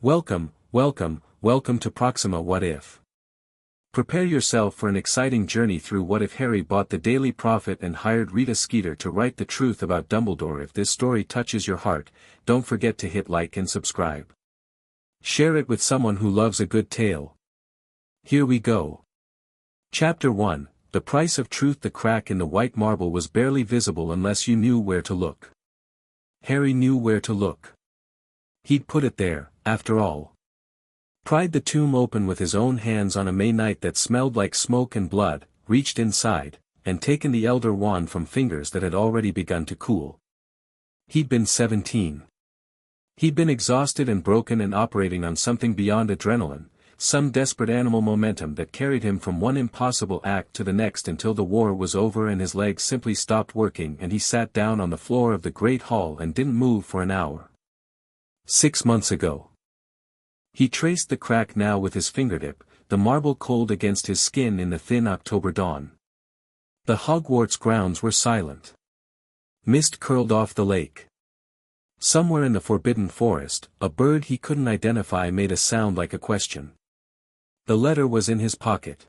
Welcome to Proxima What If. Prepare yourself for an exciting journey through What If Harry bought the Daily Prophet and hired Rita Skeeter to write the truth about Dumbledore. If this story touches your heart, don't forget to hit like and subscribe. Share it with someone who loves a good tale. Here we go. Chapter 1, The Price of Truth. The crack in the white marble was barely visible unless you knew where to look. Harry knew where to look. He'd put it there, after all. Pried the tomb open with his own hands on a May night that smelled like smoke and blood, reached inside, and taken the Elder Wand from fingers that had already begun to cool. He'd been 17. He'd been exhausted and broken and operating on something beyond adrenaline, some desperate animal momentum that carried him from one impossible act to the next until the war was over and his legs simply stopped working and he sat down on the floor of the great hall and didn't move for an hour. 6 months ago. He traced the crack now with his fingertip, the marble cold against his skin in the thin October dawn. The Hogwarts grounds were silent. Mist curled off the lake. Somewhere in the forbidden forest, a bird he couldn't identify made a sound like a question. The letter was in his pocket.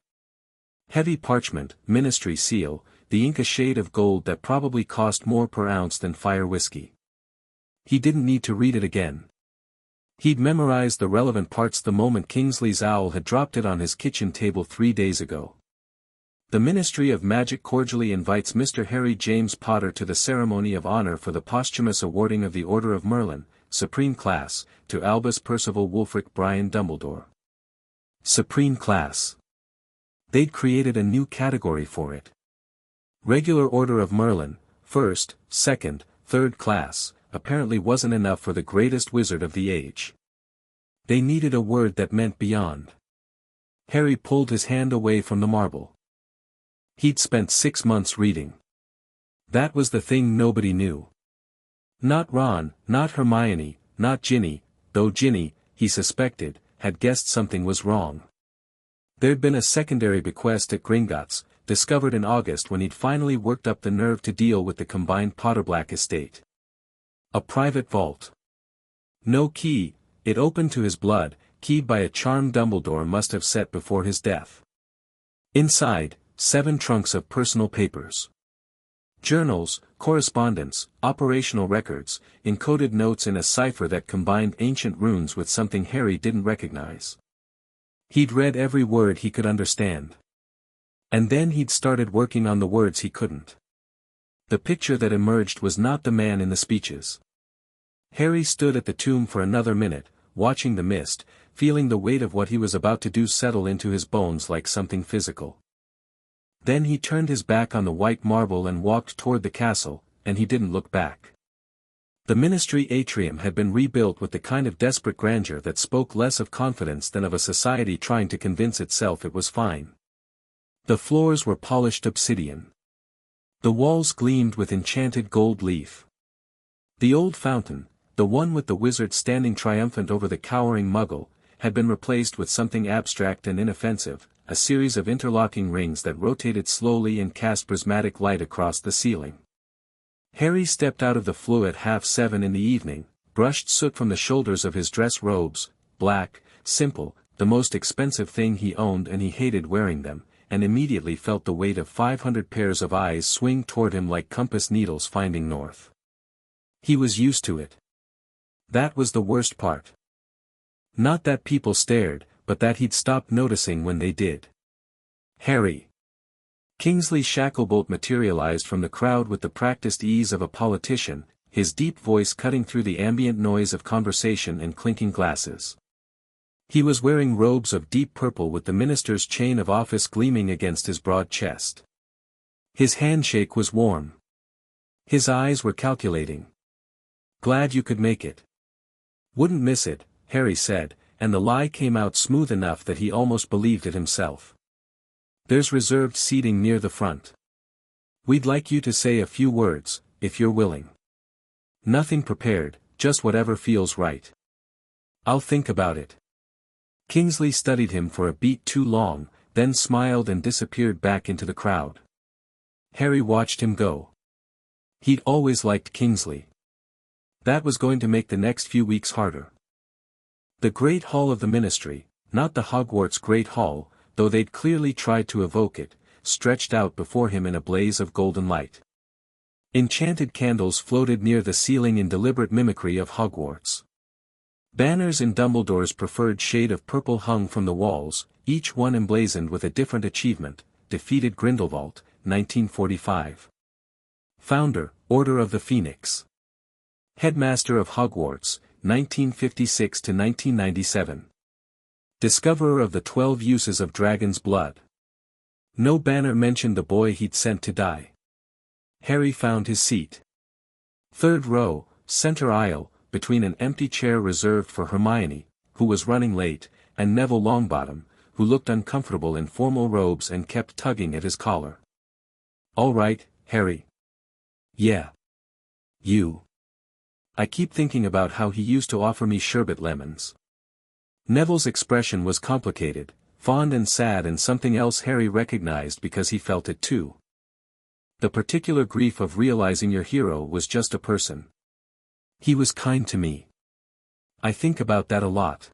Heavy parchment, ministry seal, the ink a shade of gold that probably cost more per ounce than fire whiskey. He didn't need to read it again. He'd memorized the relevant parts the moment Kingsley's owl had dropped it on his kitchen table 3 days ago. The Ministry of Magic cordially invites Mr. Harry James Potter to the ceremony of honor for the posthumous awarding of the Order of Merlin, Supreme Class, to Albus Percival Wulfric Brian Dumbledore. Supreme Class. They'd created a new category for it. Regular Order of Merlin, first, second, third class, apparently wasn't enough for the greatest wizard of the age. They needed a word that meant beyond. Harry pulled his hand away from the marble. He'd spent 6 months reading. That was the thing nobody knew. Not Ron, not Hermione, not Ginny, though Ginny, he suspected, had guessed something was wrong. There'd been a secondary bequest at Gringotts, discovered in August when he'd finally worked up the nerve to deal with the combined Potterblack estate. A private vault. No key, it opened to his blood, keyed by a charm Dumbledore must have set before his death. Inside, 7 trunks of personal papers. Journals, correspondence, operational records, encoded notes in a cipher that combined ancient runes with something Harry didn't recognize. He'd read every word he could understand. And then he'd started working on the words he couldn't. The picture that emerged was not the man in the speeches. Harry stood at the tomb for another minute, watching the mist, feeling the weight of what he was about to do settle into his bones like something physical. Then he turned his back on the white marble and walked toward the castle, and he didn't look back. The ministry atrium had been rebuilt with the kind of desperate grandeur that spoke less of confidence than of a society trying to convince itself it was fine. The floors were polished obsidian. The walls gleamed with enchanted gold leaf. The old fountain, the one with the wizard standing triumphant over the cowering muggle, had been replaced with something abstract and inoffensive, a series of interlocking rings that rotated slowly and cast prismatic light across the ceiling. Harry stepped out of the flue at 7:30 in the evening, brushed soot from the shoulders of his dress robes, black, simple, the most expensive thing he owned and he hated wearing them, and immediately felt the weight of 500 pairs of eyes swing toward him like compass needles finding north. He was used to it. That was the worst part. Not that people stared, but that he'd stopped noticing when they did. Harry. Kingsley Shacklebolt materialized from the crowd with the practiced ease of a politician, his deep voice cutting through the ambient noise of conversation and clinking glasses. He was wearing robes of deep purple with the minister's chain of office gleaming against his broad chest. His handshake was warm. His eyes were calculating. Glad you could make it. Wouldn't miss it, Harry said, and the lie came out smooth enough that he almost believed it himself. There's reserved seating near the front. We'd like you to say a few words, if you're willing. Nothing prepared, just whatever feels right. I'll think about it. Kingsley studied him for a beat too long, then smiled and disappeared back into the crowd. Harry watched him go. He'd always liked Kingsley. That was going to make the next few weeks harder. The Great Hall of the Ministry, not the Hogwarts Great Hall, though they'd clearly tried to evoke it, stretched out before him in a blaze of golden light. Enchanted candles floated near the ceiling in deliberate mimicry of Hogwarts. Banners in Dumbledore's preferred shade of purple hung from the walls, each one emblazoned with a different achievement: defeated Grindelwald, 1945. Founder, Order of the Phoenix. Headmaster of Hogwarts, 1956 to 1997. Discoverer of the 12 uses of dragon's blood. No banner mentioned the boy he'd sent to die. Harry found his seat. Third row, center aisle, between an empty chair reserved for Hermione, who was running late, and Neville Longbottom, who looked uncomfortable in formal robes and kept tugging at his collar. "All right, Harry." "Yeah. You." "I keep thinking about how he used to offer me sherbet lemons." Neville's expression was complicated, fond and sad, and something else Harry recognized because he felt it too. The particular grief of realizing your hero was just a person. "He was kind to me. I think about that a lot."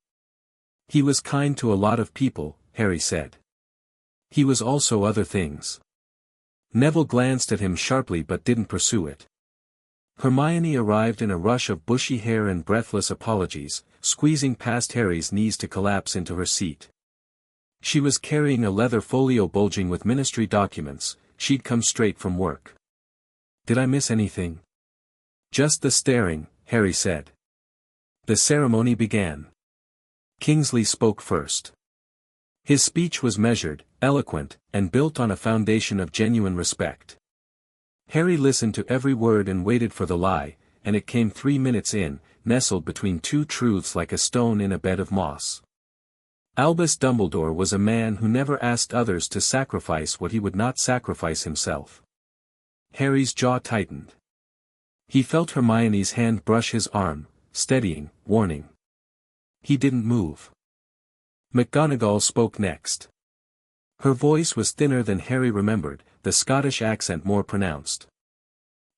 "He was kind to a lot of people," Harry said. "He was also other things." Neville glanced at him sharply but didn't pursue it. Hermione arrived in a rush of bushy hair and breathless apologies, squeezing past Harry's knees to collapse into her seat. She was carrying a leather folio bulging with ministry documents. She'd come straight from work. "Did I miss anything?" "Just the staring," Harry said. The ceremony began. Kingsley spoke first. His speech was measured, eloquent, and built on a foundation of genuine respect. Harry listened to every word and waited for the lie, and it came 3 minutes in, nestled between two truths like a stone in a bed of moss. Albus Dumbledore was a man who never asked others to sacrifice what he would not sacrifice himself. Harry's jaw tightened. He felt Hermione's hand brush his arm, steadying, warning. He didn't move. McGonagall spoke next. Her voice was thinner than Harry remembered, the Scottish accent more pronounced.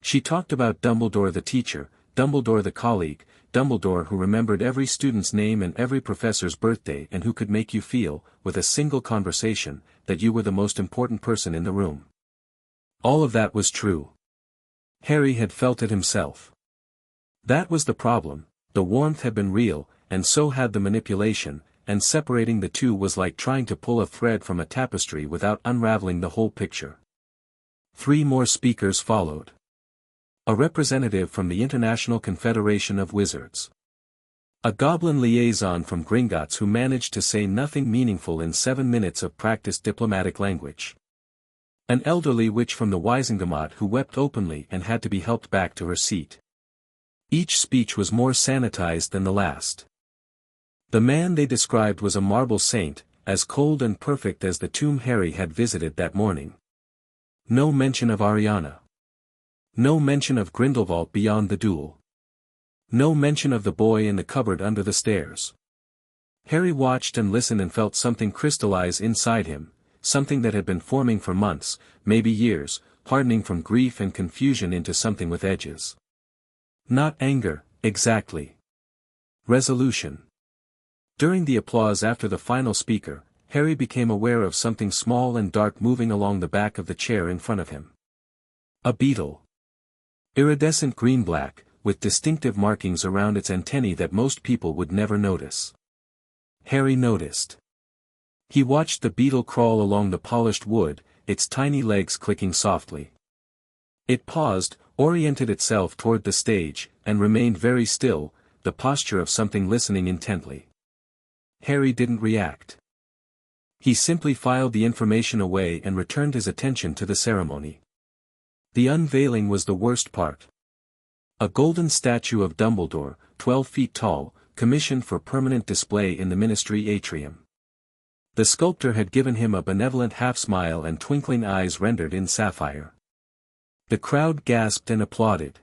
She talked about Dumbledore the teacher, Dumbledore the colleague, Dumbledore who remembered every student's name and every professor's birthday and who could make you feel, with a single conversation, that you were the most important person in the room. All of that was true. Harry had felt it himself. That was the problem: the warmth had been real, and so had the manipulation, and separating the two was like trying to pull a thread from a tapestry without unraveling the whole picture. 3 more speakers followed. A representative from the International Confederation of Wizards. A goblin liaison from Gringotts who managed to say nothing meaningful in 7 minutes of practiced diplomatic language. An elderly witch from the Wisengamot who wept openly and had to be helped back to her seat. Each speech was more sanitized than the last. The man they described was a marble saint, as cold and perfect as the tomb Harry had visited that morning. No mention of Ariana. No mention of Grindelwald beyond the duel. No mention of the boy in the cupboard under the stairs. Harry watched and listened and felt something crystallize inside him, something that had been forming for months, maybe years, hardening from grief and confusion into something with edges. Not anger, exactly. Resolution. During the applause after the final speaker, Harry became aware of something small and dark moving along the back of the chair in front of him. A beetle. Iridescent green-black, with distinctive markings around its antennae that most people would never notice. Harry noticed. He watched the beetle crawl along the polished wood, its tiny legs clicking softly. It paused, oriented itself toward the stage, and remained very still, the posture of something listening intently. Harry didn't react. He simply filed the information away and returned his attention to the ceremony. The unveiling was the worst part. A golden statue of Dumbledore, 12 feet tall, commissioned for permanent display in the ministry atrium. The sculptor had given him a benevolent half-smile and twinkling eyes rendered in sapphire. The crowd gasped and applauded.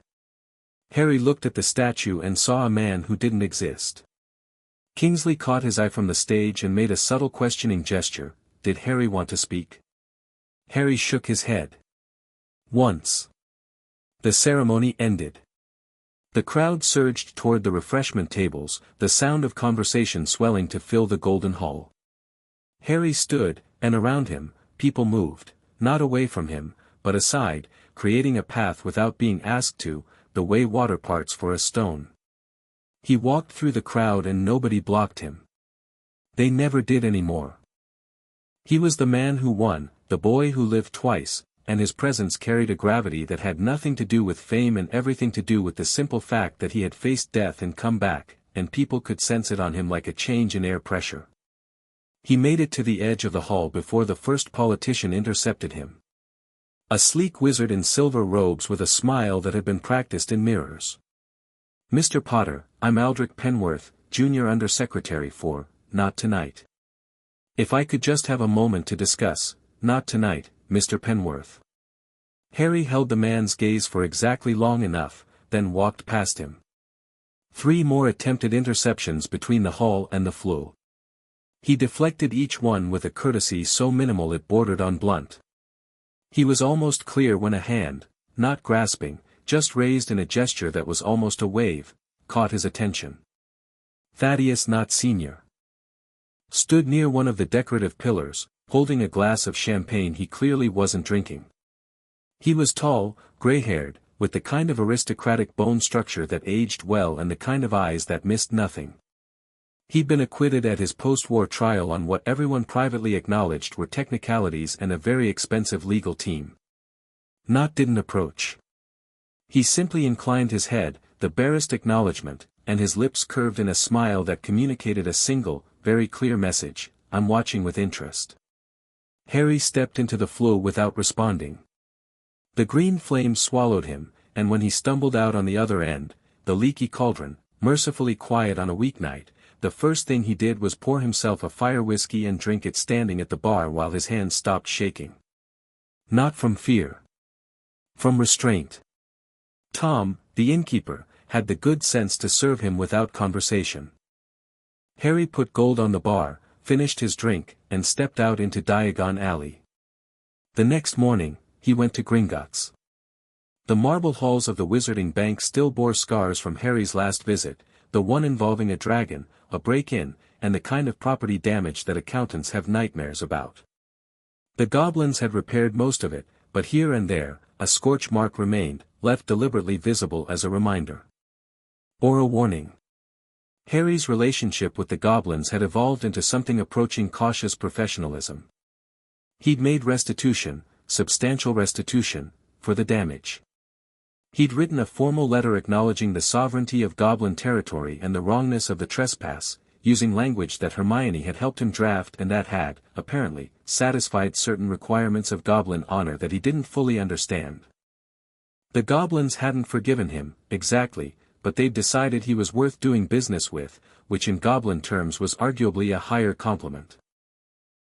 Harry looked at the statue and saw a man who didn't exist. Kingsley caught his eye from the stage and made a subtle questioning gesture. Did Harry want to speak? Harry shook his head. Once. The ceremony ended. The crowd surged toward the refreshment tables, the sound of conversation swelling to fill the golden hall. Harry stood, and around him, people moved, not away from him, but aside, creating a path without being asked to, the way water parts for a stone. He walked through the crowd and nobody blocked him. They never did anymore. He was the man who won, the boy who lived twice, and his presence carried a gravity that had nothing to do with fame and everything to do with the simple fact that he had faced death and come back, and people could sense it on him like a change in air pressure. He made it to the edge of the hall before the first politician intercepted him. A sleek wizard in silver robes with a smile that had been practiced in mirrors. "Mr. Potter, I'm Aldrich Penworth, Junior Undersecretary for, Not Tonight. If I could just have a moment to discuss, not tonight, Mr. Penworth." Harry held the man's gaze for exactly long enough, then walked past him. 3 more attempted interceptions between the hall and the floor. He deflected each one with a courtesy so minimal it bordered on blunt. He was almost clear when a hand, not grasping, just raised in a gesture that was almost a wave, caught his attention. Thaddeus Knott Sr. stood near one of the decorative pillars, holding a glass of champagne he clearly wasn't drinking. He was tall, gray-haired, with the kind of aristocratic bone structure that aged well and the kind of eyes that missed nothing. He'd been acquitted at his post-war trial on what everyone privately acknowledged were technicalities and a very expensive legal team. Knott didn't approach. He simply inclined his head, the barest acknowledgement, and his lips curved in a smile that communicated a single, very clear message: "I'm watching with interest." Harry stepped into the flow without responding. The green flame swallowed him, and when he stumbled out on the other end, the leaky cauldron, mercifully quiet on a weeknight, the first thing he did was pour himself a fire whiskey and drink it standing at the bar while his hands stopped shaking. Not from fear. From restraint. Tom, the innkeeper, had the good sense to serve him without conversation. Harry put gold on the bar, finished his drink, and stepped out into Diagon Alley. The next morning, he went to Gringotts. The marble halls of the Wizarding Bank still bore scars from Harry's last visit, the one involving a dragon, a break-in, and the kind of property damage that accountants have nightmares about. The goblins had repaired most of it, but here and there, a scorch mark remained, left deliberately visible as a reminder. Or a warning. Harry's relationship with the goblins had evolved into something approaching cautious professionalism. He'd made restitution, substantial restitution, for the damage. He'd written a formal letter acknowledging the sovereignty of goblin territory and the wrongness of the trespass, using language that Hermione had helped him draft and that had, apparently, satisfied certain requirements of goblin honor that he didn't fully understand. The goblins hadn't forgiven him, exactly, but they'd decided he was worth doing business with, which in goblin terms was arguably a higher compliment.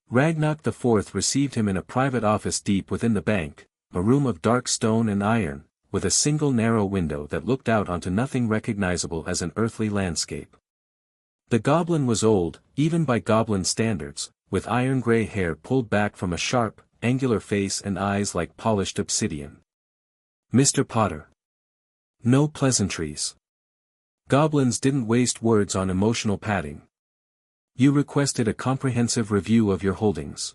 Ragnarok IV received him in a private office deep within the bank, a room of dark stone and iron, with a single narrow window that looked out onto nothing recognizable as an earthly landscape. The goblin was old, even by goblin standards, with iron-gray hair pulled back from a sharp, angular face and eyes like polished obsidian. "Mr. Potter." No pleasantries. Goblins didn't waste words on emotional padding. "You requested a comprehensive review of your holdings."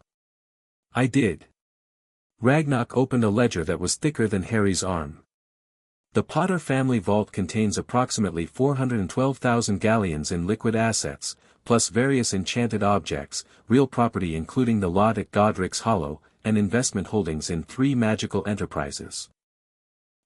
"I did." Ragnarok opened a ledger that was thicker than Harry's arm. The Potter family vault contains approximately 412,000 galleons in liquid assets, plus various enchanted objects, real property including the lot at Godric's Hollow, and investment holdings in 3 magical enterprises.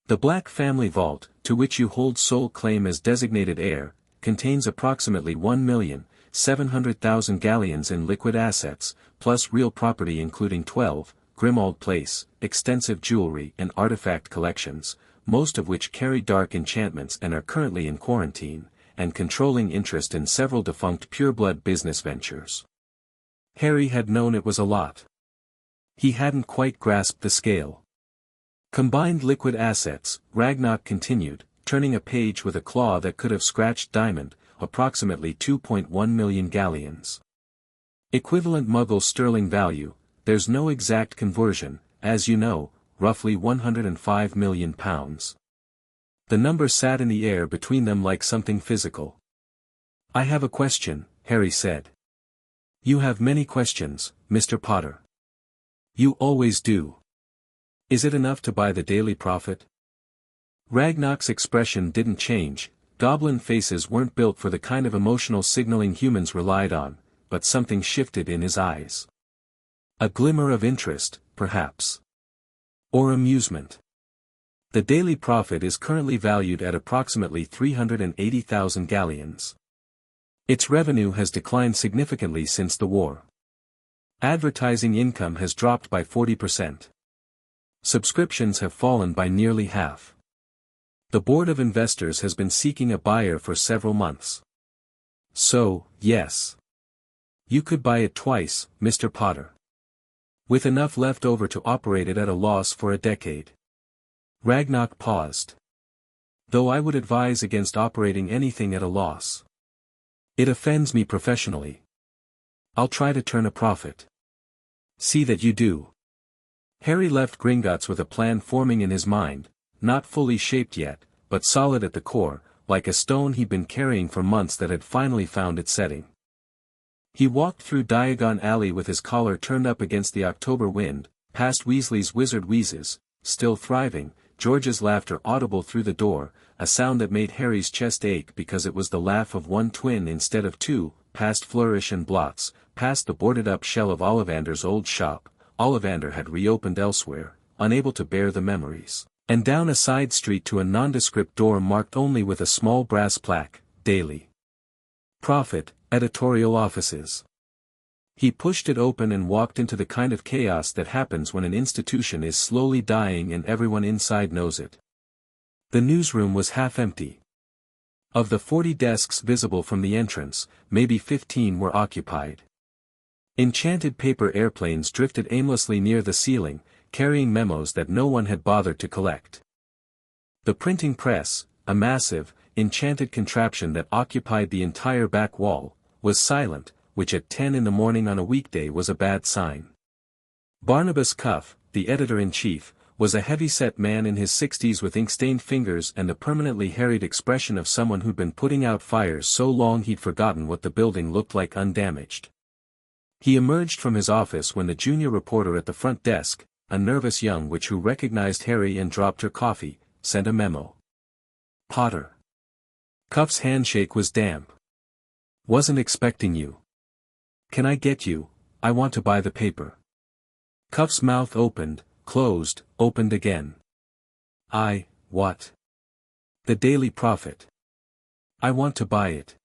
The Black family vault, to which you hold sole claim as designated heir, contains approximately 1,700,000 galleons in liquid assets, plus real property including 12, Grimmauld Place, extensive jewelry and artifact collections, most of which carry dark enchantments and are currently in quarantine, and controlling interest in several defunct pureblood business ventures. Harry had known it was a lot. He hadn't quite grasped the scale. Combined liquid assets, Ragnarok continued, turning a page with a claw that could have scratched diamond, approximately 2.1 million galleons. Equivalent Muggle sterling value, there's no exact conversion, as you know, roughly £105 million. The number sat in the air between them like something physical. "I have a question," Harry said. "You have many questions, Mr. Potter. You always do. Is it enough to buy the Daily Prophet?" Ragnarok's expression didn't change. Goblin faces weren't built for the kind of emotional signaling humans relied on, but something shifted in his eyes. A glimmer of interest, perhaps. Or amusement. The Daily Prophet is currently valued at approximately 380,000 galleons. Its revenue has declined significantly since the war. Advertising income has dropped by 40%. Subscriptions have fallen by nearly half. The board of investors has been seeking a buyer for several months. So, yes. You could buy it twice, Mr. Potter. With enough left over to operate it at a loss for a decade. Ragnarok paused. Though I would advise against operating anything at a loss. It offends me professionally. I'll try to turn a profit. See that you do. Harry left Gringotts with a plan forming in his mind, not fully shaped yet, but solid at the core, like a stone he'd been carrying for months that had finally found its setting. He walked through Diagon Alley with his collar turned up against the October wind, past Weasley's wizard wheezes, still thriving, George's laughter audible through the door, a sound that made Harry's chest ache because it was the laugh of one twin instead of two, past Flourish and Blots, past the boarded-up shell of Ollivander's old shop. Ollivander had reopened elsewhere, unable to bear the memories, and down a side street to a nondescript door marked only with a small brass plaque, Daily Prophet, Editorial Offices. He pushed it open and walked into the kind of chaos that happens when an institution is slowly dying and everyone inside knows it. The newsroom was half empty. Of the 40 desks visible from the entrance, maybe 15 were occupied. Enchanted paper airplanes drifted aimlessly near the ceiling, carrying memos that no one had bothered to collect. The printing press, a massive, enchanted contraption that occupied the entire back wall, was silent, which at 10 in the morning on a weekday was a bad sign. Barnabas Cuff, the editor-in-chief, was a heavy-set man in his 60s with ink-stained fingers and the permanently harried expression of someone who'd been putting out fires so long he'd forgotten what the building looked like undamaged. He emerged from his office when the junior reporter at the front desk, a nervous young witch who recognized Harry and dropped her coffee, sent a memo. "Potter." Cuff's handshake was damp. "Wasn't expecting you. Can I get you? I want to buy the paper." Cuff's mouth opened, closed, opened again. What? The Daily Prophet. I want to buy it.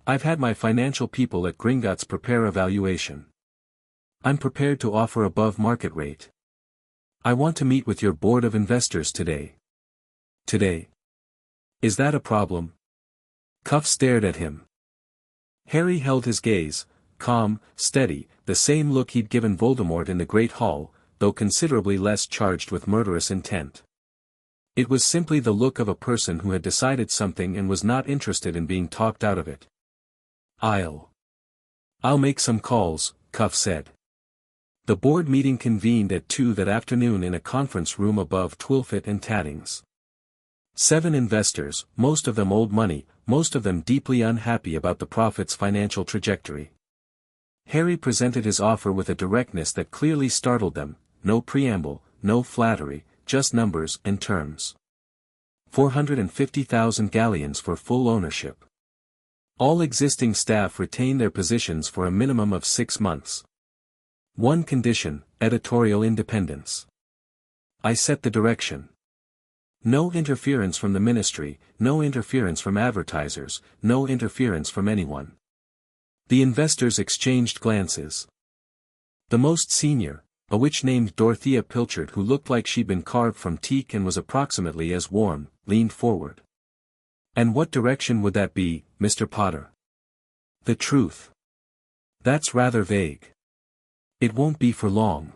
I've had my financial people at Gringotts prepare a valuation. I'm prepared to offer above market rate. I want to meet with your board of investors today. Today? Is that a problem? Cuff stared at him. Harry held his gaze, calm, steady, the same look he'd given Voldemort in the Great Hall, though considerably less charged with murderous intent. It was simply the look of a person who had decided something and was not interested in being talked out of it. I'll make some calls," Cuff said. The board meeting convened at 2 that afternoon in a conference room above Twilfit and Tattings. 7 investors, most of them old money, most of them deeply unhappy about the Prophet's financial trajectory. Harry presented his offer with a directness that clearly startled them, no preamble, no flattery, just numbers and terms. 450,000 galleons for full ownership. All existing staff retain their positions for a minimum of 6 months. One condition, editorial independence. I set the direction. No interference from the ministry, no interference from advertisers, no interference from anyone. The investors exchanged glances. The most senior, a witch named Dorothea Pilchard who looked like she'd been carved from teak and was approximately as warm, leaned forward. And what direction would that be, Mr. Potter? The truth. That's rather vague. It won't be for long.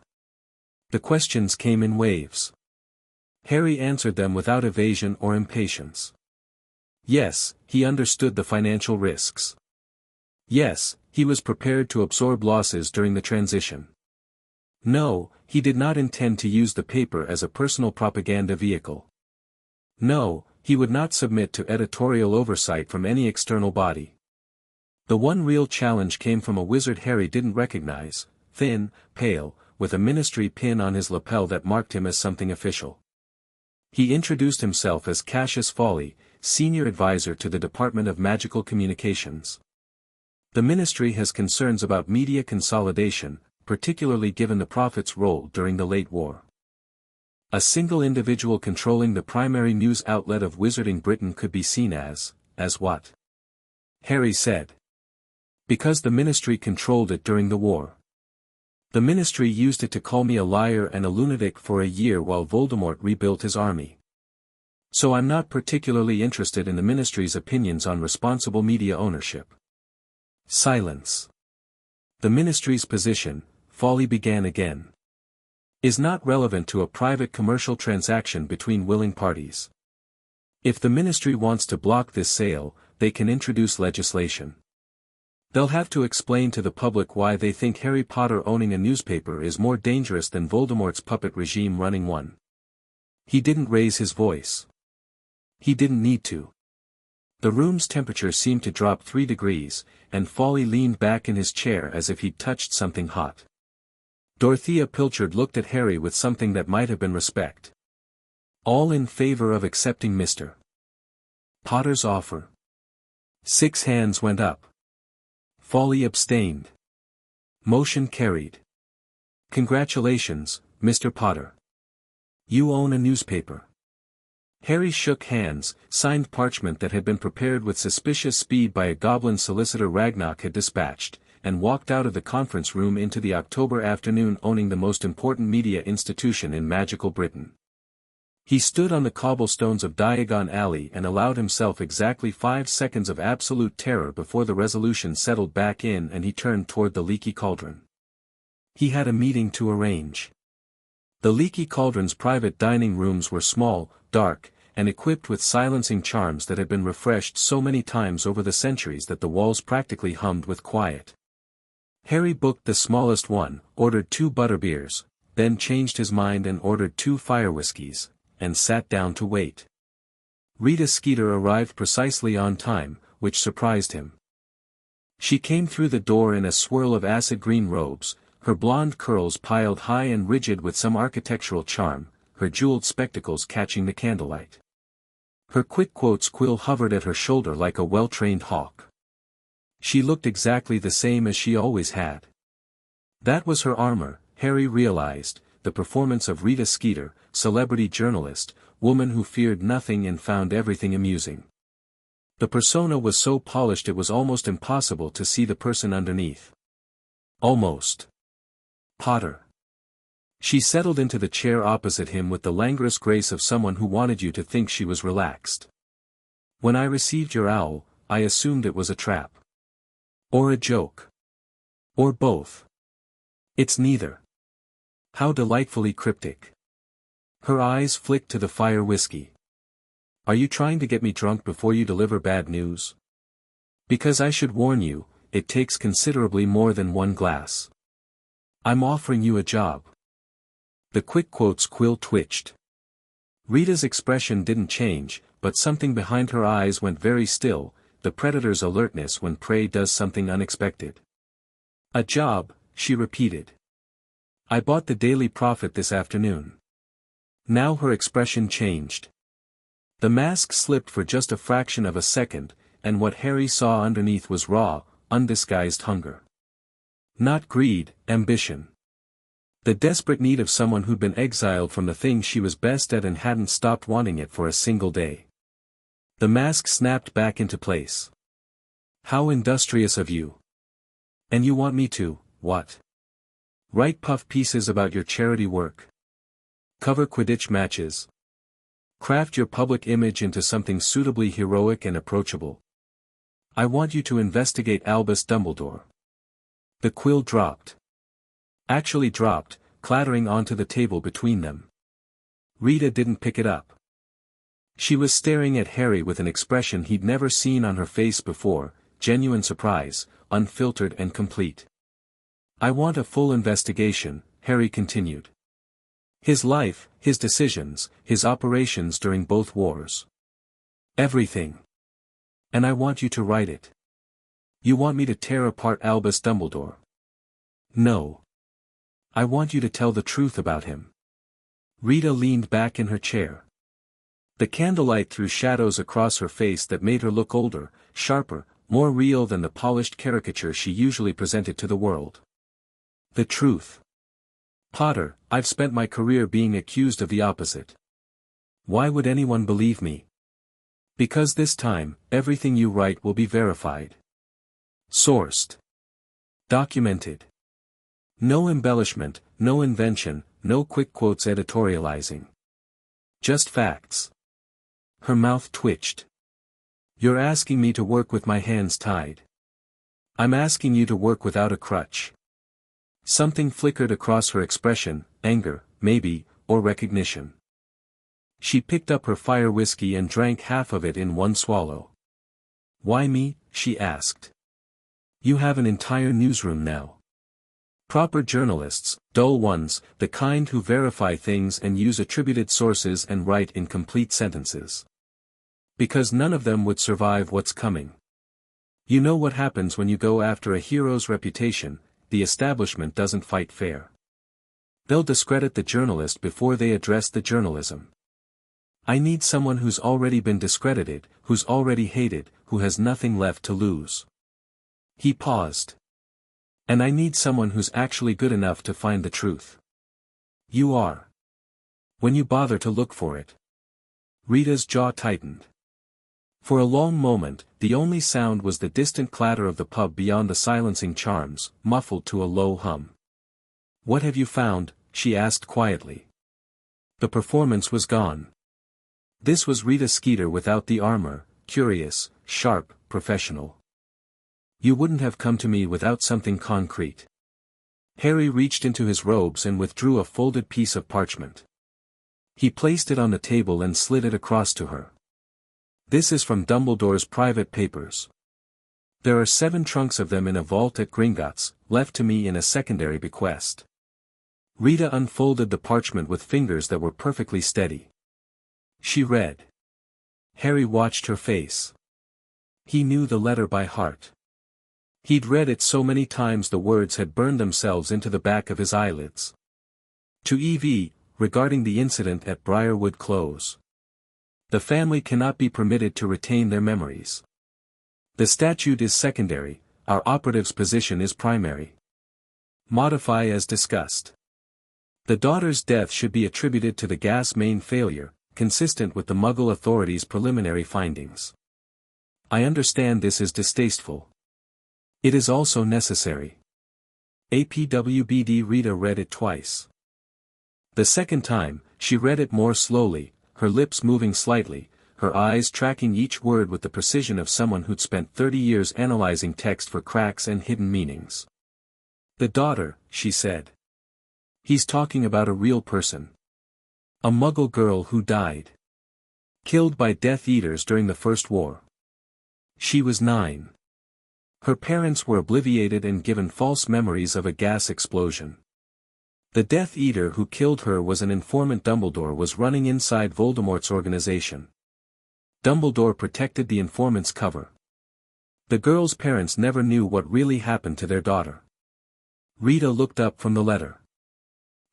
The questions came in waves. Harry answered them without evasion or impatience. Yes, he understood the financial risks. Yes, he was prepared to absorb losses during the transition. No, he did not intend to use the paper as a personal propaganda vehicle. No, He would not submit to editorial oversight from any external body. The one real challenge came from a wizard Harry didn't recognize, thin, pale, with a ministry pin on his lapel that marked him as something official. He introduced himself as Cassius Foley, senior advisor to the Department of Magical Communications. The ministry has concerns about media consolidation, particularly given the Prophet's role during the late war. A single individual controlling the primary news outlet of Wizarding Britain could be seen as what? Harry said. Because the ministry controlled it during the war. The ministry used it to call me a liar and a lunatic for a year while Voldemort rebuilt his army. So I'm not particularly interested in the ministry's opinions on responsible media ownership. Silence. The ministry's position, Foley began again, is not relevant to a private commercial transaction between willing parties. If the ministry wants to block this sale, they can introduce legislation. They'll have to explain to the public why they think Harry Potter owning a newspaper is more dangerous than Voldemort's puppet regime running one. He didn't raise his voice. He didn't need to. The room's temperature seemed to drop 3 degrees, and Foley leaned back in his chair as if he'd touched something hot. Dorothea Pilchard looked at Harry with something that might have been respect. All in favor of accepting Mr. Potter's offer. 6 hands went up. Foley abstained. Motion carried. Congratulations, Mr. Potter. You own a newspaper. Harry shook hands, signed parchment that had been prepared with suspicious speed by a goblin solicitor Ragnarok had dispatched, and walked out of the conference room into the October afternoon owning the most important media institution in magical Britain. He stood on the cobblestones of Diagon Alley and allowed himself exactly 5 seconds of absolute terror before the resolution settled back in and he turned toward the Leaky Cauldron. He had a meeting to arrange. The Leaky Cauldron's private dining rooms were small, dark, and equipped with silencing charms that had been refreshed so many times over the centuries that the walls practically hummed with quiet. Harry booked the smallest one, ordered 2 butterbeers, then changed his mind and ordered 2 fire whiskies, and sat down to wait. Rita Skeeter arrived precisely on time, which surprised him. She came through the door in a swirl of acid green robes, her blonde curls piled high and rigid with some architectural charm, her jeweled spectacles catching the candlelight. Her quick quotes quill hovered at her shoulder like a well-trained hawk. She looked exactly the same as she always had. That was her armor, Harry realized, the performance of Rita Skeeter, celebrity journalist, woman who feared nothing and found everything amusing. The persona was so polished it was almost impossible to see the person underneath. Almost. Potter. She settled into the chair opposite him with the languorous grace of someone who wanted you to think she was relaxed. When I received your owl, I assumed it was a trap. Or a joke. Or both. It's neither. How delightfully cryptic. Her eyes flicked to the fire whiskey. Are you trying to get me drunk before you deliver bad news? Because I should warn you, it takes considerably more than 1 glass. I'm offering you a job. The quick quotes quill twitched. Rita's expression didn't change, but something behind her eyes went very still, the predator's alertness when prey does something unexpected. A job, she repeated. I bought the Daily Prophet this afternoon. Now her expression changed. The mask slipped for just a fraction of a second, and what Harry saw underneath was raw, undisguised hunger. Not greed, ambition. The desperate need of someone who'd been exiled from the thing she was best at and hadn't stopped wanting it for a single day. The mask snapped back into place. How industrious of you. And you want me to, what? Write puff pieces about your charity work. Cover Quidditch matches. Craft your public image into something suitably heroic and approachable. I want you to investigate Albus Dumbledore. The quill dropped. Actually dropped, clattering onto the table between them. Rita didn't pick it up. She was staring at Harry with an expression he'd never seen on her face before, genuine surprise, unfiltered and complete. I want a full investigation, Harry continued. His life, his decisions, his operations during both wars. Everything. And I want you to write it. You want me to tear apart Albus Dumbledore? No. I want you to tell the truth about him. Rita leaned back in her chair. The candlelight threw shadows across her face that made her look older, sharper, more real than the polished caricature she usually presented to the world. The truth. Potter, I've spent my career being accused of the opposite. Why would anyone believe me? Because this time, everything you write will be verified. Sourced. Documented. No embellishment, no invention, no quick quotes editorializing. Just facts. Her mouth twitched. You're asking me to work with my hands tied. I'm asking you to work without a crutch. Something flickered across her expression, anger, maybe, or recognition. She picked up her fire whiskey and drank half of it in one swallow. Why me? She asked. You have an entire newsroom now. Proper journalists, dull ones, the kind who verify things and use attributed sources and write incomplete sentences. Because none of them would survive what's coming. You know what happens when you go after a hero's reputation, the establishment doesn't fight fair. They'll discredit the journalist before they address the journalism. I need someone who's already been discredited, who's already hated, who has nothing left to lose. He paused. And I need someone who's actually good enough to find the truth. You are. When you bother to look for it. Rita's jaw tightened. For a long moment, the only sound was the distant clatter of the pub beyond the silencing charms, muffled to a low hum. What have you found? She asked quietly. The performance was gone. This was Rita Skeeter without the armor, curious, sharp, professional. You wouldn't have come to me without something concrete. Harry reached into his robes and withdrew a folded piece of parchment. He placed it on the table and slid it across to her. This is from Dumbledore's private papers. There are 7 trunks of them in a vault at Gringotts, left to me in a secondary bequest. Rita unfolded the parchment with fingers that were perfectly steady. She read. Harry watched her face. He knew the letter by heart. He'd read it so many times the words had burned themselves into the back of his eyelids. To Evie, regarding the incident at Briarwood Close. The family cannot be permitted to retain their memories. The statute is secondary, our operative's position is primary. Modify as discussed. The daughter's death should be attributed to the gas main failure, consistent with the Muggle authorities' preliminary findings. I understand this is distasteful. It is also necessary. APWBD. Rita read it twice. The second time, she read it more slowly, her lips moving slightly, her eyes tracking each word with the precision of someone who'd spent 30 years analyzing text for cracks and hidden meanings. The daughter, she said. He's talking about a real person. A Muggle girl who died. Killed by Death Eaters during the First War. She was 9. Her parents were obliviated and given false memories of a gas explosion. The Death Eater who killed her was an informant Dumbledore was running inside Voldemort's organization. Dumbledore protected the informant's cover. The girl's parents never knew what really happened to their daughter. Rita looked up from the letter.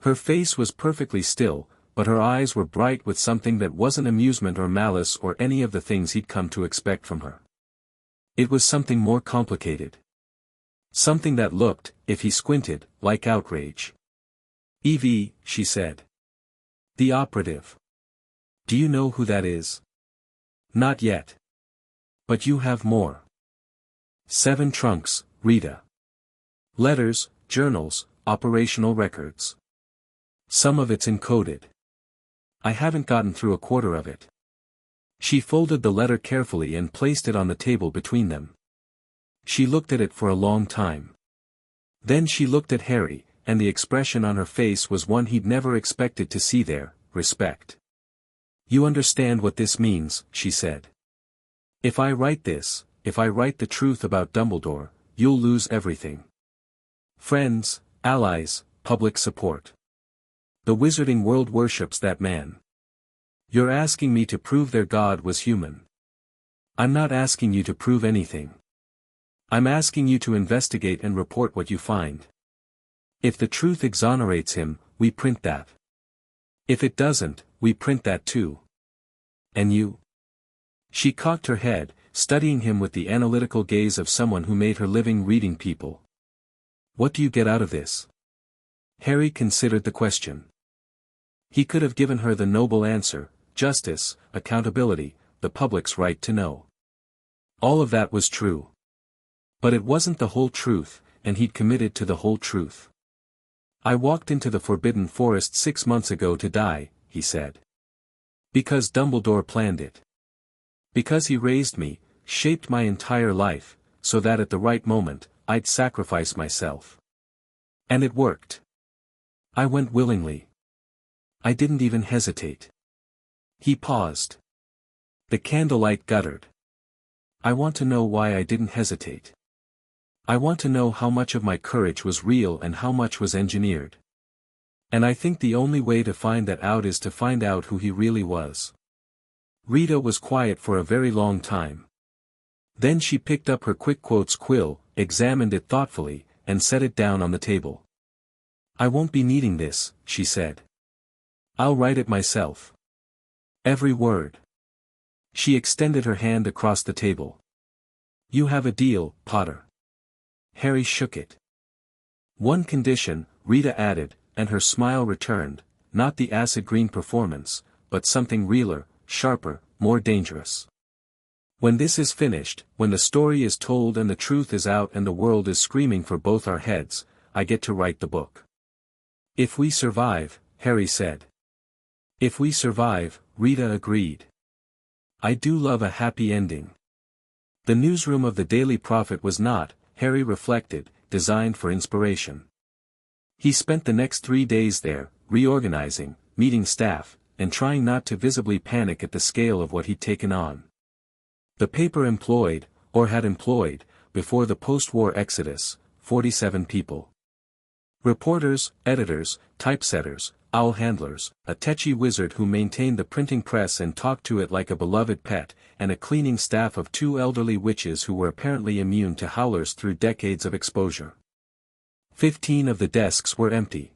Her face was perfectly still, but her eyes were bright with something that wasn't amusement or malice or any of the things he'd come to expect from her. It was something more complicated. Something that looked, if he squinted, like outrage. Evie, she said. The operative. Do you know who that is? Not yet. But you have more. 7 trunks, Rita. Letters, journals, operational records. Some of it's encoded. I haven't gotten through a quarter of it. She folded the letter carefully and placed it on the table between them. She looked at it for a long time. Then she looked at Harry, and the expression on her face was one he'd never expected to see there, respect. You understand what this means, she said. If I write this, if I write the truth about Dumbledore, you'll lose everything. Friends, allies, public support. The wizarding world worships that man. You're asking me to prove their god was human. I'm not asking you to prove anything. I'm asking you to investigate and report what you find. If the truth exonerates him, we print that. If it doesn't, we print that too. And you? She cocked her head, studying him with the analytical gaze of someone who made her living reading people. What do you get out of this? Harry considered the question. He could have given her the noble answer: justice, accountability, the public's right to know. All of that was true. But it wasn't the whole truth, and he'd committed to the whole truth. I walked into the Forbidden Forest 6 months ago to die, he said. Because Dumbledore planned it. Because he raised me, shaped my entire life, so that at the right moment, I'd sacrifice myself. And it worked. I went willingly. I didn't even hesitate. He paused. The candlelight guttered. I want to know why I didn't hesitate. I want to know how much of my courage was real and how much was engineered. And I think the only way to find that out is to find out who he really was. Rita was quiet for a very long time. Then she picked up her quick quotes quill, examined it thoughtfully, and set it down on the table. I won't be needing this, she said. I'll write it myself. Every word. She extended her hand across the table. You have a deal, Potter. Harry shook it. One condition, Rita added, and her smile returned, not the acid green performance, but something realer, sharper, more dangerous. When this is finished, when the story is told and the truth is out and the world is screaming for both our heads, I get to write the book. If we survive, Harry said. If we survive, Rita agreed. I do love a happy ending. The newsroom of the Daily Prophet was not, Harry reflected, designed for inspiration. He spent the next 3 days there, reorganizing, meeting staff, and trying not to visibly panic at the scale of what he'd taken on. The paper employed, or had employed, before the post-war exodus, 47 people. Reporters, editors, typesetters, owl handlers, a tetchy wizard who maintained the printing press and talked to it like a beloved pet, and a cleaning staff of 2 elderly witches who were apparently immune to howlers through decades of exposure. 15 of the desks were empty.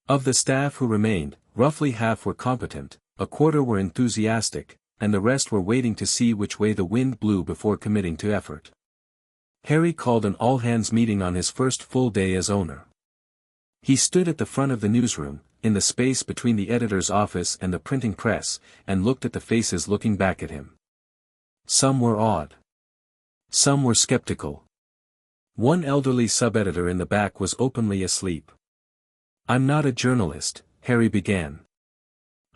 Of the staff who remained, roughly half were competent, a quarter were enthusiastic, and the rest were waiting to see which way the wind blew before committing to effort. Harry called an all-hands meeting on his first full day as owner. He stood at the front of the newsroom, in the space between the editor's office and the printing press, and looked at the faces looking back at him. Some were awed. Some were skeptical. One elderly sub-editor in the back was openly asleep. I'm not a journalist, Harry began.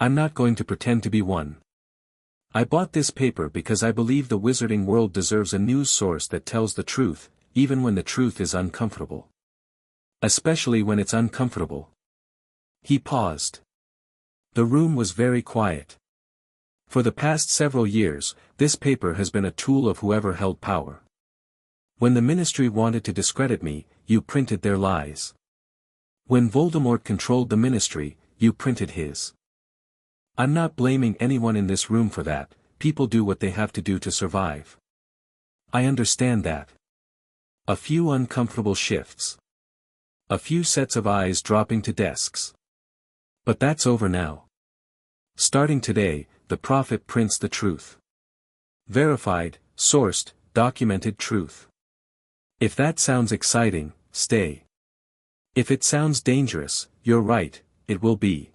I'm not going to pretend to be one. I bought this paper because I believe the wizarding world deserves a news source that tells the truth, even when the truth is uncomfortable. Especially when it's uncomfortable. He paused. The room was very quiet. For the past several years, this paper has been a tool of whoever held power. When the ministry wanted to discredit me, you printed their lies. When Voldemort controlled the ministry, you printed his. I'm not blaming anyone in this room for that, people do what they have to do to survive. I understand that. A few uncomfortable shifts. A few sets of eyes dropping to desks. But that's over now. Starting today, the prophet prints the truth. Verified, sourced, documented truth. If that sounds exciting, stay. If it sounds dangerous, you're right, it will be.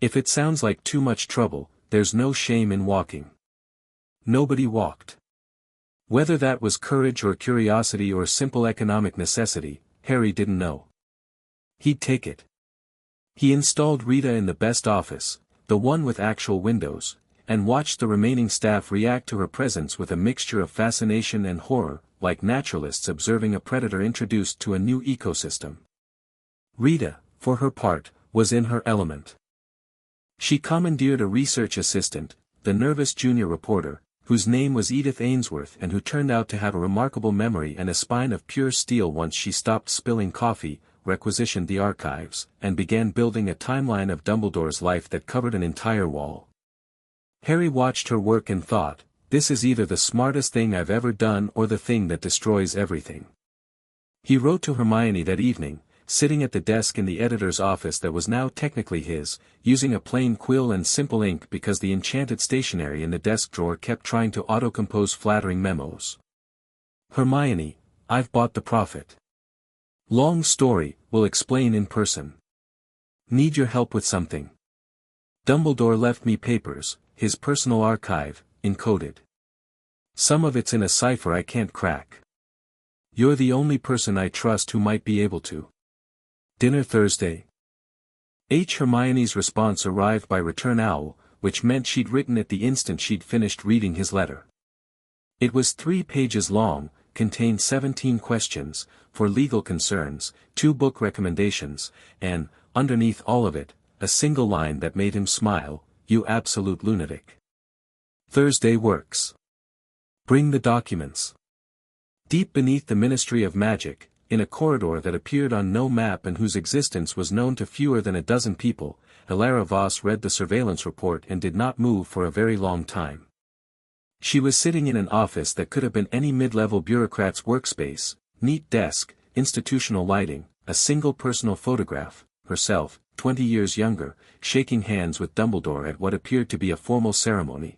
If it sounds like too much trouble, there's no shame in walking. Nobody walked. Whether that was courage or curiosity or simple economic necessity, Harry didn't know. He'd take it. He installed Rita in the best office, the one with actual windows, and watched the remaining staff react to her presence with a mixture of fascination and horror, like naturalists observing a predator introduced to a new ecosystem. Rita, for her part, was in her element. She commandeered a research assistant, the nervous junior reporter, whose name was Edith Ainsworth and who turned out to have a remarkable memory and a spine of pure steel once she stopped spilling coffee, requisitioned the archives, and began building a timeline of Dumbledore's life that covered an entire wall. Harry watched her work and thought, this is either the smartest thing I've ever done or the thing that destroys everything." He wrote to Hermione that evening, sitting at the desk in the editor's office that was now technically his, using a plain quill and simple ink because the enchanted stationery in the desk drawer kept trying to auto-compose flattering memos. "Hermione, I've bought the Prophet. Long story, will explain in person. Need your help with something. Dumbledore left me papers, his personal archive, encoded. Some of it's in a cipher I can't crack. You're the only person I trust who might be able to. Dinner Thursday?" Hermione's response arrived by return owl, which meant she'd written it the instant she'd finished reading his letter. It was 3 pages long, contained 17 questions, for legal concerns, 2 book recommendations, and, underneath all of it, a single line that made him smile, "You absolute lunatic. Thursday works. Bring the documents." Deep beneath the Ministry of Magic, in a corridor that appeared on no map and whose existence was known to fewer than a dozen people, Elara Voss read the surveillance report and did not move for a very long time. She was sitting in an office that could have been any mid-level bureaucrat's workspace, neat desk, institutional lighting, a single personal photograph, herself, 20 years younger, shaking hands with Dumbledore at what appeared to be a formal ceremony.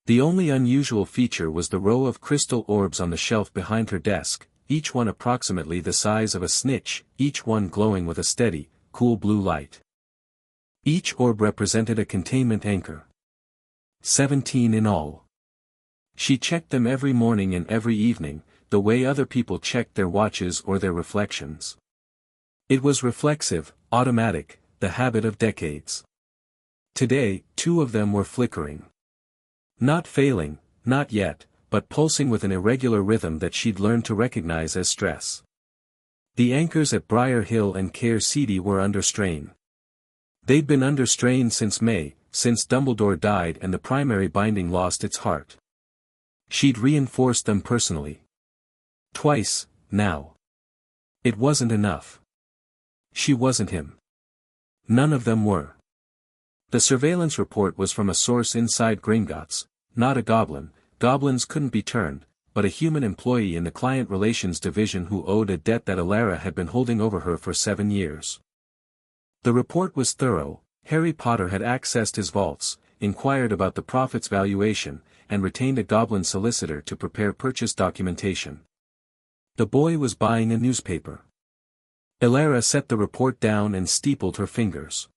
The only unusual feature was the row of crystal orbs on the shelf behind her desk, each one approximately the size of a snitch, each one glowing with a steady, cool blue light. Each orb represented a containment anchor. 17 in all. She checked them every morning and every evening, the way other people checked their watches or their reflections. It was reflexive, automatic, the habit of decades. Today, 2 of them were flickering. Not failing, not yet, but pulsing with an irregular rhythm that she'd learned to recognize as stress. The anchors at Briar Hill and Care City were under strain. They'd been under strain since May, since Dumbledore died and the primary binding lost its heart. She'd reinforced them personally. Twice, now. It wasn't enough. She wasn't him. None of them were. The surveillance report was from a source inside Gringotts, not a goblin. Goblins couldn't be turned, but a human employee in the client relations division who owed a debt that Elara had been holding over her for 7 years. The report was thorough. Harry Potter had accessed his vaults, inquired about the Prophet's valuation, and retained a goblin solicitor to prepare purchase documentation. The boy was buying a newspaper. Elara set the report down and steepled her fingers.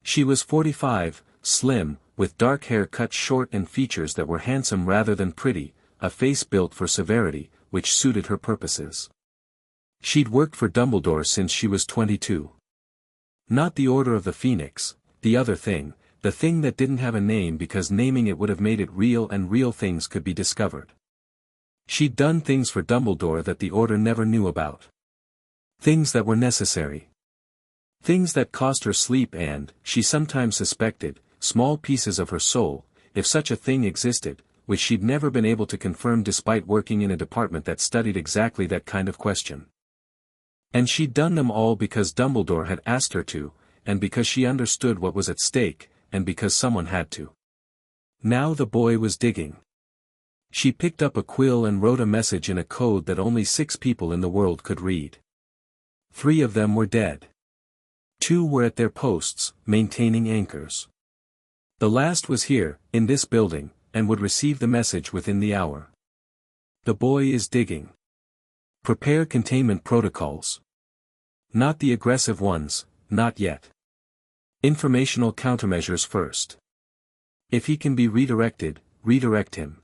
She was 45, slim, with dark hair cut short and features that were handsome rather than pretty, a face built for severity, which suited her purposes. She'd worked for Dumbledore since she was 22. Not the Order of the Phoenix, the other thing, the thing that didn't have a name because naming it would have made it real and real things could be discovered. She'd done things for Dumbledore that the Order never knew about. Things that were necessary. Things that cost her sleep and, she sometimes suspected, small pieces of her soul, if such a thing existed, which she'd never been able to confirm despite working in a department that studied exactly that kind of question. And she'd done them all because Dumbledore had asked her to, and because she understood what was at stake, and because someone had to. Now the boy was digging. She picked up a quill and wrote a message in a code that only 6 people in the world could read. 3 of them were dead. 2 were at their posts, maintaining anchors. The last was here, in this building, and would receive the message within the hour. The boy is digging. Prepare containment protocols. Not the aggressive ones, not yet. Informational countermeasures first. If he can be redirected, redirect him.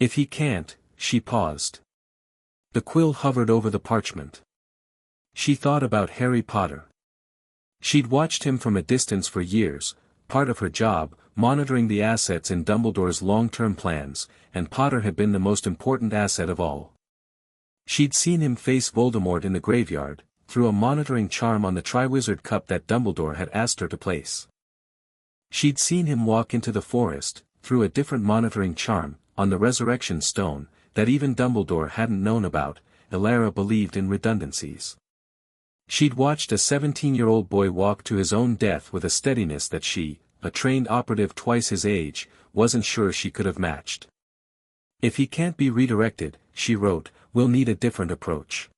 If he can't, she paused. The quill hovered over the parchment. She thought about Harry Potter. She'd watched him from a distance for years, part of her job, monitoring the assets in Dumbledore's long-term plans, and Potter had been the most important asset of all. She'd seen him face Voldemort in the graveyard, through a monitoring charm on the Triwizard Cup that Dumbledore had asked her to place. She'd seen him walk into the forest, through a different monitoring charm, on the Resurrection Stone, that even Dumbledore hadn't known about. Elara believed in redundancies. She'd watched a 17-year-old boy walk to his own death with a steadiness that she, a trained operative twice his age, wasn't sure she could have matched. If he can't be redirected, she wrote, we'll need a different approach.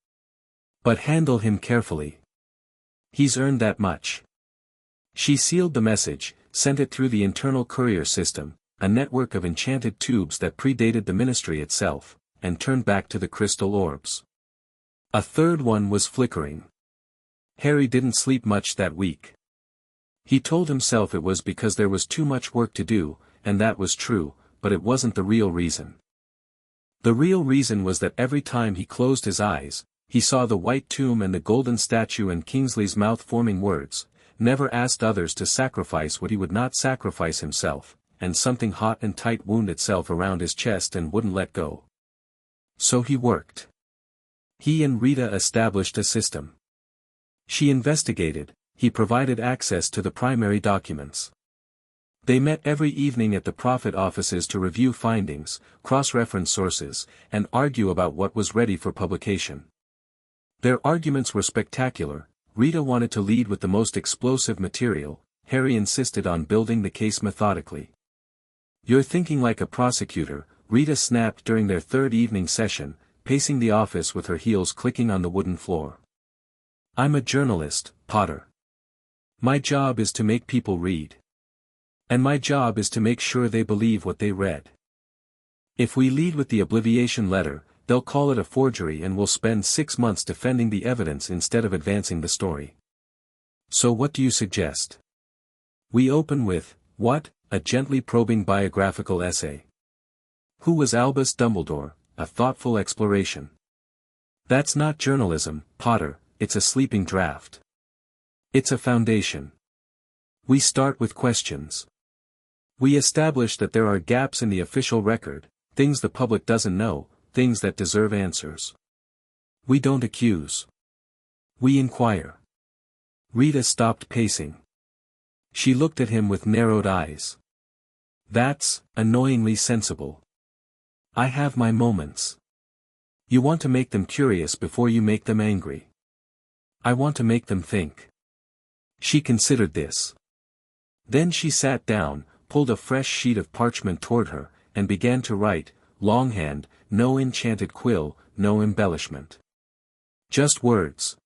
But handle him carefully. He's earned that much. She sealed the message, sent it through the internal courier system, a network of enchanted tubes that predated the ministry itself, and turned back to the crystal orbs. A third one was flickering. Harry didn't sleep much that week. He told himself it was because there was too much work to do, and that was true, but it wasn't the real reason. The real reason was that every time he closed his eyes, he saw the white tomb and the golden statue and Kingsley's mouth forming words, never asked others to sacrifice what he would not sacrifice himself, and something hot and tight wound itself around his chest and wouldn't let go. So he worked. He and Rita established a system. She investigated, he provided access to the primary documents. They met every evening at the Prophet offices to review findings, cross-reference sources, and argue about what was ready for publication. Their arguments were spectacular. Rita wanted to lead with the most explosive material, Harry insisted on building the case methodically. You're thinking like a prosecutor, Rita snapped during their third evening session, pacing the office with her heels clicking on the wooden floor. I'm a journalist, Potter. My job is to make people read. And my job is to make sure they believe what they read. If we lead with the obliviation letter, they'll call it a forgery and we'll spend 6 months defending the evidence instead of advancing the story. So what do you suggest? We open with, what, a gently probing biographical essay. Who was Albus Dumbledore, a thoughtful exploration. That's not journalism, Potter, it's a sleeping draft. It's a foundation. We start with questions. We establish that there are gaps in the official record, things the public doesn't know, things that deserve answers. We don't accuse. We inquire. Rita stopped pacing. She looked at him with narrowed eyes. That's annoyingly sensible. I have my moments. You want to make them curious before you make them angry. I want to make them think. She considered this. Then she sat down, pulled a fresh sheet of parchment toward her, and began to write, longhand, no enchanted quill, no embellishment. Just words.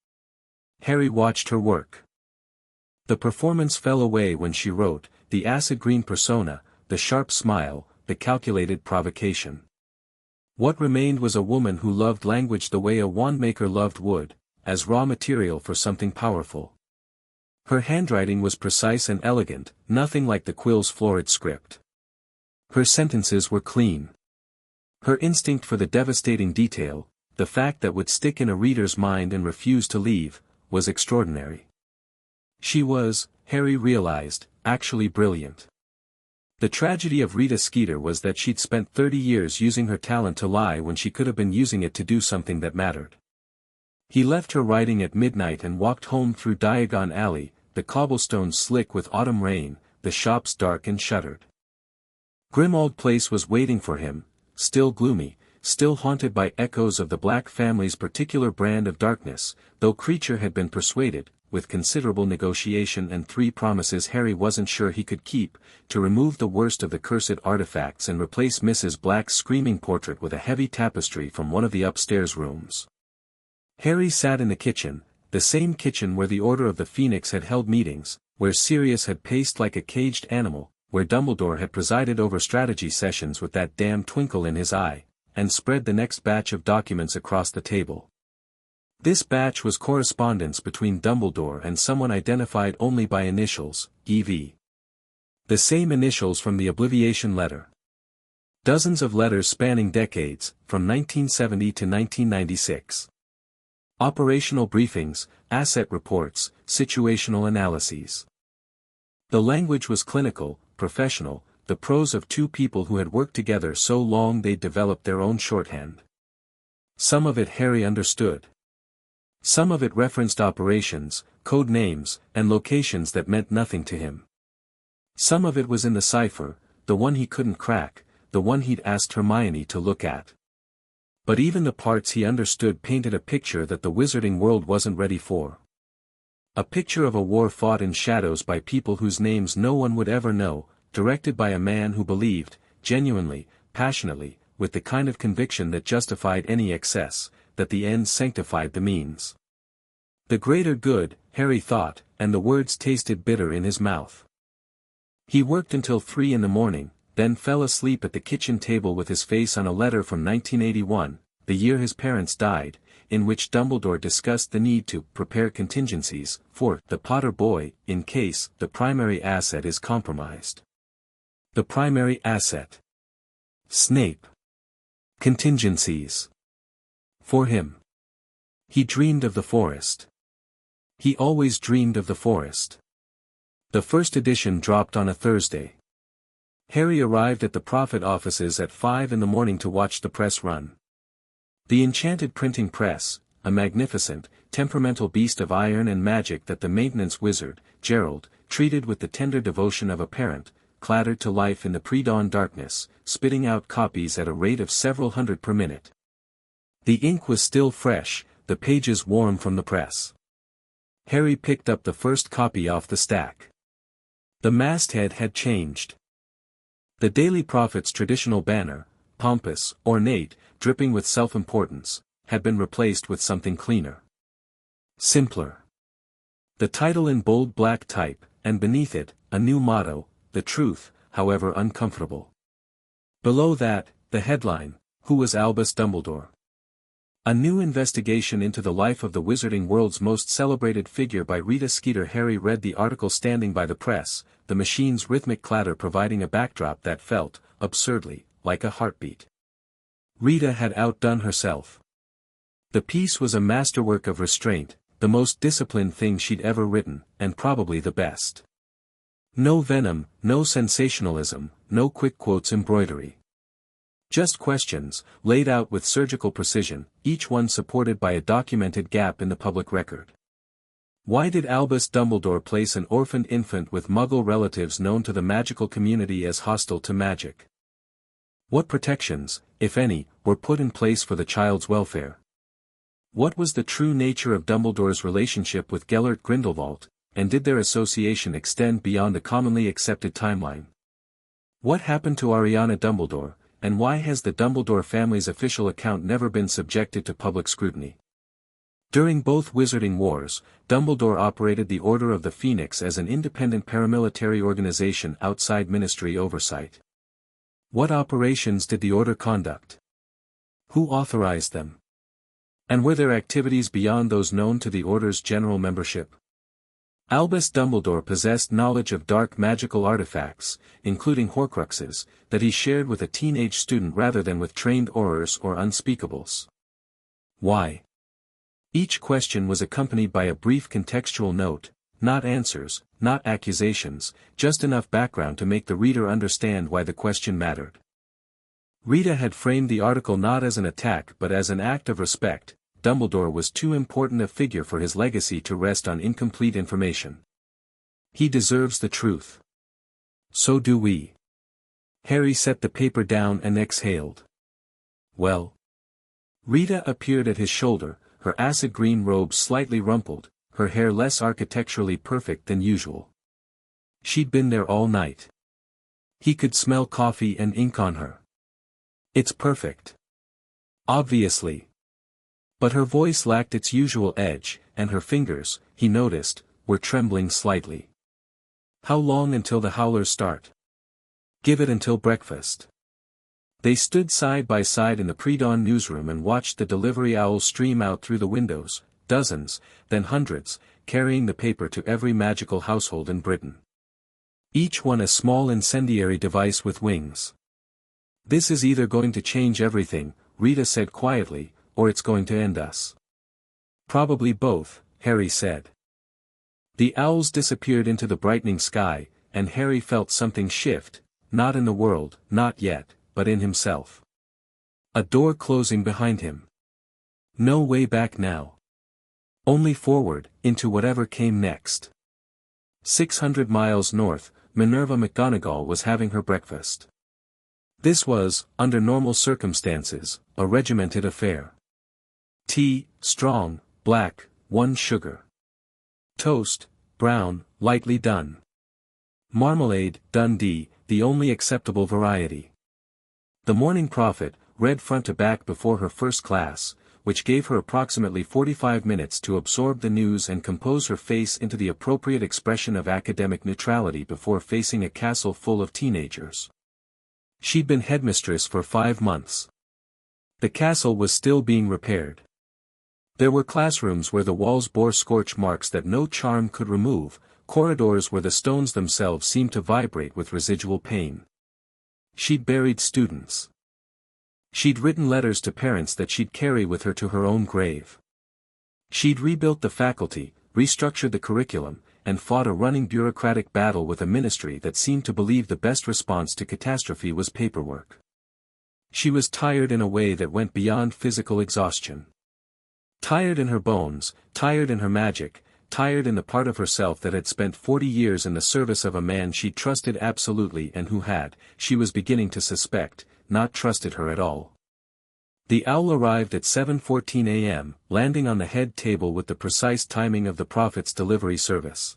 Harry watched her work. The performance fell away when she wrote, the acid-green persona, the sharp smile, the calculated provocation. What remained was a woman who loved language the way a wandmaker loved wood, as raw material for something powerful. Her handwriting was precise and elegant, nothing like the quill's florid script. Her sentences were clean. Her instinct for the devastating detail, the fact that would stick in a reader's mind and refuse to leave, was extraordinary. She was, Harry realized, actually brilliant. The tragedy of Rita Skeeter was that she'd spent 30 years using her talent to lie when she could have been using it to do something that mattered. He left her writing at midnight and walked home through Diagon Alley, the cobblestones slick with autumn rain, the shops dark and shuttered. Grimmauld Place was waiting for him, still gloomy, still haunted by echoes of the Black family's particular brand of darkness, though Creature had been persuaded, with considerable negotiation and 3 promises Harry wasn't sure he could keep, to remove the worst of the cursed artifacts and replace Mrs. Black's screaming portrait with a heavy tapestry from one of the upstairs rooms. Harry sat in the kitchen, the same kitchen where the Order of the Phoenix had held meetings, where Sirius had paced like a caged animal, where Dumbledore had presided over strategy sessions with that damn twinkle in his eye, and spread the next batch of documents across the table. This batch was correspondence between Dumbledore and someone identified only by initials, E.V. The same initials from the Obliviation letter. Dozens of letters spanning decades, from 1970 to 1996. Operational briefings, asset reports, situational analyses. The language was clinical, professional, the prose of 2 people who had worked together so long they'd developed their own shorthand. Some of it Harry understood. Some of it referenced operations, code names, and locations that meant nothing to him. Some of it was in the cipher, the one he couldn't crack, the one he'd asked Hermione to look at. But even the parts he understood painted a picture that the wizarding world wasn't ready for. A picture of a war fought in shadows by people whose names no one would ever know, directed by a man who believed, genuinely, passionately, with the kind of conviction that justified any excess, that the ends sanctified the means. The greater good, Harry thought, and the words tasted bitter in his mouth. He worked until 3 in the morning, then fell asleep at the kitchen table with his face on a letter from 1981, the year his parents died, in which Dumbledore discussed the need to prepare contingencies for the Potter boy in case the primary asset is compromised. The primary asset. Snape. Contingencies. For him. He dreamed of the forest. He always dreamed of the forest. The first edition dropped on a Thursday. Harry arrived at the Prophet offices at 5 in the morning to watch the press run. The enchanted printing press, a magnificent, temperamental beast of iron and magic that the maintenance wizard, Gerald, treated with the tender devotion of a parent, clattered to life in the pre-dawn darkness, spitting out copies at a rate of several hundred per minute. The ink was still fresh, the pages warm from the press. Harry picked up the first copy off the stack. The masthead had changed. The Daily Prophet's traditional banner, pompous, ornate, dripping with self-importance, had been replaced with something cleaner. Simpler. The title in bold black type, and beneath it, a new motto, the truth, however uncomfortable. Below that, the headline, Who was Albus Dumbledore? A new investigation into the life of the wizarding world's most celebrated figure by Rita Skeeter. Harry read the article standing by the press, the machine's rhythmic clatter providing a backdrop that felt, absurdly, like a heartbeat. Rita had outdone herself. The piece was a masterwork of restraint, the most disciplined thing she'd ever written, and probably the best. No venom, no sensationalism, no quick quotes embroidery. Just questions, laid out with surgical precision, each one supported by a documented gap in the public record. Why did Albus Dumbledore place an orphaned infant with Muggle relatives known to the magical community as hostile to magic? What protections, if any, were put in place for the child's welfare? What was the true nature of Dumbledore's relationship with Gellert Grindelwald, and did their association extend beyond the commonly accepted timeline? What happened to Ariana Dumbledore, and why has the Dumbledore family's official account never been subjected to public scrutiny? During both Wizarding Wars, Dumbledore operated the Order of the Phoenix as an independent paramilitary organization outside ministry oversight. What operations did the Order conduct? Who authorized them? And were there activities beyond those known to the Order's general membership? Albus Dumbledore possessed knowledge of dark magical artifacts, including Horcruxes, that he shared with a teenage student rather than with trained Aurors or Unspeakables. Why? Each question was accompanied by a brief contextual note, not answers, not accusations, just enough background to make the reader understand why the question mattered. Rita had framed the article not as an attack but as an act of respect. Dumbledore was too important a figure for his legacy to rest on incomplete information. He deserves the truth. So do we. Harry set the paper down and exhaled. Well? Rita appeared at his shoulder, her acid green robe slightly rumpled, her hair less architecturally perfect than usual. She'd been there all night. He could smell coffee and ink on her. It's perfect. Obviously. But her voice lacked its usual edge, and her fingers, he noticed, were trembling slightly. How long until the howlers start? Give it until breakfast. They stood side by side in the pre-dawn newsroom and watched the delivery owls stream out through the windows, dozens, then hundreds, carrying the paper to every magical household in Britain. Each one a small incendiary device with wings. This is either going to change everything, Rita said quietly, or it's going to end us. Probably both, Harry said. The owls disappeared into the brightening sky, and Harry felt something shift, not in the world, not yet, but in himself. A door closing behind him. No way back now. Only forward, into whatever came next. 600 miles north, Minerva McGonagall was having her breakfast. This was, under normal circumstances, a regimented affair. Tea, strong, black, 1 sugar. Toast, brown, lightly done. Marmalade, Dundee, the only acceptable variety. The Morning Prophet, read front to back before her first class, which gave her approximately 45 minutes to absorb the news and compose her face into the appropriate expression of academic neutrality before facing a castle full of teenagers. She'd been headmistress for 5 months. The castle was still being repaired. There were classrooms where the walls bore scorch marks that no charm could remove, corridors where the stones themselves seemed to vibrate with residual pain. She'd buried students. She'd written letters to parents that she'd carry with her to her own grave. She'd rebuilt the faculty, restructured the curriculum, and fought a running bureaucratic battle with a ministry that seemed to believe the best response to catastrophe was paperwork. She was tired in a way that went beyond physical exhaustion. Tired in her bones, tired in her magic, tired in the part of herself that had spent 40 years in the service of a man she'd trusted absolutely and who had, she was beginning to suspect, not trusted her at all. The owl arrived at 7:14 a.m., landing on the head table with the precise timing of the prophet's delivery service.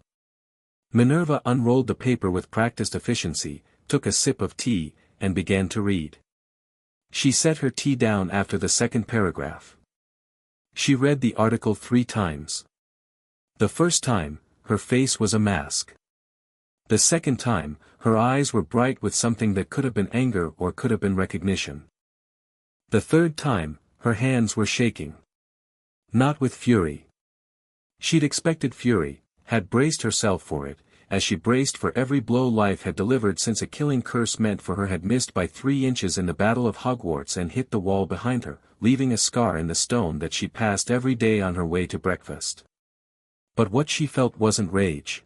Minerva unrolled the paper with practiced efficiency, took a sip of tea, and began to read. She set her tea down after the second paragraph. She read the article 3 times. The first time, her face was a mask. The second time, her eyes were bright with something that could have been anger or could have been recognition. The third time, her hands were shaking. Not with fury. She'd expected fury, had braced herself for it, as she braced for every blow life had delivered since a killing curse meant for her had missed by 3 inches in the Battle of Hogwarts and hit the wall behind her, leaving a scar in the stone that she passed every day on her way to breakfast. But what she felt wasn't rage.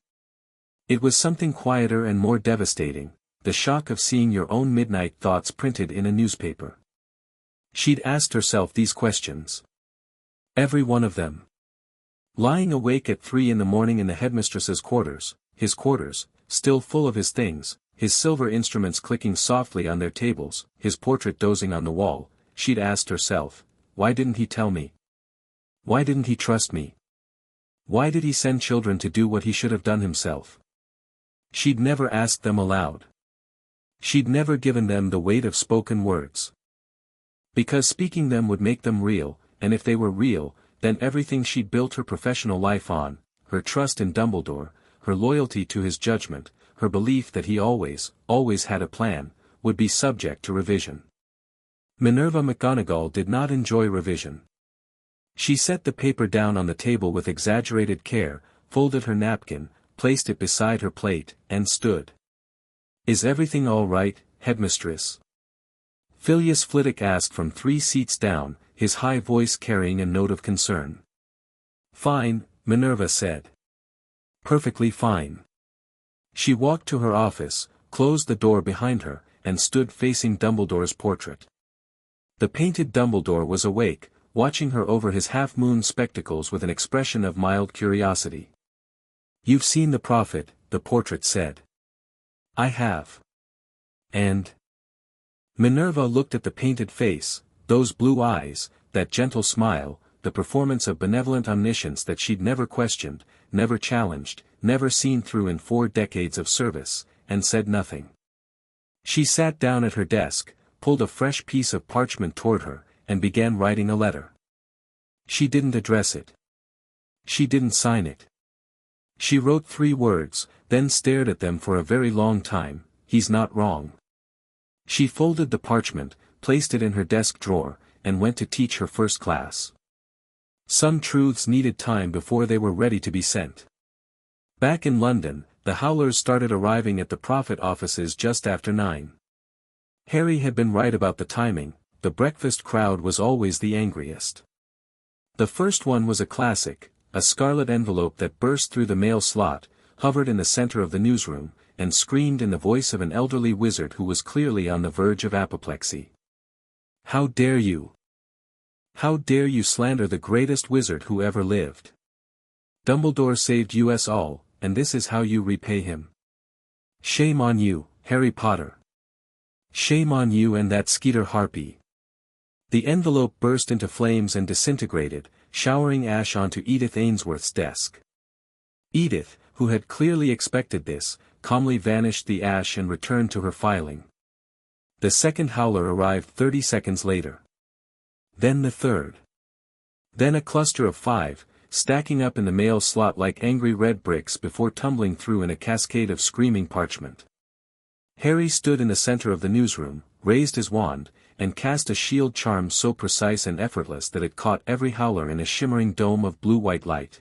It was something quieter and more devastating, the shock of seeing your own midnight thoughts printed in a newspaper. She'd asked herself these questions. Every one of them. Lying awake at 3 in the morning in the headmistress's quarters, his quarters, still full of his things, his silver instruments clicking softly on their tables, his portrait dozing on the wall, she'd asked herself, why didn't he tell me? Why didn't he trust me? Why did he send children to do what he should have done himself? She'd never asked them aloud. She'd never given them the weight of spoken words. Because speaking them would make them real, and if they were real, then everything she'd built her professional life on, her trust in Dumbledore, her loyalty to his judgment, her belief that he always had a plan, would be subject to revision. Minerva McGonagall did not enjoy revision. She set the paper down on the table with exaggerated care, folded her napkin, placed it beside her plate, and stood. Is everything all right, headmistress? Phileas Flitwick asked from 3 seats down, his high voice carrying a note of concern. Fine, Minerva said. Perfectly fine. She walked to her office, closed the door behind her, and stood facing Dumbledore's portrait. The painted Dumbledore was awake, watching her over his half-moon spectacles with an expression of mild curiosity. You've seen the prophet, the portrait said. I have. And? Minerva looked at the painted face, those blue eyes, that gentle smile, the performance of benevolent omniscience that she'd never questioned, never challenged, never seen through in 4 decades of service, and said nothing. She sat down at her desk, pulled a fresh piece of parchment toward her, and began writing a letter. She didn't address it. She didn't sign it. She wrote 3 words, then stared at them for a very long time. He's not wrong. She folded the parchment, placed it in her desk drawer, and went to teach her first class. Some truths needed time before they were ready to be sent. Back in London, the Howlers started arriving at the Prophet offices just after 9. Harry had been right about the timing. The breakfast crowd was always the angriest. The first one was a classic, a scarlet envelope that burst through the mail slot, hovered in the center of the newsroom, and screamed in the voice of an elderly wizard who was clearly on the verge of apoplexy. How dare you? How dare you slander the greatest wizard who ever lived? Dumbledore saved us all, and this is how you repay him. Shame on you, Harry Potter. Shame on you and that Skeeter harpy. The envelope burst into flames and disintegrated, showering ash onto Edith Ainsworth's desk. Edith, who had clearly expected this, calmly vanished the ash and returned to her filing. The second howler arrived 30 seconds later. Then the third. Then a cluster of 5, stacking up in the mail slot like angry red bricks before tumbling through in a cascade of screaming parchment. Harry stood in the center of the newsroom, raised his wand, and cast a shield charm so precise and effortless that it caught every howler in a shimmering dome of blue-white light.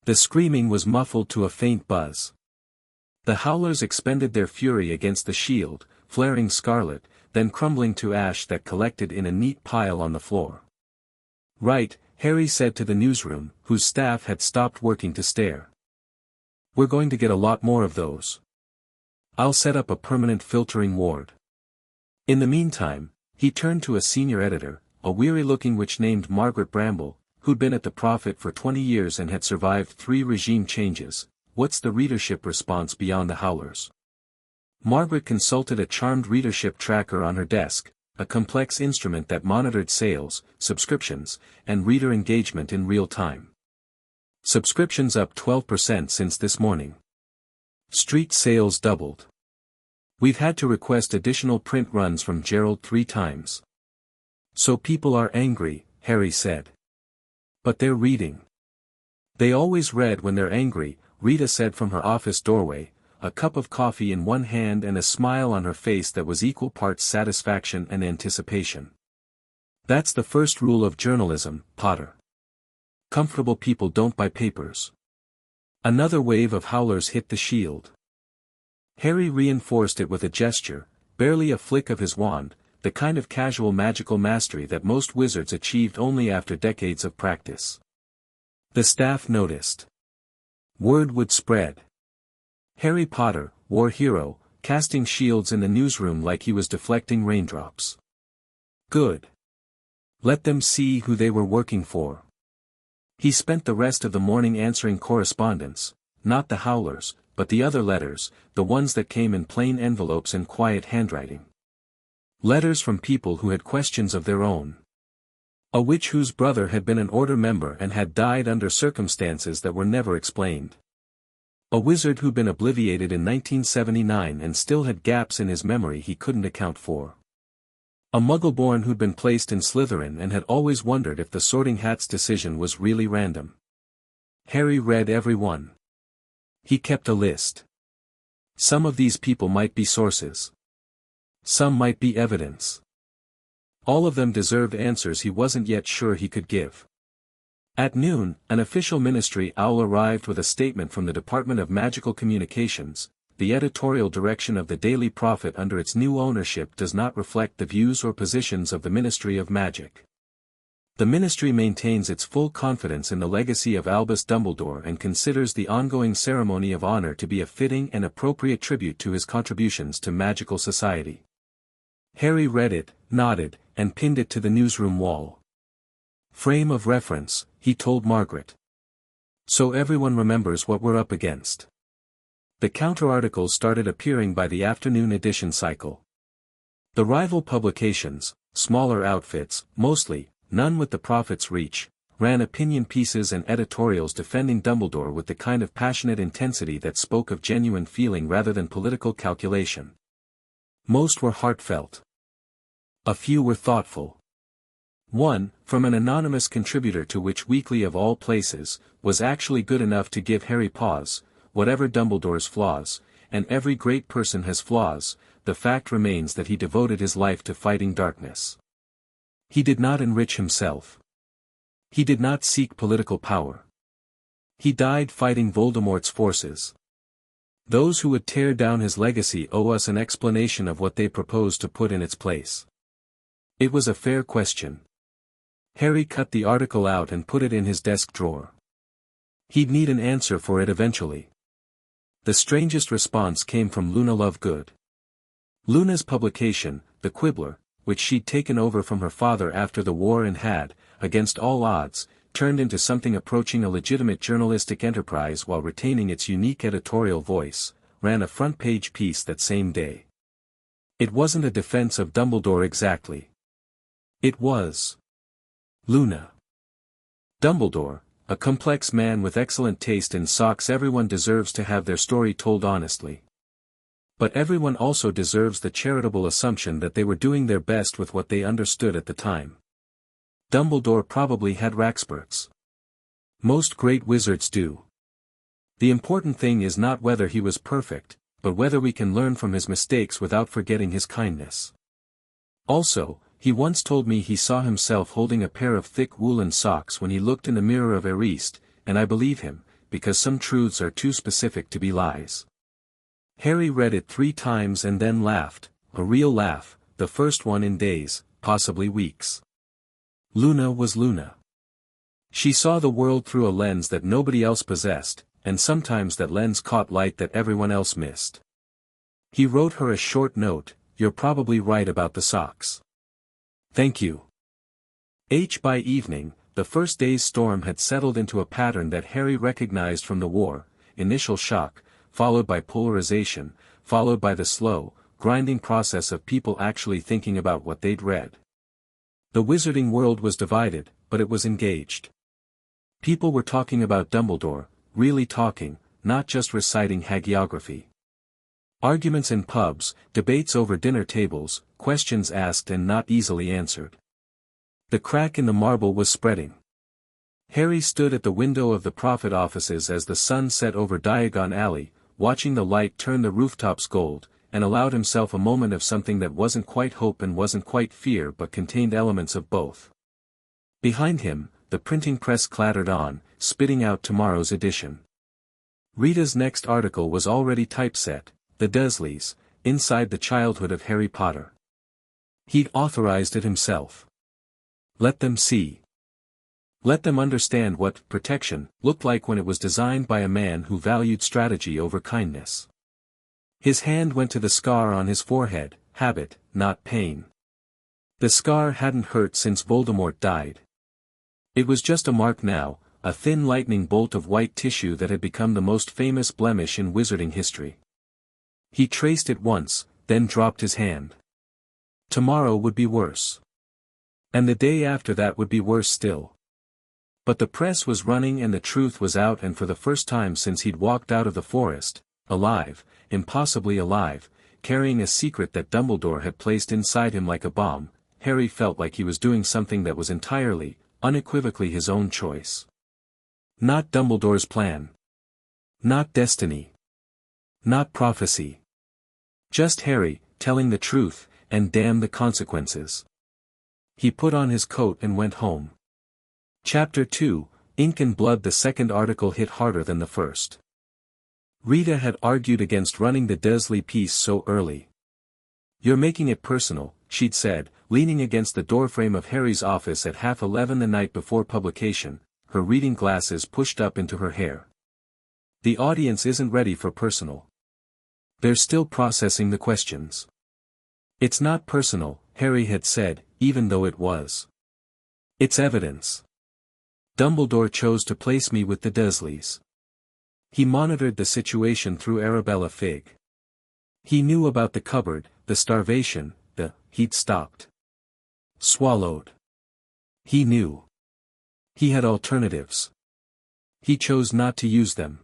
The screaming was muffled to a faint buzz. The howlers expended their fury against the shield, flaring scarlet, then crumbling to ash that collected in a neat pile on the floor. "Right," Harry said to the newsroom, whose staff had stopped working to stare. "We're going to get a lot more of those. I'll set up a permanent filtering ward." In the meantime, he turned to a senior editor, a weary-looking witch named Margaret Bramble, who'd been at the Prophet for 20 years and had survived 3 regime changes. "What's the readership response beyond the howlers?" Margaret consulted a charmed readership tracker on her desk, a complex instrument that monitored sales, subscriptions, and reader engagement in real time. "Subscriptions up 12% since this morning. Street sales doubled. We've had to request additional print runs from Gerald 3 times. So people are angry," Harry said. "But they're reading." "They always read when they're angry," Rita said from her office doorway, a cup of coffee in one hand and a smile on her face that was equal parts satisfaction and anticipation. "That's the first rule of journalism, Potter. Comfortable people don't buy papers." Another wave of howlers hit the shield. Harry reinforced it with a gesture, barely a flick of his wand, the kind of casual magical mastery that most wizards achieved only after decades of practice. The staff noticed. Word would spread. Harry Potter, war hero, casting shields in the newsroom like he was deflecting raindrops. Good. Let them see who they were working for. He spent the rest of the morning answering correspondence, not the howlers, but the other letters, the ones that came in plain envelopes and quiet handwriting. Letters from people who had questions of their own. A witch whose brother had been an order member and had died under circumstances that were never explained. A wizard who'd been obliterated in 1979 and still had gaps in his memory he couldn't account for. A Muggleborn who'd been placed in Slytherin and had always wondered if the Sorting Hat's decision was really random. Harry read every one. He kept a list. Some of these people might be sources. Some might be evidence. All of them deserved answers he wasn't yet sure he could give. At noon, an official ministry owl arrived with a statement from the Department of Magical Communications. The editorial direction of the Daily Prophet under its new ownership does not reflect the views or positions of the Ministry of Magic. The ministry maintains its full confidence in the legacy of Albus Dumbledore and considers the ongoing ceremony of honor to be a fitting and appropriate tribute to his contributions to magical society. Harry read it, nodded, and pinned it to the newsroom wall. Frame of reference, he told Margaret. So everyone remembers what we're up against. The counter-articles started appearing by the afternoon edition cycle. The rival publications, smaller outfits, mostly, none with the Prophet's reach, ran opinion pieces and editorials defending Dumbledore with the kind of passionate intensity that spoke of genuine feeling rather than political calculation. Most were heartfelt. A few were thoughtful. One, from an anonymous contributor to Which Weekly of all places, was actually good enough to give Harry pause. Whatever Dumbledore's flaws, and every great person has flaws, the fact remains that he devoted his life to fighting darkness. He did not enrich himself. He did not seek political power. He died fighting Voldemort's forces. Those who would tear down his legacy owe us an explanation of what they propose to put in its place. It was a fair question. Harry cut the article out and put it in his desk drawer. He'd need an answer for it eventually. The strangest response came from Luna Lovegood. Luna's publication, The Quibbler, which she'd taken over from her father after the war and had, against all odds, turned into something approaching a legitimate journalistic enterprise while retaining its unique editorial voice, ran a front-page piece that same day. It wasn't a defense of Dumbledore exactly. It was Luna. Dumbledore, a complex man with excellent taste in socks. Everyone deserves to have their story told honestly. But everyone also deserves the charitable assumption that they were doing their best with what they understood at the time. Dumbledore probably had rackspurts. Most great wizards do. The important thing is not whether he was perfect, but whether we can learn from his mistakes without forgetting his kindness. Also, he once told me he saw himself holding a pair of thick woolen socks when he looked in the mirror of Eriste, and I believe him, because some truths are too specific to be lies. Harry read it 3 times and then laughed, a real laugh, the first one in days, possibly weeks. Luna was Luna. She saw the world through a lens that nobody else possessed, and sometimes that lens caught light that everyone else missed. He wrote her a short note, "You're probably right about the socks. Thank you." By evening, the first day's storm had settled into a pattern that Harry recognized from the war: initial shock, followed by polarization, followed by the slow, grinding process of people actually thinking about what they'd read. The wizarding world was divided, but it was engaged. People were talking about Dumbledore, really talking, not just reciting hagiography. Arguments in pubs, debates over dinner tables, questions asked and not easily answered. The crack in the marble was spreading. Harry stood at the window of the profit offices as the sun set over Diagon Alley, watching the light turn the rooftops gold, and allowed himself a moment of something that wasn't quite hope and wasn't quite fear but contained elements of both. Behind him, the printing press clattered on, spitting out tomorrow's edition. Rita's next article was already typeset: "The Dursleys, Inside the Childhood of Harry Potter." He'd authorized it himself. Let them see. Let them understand what protection looked like when it was designed by a man who valued strategy over kindness. His hand went to the scar on his forehead, habit, not pain. The scar hadn't hurt since Voldemort died. It was just a mark now, a thin lightning bolt of white tissue that had become the most famous blemish in wizarding history. He traced it once, then dropped his hand. Tomorrow would be worse. And the day after that would be worse still. But the press was running and the truth was out, and for the first time since he'd walked out of the forest, alive, impossibly alive, carrying a secret that Dumbledore had placed inside him like a bomb, Harry felt like he was doing something that was entirely, unequivocally his own choice. Not Dumbledore's plan. Not destiny. Not prophecy. Just Harry, telling the truth, and damn the consequences. He put on his coat and went home. Chapter 2, Ink and Blood. The second article hit harder than the first. Rita had argued against running the Dursley piece so early. "You're making it personal," she'd said, leaning against the doorframe of Harry's office at 11:30 the night before publication, her reading glasses pushed up into her hair. "The audience isn't ready for personal. They're still processing the questions." "It's not personal," Harry had said, even though it was. "It's evidence. Dumbledore chose to place me with the Dursleys. He monitored the situation through Arabella Figg. He knew about the cupboard, the starvation, he'd stopped. Swallowed. He knew. He had alternatives. He chose not to use them.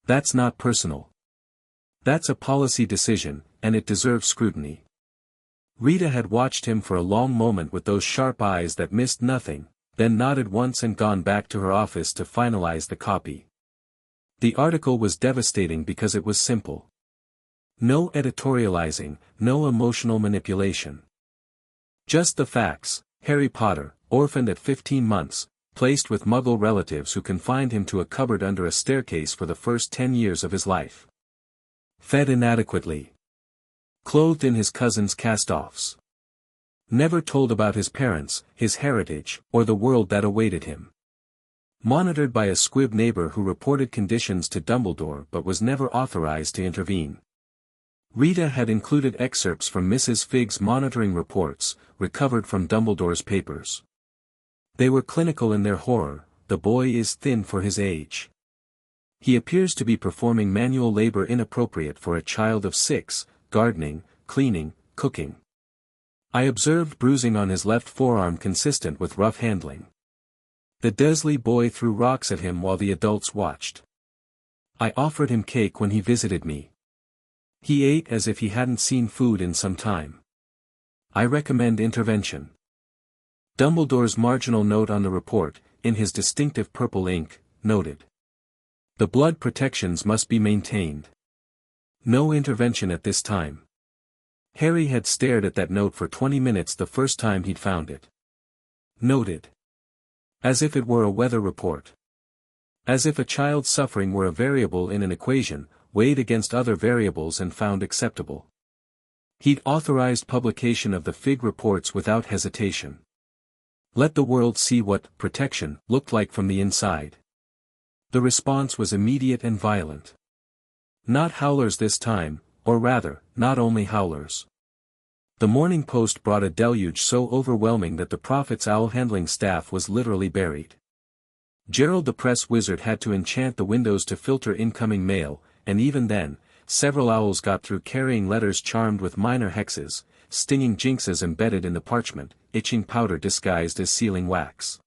That's not personal. That's a policy decision, and it deserves scrutiny." Rita had watched him for a long moment with those sharp eyes that missed nothing, then nodded once and gone back to her office to finalize the copy. The article was devastating because it was simple. No editorializing, no emotional manipulation. Just the facts: Harry Potter, orphaned at 15 months, placed with Muggle relatives who confined him to a cupboard under a staircase for the first 10 years of his life. Fed inadequately. Clothed in his cousin's cast-offs. Never told about his parents, his heritage, or the world that awaited him. Monitored by a squib neighbor who reported conditions to Dumbledore but was never authorized to intervene. Rita had included excerpts from Mrs. Figg's monitoring reports, recovered from Dumbledore's papers. They were clinical in their horror: "The boy is thin for his age. He appears to be performing manual labor inappropriate for a child of 6, gardening, cleaning, cooking. I observed bruising on his left forearm consistent with rough handling. The Dursley boy threw rocks at him while the adults watched. I offered him cake when he visited me. He ate as if he hadn't seen food in some time. I recommend intervention. Dumbledore's marginal note on the report, in his distinctive purple ink, noted. The blood protections must be maintained. No intervention at this time. Harry had stared at that note for 20 minutes the first time he'd found it. Noted. As if it were a weather report. As if a child's suffering were a variable in an equation, weighed against other variables and found acceptable. He'd authorized publication of the Fig reports without hesitation. Let the world see what protection looked like from the inside. The response was immediate and violent. Not howlers this time, or rather, not only howlers. The Morning Post brought a deluge so overwhelming that the Prophet's owl-handling staff was literally buried. Gerald the press wizard had to enchant the windows to filter incoming mail, and even then, several owls got through carrying letters charmed with minor hexes, stinging jinxes embedded in the parchment, itching powder disguised as sealing wax.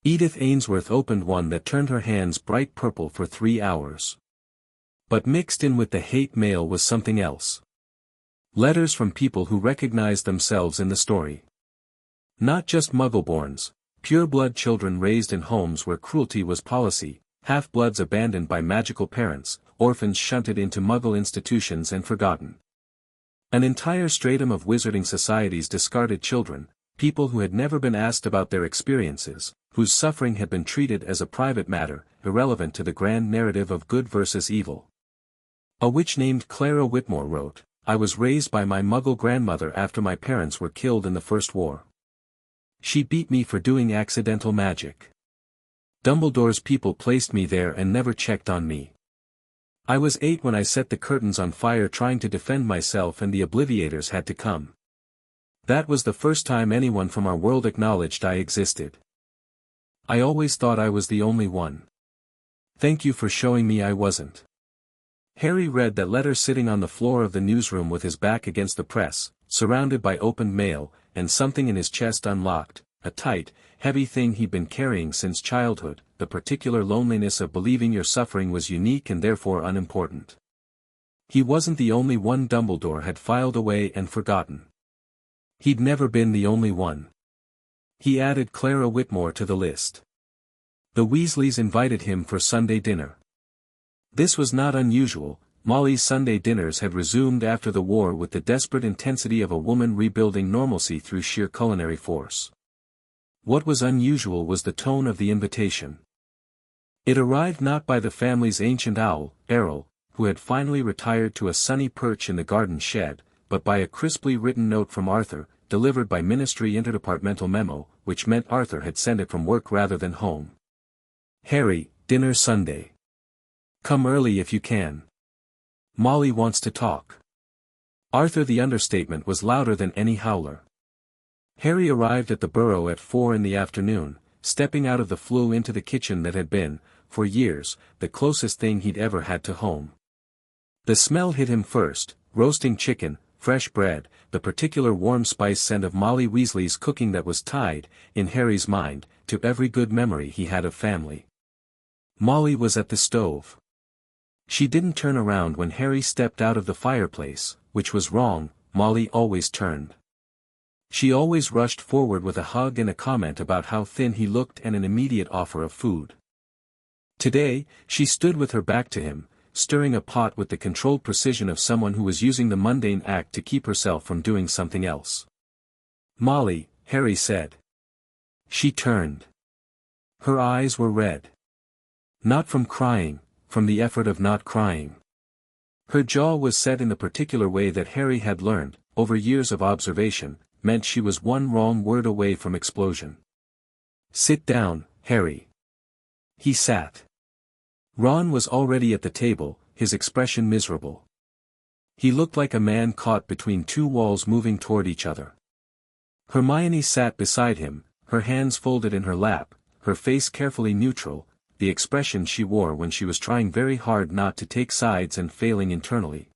Edith Ainsworth opened one that turned her hands bright purple for 3 hours. But mixed in with the hate mail was something else. Letters from people who recognized themselves in the story. Not just Muggleborns, pure-blood children raised in homes where cruelty was policy, half-bloods abandoned by magical parents, orphans shunted into Muggle institutions and forgotten. An entire stratum of wizarding society's discarded children, people who had never been asked about their experiences, whose suffering had been treated as a private matter, irrelevant to the grand narrative of good versus evil. A witch named Clara Whitmore wrote, "I was raised by my Muggle grandmother after my parents were killed in the First War. She beat me for doing accidental magic. Dumbledore's people placed me there and never checked on me. I was 8 when I set the curtains on fire trying to defend myself and the Obliviators had to come. That was the first time anyone from our world acknowledged I existed. I always thought I was the only one. Thank you for showing me I wasn't." Harry read that letter sitting on the floor of the newsroom with his back against the press, surrounded by opened mail, and something in his chest unlocked, a tight, heavy thing he'd been carrying since childhood, the particular loneliness of believing your suffering was unique and therefore unimportant. He wasn't the only one Dumbledore had filed away and forgotten. He'd never been the only one. He added Clara Whitmore to the list. The Weasleys invited him for Sunday dinner. This was not unusual. Molly's Sunday dinners had resumed after the war with the desperate intensity of a woman rebuilding normalcy through sheer culinary force. What was unusual was the tone of the invitation. It arrived not by the family's ancient owl, Errol, who had finally retired to a sunny perch in the garden shed, but by a crisply written note from Arthur, delivered by Ministry Interdepartmental Memo, which meant Arthur had sent it from work rather than home. "Harry, dinner Sunday. Come early if you can. Molly wants to talk." Arthur, the understatement, was louder than any howler. Harry arrived at the Burrow at 4 in the afternoon, stepping out of the flue into the kitchen that had been, for years, the closest thing he'd ever had to home. The smell hit him first: roasting chicken, fresh bread, the particular warm spice scent of Molly Weasley's cooking that was tied, in Harry's mind, to every good memory he had of family. Molly was at the stove. She didn't turn around when Harry stepped out of the fireplace, which was wrong. Molly always turned. She always rushed forward with a hug and a comment about how thin he looked and an immediate offer of food. Today, she stood with her back to him, stirring a pot with the controlled precision of someone who was using the mundane act to keep herself from doing something else. "Molly," Harry said. She turned. Her eyes were red. Not from crying, from the effort of not crying. Her jaw was set in the particular way that Harry had learned, over years of observation, meant she was one wrong word away from explosion. "Sit down, Harry." He sat. Ron was already at the table, his expression miserable. He looked like a man caught between two walls moving toward each other. Hermione sat beside him, her hands folded in her lap, her face carefully neutral, the expression she wore when she was trying very hard not to take sides and failing internally.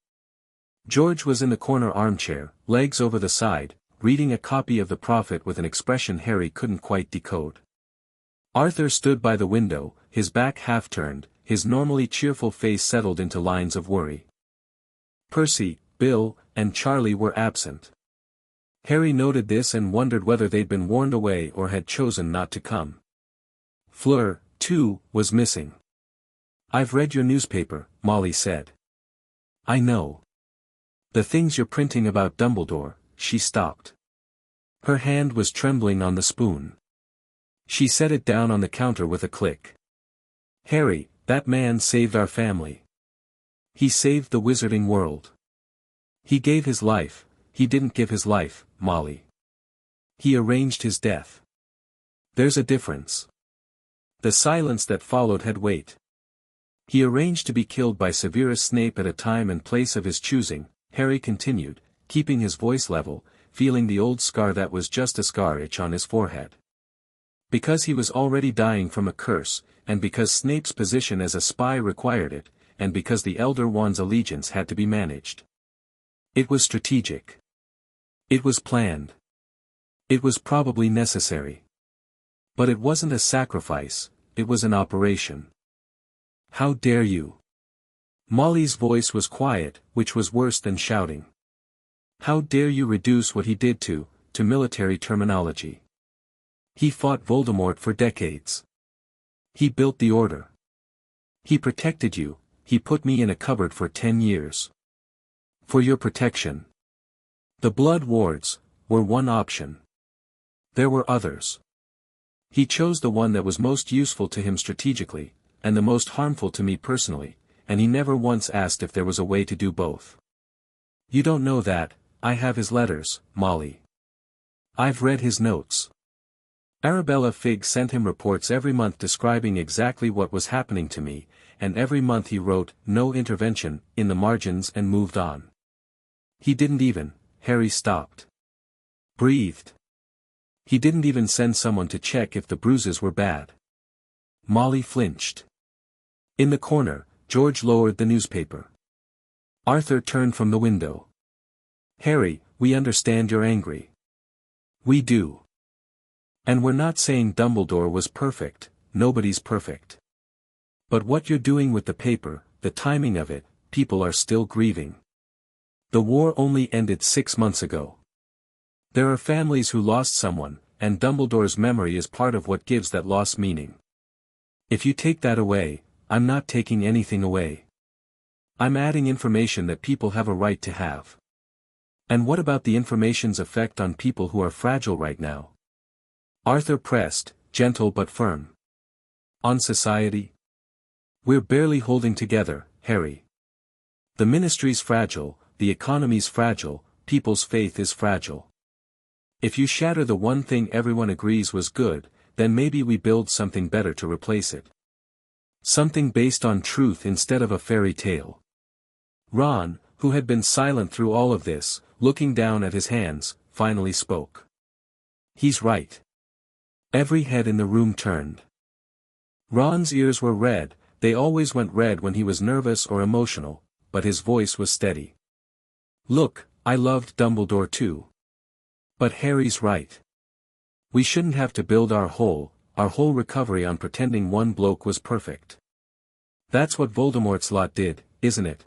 George was in the corner armchair, legs over the side, reading a copy of The Prophet with an expression Harry couldn't quite decode. Arthur stood by the window, his back half-turned, his normally cheerful face settled into lines of worry. Percy, Bill, and Charlie were absent. Harry noted this and wondered whether they'd been warned away or had chosen not to come. Fleur, too, was missing. "I've read your newspaper," Molly said. "I know. The things you're printing about Dumbledore." She stopped. Her hand was trembling on the spoon. She set it down on the counter with a click. "Harry, that man saved our family. He saved the wizarding world. He gave his life." "He didn't give his life, Molly. He arranged his death. There's a difference." The silence that followed had weight. "He arranged to be killed by Severus Snape at a time and place of his choosing," Harry continued, keeping his voice level, feeling the old scar that was just a scar itch on his forehead. "Because he was already dying from a curse, and because Snape's position as a spy required it, and because the Elder Wand's allegiance had to be managed. It was strategic. It was planned. It was probably necessary. But it wasn't a sacrifice, it was an operation." "How dare you?" Molly's voice was quiet, which was worse than shouting. "How dare you reduce what he did to military terminology? He fought Voldemort for decades. He built the Order. He protected you, he put me in a cupboard for 10 years. For your protection. The Blood Wards were one option. There were others. He chose the one that was most useful to him strategically, and the most harmful to me personally, and he never once asked if there was a way to do both. You don't know that. I have his letters, Molly. I've read his notes. Arabella Figg sent him reports every month describing exactly what was happening to me, and every month he wrote, 'No intervention,' in the margins and moved on. He didn't even," Harry stopped. Breathed. "He didn't even send someone to check if the bruises were bad." Molly flinched. In the corner, George lowered the newspaper. Arthur turned from the window. "Harry, we understand you're angry. We do. And we're not saying Dumbledore was perfect, nobody's perfect. But what you're doing with the paper, the timing of it, people are still grieving. The war only ended 6 months ago. There are families who lost someone, and Dumbledore's memory is part of what gives that loss meaning. If you take that away, I'm not taking anything away. I'm adding information that people have a right to have. And what about the information's effect on people who are fragile right now?" Arthur pressed, gentle but firm. "On society? We're barely holding together, Harry. The ministry's fragile, the economy's fragile, people's faith is fragile. If you shatter the one thing everyone agrees was good, then maybe we build something better to replace it. Something based on truth instead of a fairy tale." Ron, who had been silent through all of this, looking down at his hands, finally spoke. "He's right." Every head in the room turned. Ron's ears were red, they always went red when he was nervous or emotional, but his voice was steady. "Look, I loved Dumbledore too. But Harry's right. We shouldn't have to build our whole recovery on pretending one bloke was perfect. That's what Voldemort's lot did, isn't it?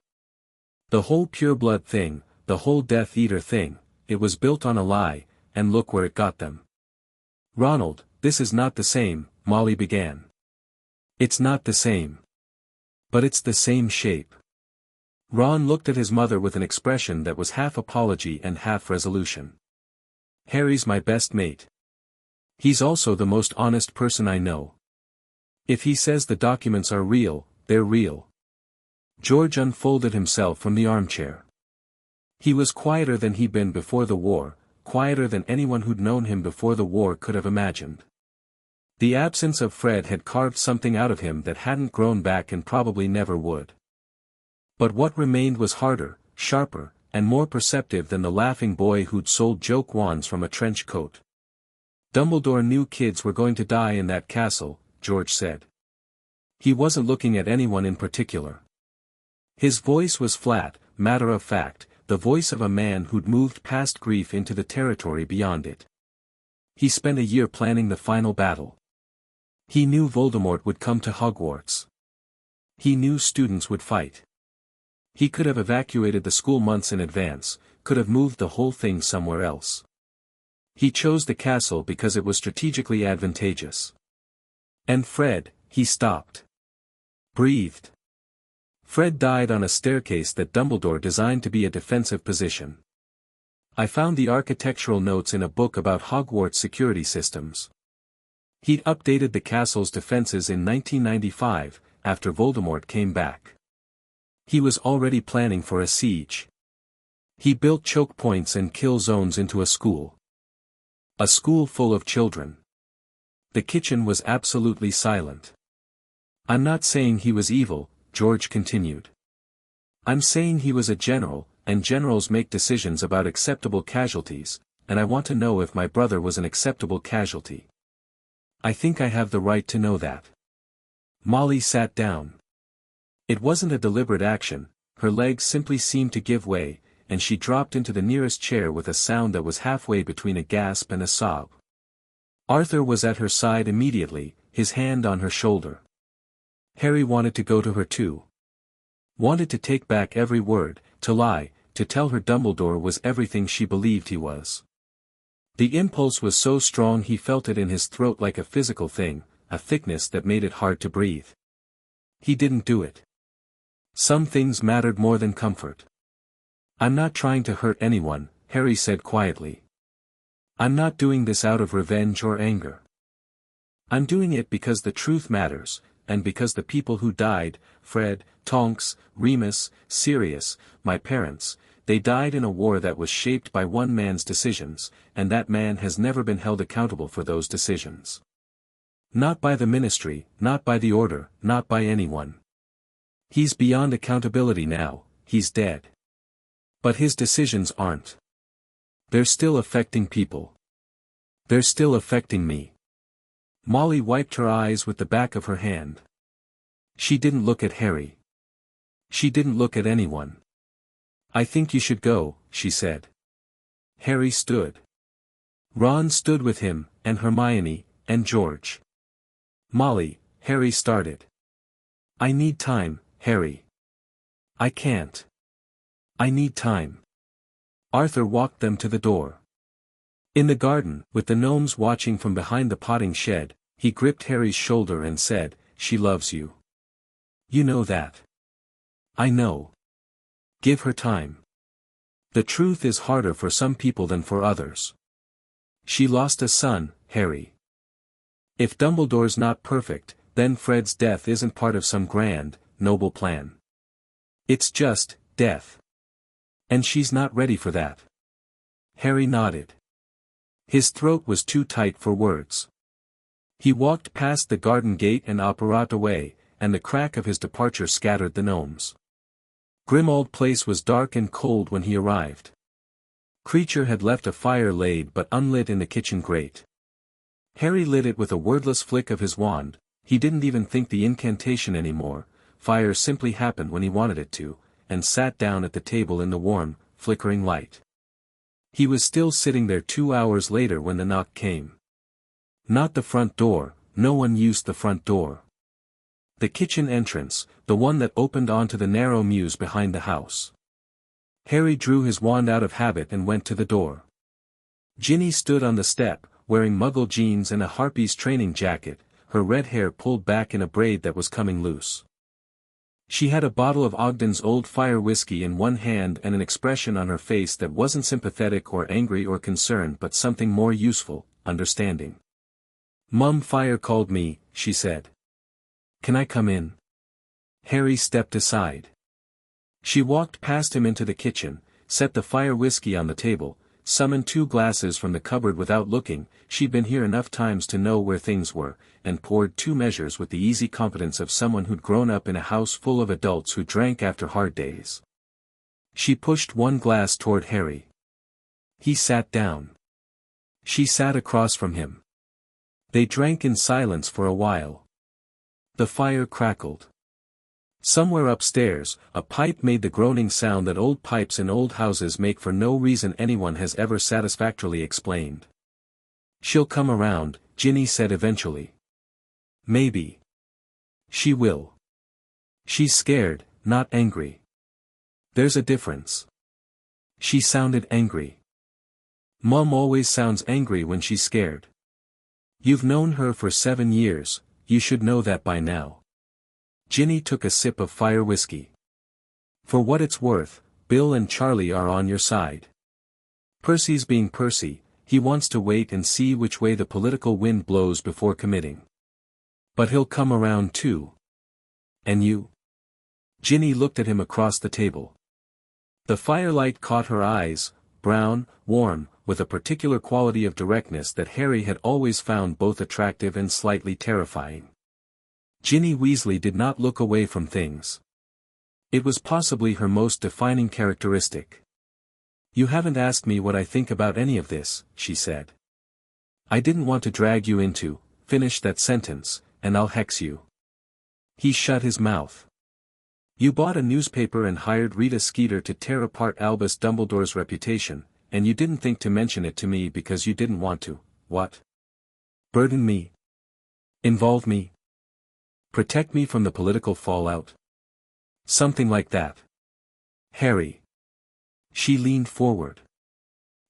The whole pureblood thing, the whole Death Eater thing, it was built on a lie, and look where it got them." "Ronald, this is not the same," Molly began. "It's not the same. But it's the same shape." Ron looked at his mother with an expression that was half apology and half resolution. "Harry's my best mate. He's also the most honest person I know. If he says the documents are real, they're real." George unfolded himself from the armchair. He was quieter than he'd been before the war, quieter than anyone who'd known him before the war could have imagined. The absence of Fred had carved something out of him that hadn't grown back and probably never would. But what remained was harder, sharper, and more perceptive than the laughing boy who'd sold joke wands from a trench coat. "Dumbledore knew kids were going to die in that castle," George said. He wasn't looking at anyone in particular. His voice was flat, matter of fact, the voice of a man who'd moved past grief into the territory beyond it. He spent a year planning the final battle. He knew Voldemort would come to Hogwarts. He knew students would fight. He could have evacuated the school months in advance, could have moved the whole thing somewhere else. He chose the castle because it was strategically advantageous. And Fred, he stopped. Breathed. Fred died on a staircase that Dumbledore designed to be a defensive position. I found the architectural notes in a book about Hogwarts security systems. He'd updated the castle's defenses in 1995, after Voldemort came back. He was already planning for a siege. He built choke points and kill zones into a school. A school full of children. The kitchen was absolutely silent. I'm not saying he was evil, George continued. I'm saying he was a general, and generals make decisions about acceptable casualties, and I want to know if my brother was an acceptable casualty. I think I have the right to know that. Molly sat down. It wasn't a deliberate action, her legs simply seemed to give way, and she dropped into the nearest chair with a sound that was halfway between a gasp and a sob. Arthur was at her side immediately, his hand on her shoulder. Harry wanted to go to her too. Wanted to take back every word, to lie, to tell her Dumbledore was everything she believed he was. The impulse was so strong he felt it in his throat like a physical thing, a thickness that made it hard to breathe. He didn't do it. Some things mattered more than comfort. I'm not trying to hurt anyone, Harry said quietly. I'm not doing this out of revenge or anger. I'm doing it because the truth matters, and because the people who died, Fred, Tonks, Remus, Sirius, my parents, they died in a war that was shaped by one man's decisions, and that man has never been held accountable for those decisions. Not by the Ministry, not by the Order, not by anyone. He's beyond accountability now, he's dead. But his decisions aren't. They're still affecting people. They're still affecting me. Molly wiped her eyes with the back of her hand. She didn't look at Harry. She didn't look at anyone. I think you should go, she said. Harry stood. Ron stood with him, and Hermione, and George. Molly, Harry started. I need time, Harry. I can't. I need time. Arthur walked them to the door. In the garden, with the gnomes watching from behind the potting shed, he gripped Harry's shoulder and said, "She loves you. You know that. I know. Give her time. The truth is harder for some people than for others. She lost a son, Harry. If Dumbledore's not perfect, then Fred's death isn't part of some grand, noble plan. It's just, death. And she's not ready for that." Harry nodded. His throat was too tight for words. He walked past the garden gate and Apparat away, and the crack of his departure scattered the gnomes. Grimmauld Place was dark and cold when he arrived. Kreacher had left a fire laid but unlit in the kitchen grate. Harry lit it with a wordless flick of his wand. He didn't even think the incantation anymore, fire simply happened when he wanted it to, and sat down at the table in the warm, flickering light. He was still sitting there 2 hours later when the knock came. Not the front door, no one used the front door. The kitchen entrance, the one that opened onto the narrow mews behind the house. Harry drew his wand out of habit and went to the door. Ginny stood on the step, wearing muggle jeans and a harpy's training jacket, her red hair pulled back in a braid that was coming loose. She had a bottle of Ogden's Old Fire whiskey in one hand and an expression on her face that wasn't sympathetic or angry or concerned but something more useful, understanding. "Mum Fire called me," she said. "Can I come in?" Harry stepped aside. She walked past him into the kitchen, set the fire whiskey on the table, summoned 2 glasses from the cupboard without looking, she'd been here enough times to know where things were, and poured 2 measures with the easy competence of someone who'd grown up in a house full of adults who drank after hard days. She pushed 1 glass toward Harry. He sat down. She sat across from him. They drank in silence for a while. The fire crackled. Somewhere upstairs, a pipe made the groaning sound that old pipes in old houses make for no reason anyone has ever satisfactorily explained. "She'll come around," Ginny said eventually. Maybe. She will. She's scared, not angry. There's a difference. She sounded angry. Mom always sounds angry when she's scared. You've known her for 7 years, you should know that by now. Ginny took a sip of fire whiskey. For what it's worth, Bill and Charlie are on your side. Percy's being Percy, he wants to wait and see which way the political wind blows before committing. But he'll come around too. And you? Ginny looked at him across the table. The firelight caught her eyes, brown, warm, with a particular quality of directness that Harry had always found both attractive and slightly terrifying. Ginny Weasley did not look away from things. It was possibly her most defining characteristic. You haven't asked me what I think about any of this, she said. I didn't want to drag you into, finish that sentence, and I'll hex you. He shut his mouth. You bought a newspaper and hired Rita Skeeter to tear apart Albus Dumbledore's reputation, and you didn't think to mention it to me because you didn't want to, what? Burden me? Involve me? Protect me from the political fallout? Something like that. Harry. She leaned forward.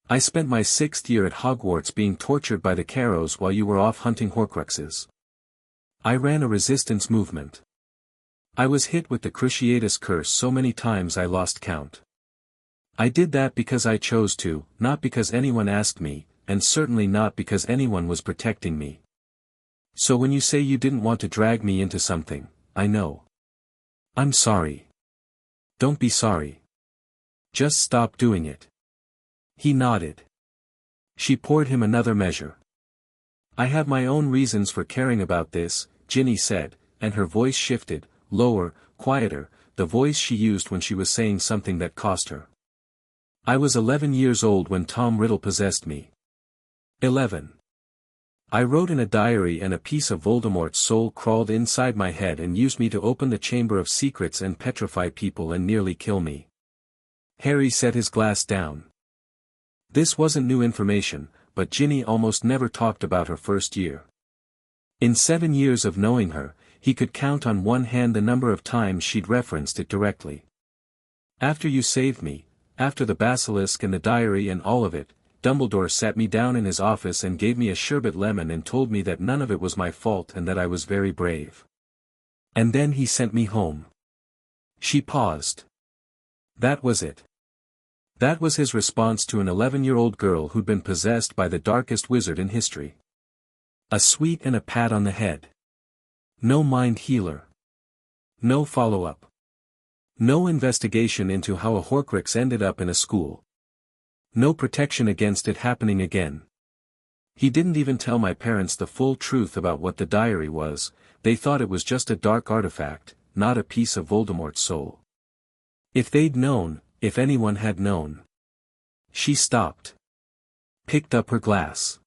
I spent my 6th year at Hogwarts being tortured by the Carrows while you were off hunting Horcruxes. I ran a resistance movement. I was hit with the Cruciatus curse so many times I lost count. I did that because I chose to, not because anyone asked me, and certainly not because anyone was protecting me. So when you say you didn't want to drag me into something, I know. I'm sorry. Don't be sorry. Just stop doing it. He nodded. She poured him another measure. I have my own reasons for caring about this, Ginny said, and her voice shifted, lower, quieter, the voice she used when she was saying something that cost her. I was 11 years old when Tom Riddle possessed me. 11. I wrote in a diary and a piece of Voldemort's soul crawled inside my head and used me to open the Chamber of Secrets and petrify people and nearly kill me. Harry set his glass down. This wasn't new information, but Ginny almost never talked about her first year. In 7 years of knowing her, he could count on one hand the number of times she'd referenced it directly. After you saved me, after the basilisk and the diary and all of it, Dumbledore sat me down in his office and gave me a sherbet lemon and told me that none of it was my fault and that I was very brave. And then he sent me home. She paused. That was it. That was his response to an 11-year-old girl who'd been possessed by the darkest wizard in history. A sweet and a pat on the head. No mind healer. No follow-up. No investigation into how a Horcrux ended up in a school. No protection against it happening again. He didn't even tell my parents the full truth about what the diary was. They thought it was just a dark artifact, not a piece of Voldemort's soul. If they'd known, if anyone had known. She stopped. Picked up her glass.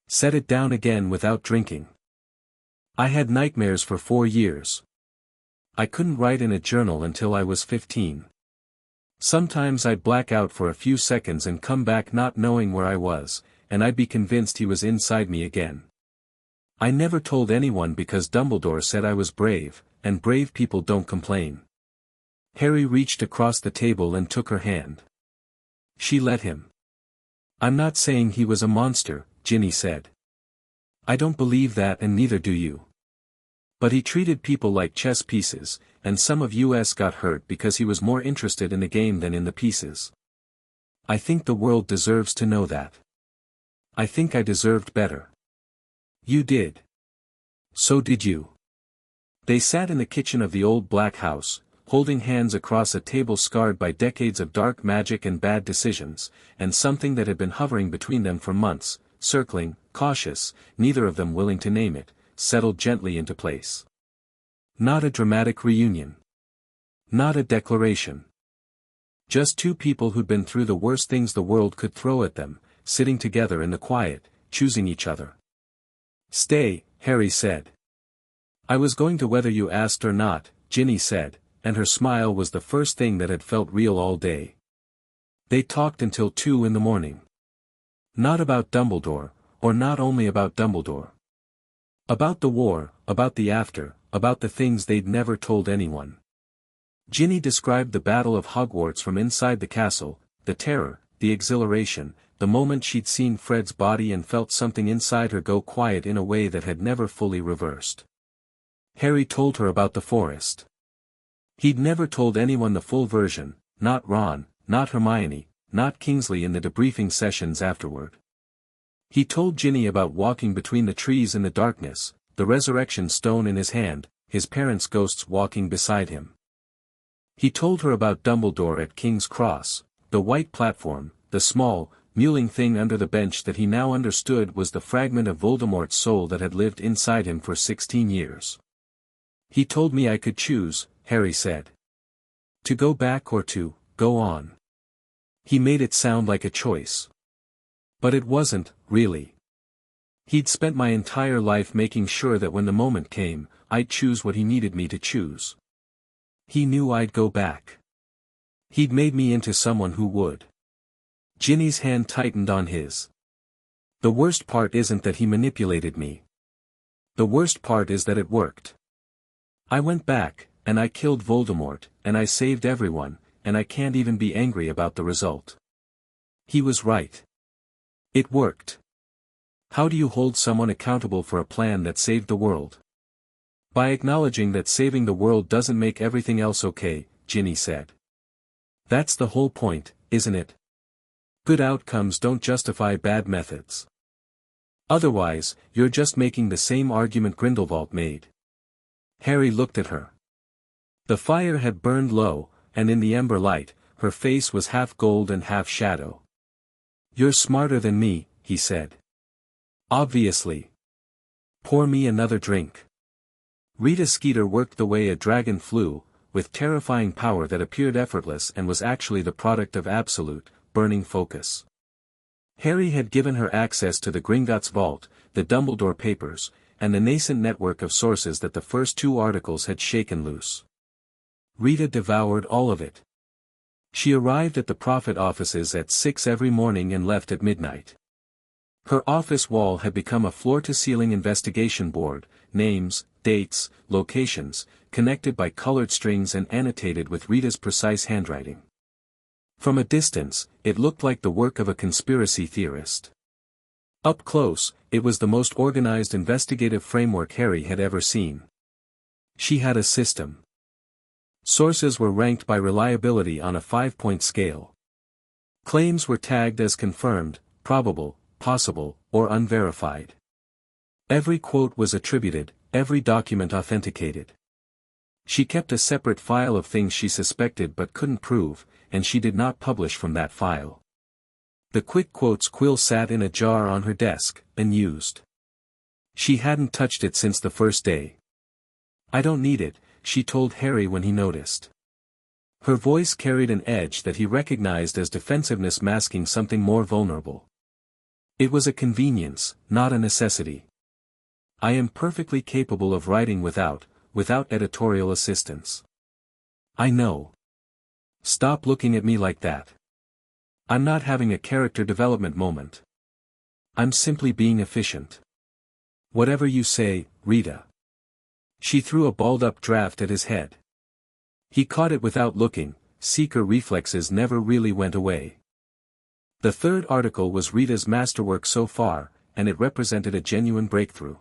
Set it down again without drinking. I had nightmares for 4 years. I couldn't write in a journal until I was 15. Sometimes I'd black out for a few seconds and come back not knowing where I was, and I'd be convinced he was inside me again. I never told anyone because Dumbledore said I was brave, and brave people don't complain. Harry reached across the table and took her hand. She let him. I'm not saying he was a monster, Ginny said. I don't believe that and neither do you. But he treated people like chess pieces, and some of us got hurt because he was more interested in the game than in the pieces. I think the world deserves to know that. I think I deserved better. You did. So did you. They sat in the kitchen of the old black house, holding hands across a table scarred by decades of dark magic and bad decisions, and something that had been hovering between them for months, circling, cautious, neither of them willing to name it, settled gently into place. Not a dramatic reunion. Not a declaration. Just two people who'd been through the worst things the world could throw at them, sitting together in the quiet, choosing each other. Stay, Harry said. I was going to whether you asked or not, Ginny said, and her smile was the first thing that had felt real all day. They talked until 2 in the morning. Not about Dumbledore, or not only about Dumbledore. About the war, about the after, about the things they'd never told anyone. Ginny described the Battle of Hogwarts from inside the castle, the terror, the exhilaration, the moment she'd seen Fred's body and felt something inside her go quiet in a way that had never fully reversed. Harry told her about the forest. He'd never told anyone the full version, not Ron, not Hermione, not Kingsley in the debriefing sessions afterward. He told Ginny about walking between the trees in the darkness, the resurrection stone in his hand, his parents' ghosts walking beside him. He told her about Dumbledore at King's Cross, the white platform, the small, mewling thing under the bench that he now understood was the fragment of Voldemort's soul that had lived inside him for 16 years. He told me I could choose, Harry said. To go back or to go on. He made it sound like a choice. But it wasn't, really. He'd spent my entire life making sure that when the moment came, I'd choose what he needed me to choose. He knew I'd go back. He'd made me into someone who would. Ginny's hand tightened on his. The worst part isn't that he manipulated me. The worst part is that it worked. I went back, and I killed Voldemort, and I saved everyone, and I can't even be angry about the result. He was right. It worked. How do you hold someone accountable for a plan that saved the world? By acknowledging that saving the world doesn't make everything else okay, Ginny said. That's the whole point, isn't it? Good outcomes don't justify bad methods. Otherwise, you're just making the same argument Grindelwald made. Harry looked at her. The fire had burned low, and in the ember light, her face was half gold and half shadow. You're smarter than me, he said. Obviously. Pour me another drink. Rita Skeeter worked the way a dragon flew, with terrifying power that appeared effortless and was actually the product of absolute, burning focus. Harry had given her access to the Gringotts vault, the Dumbledore papers, and the nascent network of sources that the first 2 articles had shaken loose. Rita devoured all of it. She arrived at the Prophet offices at 6 every morning and left at midnight. Her office wall had become a floor-to-ceiling investigation board, names, dates, locations, connected by colored strings and annotated with Rita's precise handwriting. From a distance, it looked like the work of a conspiracy theorist. Up close, it was the most organized investigative framework Harry had ever seen. She had a system. Sources were ranked by reliability on a 5-point scale. Claims were tagged as confirmed, probable, possible, or unverified. Every quote was attributed, every document authenticated. She kept a separate file of things she suspected but couldn't prove, and she did not publish from that file. The quick quotes quill sat in a jar on her desk, unused. She hadn't touched it since the first day. I don't need it, she told Harry when he noticed. Her voice carried an edge that he recognized as defensiveness masking something more vulnerable. It was a convenience, not a necessity. I am perfectly capable of writing without editorial assistance. I know. Stop looking at me like that. I'm not having a character development moment. I'm simply being efficient. Whatever you say, Rita. She threw a balled-up draft at his head. He caught it without looking, seeker reflexes never really went away. The 3rd article was Rita's masterwork so far, and it represented a genuine breakthrough.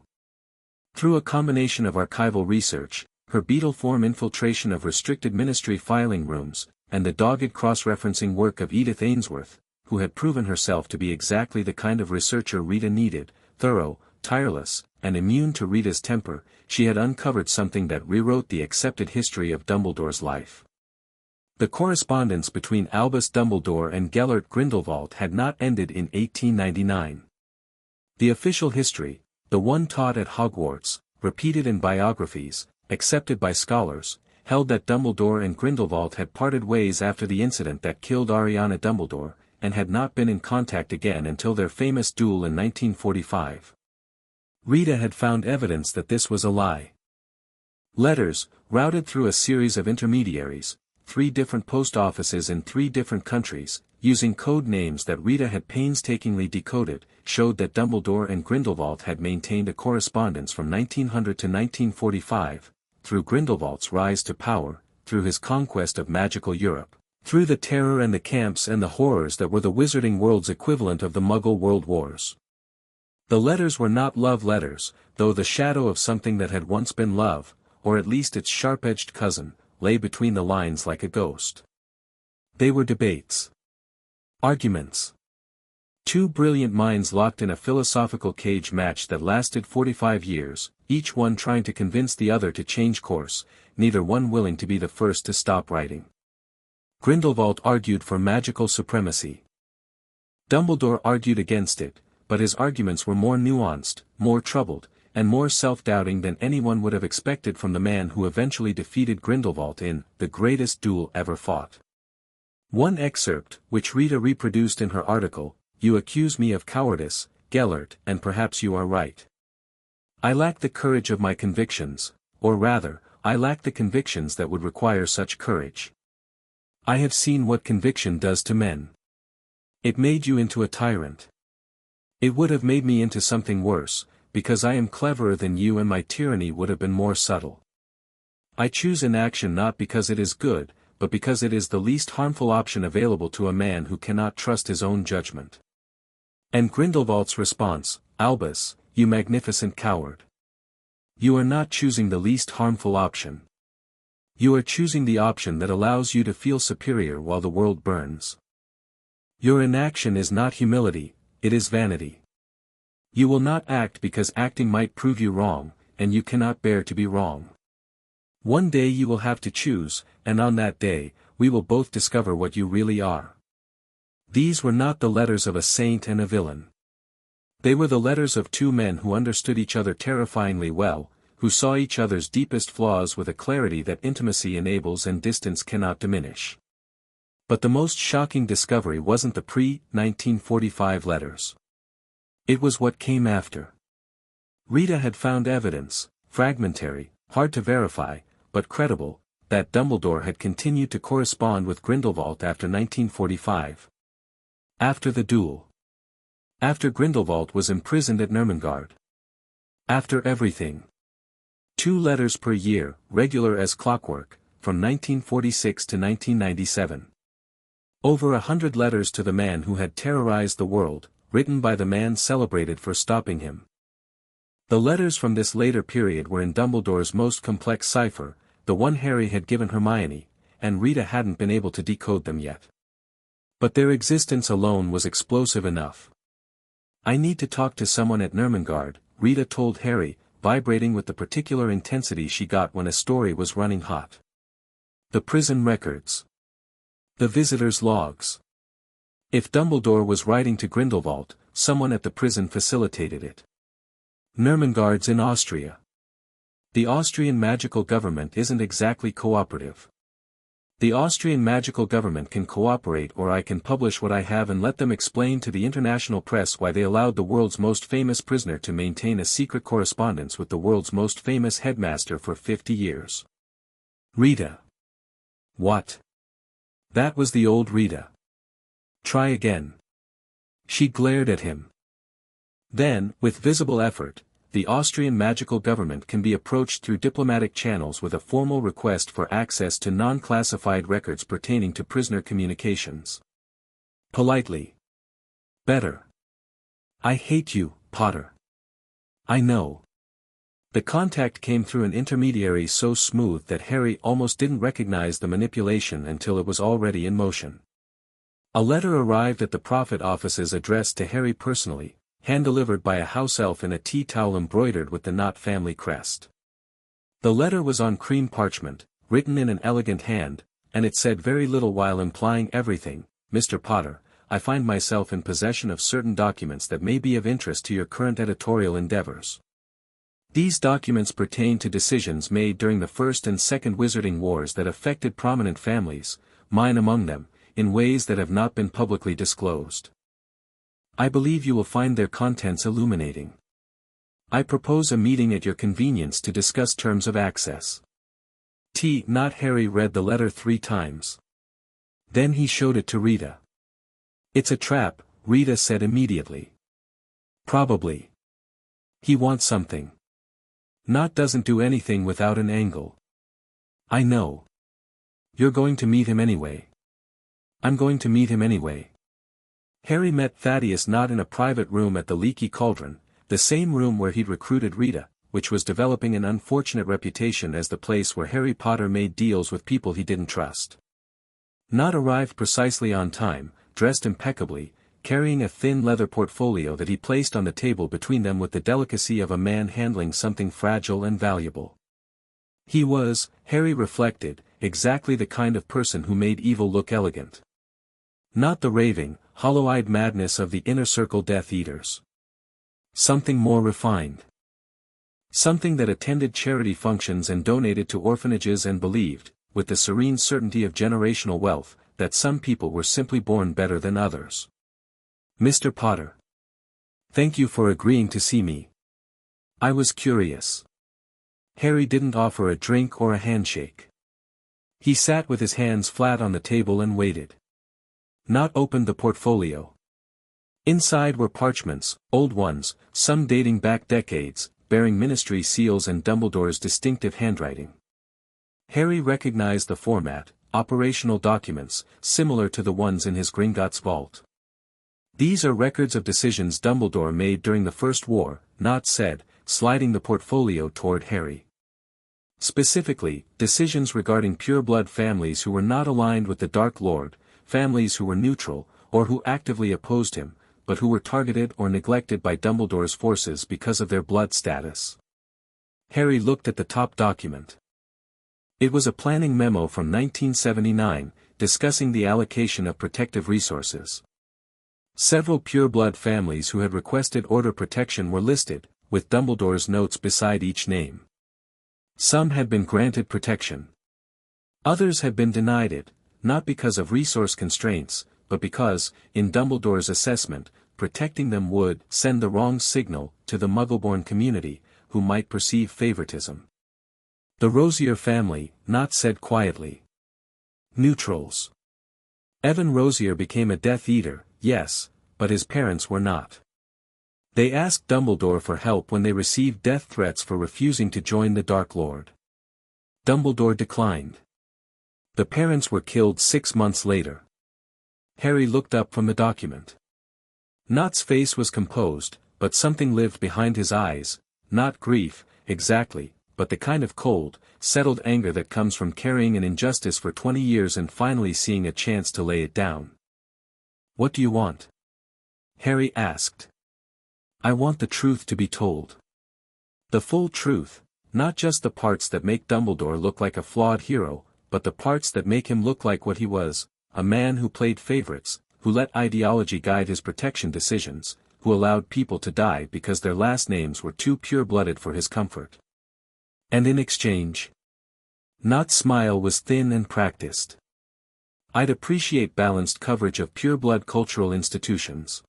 Through a combination of archival research, her beetle-form infiltration of restricted ministry filing rooms, and the dogged cross-referencing work of Edith Ainsworth, who had proven herself to be exactly the kind of researcher Rita needed, thorough, tireless, and immune to Rita's temper, she had uncovered something that rewrote the accepted history of Dumbledore's life. The correspondence between Albus Dumbledore and Gellert Grindelwald had not ended in 1899. The official history, the one taught at Hogwarts, repeated in biographies, accepted by scholars, held that Dumbledore and Grindelwald had parted ways after the incident that killed Ariana Dumbledore, and had not been in contact again until their famous duel in 1945. Rita had found evidence that this was a lie. Letters, routed through a series of intermediaries, 3 different post offices in 3 different countries, using code names that Rita had painstakingly decoded, showed that Dumbledore and Grindelwald had maintained a correspondence from 1900 to 1945, through Grindelwald's rise to power, through his conquest of magical Europe, through the terror and the camps and the horrors that were the wizarding world's equivalent of the Muggle World Wars. The letters were not love letters, though the shadow of something that had once been love, or at least its sharp-edged cousin, lay between the lines like a ghost. They were debates. Arguments. 2 brilliant minds locked in a philosophical cage match that lasted 45 years, each one trying to convince the other to change course, neither one willing to be the first to stop writing. Grindelwald argued for magical supremacy. Dumbledore argued against it, but his arguments were more nuanced, more troubled, and more self-doubting than anyone would have expected from the man who eventually defeated Grindelwald in the greatest duel ever fought. One excerpt, which Rita reproduced in her article, "You accuse me of cowardice, Gellert, and perhaps you are right. I lack the courage of my convictions, or rather, I lack the convictions that would require such courage. I have seen what conviction does to men. It made you into a tyrant. It would have made me into something worse, because I am cleverer than you and my tyranny would have been more subtle. I choose inaction not because it is good, but because it is the least harmful option available to a man who cannot trust his own judgment." And Grindelwald's response, "Albus, you magnificent coward. You are not choosing the least harmful option. You are choosing the option that allows you to feel superior while the world burns. Your inaction is not humility, it is vanity. You will not act because acting might prove you wrong, and you cannot bear to be wrong. One day you will have to choose, and on that day, we will both discover what you really are." These were not the letters of a saint and a villain. They were the letters of 2 men who understood each other terrifyingly well, who saw each other's deepest flaws with a clarity that intimacy enables and distance cannot diminish. But the most shocking discovery wasn't the pre-1945 letters. It was what came after. Rita had found evidence, fragmentary, hard to verify, but credible, that Dumbledore had continued to correspond with Grindelwald after 1945. After the duel. After Grindelwald was imprisoned at Nurmengard. After everything. 2 letters per year, regular as clockwork, from 1946 to 1997. Over 100 letters to the man who had terrorized the world, written by the man celebrated for stopping him. The letters from this later period were in Dumbledore's most complex cipher, the one Harry had given Hermione, and Rita hadn't been able to decode them yet. But their existence alone was explosive enough. "I need to talk to someone at Nurmengard," Rita told Harry, vibrating with the particular intensity she got when a story was running hot. The prison records. The visitors' logs. If Dumbledore was writing to Grindelwald, someone at the prison facilitated it. Nurmengard's in Austria. The Austrian magical government isn't exactly cooperative. The Austrian magical government can cooperate, or I can publish what I have and let them explain to the international press why they allowed the world's most famous prisoner to maintain a secret correspondence with the world's most famous headmaster for 50 years. Rita. What? That was the old Rita. Try again. She glared at him. Then, with visible effort, the Austrian magical government can be approached through diplomatic channels with a formal request for access to non-classified records pertaining to prisoner communications. Politely. Better. I hate you, Potter. I know. The contact came through an intermediary so smooth that Harry almost didn't recognize the manipulation until it was already in motion. A letter arrived at the Prophet offices addressed to Harry personally, hand-delivered by a house elf in a tea towel embroidered with the Knott family crest. The letter was on cream parchment, written in an elegant hand, and it said very little while implying everything. "Mr. Potter, I find myself in possession of certain documents that may be of interest to your current editorial endeavors. These documents pertain to decisions made during the First and Second Wizarding Wars that affected prominent families, mine among them, in ways that have not been publicly disclosed. I believe you will find their contents illuminating. I propose a meeting at your convenience to discuss terms of access. Not Harry read the letter 3 times. Then he showed it to Rita. "It's a trap," Rita said immediately. "Probably. He wants something. Not doesn't do anything without an angle." "I know. You're going to meet him anyway." "I'm going to meet him anyway." Harry met Thaddeus not in a private room at the Leaky Cauldron, the same room where he'd recruited Rita, which was developing an unfortunate reputation as the place where Harry Potter made deals with people he didn't trust. Not arrived precisely on time, dressed impeccably, carrying a thin leather portfolio that he placed on the table between them with the delicacy of a man handling something fragile and valuable. He was, Harry reflected, exactly the kind of person who made evil look elegant. Not the raving, hollow-eyed madness of the inner circle Death Eaters. Something more refined. Something that attended charity functions and donated to orphanages and believed, with the serene certainty of generational wealth, that some people were simply born better than others. "Mr. Potter. Thank you for agreeing to see me. I was curious." Harry didn't offer a drink or a handshake. He sat with his hands flat on the table and waited. Not opened the portfolio. Inside were parchments, old ones, some dating back decades, bearing ministry seals and Dumbledore's distinctive handwriting. Harry recognized the format, operational documents, similar to the ones in his Gringotts vault. "These are records of decisions Dumbledore made during the First War," Not said, sliding the portfolio toward Harry. "Specifically, decisions regarding pure-blood families who were not aligned with the Dark Lord, families who were neutral, or who actively opposed him, but who were targeted or neglected by Dumbledore's forces because of their blood status." Harry looked at the top document. It was a planning memo from 1979, discussing the allocation of protective resources. Several pure-blood families who had requested order protection were listed, with Dumbledore's notes beside each name. Some had been granted protection. Others had been denied it, not because of resource constraints, but because, in Dumbledore's assessment, protecting them would send the wrong signal to the Muggleborn community, who might perceive favoritism. "The Rosier family," Not said quietly. "Neutrals. Evan Rosier became a Death Eater, yes, but his parents were not. They asked Dumbledore for help when they received death threats for refusing to join the Dark Lord. Dumbledore declined. The parents were killed 6 months later." Harry looked up from the document. Not's face was composed, but something lived behind his eyes, not grief, exactly, but the kind of cold, settled anger that comes from carrying an injustice for 20 years and finally seeing a chance to lay it down. "What do you want?" Harry asked. "I want the truth to be told. The full truth, not just the parts that make Dumbledore look like a flawed hero, but the parts that make him look like what he was, a man who played favorites, who let ideology guide his protection decisions, who allowed people to die because their last names were too pure-blooded for his comfort. And in exchange?" Not's smile was thin and practiced. "I'd appreciate balanced coverage of pure-blood cultural institutions.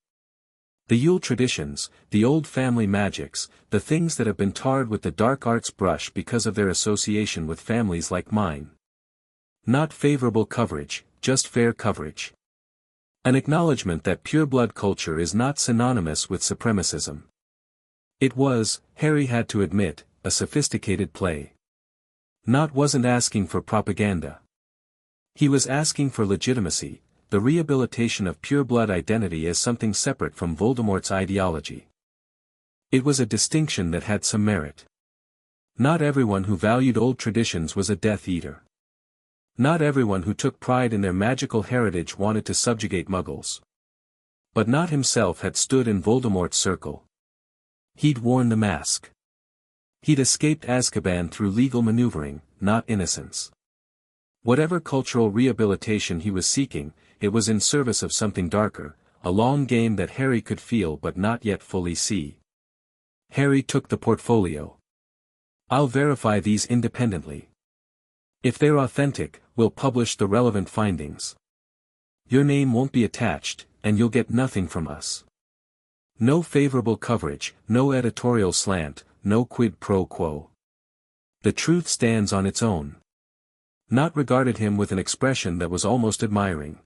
The Yule traditions, the old family magics, the things that have been tarred with the dark arts brush because of their association with families like mine. Not favorable coverage, just fair coverage. An acknowledgement that pure-blood culture is not synonymous with supremacism." It was, Harry had to admit, a sophisticated play. Not wasn't asking for propaganda. He was asking for legitimacy, the rehabilitation of pure-blood identity as something separate from Voldemort's ideology. It was a distinction that had some merit. Not everyone who valued old traditions was a Death Eater. Not everyone who took pride in their magical heritage wanted to subjugate Muggles. But Not himself had stood in Voldemort's circle. He'd worn the mask. He'd escaped Azkaban through legal maneuvering, not innocence. Whatever cultural rehabilitation he was seeking, it was in service of something darker, a long game that Harry could feel but not yet fully see. Harry took the portfolio. "I'll verify these independently. If they're authentic, we'll publish the relevant findings. Your name won't be attached, and you'll get nothing from us. No favorable coverage, no editorial slant, no quid pro quo. The truth stands on its own. Nott regarded him with an expression that was almost admiring.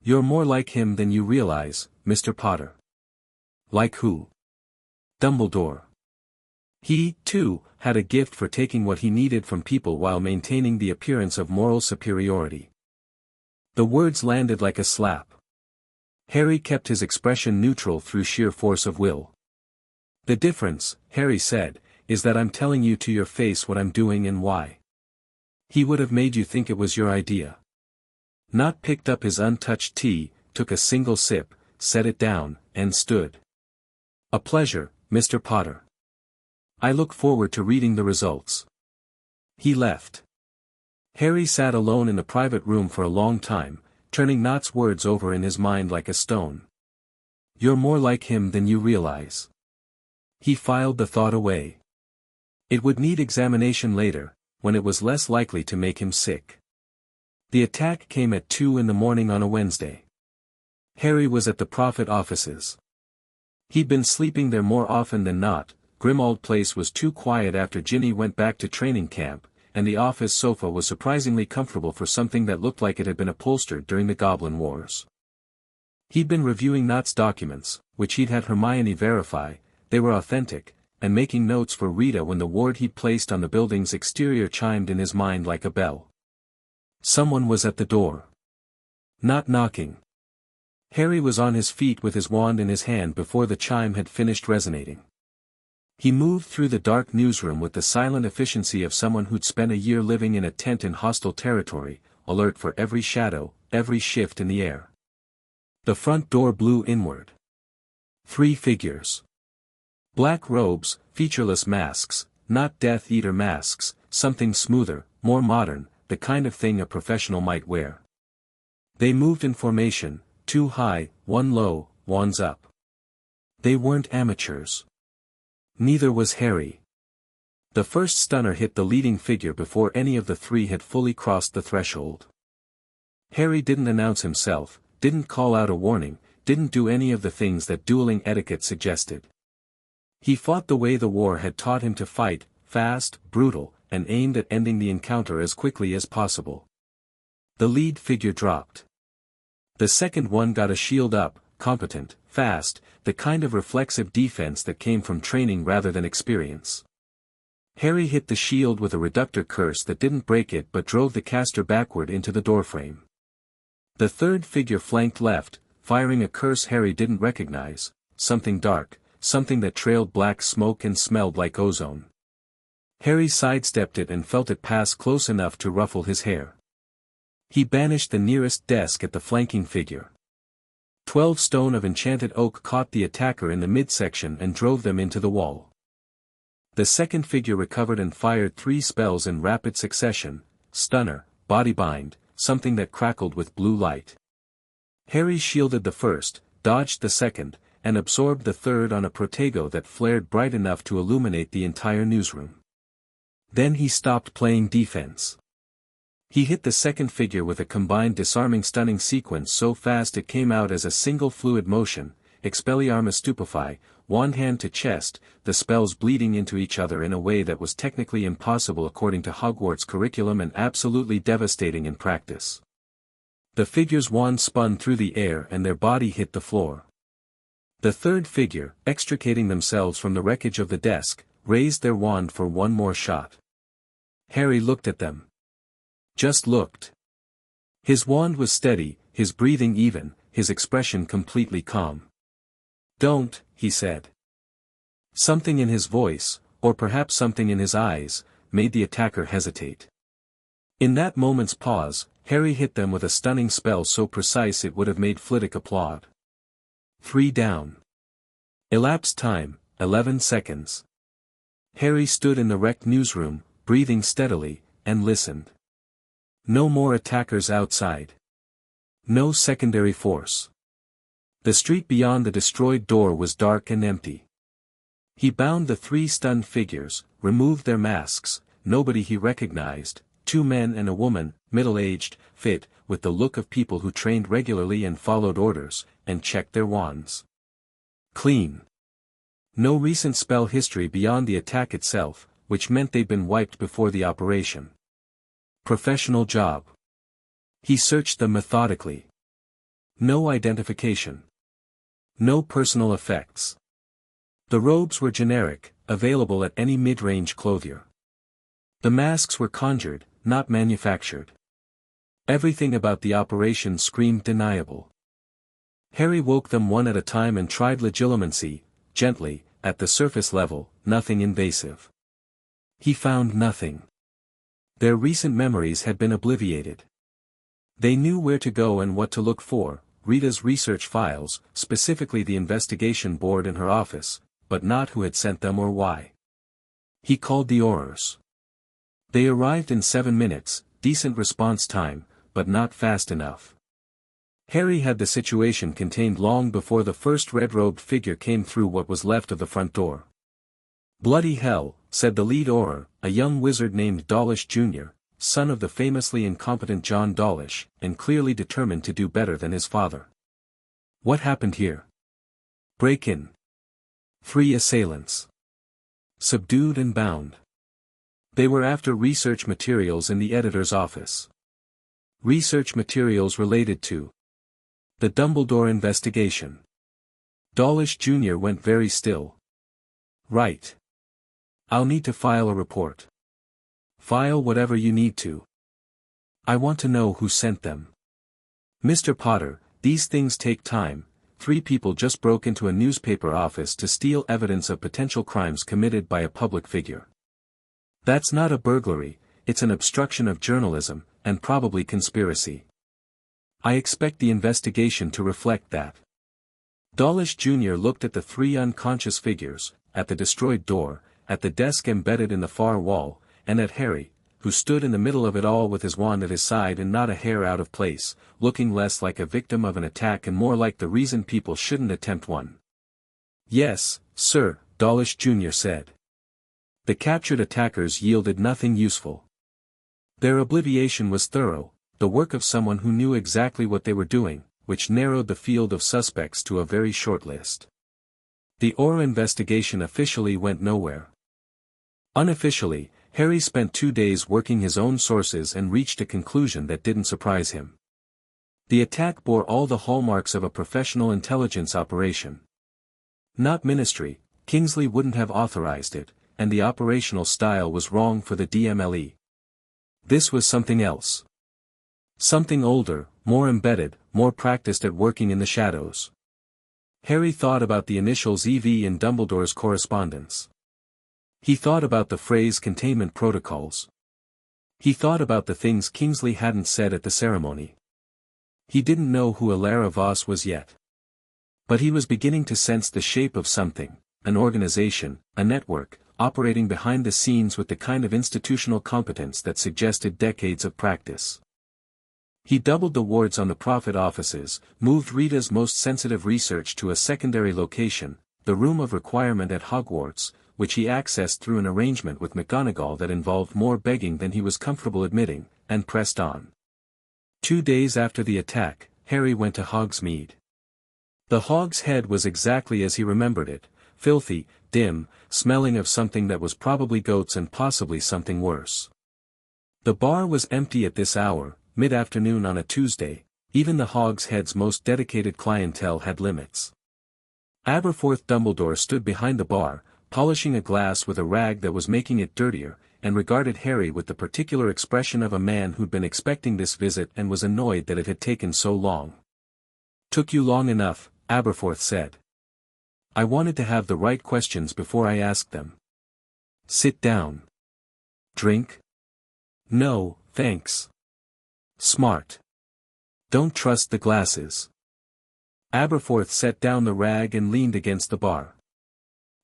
"You're more like him than you realize, Mr. Potter." "Like who?" "Dumbledore. He, too, had a gift for taking what he needed from people while maintaining the appearance of moral superiority." The words landed like a slap. Harry kept his expression neutral through sheer force of will. "The difference," Harry said, "is that I'm telling you to your face what I'm doing and why. He would have made you think it was your idea." Nott picked up his untouched tea, took a single sip, set it down, and stood. "A pleasure, Mr. Potter. I look forward to reading the results." He left. Harry sat alone in the private room for a long time, turning Nott's words over in his mind like a stone. "You're more like him than you realize." He filed the thought away. It would need examination later, when it was less likely to make him sick. The attack came at 2 in the morning on a Wednesday. Harry was at the Prophet offices. He'd been sleeping there more often than not. Grimmauld Place was too quiet after Ginny went back to training camp, and the office sofa was surprisingly comfortable for something that looked like it had been upholstered during the Goblin Wars. He'd been reviewing Nott's documents, which he'd had Hermione verify, they were authentic, and making notes for Rita when the ward he'd placed on the building's exterior chimed in his mind like a bell. Someone was at the door. Not knocking. Harry was on his feet with his wand in his hand before the chime had finished resonating. He moved through the dark newsroom with the silent efficiency of someone who'd spent a year living in a tent in hostile territory, alert for every shadow, every shift in the air. The front door blew inward. 3 figures. Black robes, featureless masks, not Death Eater masks, something smoother, more modern, the kind of thing a professional might wear. They moved in formation, 2 high, 1 low, wands up. They weren't amateurs. Neither was Harry. The first stunner hit the leading figure before any of the 3 had fully crossed the threshold. Harry didn't announce himself, didn't call out a warning, didn't do any of the things that dueling etiquette suggested. He fought the way the war had taught him to fight, fast, brutal, and aimed at ending the encounter as quickly as possible. The lead figure dropped. The second one got a shield up, competent, fast, the kind of reflexive defense that came from training rather than experience. Harry hit the shield with a reductor curse that didn't break it but drove the caster backward into the doorframe. The third figure flanked left, firing a curse Harry didn't recognize, something dark, something that trailed black smoke and smelled like ozone. Harry sidestepped it and felt it pass close enough to ruffle his hair. He banished the nearest desk at the flanking figure. 12 stone of enchanted oak caught the attacker in the midsection and drove them into the wall. The second figure recovered and fired 3 spells in rapid succession, stunner, bodybind, something that crackled with blue light. Harry shielded the first, dodged the second, and absorbed the third on a protego that flared bright enough to illuminate the entire newsroom. Then he stopped playing defense. He hit the second figure with a combined disarming stunning sequence so fast it came out as a single fluid motion, Expelliarmus Stupefy, one hand to chest, the spells bleeding into each other in a way that was technically impossible according to Hogwarts curriculum and absolutely devastating in practice. The figure's wand spun through the air and their body hit the floor. The third figure, extricating themselves from the wreckage of the desk, raised their wand for one more shot. Harry looked at them. Just looked. His wand was steady, his breathing even, his expression completely calm. "Don't," he said. Something in his voice, or perhaps something in his eyes, made the attacker hesitate. In that moment's pause, Harry hit them with a stunning spell so precise it would have made Flitwick applaud. 3 down. Elapsed time, 11 seconds. Harry stood in the wrecked newsroom, breathing steadily, and listened. No more attackers outside. No secondary force. The street beyond the destroyed door was dark and empty. He bound the 3 stunned figures, removed their masks, nobody he recognized, 2 men and a woman, middle-aged, fit, with the look of people who trained regularly and followed orders, and checked their wands. Clean. No recent spell history beyond the attack itself, which meant they'd been wiped before the operation. Professional job. He searched them methodically. No identification. No personal effects. The robes were generic, available at any mid-range clothier. The masks were conjured, not manufactured. Everything about the operation screamed deniable. Harry woke them one at a time and tried legilimency, gently, at the surface level, nothing invasive. He found nothing. Their recent memories had been obliterated. They knew where to go and what to look for, Rita's research files, specifically the investigation board in her office, but not who had sent them or why. He called the Aurors. They arrived in 7 minutes, decent response time, but not fast enough. Harry had the situation contained long before the first red-robed figure came through what was left of the front door. "Bloody hell," said the lead Auror, a young wizard named Dawlish Jr., son of the famously incompetent John Dawlish, and clearly determined to do better than his father. "What happened here?" "Break-in. 3 assailants. Subdued and bound. They were after research materials in the editor's office. Research materials related to the Dumbledore investigation." Dawlish Jr. went very still. "Right. I'll need to file a report." "File whatever you need to. I want to know who sent them." "Mr. Potter, these things take time. 3 people just broke into a newspaper office to steal evidence of potential crimes committed by a public figure. That's not a burglary, it's an obstruction of journalism, and probably conspiracy. I expect the investigation to reflect that." Dawlish Jr. looked at the 3 unconscious figures, at the destroyed door, at the desk embedded in the far wall, and at Harry, who stood in the middle of it all with his wand at his side and not a hair out of place, looking less like a victim of an attack and more like the reason people shouldn't attempt one. "Yes, sir," Dawlish Jr. said. "The captured attackers yielded nothing useful. Their obliviation was thorough, the work of someone who knew exactly what they were doing, which narrowed the field of suspects to a very short list. The Auror investigation officially went nowhere. Unofficially, Harry spent 2 days working his own sources and reached a conclusion that didn't surprise him. The attack bore all the hallmarks of a professional intelligence operation. Not ministry, Kingsley wouldn't have authorized it, and the operational style was wrong for the DMLE. This was something else. Something older, more embedded, more practiced at working in the shadows. Harry thought about the initials EV in Dumbledore's correspondence. He thought about the phrase containment protocols. He thought about the things Kingsley hadn't said at the ceremony. He didn't know who Alara Voss was yet. But he was beginning to sense the shape of something, an organization, a network, operating behind the scenes with the kind of institutional competence that suggested decades of practice. He doubled the wards on the profit offices, moved Rita's most sensitive research to a secondary location, the Room of Requirement at Hogwarts, which he accessed through an arrangement with McGonagall that involved more begging than he was comfortable admitting, and pressed on. 2 days after the attack, Harry went to Hogsmeade. The Hog's Head was exactly as he remembered it, filthy, dim, smelling of something that was probably goats and possibly something worse. The bar was empty at this hour, mid-afternoon on a Tuesday. Even the Hog's Head's most dedicated clientele had limits. Aberforth Dumbledore stood behind the bar, polishing a glass with a rag that was making it dirtier, and regarded Harry with the particular expression of a man who'd been expecting this visit and was annoyed that it had taken so long. "Took you long enough," Aberforth said. "I wanted to have the right questions before I asked them." "Sit down." "Drink?" "No, thanks." "Smart. Don't trust the glasses." Aberforth set down the rag and leaned against the bar.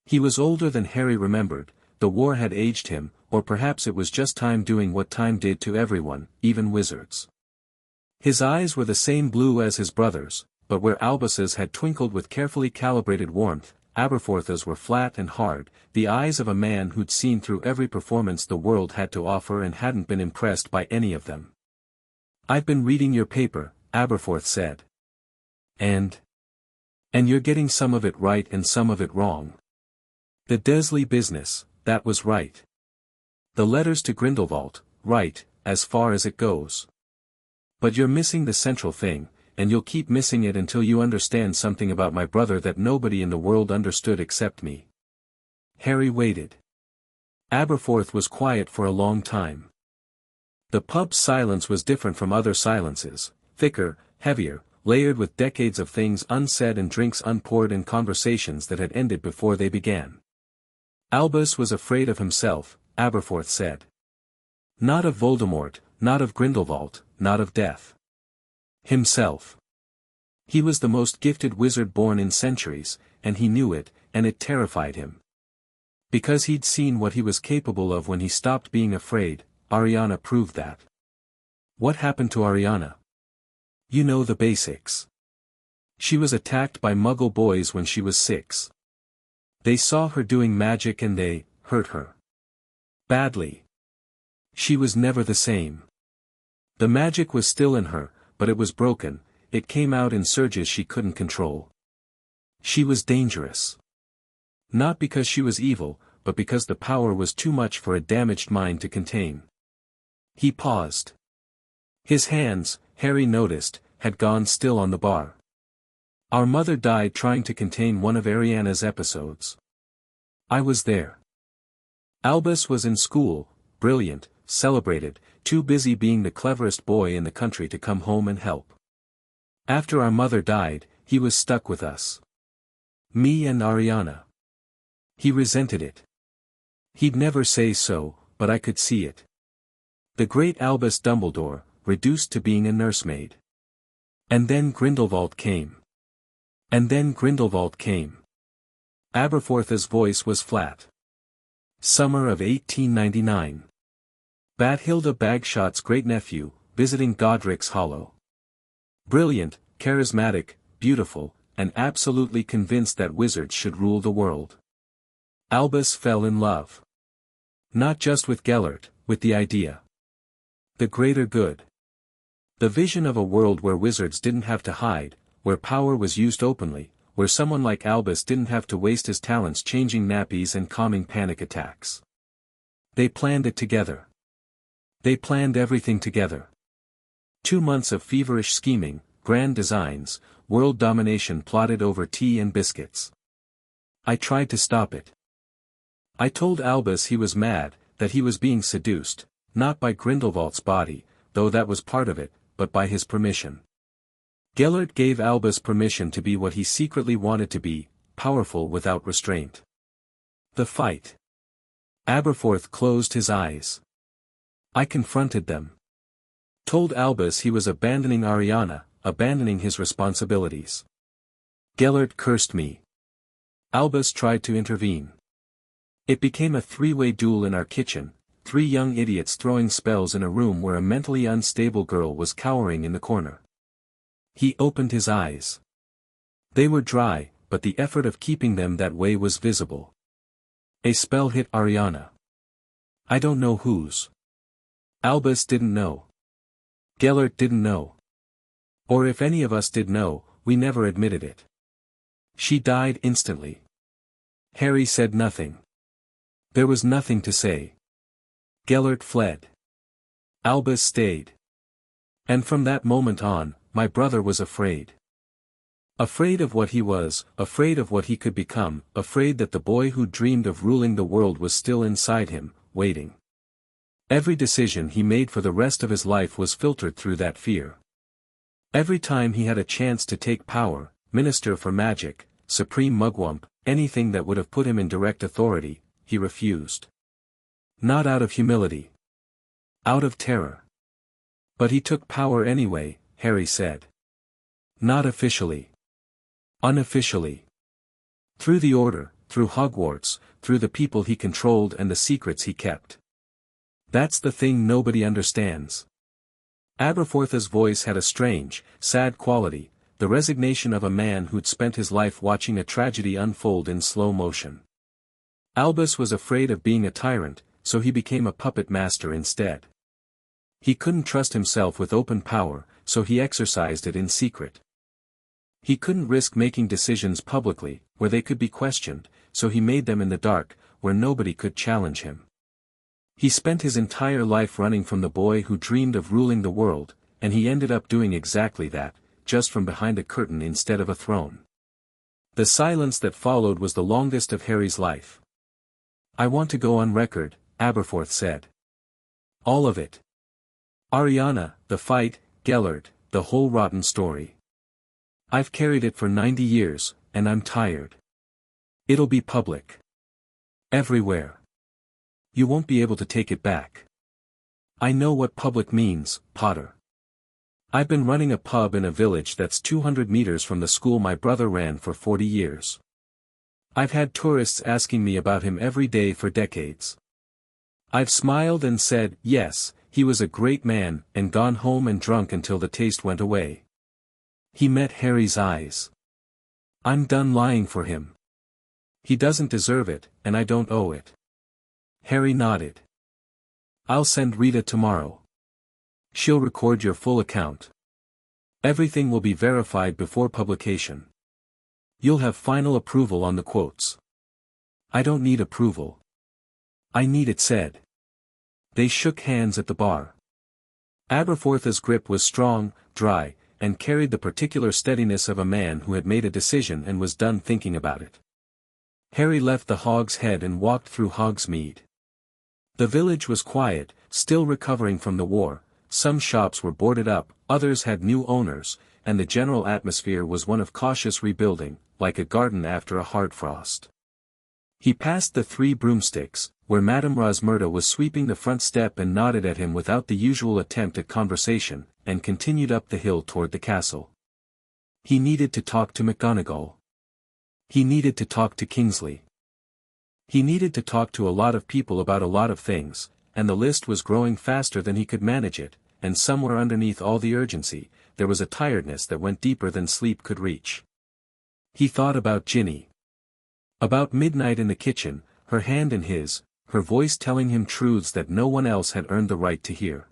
He was older than Harry remembered, the war had aged him, or perhaps it was just time doing what time did to everyone, even wizards. His eyes were the same blue as his brother's, but where Albus's had twinkled with carefully calibrated warmth, Aberforth's were flat and hard, the eyes of a man who'd seen through every performance the world had to offer and hadn't been impressed by any of them. "I've been reading your paper," Aberforth said. And you're getting some of it right and some of it wrong." "The Dursley business, that was right. The letters to Grindelwald, right, as far as it goes. But you're missing the central thing, and you'll keep missing it until you understand something about my brother that nobody in the world understood except me." Harry waited. Aberforth was quiet for a long time. The pub's silence was different from other silences, thicker, heavier, layered with decades of things unsaid and drinks unpoured and conversations that had ended before they began. "Albus was afraid of himself," Aberforth said. "Not of Voldemort, not of Grindelwald, not of death. Himself. He was the most gifted wizard born in centuries, and he knew it, and it terrified him. Because he'd seen what he was capable of when he stopped being afraid. Ariana proved that." "What happened to Ariana?" "You know the basics. She was attacked by Muggle boys when she was 6. They saw her doing magic and they hurt her. Badly. She was never the same. The magic was still in her, but it was broken, it came out in surges she couldn't control. She was dangerous. Not because she was evil, but because the power was too much for a damaged mind to contain." He paused. His hands, Harry noticed, had gone still on the bar. "Our mother died trying to contain one of Ariana's episodes. I was there. Albus was in school, brilliant, celebrated, too busy being the cleverest boy in the country to come home and help. After our mother died, he was stuck with us. Me and Ariana. He resented it. He'd never say so, but I could see it. The great Albus Dumbledore, reduced to being a nursemaid. And then Grindelwald came. And then Grindelwald came." Aberforth's voice was flat. "Summer of 1899. Bathilda Bagshot's great-nephew, visiting Godric's Hollow. Brilliant, charismatic, beautiful, and absolutely convinced that wizards should rule the world. Albus fell in love. Not just with Gellert, with the idea. The greater good. The vision of a world where wizards didn't have to hide, where power was used openly, where someone like Albus didn't have to waste his talents changing nappies and calming panic attacks. They planned it together. They planned everything together. 2 months of feverish scheming, grand designs, world domination plotted over tea and biscuits. I tried to stop it. I told Albus he was mad, that he was being seduced, not by Grindelwald's body, though that was part of it, but by his permission. Gellert gave Albus permission to be what he secretly wanted to be, powerful without restraint. The fight. Aberforth closed his eyes. I confronted them. Told Albus he was abandoning Ariana, abandoning his responsibilities. Gellert cursed me. Albus tried to intervene. It became a 3-way duel in our kitchen, 3 young idiots throwing spells in a room where a mentally unstable girl was cowering in the corner. He opened his eyes. They were dry, but the effort of keeping them that way was visible. A spell hit Ariana. I don't know whose. Albus didn't know. Gellert didn't know. Or if any of us did know, we never admitted it. She died instantly. Harry said nothing. There was nothing to say. Gellert fled. Albus stayed. And from that moment on, my brother was afraid. Afraid of what he was, afraid of what he could become, afraid that the boy who dreamed of ruling the world was still inside him, waiting. Every decision he made for the rest of his life was filtered through that fear. Every time he had a chance to take power, minister for magic, supreme mugwump, anything that would have put him in direct authority, he refused. Not out of humility. Out of terror. But he took power anyway, Harry said. Not officially. Unofficially. Through the Order, through Hogwarts, through the people he controlled and the secrets he kept. That's the thing nobody understands. Aberforth's voice had a strange, sad quality, the resignation of a man who'd spent his life watching a tragedy unfold in slow motion. Albus was afraid of being a tyrant, so he became a puppet master instead. He couldn't trust himself with open power, so he exercised it in secret. He couldn't risk making decisions publicly, where they could be questioned, so he made them in the dark, where nobody could challenge him. He spent his entire life running from the boy who dreamed of ruling the world, and he ended up doing exactly that, just from behind a curtain instead of a throne. The silence that followed was the longest of Harry's life. "I want to go on record," Aberforth said. "All of it. Ariana, the fight, Gellert, the whole rotten story. I've carried it for 90 years, and I'm tired. It'll be public. Everywhere. You won't be able to take it back. I know what public means, Potter. I've been running a pub in a village that's 200 meters from the school my brother ran for 40 years. I've had tourists asking me about him every day for decades. I've smiled and said, yes, he was a great man, and gone home and drunk until the taste went away." He met Harry's eyes. "I'm done lying for him. He doesn't deserve it, and I don't owe it." Harry nodded. "I'll send Rita tomorrow. She'll record your full account. Everything will be verified before publication. You'll have final approval on the quotes." "I don't need approval. I need it said." They shook hands at the bar. Aberforth's grip was strong, dry, and carried the particular steadiness of a man who had made a decision and was done thinking about it. Harry left the Hog's Head and walked through Hogsmeade. The village was quiet, still recovering from the war. Some shops were boarded up, others had new owners, and the general atmosphere was one of cautious rebuilding, like a garden after a hard frost. He passed the Three Broomsticks, where Madame Rosmerta was sweeping the front step, and nodded at him without the usual attempt at conversation, and continued up the hill toward the castle. He needed to talk to McGonagall. He needed to talk to Kingsley. He needed to talk to a lot of people about a lot of things, and the list was growing faster than he could manage it, and somewhere underneath all the urgency, there was a tiredness that went deeper than sleep could reach. He thought about Ginny. About midnight in the kitchen, her hand in his, her voice telling him truths that no one else had earned the right to hear.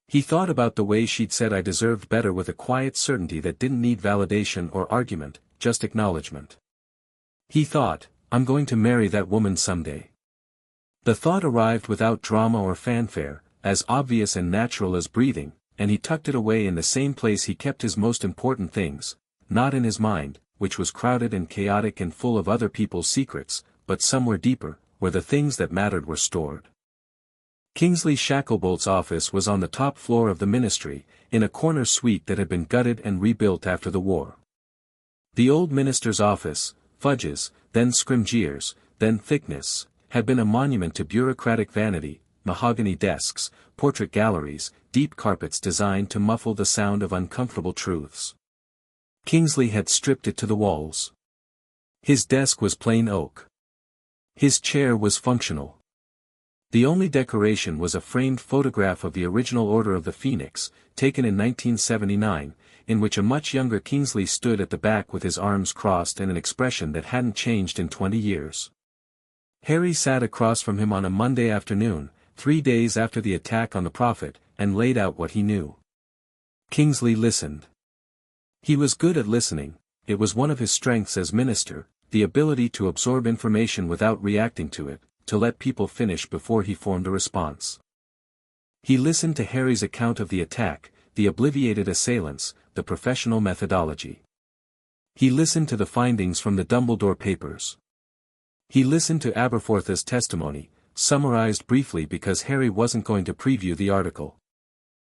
He thought about the way she'd said I deserved better with a quiet certainty that didn't need validation or argument, just acknowledgement. He thought, I'm going to marry that woman someday. The thought arrived without drama or fanfare, as obvious and natural as breathing, and he tucked it away in the same place he kept his most important things, not in his mind, which was crowded and chaotic and full of other people's secrets, but somewhere deeper, where the things that mattered were stored. Kingsley Shacklebolt's office was on the top floor of the ministry, in a corner suite that had been gutted and rebuilt after the war. The old minister's office, Fudge's, then Scrimgeour's, then Thickness, had been a monument to bureaucratic vanity, mahogany desks, portrait galleries, deep carpets designed to muffle the sound of uncomfortable truths. Kingsley had stripped it to the walls. His desk was plain oak. His chair was functional. The only decoration was a framed photograph of the original Order of the Phoenix, taken in 1979, in which a much younger Kingsley stood at the back with his arms crossed and an expression that hadn't changed in 20 years. Harry sat across from him on a Monday afternoon, 3 days after the attack on the Prophet, and laid out what he knew. Kingsley listened. He was good at listening. It was one of his strengths as minister, the ability to absorb information without reacting to it, to let people finish before he formed a response. He listened to Harry's account of the attack, the obliviated assailants, the professional methodology. He listened to the findings from the Dumbledore papers. He listened to Aberforth's testimony, summarized briefly because Harry wasn't going to preview the article.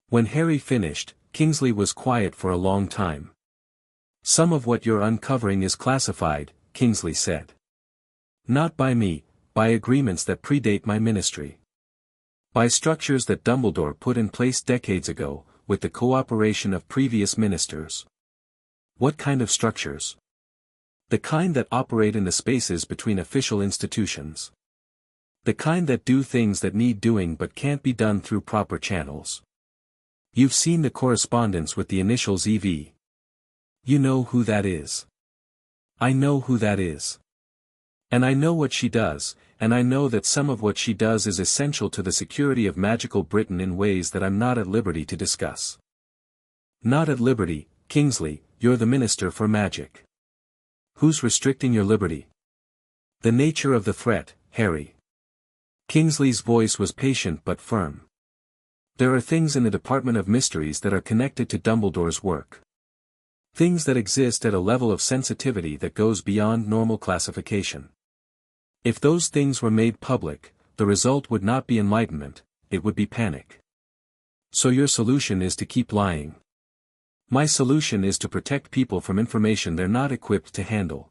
When Harry finished, Kingsley was quiet for a long time. Some of what you're uncovering is classified, Kingsley said. Not by me, by agreements that predate my ministry. By structures that Dumbledore put in place decades ago, with the cooperation of previous ministers. What kind of structures? The kind that operate in the spaces between official institutions. The kind that do things that need doing but can't be done through proper channels. You've seen the correspondence with the initials EV. You know who that is. I know who that is. And I know what she does, and I know that some of what she does is essential to the security of magical Britain in ways that I'm not at liberty to discuss. Not at liberty, Kingsley, you're the Minister for Magic. Who's restricting your liberty? The nature of the threat, Harry. Kingsley's voice was patient but firm. There are things in the Department of Mysteries that are connected to Dumbledore's work. Things that exist at a level of sensitivity that goes beyond normal classification. If those things were made public, the result would not be enlightenment, it would be panic. So your solution is to keep lying. My solution is to protect people from information they're not equipped to handle.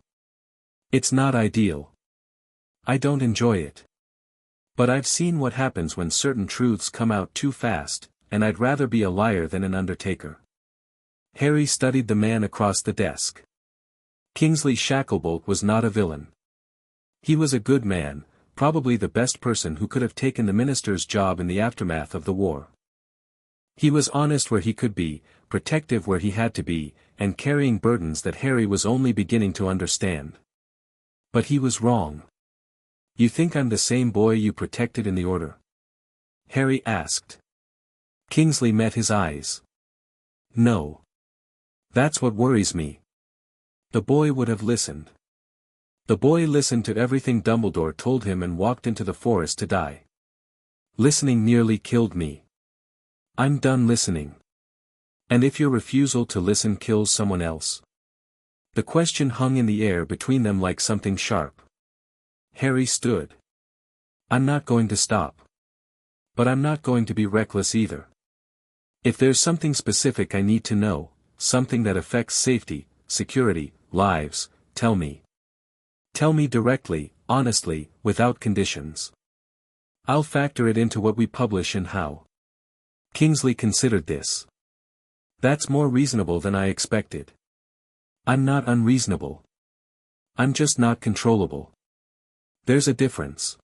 It's not ideal. I don't enjoy it. But I've seen what happens when certain truths come out too fast, and I'd rather be a liar than an undertaker. Harry studied the man across the desk. Kingsley Shacklebolt was not a villain. He was a good man, probably the best person who could have taken the minister's job in the aftermath of the war. He was honest where he could be, protective where he had to be, and carrying burdens that Harry was only beginning to understand. But he was wrong. You think I'm the same boy you protected in the Order? Harry asked. Kingsley met his eyes. No. That's what worries me. The boy would have listened. The boy listened to everything Dumbledore told him and walked into the forest to die. Listening nearly killed me. I'm done listening. And if your refusal to listen kills someone else? The question hung in the air between them like something sharp. Harry stood. I'm not going to stop. But I'm not going to be reckless either. If there's something specific I need to know, something that affects safety, security, lives, tell me. Tell me directly, honestly, without conditions. I'll factor it into what we publish and how. Kingsley considered this. That's more reasonable than I expected. I'm not unreasonable. I'm just not controllable. There's a difference.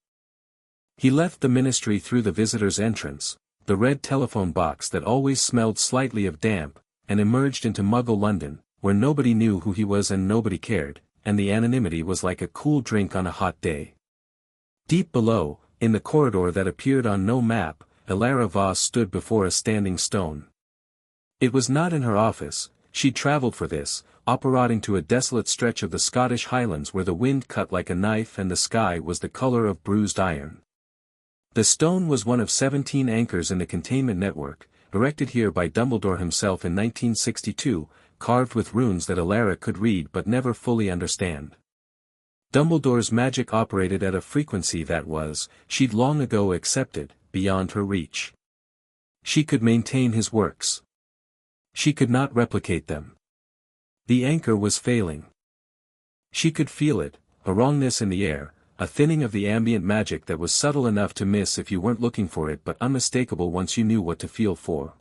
He left the ministry through the visitor's entrance, the red telephone box that always smelled slightly of damp, and emerged into Muggle London, where nobody knew who he was and nobody cared, and the anonymity was like a cool drink on a hot day. Deep below, in the corridor that appeared on no map, Elara Voss stood before a standing stone. It was not in her office, she'd travelled for this, operating to a desolate stretch of the Scottish Highlands where the wind cut like a knife and the sky was the colour of bruised iron. The stone was one of 17 anchors in the containment network, erected here by Dumbledore himself in 1962, carved with runes that Elara could read but never fully understand. Dumbledore's magic operated at a frequency that was, she'd long ago accepted, beyond her reach. She could maintain his works. She could not replicate them. The anchor was failing. She could feel it, a wrongness in the air, a thinning of the ambient magic that was subtle enough to miss if you weren't looking for it but unmistakable once you knew what to feel for.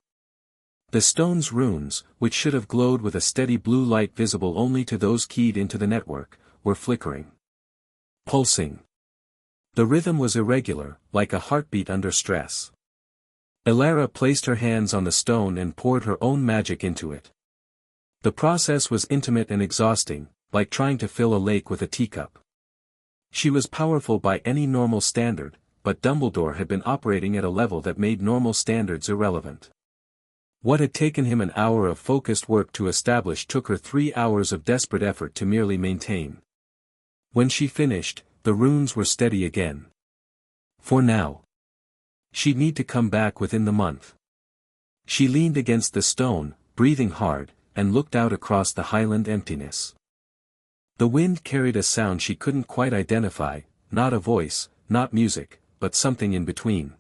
The stone's runes, which should have glowed with a steady blue light visible only to those keyed into the network, were flickering. Pulsing. The rhythm was irregular, like a heartbeat under stress. Elara placed her hands on the stone and poured her own magic into it. The process was intimate and exhausting, like trying to fill a lake with a teacup. She was powerful by any normal standard, but Dumbledore had been operating at a level that made normal standards irrelevant. What had taken him an hour of focused work to establish took her 3 hours of desperate effort to merely maintain. When she finished, the runes were steady again. For now. She'd need to come back within the month. She leaned against the stone, breathing hard, and looked out across the highland emptiness. The wind carried a sound she couldn't quite identify, not a voice, not music, but something in between.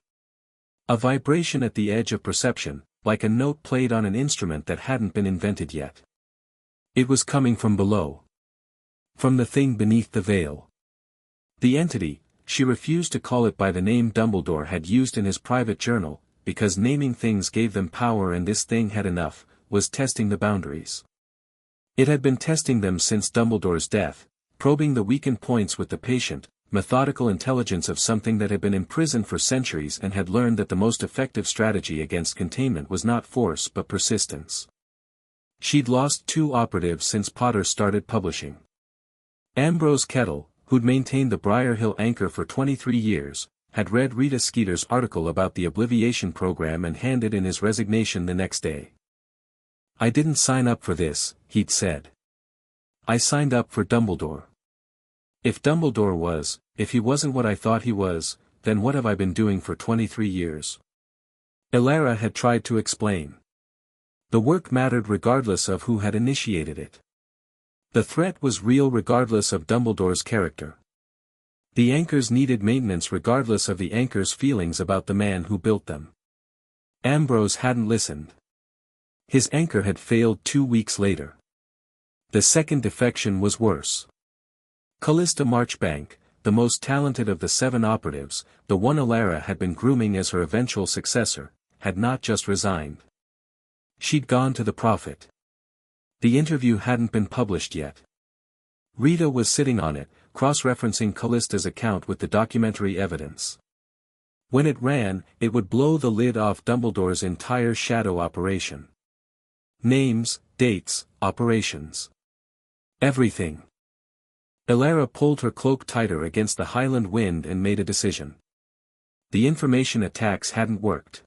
A vibration at the edge of perception, like a note played on an instrument that hadn't been invented yet. It was coming from below. From the thing beneath the veil. The entity, she refused to call it by the name Dumbledore had used in his private journal, because naming things gave them power and this thing had enough, was testing the boundaries. It had been testing them since Dumbledore's death, probing the weakened points with the patient, methodical intelligence of something that had been imprisoned for centuries and had learned that the most effective strategy against containment was not force but persistence. She'd lost 2 operatives since Potter started publishing. Ambrose Kettle, who'd maintained the Briar Hill anchor for 23 years, had read Rita Skeeter's article about the Obliviation program and handed in his resignation the next day. I didn't sign up for this, he'd said. I signed up for Dumbledore. If he wasn't what I thought he was, then what have I been doing for 23 years? Elara had tried to explain. The work mattered regardless of who had initiated it. The threat was real regardless of Dumbledore's character. The anchors needed maintenance regardless of the anchors' feelings about the man who built them. Ambrose hadn't listened. His anchor had failed 2 weeks later. The second defection was worse. Callista Marchbank, the most talented of the 7 operatives, the one Elara had been grooming as her eventual successor, had not just resigned. She'd gone to the Prophet. The interview hadn't been published yet. Rita was sitting on it, cross-referencing Callista's account with the documentary evidence. When it ran, it would blow the lid off Dumbledore's entire shadow operation. Names, dates, operations. Everything. Elara pulled her cloak tighter against the Highland wind and made a decision. The information attacks hadn't worked.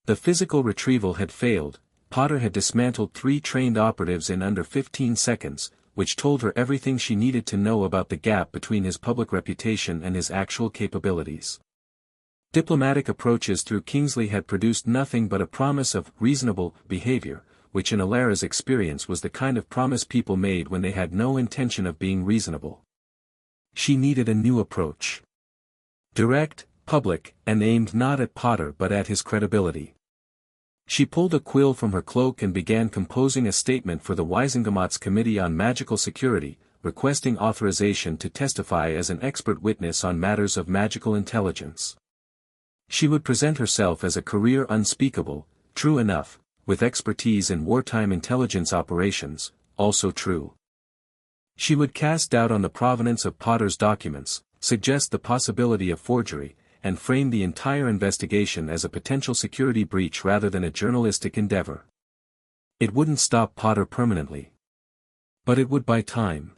The physical retrieval had failed. Potter had dismantled 3 trained operatives in under 15 seconds, which told her everything she needed to know about the gap between his public reputation and his actual capabilities. Diplomatic approaches through Kingsley had produced nothing but a promise of reasonable behavior, which in Elara's experience was the kind of promise people made when they had no intention of being reasonable. She needed a new approach. Direct, public, and aimed not at Potter but at his credibility. She pulled a quill from her cloak and began composing a statement for the Wisengamot's Committee on Magical Security, requesting authorization to testify as an expert witness on matters of magical intelligence. She would present herself as a career unspeakable, true enough, with expertise in wartime intelligence operations, also true. She would cast doubt on the provenance of Potter's documents, suggest the possibility of forgery, and frame the entire investigation as a potential security breach rather than a journalistic endeavor. It wouldn't stop Potter permanently. But it would buy time.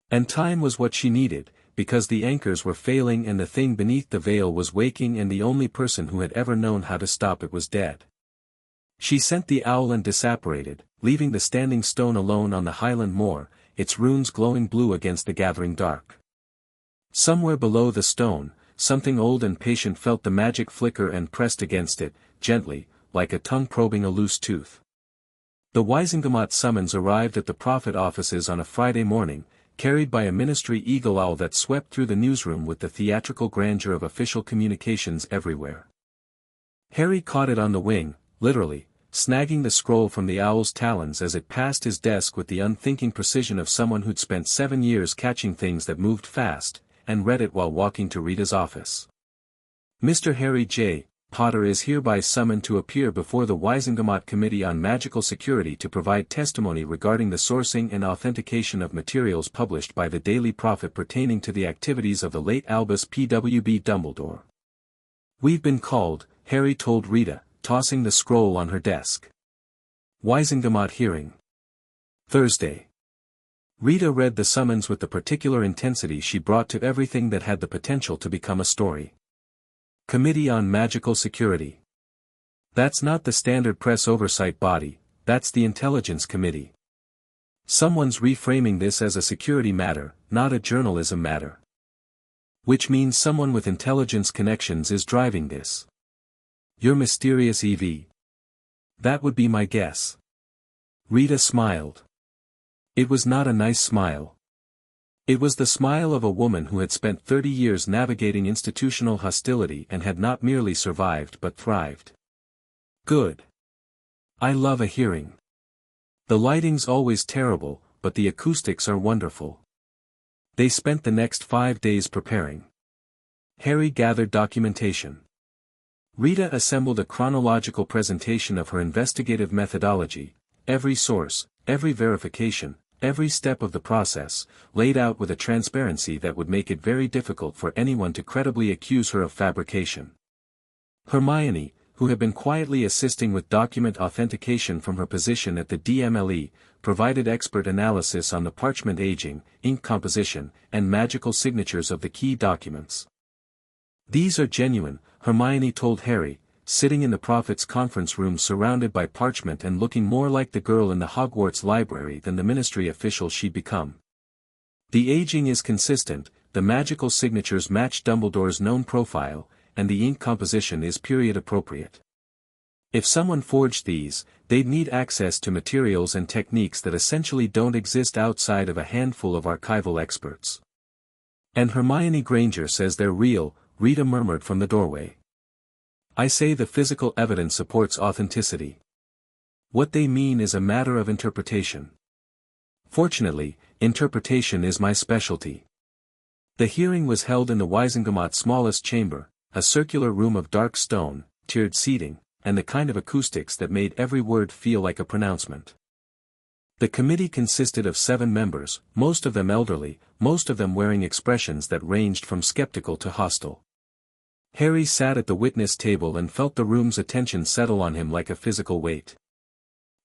And time was what she needed, because the anchors were failing and the thing beneath the veil was waking and the only person who had ever known how to stop it was dead. She sent the owl and disapparated, leaving the standing stone alone on the Highland moor, its runes glowing blue against the gathering dark. Somewhere below the stone, something old and patient felt the magic flicker and pressed against it, gently, like a tongue probing a loose tooth. The Wisengamot summons arrived at the Prophet offices on a Friday morning, carried by a ministry eagle owl that swept through the newsroom with the theatrical grandeur of official communications everywhere. Harry caught it on the wing, literally, snagging the scroll from the owl's talons as it passed his desk with the unthinking precision of someone who'd spent 7 years catching things that moved fast, and read it while walking to Rita's office. Mr. Harry J. Potter is hereby summoned to appear before the Wisengamot Committee on Magical Security to provide testimony regarding the sourcing and authentication of materials published by the Daily Prophet pertaining to the activities of the late Albus P.W.B. Dumbledore. We've been called, Harry told Rita, tossing the scroll on her desk. Wisengamot hearing. Thursday. Rita read the summons with the particular intensity she brought to everything that had the potential to become a story. Committee on Magical Security. That's not the standard press oversight body, that's the Intelligence Committee. Someone's reframing this as a security matter, not a journalism matter. Which means someone with intelligence connections is driving this. Your mysterious EV. That would be my guess. Rita smiled. It was not a nice smile. It was the smile of a woman who had spent 30 years navigating institutional hostility and had not merely survived but thrived. Good. I love a hearing. The lighting's always terrible, but the acoustics are wonderful. They spent the next 5 days preparing. Harry gathered documentation. Rita assembled a chronological presentation of her investigative methodology, every source, every verification, every step of the process, laid out with a transparency that would make it very difficult for anyone to credibly accuse her of fabrication. Hermione, who had been quietly assisting with document authentication from her position at the DMLE, provided expert analysis on the parchment aging, ink composition, and magical signatures of the key documents. These are genuine, Hermione told Harry, sitting in the Prophet's conference room surrounded by parchment and looking more like the girl in the Hogwarts library than the ministry official she'd become. The aging is consistent, the magical signatures match Dumbledore's known profile, and the ink composition is period appropriate. If someone forged these, they'd need access to materials and techniques that essentially don't exist outside of a handful of archival experts. And Hermione Granger says they're real, Rita murmured from the doorway. I say the physical evidence supports authenticity. What they mean is a matter of interpretation. Fortunately, interpretation is my specialty. The hearing was held in the Wisengamot's smallest chamber, a circular room of dark stone, tiered seating, and the kind of acoustics that made every word feel like a pronouncement. The committee consisted of 7 members, most of them elderly, most of them wearing expressions that ranged from skeptical to hostile. Harry sat at the witness table and felt the room's attention settle on him like a physical weight.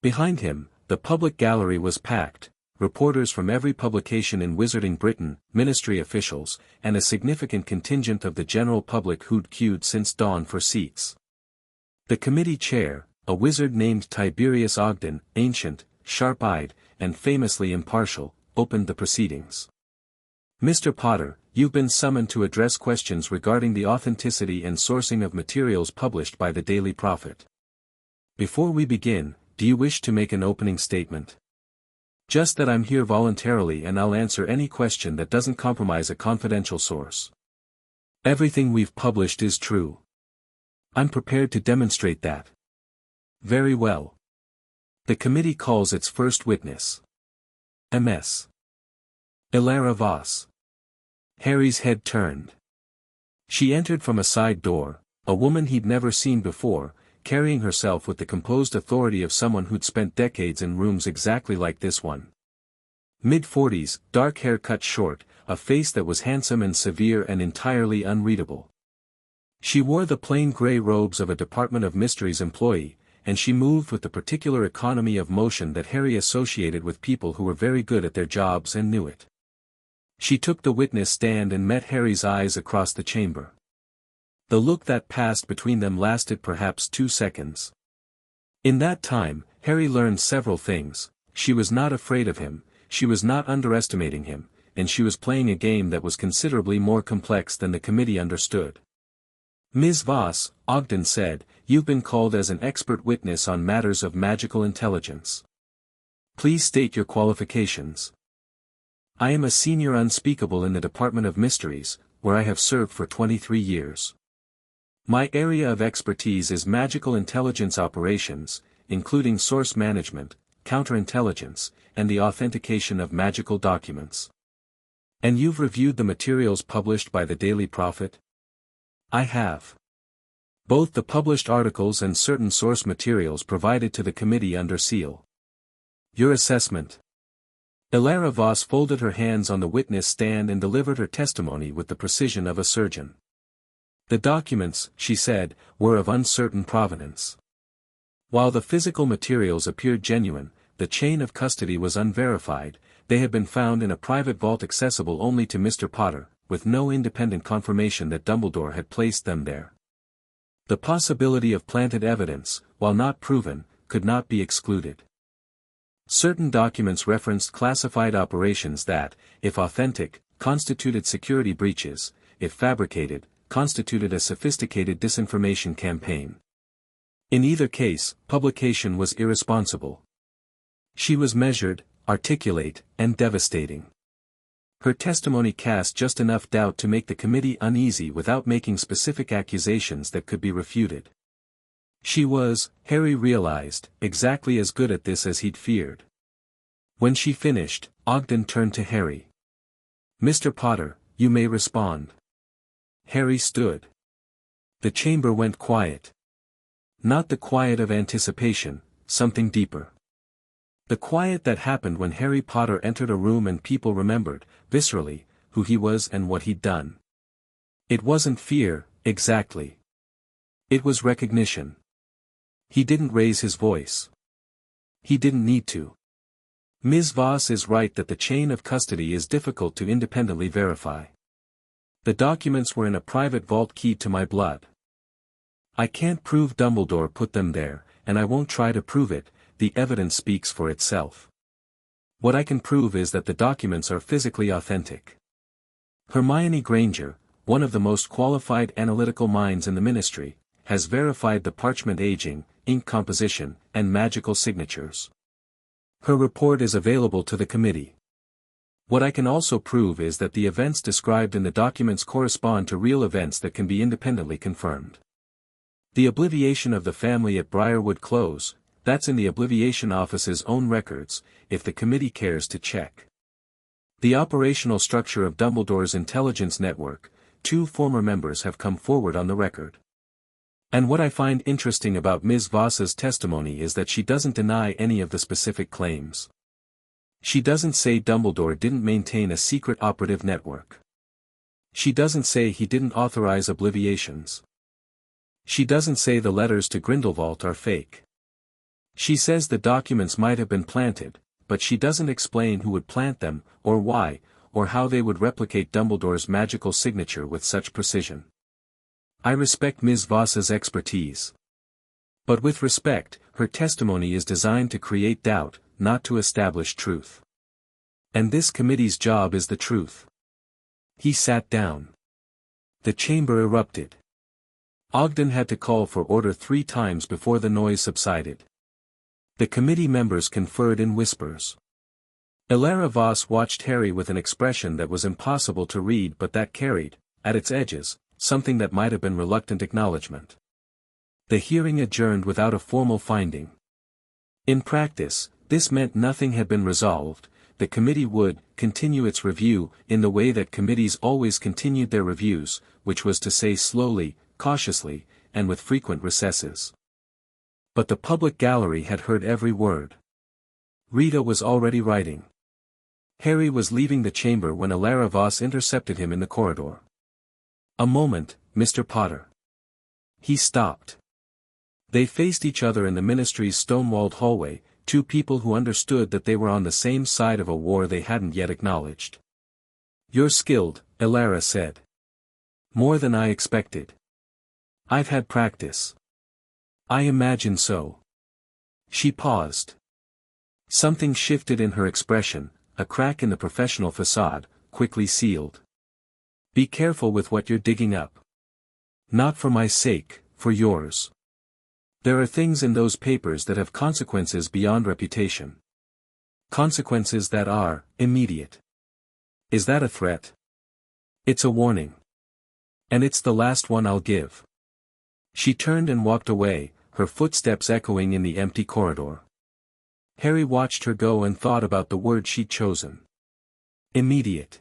Behind him, the public gallery was packed, reporters from every publication in Wizarding Britain, ministry officials, and a significant contingent of the general public who'd queued since dawn for seats. The committee chair, a wizard named Tiberius Ogden, ancient, sharp-eyed, and famously impartial, opened the proceedings. Mr. Potter, you've been summoned to address questions regarding the authenticity and sourcing of materials published by the Daily Prophet. Before we begin, do you wish to make an opening statement? Just that I'm here voluntarily and I'll answer any question that doesn't compromise a confidential source. Everything we've published is true. I'm prepared to demonstrate that. Very well. The committee calls its first witness. Ms. Ilara Voss. Harry's head turned. She entered from a side door, a woman he'd never seen before, carrying herself with the composed authority of someone who'd spent decades in rooms exactly like this one. Mid-40s, dark hair cut short, a face that was handsome and severe and entirely unreadable. She wore the plain gray robes of a Department of Mysteries employee, and she moved with the particular economy of motion that Harry associated with people who were very good at their jobs and knew it. She took the witness stand and met Harry's eyes across the chamber. The look that passed between them lasted perhaps 2 seconds. In that time, Harry learned several things. She was not afraid of him, she was not underestimating him, and she was playing a game that was considerably more complex than the committee understood. Ms. Voss, Ogden said, you've been called as an expert witness on matters of magical intelligence. Please state your qualifications. I am a senior unspeakable in the Department of Mysteries, where I have served for 23 years. My area of expertise is magical intelligence operations, including source management, counterintelligence, and the authentication of magical documents. And you've reviewed the materials published by the Daily Prophet? I have. Both the published articles and certain source materials provided to the committee under seal. Your assessment. Ilara Voss folded her hands on the witness stand and delivered her testimony with the precision of a surgeon. The documents, she said, were of uncertain provenance. While the physical materials appeared genuine, the chain of custody was unverified. They had been found in a private vault accessible only to Mr. Potter, with no independent confirmation that Dumbledore had placed them there. The possibility of planted evidence, while not proven, could not be excluded. Certain documents referenced classified operations that, if authentic, constituted security breaches, if fabricated, constituted a sophisticated disinformation campaign. In either case, publication was irresponsible. She was measured, articulate, and devastating. Her testimony cast just enough doubt to make the committee uneasy without making specific accusations that could be refuted. She was, Harry realized, exactly as good at this as he'd feared. When she finished, Ogden turned to Harry. Mr. Potter, you may respond. Harry stood. The chamber went quiet. Not the quiet of anticipation, something deeper. The quiet that happened when Harry Potter entered a room and people remembered, viscerally, who he was and what he'd done. It wasn't fear, exactly. It was recognition. He didn't raise his voice. He didn't need to. Ms. Voss is right that the chain of custody is difficult to independently verify. The documents were in a private vault keyed to my blood. I can't prove Dumbledore put them there, and I won't try to prove it. The evidence speaks for itself. What I can prove is that the documents are physically authentic. Hermione Granger, one of the most qualified analytical minds in the ministry, has verified the parchment aging, ink composition, and magical signatures. Her report is available to the committee. What I can also prove is that the events described in the documents correspond to real events that can be independently confirmed. The obliviation of the family at Briarwood Close, that's in the Obliviation Office's own records, if the committee cares to check. The operational structure of Dumbledore's intelligence network, 2 former members have come forward on the record. And what I find interesting about Ms. Voss's testimony is that she doesn't deny any of the specific claims. She doesn't say Dumbledore didn't maintain a secret operative network. She doesn't say he didn't authorize obliviations. She doesn't say the letters to Grindelwald are fake. She says the documents might have been planted, but she doesn't explain who would plant them, or why, or how they would replicate Dumbledore's magical signature with such precision. I respect Ms. Voss's expertise. But with respect, her testimony is designed to create doubt, not to establish truth. And this committee's job is the truth. He sat down. The chamber erupted. Ogden had to call for order 3 times before the noise subsided. The committee members conferred in whispers. Elara Voss watched Harry with an expression that was impossible to read but that carried, at its edges, something that might have been reluctant acknowledgement. The hearing adjourned without a formal finding. In practice, this meant nothing had been resolved. The committee would continue its review in the way that committees always continued their reviews, which was to say slowly, cautiously, and with frequent recesses. But the public gallery had heard every word. Rita was already writing. Harry was leaving the chamber when Elara Voss intercepted him in the corridor. "A moment, Mr. Potter." He stopped. They faced each other in the ministry's stone-walled hallway, 2 people who understood that they were on the same side of a war they hadn't yet acknowledged. "You're skilled," Elara said. "More than I expected." "I've had practice." "I imagine so." She paused. Something shifted in her expression, a crack in the professional facade, quickly sealed. "Be careful with what you're digging up. Not for my sake, for yours. There are things in those papers that have consequences beyond reputation. Consequences that are immediate." "Is that a threat?" "It's a warning. And it's the last one I'll give." She turned and walked away, her footsteps echoing in the empty corridor. Harry watched her go and thought about the word she'd chosen. Immediate.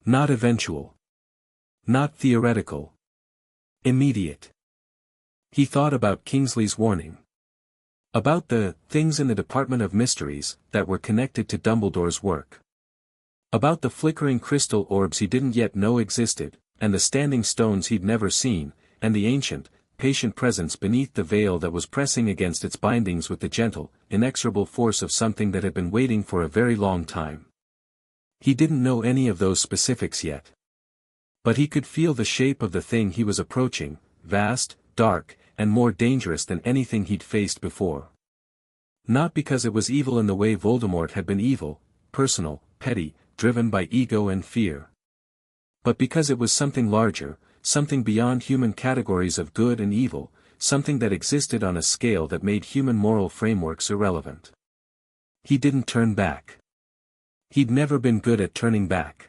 Not eventual. Not theoretical. Immediate. He thought about Kingsley's warning. About the things in the Department of Mysteries that were connected to Dumbledore's work. About the flickering crystal orbs he didn't yet know existed, and the standing stones he'd never seen, and the ancient, patient presence beneath the veil that was pressing against its bindings with the gentle, inexorable force of something that had been waiting for a very long time. He didn't know any of those specifics yet. But he could feel the shape of the thing he was approaching, vast, dark, and more dangerous than anything he'd faced before. Not because it was evil in the way Voldemort had been evil, personal, petty, driven by ego and fear. But because it was something larger, something beyond human categories of good and evil, something that existed on a scale that made human moral frameworks irrelevant. He didn't turn back. He'd never been good at turning back.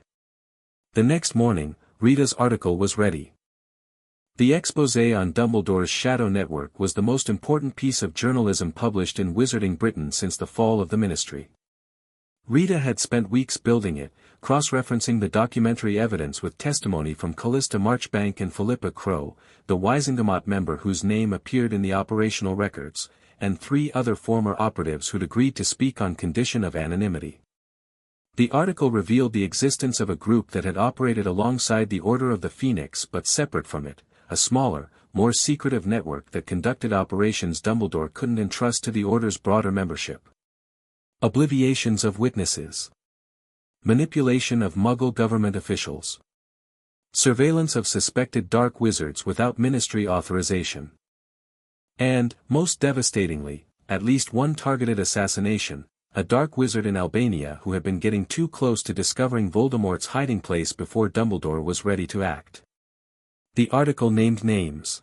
The next morning, Rita's article was ready. The exposé on Dumbledore's shadow network was the most important piece of journalism published in Wizarding Britain since the fall of the Ministry. Rita had spent weeks building it, cross-referencing the documentary evidence with testimony from Callista Marchbank and Philippa Crow, the Wisingamot member whose name appeared in the operational records, and 3 other former operatives who'd agreed to speak on condition of anonymity. The article revealed the existence of a group that had operated alongside the Order of the Phoenix but separate from it, a smaller, more secretive network that conducted operations Dumbledore couldn't entrust to the Order's broader membership. Obliviations of witnesses. Manipulation of Muggle government officials. Surveillance of suspected dark wizards without ministry authorization. And, most devastatingly, at least one targeted assassination, a dark wizard in Albania who had been getting too close to discovering Voldemort's hiding place before Dumbledore was ready to act. The article named names.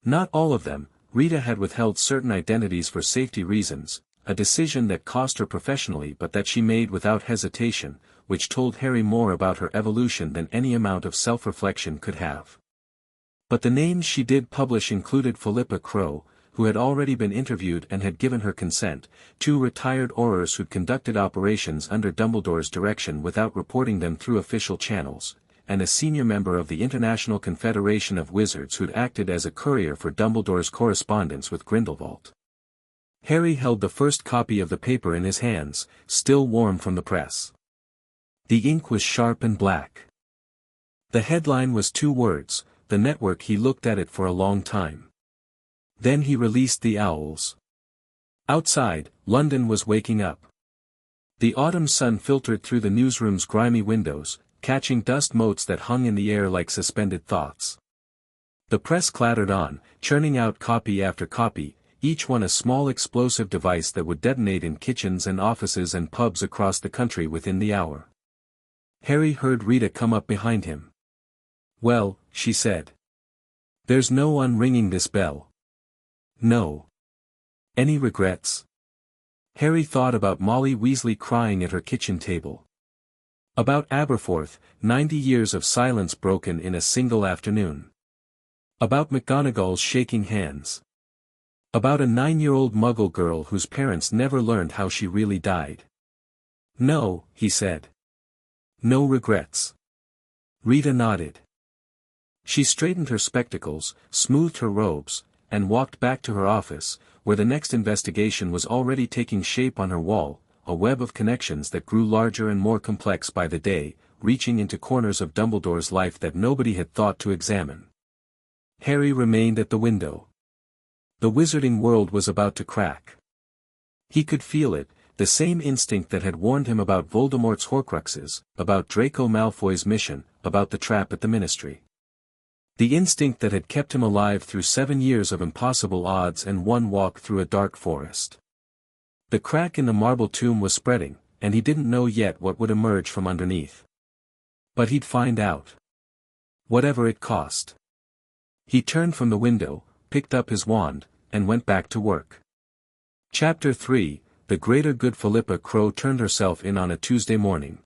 Not all of them. Rita had withheld certain identities for safety reasons, a decision that cost her professionally but that she made without hesitation, which told Harry more about her evolution than any amount of self-reflection could have. But the names she did publish included Philippa Crow, who had already been interviewed and had given her consent, 2 retired Aurors who'd conducted operations under Dumbledore's direction without reporting them through official channels, and a senior member of the International Confederation of Wizards who'd acted as a courier for Dumbledore's correspondence with Grindelwald. Harry held the first copy of the paper in his hands, still warm from the press. The ink was sharp and black. The headline was 2 words, the network. He looked at it for a long time. Then he released the owls. Outside, London was waking up. The autumn sun filtered through the newsroom's grimy windows, catching dust motes that hung in the air like suspended thoughts. The press clattered on, churning out copy after copy, each one a small explosive device that would detonate in kitchens and offices and pubs across the country within the hour. Harry heard Rita come up behind him. "Well," she said. "There's no one ringing this bell." "No. Any regrets?" Harry thought about Molly Weasley crying at her kitchen table. About Aberforth, 90 years of silence broken in a single afternoon. About McGonagall's shaking hands. About a 9-year-old Muggle girl whose parents never learned how she really died. "No," he said. "No regrets." Rita nodded. She straightened her spectacles, smoothed her robes, and walked back to her office, where the next investigation was already taking shape on her wall, a web of connections that grew larger and more complex by the day, reaching into corners of Dumbledore's life that nobody had thought to examine. Harry remained at the window. The wizarding world was about to crack. He could feel it, the same instinct that had warned him about Voldemort's Horcruxes, about Draco Malfoy's mission, about the trap at the Ministry. The instinct that had kept him alive through 7 years of impossible odds and 1 walk through a dark forest. The crack in the marble tomb was spreading, and he didn't know yet what would emerge from underneath. But he'd find out. Whatever it cost. He turned from the window, picked up his wand, and went back to work. Chapter 3, The Greater Good. Philippa Crow turned herself in on a Tuesday morning.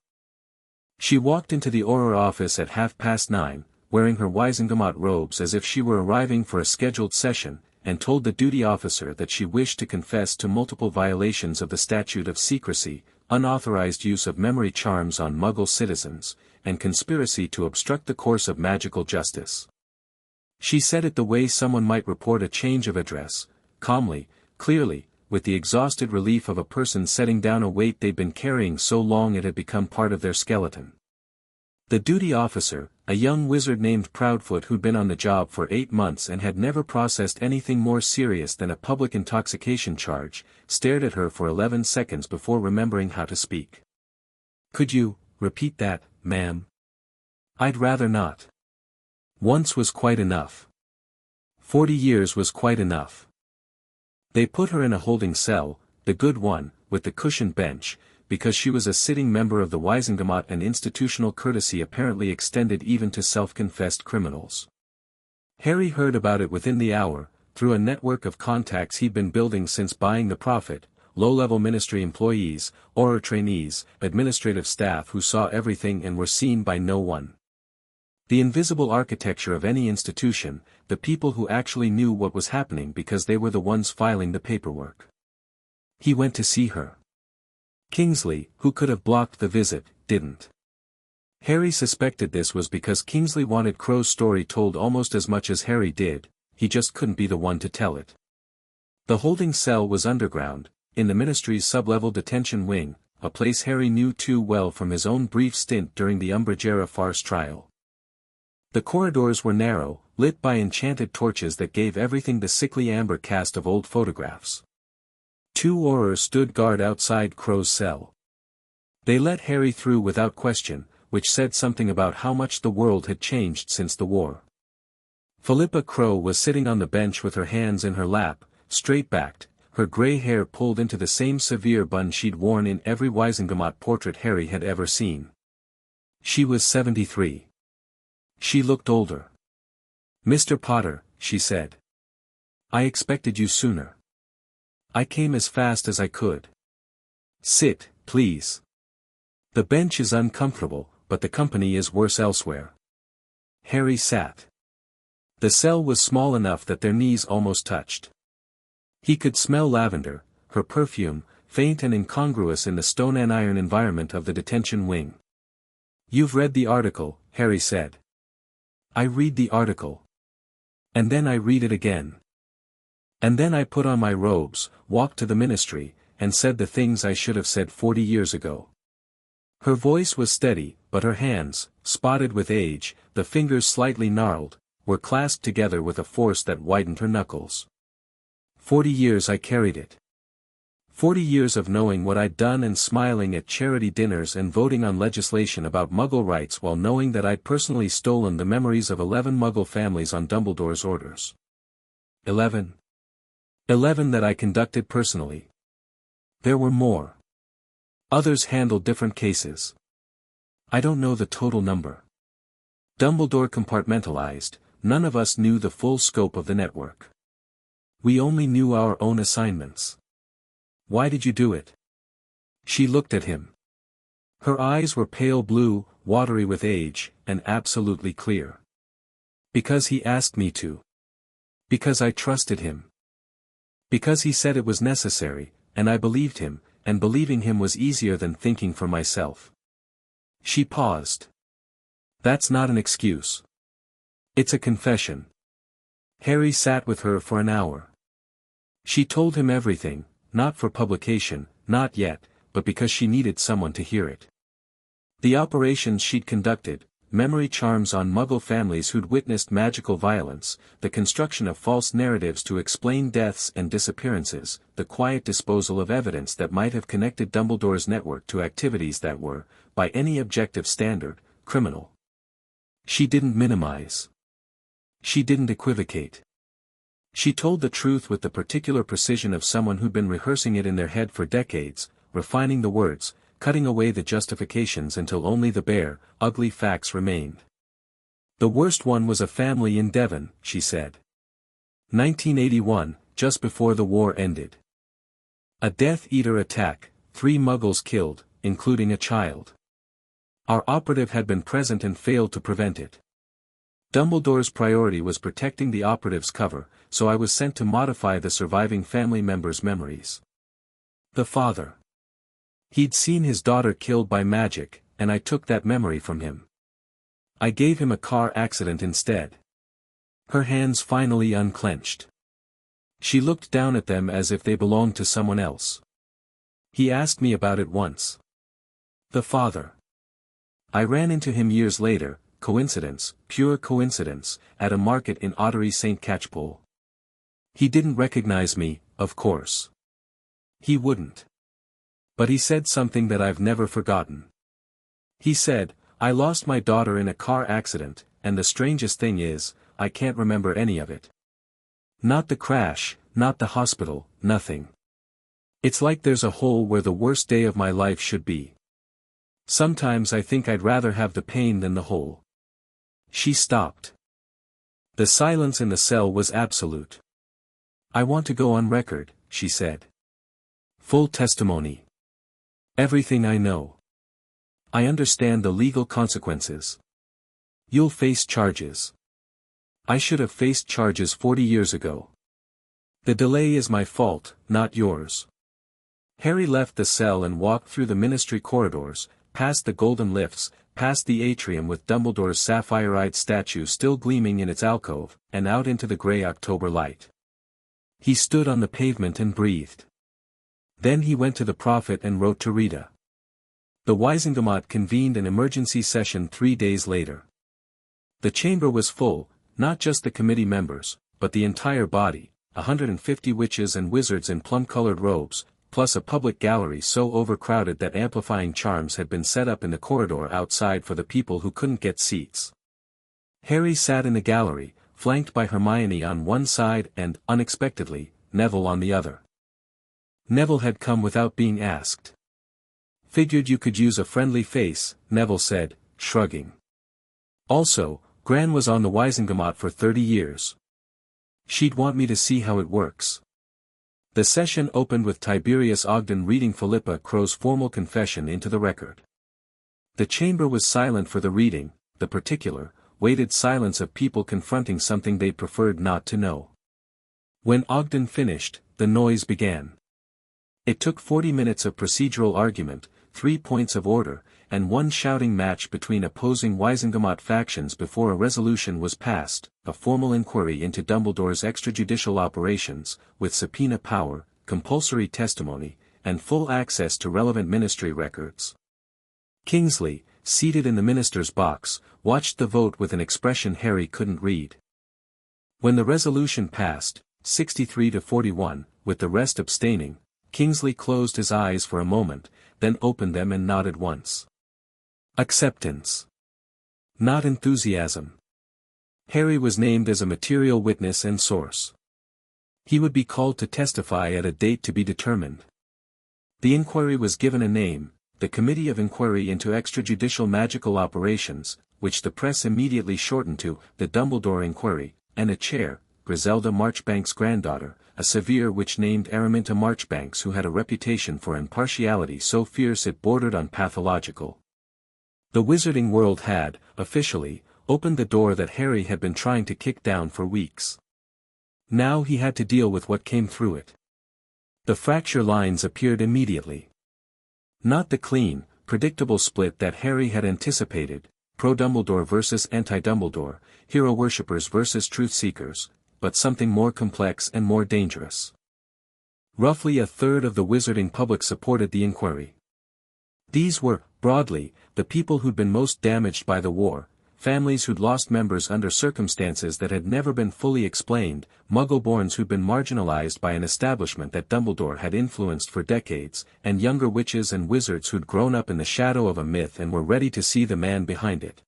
She walked into the Auror office at 9:30, wearing her Wizengamot robes as if she were arriving for a scheduled session, and told the duty officer that she wished to confess to multiple violations of the Statute of Secrecy, unauthorized use of memory charms on Muggle citizens, and conspiracy to obstruct the course of magical justice. She said it the way someone might report a change of address, calmly, clearly, with the exhausted relief of a person setting down a weight they'd been carrying so long it had become part of their skeleton. The duty officer, a young wizard named Proudfoot who'd been on the job for 8 months and had never processed anything more serious than a public intoxication charge, stared at her for 11 seconds before remembering how to speak. "Could you repeat that, ma'am?" "I'd rather not. Once was quite enough. 40 years was quite enough." They put her in a holding cell, the good one, with the cushioned bench, because she was a sitting member of the Wizengamot, and institutional courtesy apparently extended even to self-confessed criminals. Harry heard about it within the hour, through a network of contacts he'd been building since buying the Prophet, low-level ministry employees, Auror trainees, administrative staff who saw everything and were seen by no one. The invisible architecture of any institution, the people who actually knew what was happening because they were the ones filing the paperwork. He went to see her. Kingsley, who could have blocked the visit, didn't. Harry suspected this was because Kingsley wanted Crow's story told almost as much as Harry did, he just couldn't be the one to tell it. The holding cell was underground, in the Ministry's sub-level detention wing, a place Harry knew too well from his own brief stint during the Umbridge farce trial. The corridors were narrow, lit by enchanted torches that gave everything the sickly amber cast of old photographs. 2 Aurors stood guard outside Crow's cell. They let Harry through without question, which said something about how much the world had changed since the war. Philippa Crow was sitting on the bench with her hands in her lap, straight-backed, her grey hair pulled into the same severe bun she'd worn in every Wisengamot portrait Harry had ever seen. She was 73. She looked older. "Mr. Potter," she said. "I expected you sooner. I came as fast as I could. Sit, please. The bench is uncomfortable, but the company is worse elsewhere." Harry sat. The cell was small enough that their knees almost touched. He could smell lavender, her perfume, faint and incongruous in the stone and iron environment of the detention wing. "You've read the article," Harry said. "I read the article. And then I read it again. And then I put on my robes, walked to the ministry, and said the things I should have said 40 years ago." Her voice was steady, but her hands, spotted with age, the fingers slightly gnarled, were clasped together with a force that widened her knuckles. 40 years I carried it. 40 years of knowing what I'd done and smiling at charity dinners and voting on legislation about Muggle rights while knowing that I'd personally stolen the memories of 11 Muggle families on Dumbledore's orders. 11. 11 that I conducted personally. There were more. Others handled different cases. I don't know the total number. Dumbledore compartmentalized, none of us knew the full scope of the network. We only knew our own assignments. "Why did you do it?" She looked at him. Her eyes were pale blue, watery with age, and absolutely clear. "Because he asked me to. Because I trusted him. Because he said it was necessary, and I believed him, and believing him was easier than thinking for myself." She paused. "That's not an excuse. It's a confession." Harry sat with her for an hour. She told him everything, not for publication, not yet, but because she needed someone to hear it. The operations she'd conducted, memory charms on Muggle families who'd witnessed magical violence, the construction of false narratives to explain deaths and disappearances, the quiet disposal of evidence that might have connected Dumbledore's network to activities that were, by any objective standard, criminal. She didn't minimize. She didn't equivocate. She told the truth with the particular precision of someone who'd been rehearsing it in their head for decades, refining the words, cutting away the justifications until only the bare, ugly facts remained. "The worst one was a family in Devon," she said. 1981, just before the war ended. A Death Eater attack, 3 Muggles killed, including a child. Our operative had been present and failed to prevent it. Dumbledore's priority was protecting the operative's cover, so I was sent to modify the surviving family members' memories. The father. He'd seen his daughter killed by magic, and I took that memory from him. I gave him a car accident instead. Her hands finally unclenched. She looked down at them as if they belonged to someone else. He asked me about it once. The father. I ran into him years later, coincidence, pure coincidence, at a market in Ottery St. Catchpole. He didn't recognize me, of course. He wouldn't. But he said something that I've never forgotten. He said, "I lost my daughter in a car accident, and the strangest thing is, I can't remember any of it. Not the crash, not the hospital, nothing. It's like there's a hole where the worst day of my life should be. Sometimes I think I'd rather have the pain than the hole." She stopped. The silence in the cell was absolute. "I want to go on record," she said. "Full testimony. Everything I know. I understand the legal consequences. You'll face charges. I should have faced charges 40 years ago. The delay is my fault, not yours." Harry left the cell and walked through the ministry corridors, past the golden lifts, past the atrium with Dumbledore's sapphire-eyed statue still gleaming in its alcove, and out into the grey October light. He stood on the pavement and breathed. Then he went to the prophet and wrote to Rita. The Wisengamot convened an emergency session 3 days later. The chamber was full, not just the committee members, but the entire body, 150 witches and wizards in plum-colored robes, plus a public gallery so overcrowded that amplifying charms had been set up in the corridor outside for the people who couldn't get seats. Harry sat in the gallery, flanked by Hermione on one side and, unexpectedly, Neville on the other. Neville had come without being asked. Figured you could use a friendly face, Neville said, shrugging. Also, Gran was on the Wisengamot for 30 years. She'd want me to see how it works. The session opened with Tiberius Ogden reading Philippa Crow's formal confession into the record. The chamber was silent for the reading, the particular, weighted silence of people confronting something they preferred not to know. When Ogden finished, the noise began. It took 40 minutes of procedural argument, 3 points of order, and one shouting match between opposing Wisengamot factions before a resolution was passed, a formal inquiry into Dumbledore's extrajudicial operations, with subpoena power, compulsory testimony, and full access to relevant ministry records. Kingsley, seated in the minister's box, watched the vote with an expression Harry couldn't read. When the resolution passed, 63 to 41, with the rest abstaining, Kingsley closed his eyes for a moment, then opened them and nodded once. Acceptance. Not enthusiasm. Harry was named as a material witness and source. He would be called to testify at a date to be determined. The inquiry was given a name, the Committee of Inquiry into Extrajudicial Magical Operations, which the press immediately shortened to the Dumbledore Inquiry, and a chair, Griselda Marchbank's granddaughter, a severe which named Araminta Marchbanks, who had a reputation for impartiality so fierce it bordered on pathological. The wizarding world had, officially, opened the door that Harry had been trying to kick down for weeks. Now he had to deal with what came through it. The fracture lines appeared immediately. Not the clean, predictable split that Harry had anticipated, pro-Dumbledore versus anti-Dumbledore, hero worshippers versus truth-seekers, but something more complex and more dangerous. Roughly a third of the wizarding public supported the inquiry. These were, broadly, the people who'd been most damaged by the war, families who'd lost members under circumstances that had never been fully explained, Muggle-borns who'd been marginalized by an establishment that Dumbledore had influenced for decades, and younger witches and wizards who'd grown up in the shadow of a myth and were ready to see the man behind it.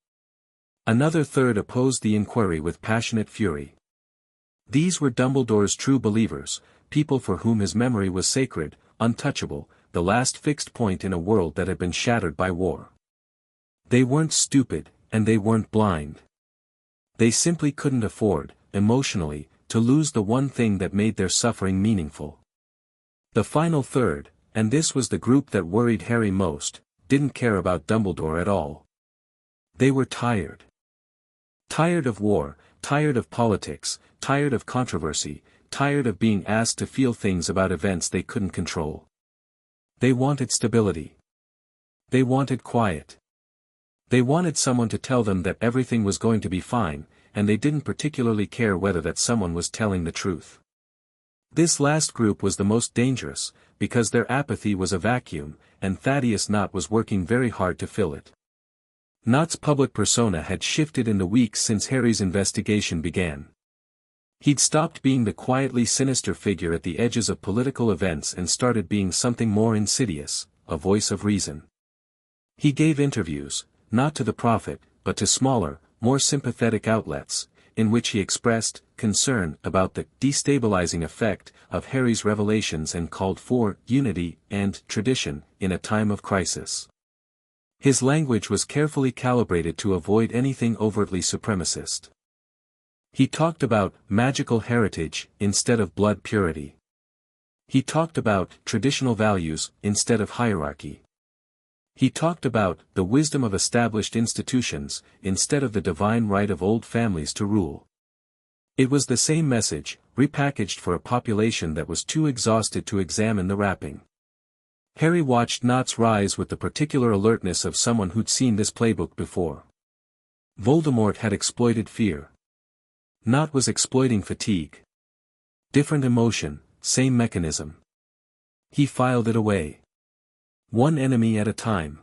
Another third opposed the inquiry with passionate fury. These were Dumbledore's true believers, people for whom his memory was sacred, untouchable, the last fixed point in a world that had been shattered by war. They weren't stupid, and they weren't blind. They simply couldn't afford, emotionally, to lose the one thing that made their suffering meaningful. The final third, and this was the group that worried Harry most, didn't care about Dumbledore at all. They were tired. Tired of war, tired of politics, tired of controversy, tired of being asked to feel things about events they couldn't control. They wanted stability. They wanted quiet. They wanted someone to tell them that everything was going to be fine, and they didn't particularly care whether that someone was telling the truth. This last group was the most dangerous, because their apathy was a vacuum, and Thaddeus Knott was working very hard to fill it. Knott's public persona had shifted in the weeks since Harry's investigation began. He'd stopped being the quietly sinister figure at the edges of political events and started being something more insidious, a voice of reason. He gave interviews, not to the Prophet, but to smaller, more sympathetic outlets, in which he expressed concern about the destabilizing effect of Harry's revelations and called for unity and tradition in a time of crisis. His language was carefully calibrated to avoid anything overtly supremacist. He talked about magical heritage instead of blood purity. He talked about traditional values instead of hierarchy. He talked about the wisdom of established institutions instead of the divine right of old families to rule. It was the same message, repackaged for a population that was too exhausted to examine the wrapping. Harry watched Knott's rise with the particular alertness of someone who'd seen this playbook before. Voldemort had exploited fear. Knott was exploiting fatigue. Different emotion, same mechanism. He filed it away. One enemy at a time.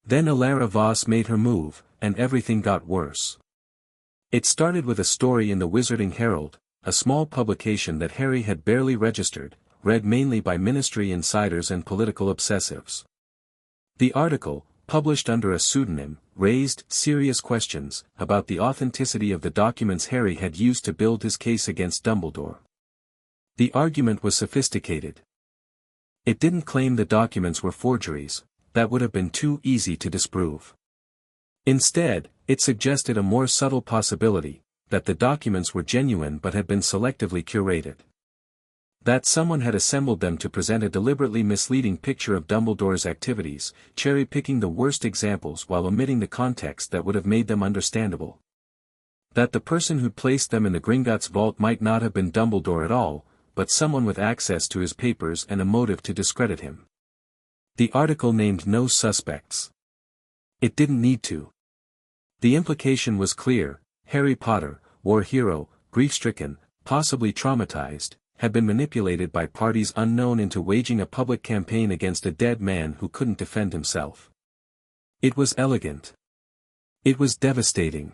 Then Alara Voss made her move, and everything got worse. It started with a story in the Wizarding Herald, a small publication that Harry had barely registered, read mainly by ministry insiders and political obsessives. The article, published under a pseudonym, raised serious questions about the authenticity of the documents Harry had used to build his case against Dumbledore. The argument was sophisticated. It didn't claim the documents were forgeries, that would have been too easy to disprove. Instead, it suggested a more subtle possibility, that the documents were genuine but had been selectively curated. That someone had assembled them to present a deliberately misleading picture of Dumbledore's activities, cherry-picking the worst examples while omitting the context that would have made them understandable. That the person who'd placed them in the Gringotts vault might not have been Dumbledore at all, but someone with access to his papers and a motive to discredit him. The article named no suspects. It didn't need to. The implication was clear: Harry Potter, war hero, grief-stricken, possibly traumatized, had been manipulated by parties unknown into waging a public campaign against a dead man who couldn't defend himself. It was elegant. It was devastating.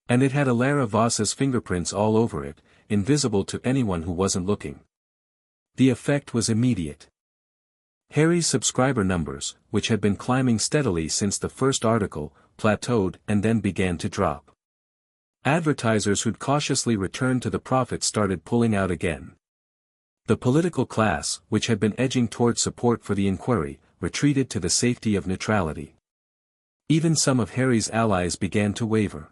And it had Alara Voss's fingerprints all over it, invisible to anyone who wasn't looking. The effect was immediate. Harry's subscriber numbers, which had been climbing steadily since the first article, plateaued and then began to drop. Advertisers who'd cautiously returned to the Prophet started pulling out again. The political class, which had been edging toward support for the inquiry, retreated to the safety of neutrality. Even some of Harry's allies began to waver.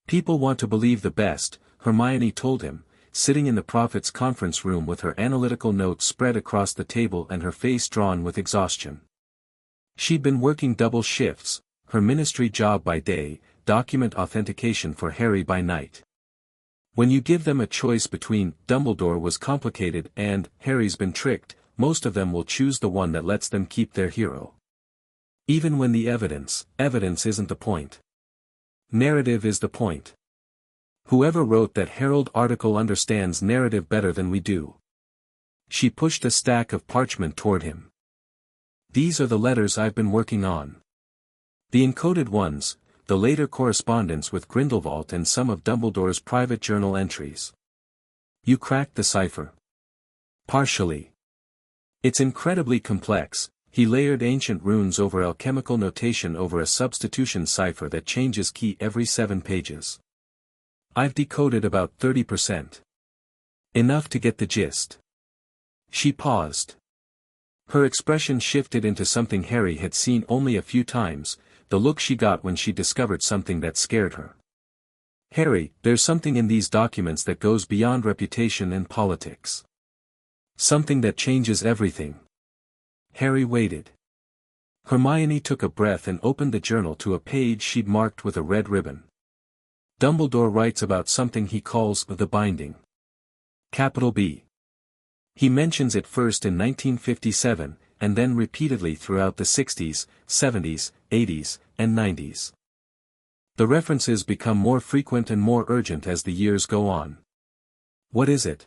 People want to believe the best, Hermione told him, sitting in the Prophet's conference room with her analytical notes spread across the table and her face drawn with exhaustion. She'd been working double shifts, her ministry job by day, document authentication for Harry by night. When you give them a choice between Dumbledore was complicated and Harry's been tricked, most of them will choose the one that lets them keep their hero. Even when the evidence isn't the point. Narrative is the point. Whoever wrote that Herald article understands narrative better than we do. She pushed a stack of parchment toward him. These are the letters I've been working on. The encoded ones, the later correspondence with Grindelwald and some of Dumbledore's private journal entries. You cracked the cipher. Partially. It's incredibly complex. He layered ancient runes over alchemical notation over a substitution cipher that changes key every 7 pages. I've decoded about 30%. Enough to get the gist. She paused. Her expression shifted into something Harry had seen only a few times, the look she got when she discovered something that scared her. Harry, there's something in these documents that goes beyond reputation and politics. Something that changes everything. Harry waited. Hermione took a breath and opened the journal to a page she'd marked with a red ribbon. Dumbledore writes about something he calls the binding. Capital B. He mentions it first in 1957, and then repeatedly throughout the 60s, 70s, 80s, and 90s. The references become more frequent and more urgent as the years go on. What is it?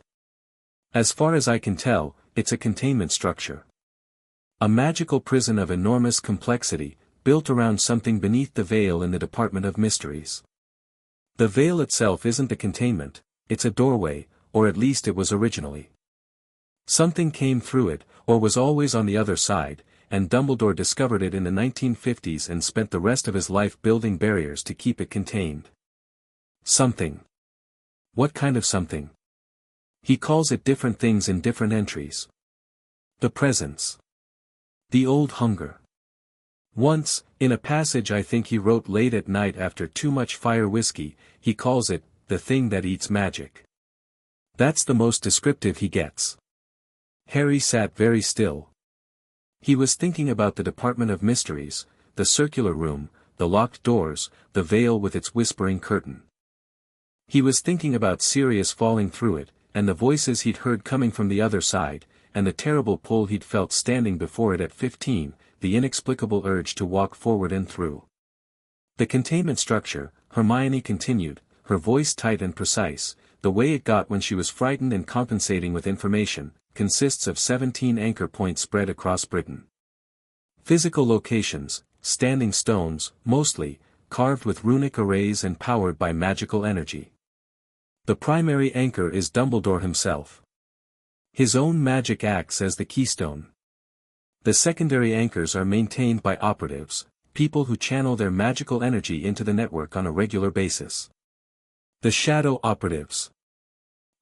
As far as I can tell, it's a containment structure. A magical prison of enormous complexity, built around something beneath the veil in the Department of Mysteries. The veil itself isn't the containment, it's a doorway, or at least it was originally. Something came through it, or was always on the other side, and Dumbledore discovered it in the 1950s and spent the rest of his life building barriers to keep it contained. Something. What kind of something? He calls it different things in different entries. The presence. The old hunger. Once, in a passage I think he wrote late at night after too much fire whiskey, he calls it, the thing that eats magic. That's the most descriptive he gets. Harry sat very still. He was thinking about the Department of Mysteries, the circular room, the locked doors, the veil with its whispering curtain. He was thinking about Sirius falling through it, and the voices he'd heard coming from the other side, and the terrible pull he'd felt standing before it at 15, the inexplicable urge to walk forward and through. The containment structure, Hermione continued, her voice tight and precise, the way it got when she was frightened and compensating with information, consists of 17 anchor points spread across Britain. Physical locations, standing stones, mostly, carved with runic arrays and powered by magical energy. The primary anchor is Dumbledore himself. His own magic acts as the keystone. The secondary anchors are maintained by operatives, people who channel their magical energy into the network on a regular basis. The shadow operatives.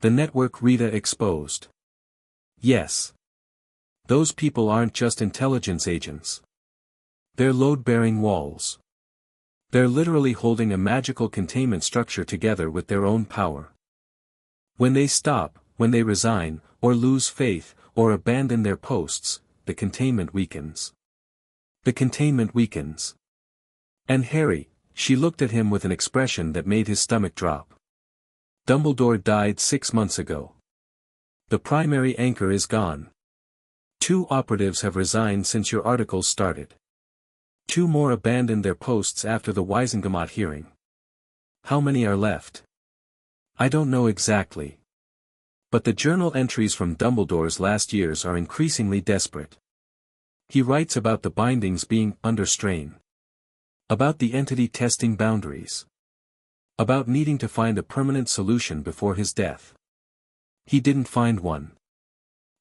The network Rita exposed. Yes. Those people aren't just intelligence agents. They're load-bearing walls. They're literally holding a magical containment structure together with their own power. When they stop, when they resign, or lose faith, or abandon their posts, the containment weakens. The containment weakens. And Harry, she looked at him with an expression that made his stomach drop. Dumbledore died 6 months ago. The primary anchor is gone. 2 operatives have resigned since your articles started. 2 more abandoned their posts after the Wisengamot hearing. How many are left? I don't know exactly. But the journal entries from Dumbledore's last years are increasingly desperate. He writes about the bindings being under strain. About the entity testing boundaries. About needing to find a permanent solution before his death. He didn't find one.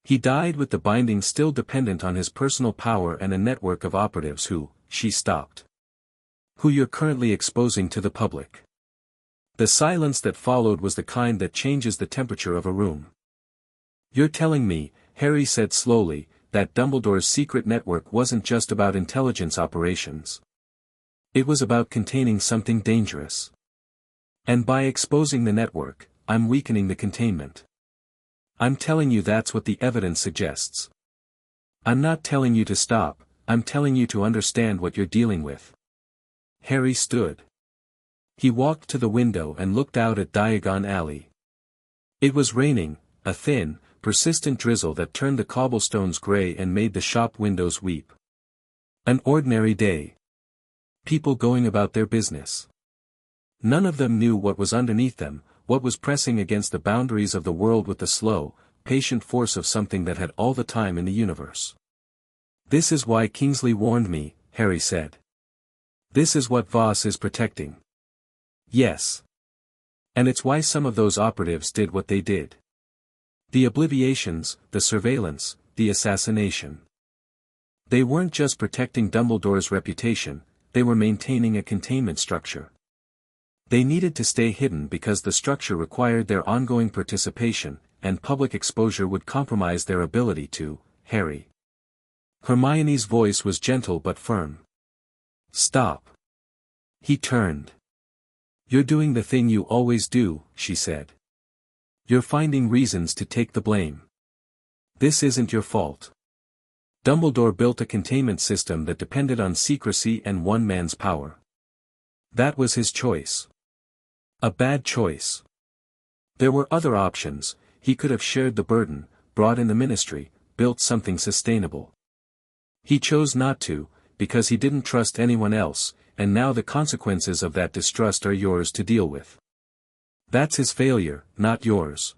He died with the bindings still dependent on his personal power and a network of operatives who, she stopped. Who you're currently exposing to the public. The silence that followed was the kind that changes the temperature of a room. You're telling me, Harry said slowly, that Dumbledore's secret network wasn't just about intelligence operations. It was about containing something dangerous. And by exposing the network, I'm weakening the containment. I'm telling you that's what the evidence suggests. I'm not telling you to stop, I'm telling you to understand what you're dealing with. Harry stood. He walked to the window and looked out at Diagon Alley. It was raining, a thin, persistent drizzle that turned the cobblestones gray and made the shop windows weep. An ordinary day. People going about their business. None of them knew what was underneath them, what was pressing against the boundaries of the world with the slow, patient force of something that had all the time in the universe. This is why Kingsley warned me, Harry said. This is what Voss is protecting. Yes. And it's why some of those operatives did what they did. The obliviations, the surveillance, the assassination. They weren't just protecting Dumbledore's reputation, they were maintaining a containment structure. They needed to stay hidden because the structure required their ongoing participation, and public exposure would compromise their ability to, Harry. Hermione's voice was gentle but firm. Stop. He turned. You're doing the thing you always do, she said. You're finding reasons to take the blame. This isn't your fault. Dumbledore built a containment system that depended on secrecy and one man's power. That was his choice. A bad choice. There were other options. He could have shared the burden, brought in the ministry, built something sustainable. He chose not to, because he didn't trust anyone else, and now the consequences of that distrust are yours to deal with. That's his failure, not yours.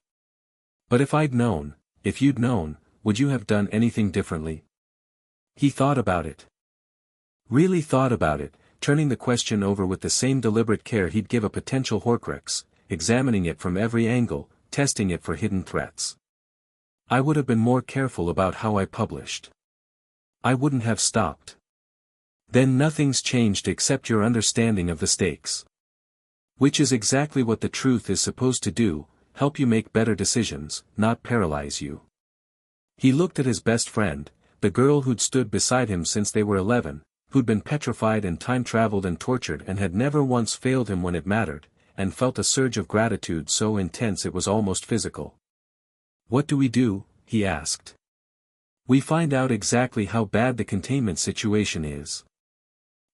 But if I'd known, if you'd known, would you have done anything differently? He thought about it. Really thought about it, turning the question over with the same deliberate care he'd give a potential Horcrux, examining it from every angle, testing it for hidden threats. I would have been more careful about how I published. I wouldn't have stopped. Then nothing's changed except your understanding of the stakes. Which is exactly what the truth is supposed to do, help you make better decisions, not paralyze you. He looked at his best friend, the girl who'd stood beside him since they were 11, who'd been petrified and time-traveled and tortured and had never once failed him when it mattered, and felt a surge of gratitude so intense it was almost physical. What do we do? He asked. We find out exactly how bad the containment situation is.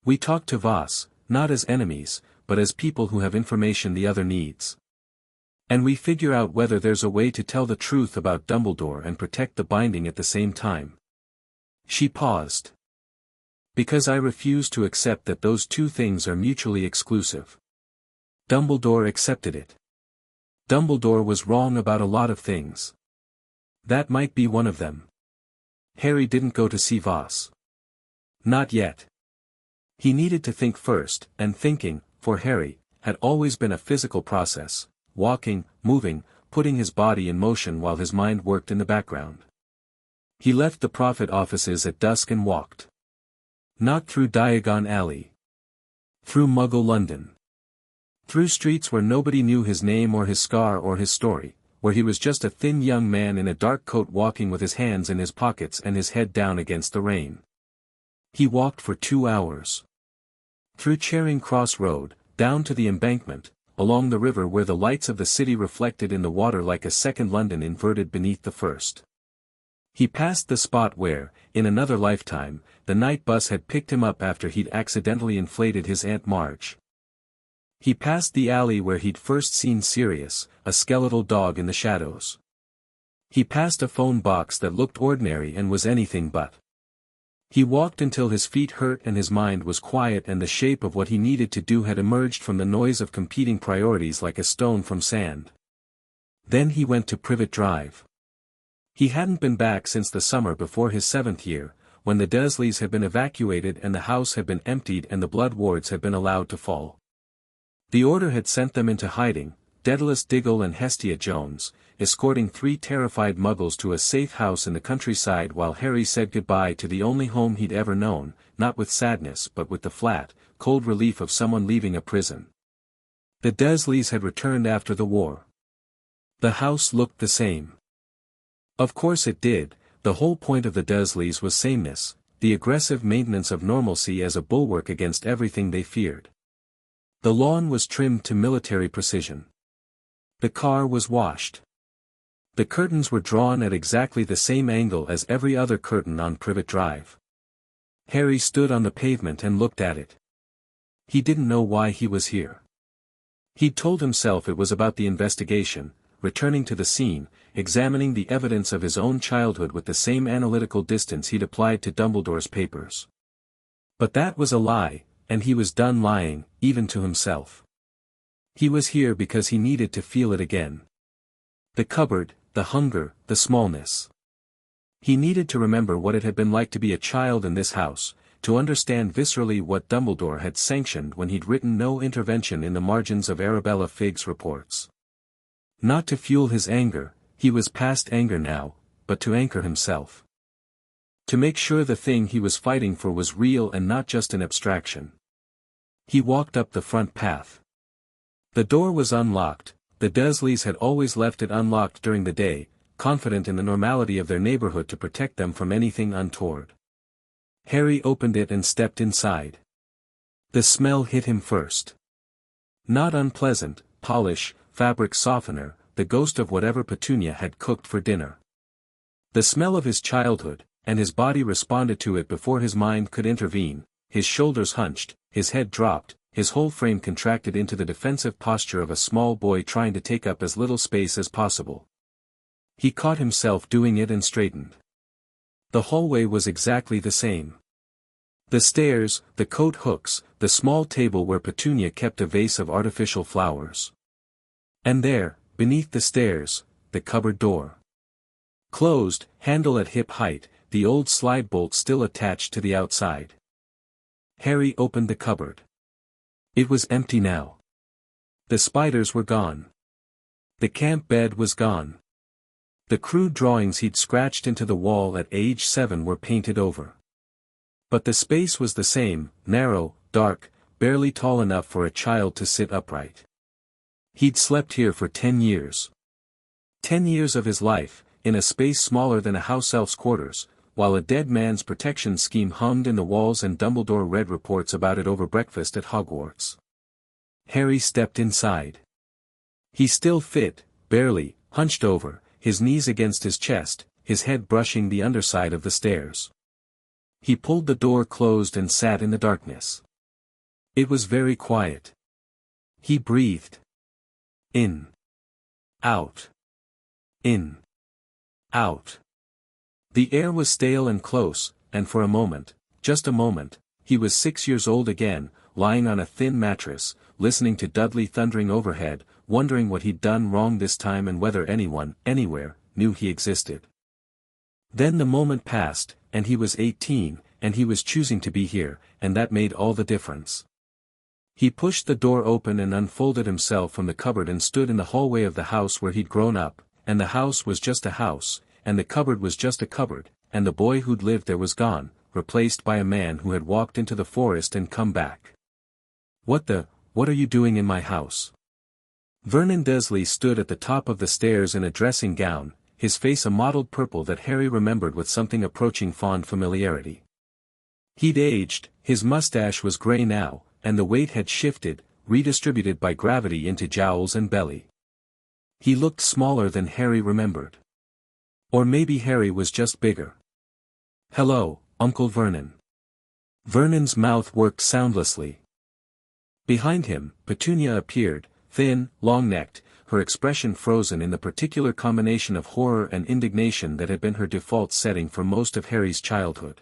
We talk to Voss, not as enemies, but as people who have information the other needs. And we figure out whether there's a way to tell the truth about Dumbledore and protect the binding at the same time. She paused. Because I refuse to accept that those two things are mutually exclusive. Dumbledore accepted it. Dumbledore was wrong about a lot of things. That might be one of them. Harry didn't go to see Voss. Not yet. He needed to think first, and thinking, for Harry, had always been a physical process, walking, moving, putting his body in motion while his mind worked in the background. He left the Prophet offices at dusk and walked. Not through Diagon Alley. Through Muggle London. Through streets where nobody knew his name or his scar or his story, where he was just a thin young man in a dark coat walking with his hands in his pockets and his head down against the rain. He walked for 2 hours. Through Charing Cross Road, down to the embankment, along the river where the lights of the city reflected in the water like a second London inverted beneath the first. He passed the spot where, in another lifetime, the night bus had picked him up after he'd accidentally inflated his Aunt Marge. He passed the alley where he'd first seen Sirius, a skeletal dog in the shadows. He passed a phone box that looked ordinary and was anything but. He walked until his feet hurt and his mind was quiet and the shape of what he needed to do had emerged from the noise of competing priorities like a stone from sand. Then he went to Privet Drive. He hadn't been back since the summer before his 7th year, when the Dursleys had been evacuated and the house had been emptied and the blood wards had been allowed to fall. The order had sent them into hiding, Daedalus Diggle and Hestia Jones, escorting 3 terrified muggles to a safe house in the countryside while Harry said goodbye to the only home he'd ever known, not with sadness but with the flat, cold relief of someone leaving a prison. The Dursleys had returned after the war. The house looked the same. Of course it did. The whole point of the Dursleys was sameness, the aggressive maintenance of normalcy as a bulwark against everything they feared. The lawn was trimmed to military precision. The car was washed. The curtains were drawn at exactly the same angle as every other curtain on Privet Drive. Harry stood on the pavement and looked at it. He didn't know why he was here. He'd told himself it was about the investigation, returning to the scene, examining the evidence of his own childhood with the same analytical distance he'd applied to Dumbledore's papers. But that was a lie, and he was done lying, even to himself. He was here because he needed to feel it again. The cupboard, the hunger, the smallness. He needed to remember what it had been like to be a child in this house, to understand viscerally what Dumbledore had sanctioned when he'd written no intervention in the margins of Arabella Figg's reports. Not to fuel his anger, he was past anger now, but to anchor himself. To make sure the thing he was fighting for was real and not just an abstraction. He walked up the front path. The door was unlocked. The Dursleys had always left it unlocked during the day, confident in the normality of their neighborhood to protect them from anything untoward. Harry opened it and stepped inside. The smell hit him first. Not unpleasant, polish, fabric softener, the ghost of whatever Petunia had cooked for dinner. The smell of his childhood, and his body responded to it before his mind could intervene. His shoulders hunched, his head dropped, his whole frame contracted into the defensive posture of a small boy trying to take up as little space as possible. He caught himself doing it and straightened. The hallway was exactly the same. The stairs, the coat hooks, the small table where Petunia kept a vase of artificial flowers. And there, beneath the stairs, the cupboard door. Closed, handle at hip height, the old slide bolt still attached to the outside. Harry opened the cupboard. It was empty now. The spiders were gone. The camp bed was gone. The crude drawings he'd scratched into the wall at age 7 were painted over. But the space was the same, narrow, dark, barely tall enough for a child to sit upright. He'd slept here for 10 years. 10 years of his life, in a space smaller than a house elf's quarters, while a dead man's protection scheme hummed in the walls and Dumbledore read reports about it over breakfast at Hogwarts. Harry stepped inside. He still fit, barely, hunched over, his knees against his chest, his head brushing the underside of the stairs. He pulled the door closed and sat in the darkness. It was very quiet. He breathed. In. Out. In. Out. The air was stale and close, and for a moment, just a moment, he was 6 years old again, lying on a thin mattress, listening to Dudley thundering overhead, wondering what he'd done wrong this time and whether anyone, anywhere, knew he existed. Then the moment passed, and he was 18, and he was choosing to be here, and that made all the difference. He pushed the door open and unfolded himself from the cupboard and stood in the hallway of the house where he'd grown up, and the house was just a house, and the cupboard was just a cupboard, and the boy who'd lived there was gone, replaced by a man who had walked into the forest and come back. What are you doing in my house? Vernon Dursley stood at the top of the stairs in a dressing gown, his face a mottled purple that Harry remembered with something approaching fond familiarity. He'd aged, his mustache was grey now, and the weight had shifted, redistributed by gravity into jowls and belly. He looked smaller than Harry remembered. Or maybe Harry was just bigger. "Hello, Uncle Vernon." Vernon's mouth worked soundlessly. Behind him, Petunia appeared, thin, long-necked, her expression frozen in the particular combination of horror and indignation that had been her default setting for most of Harry's childhood.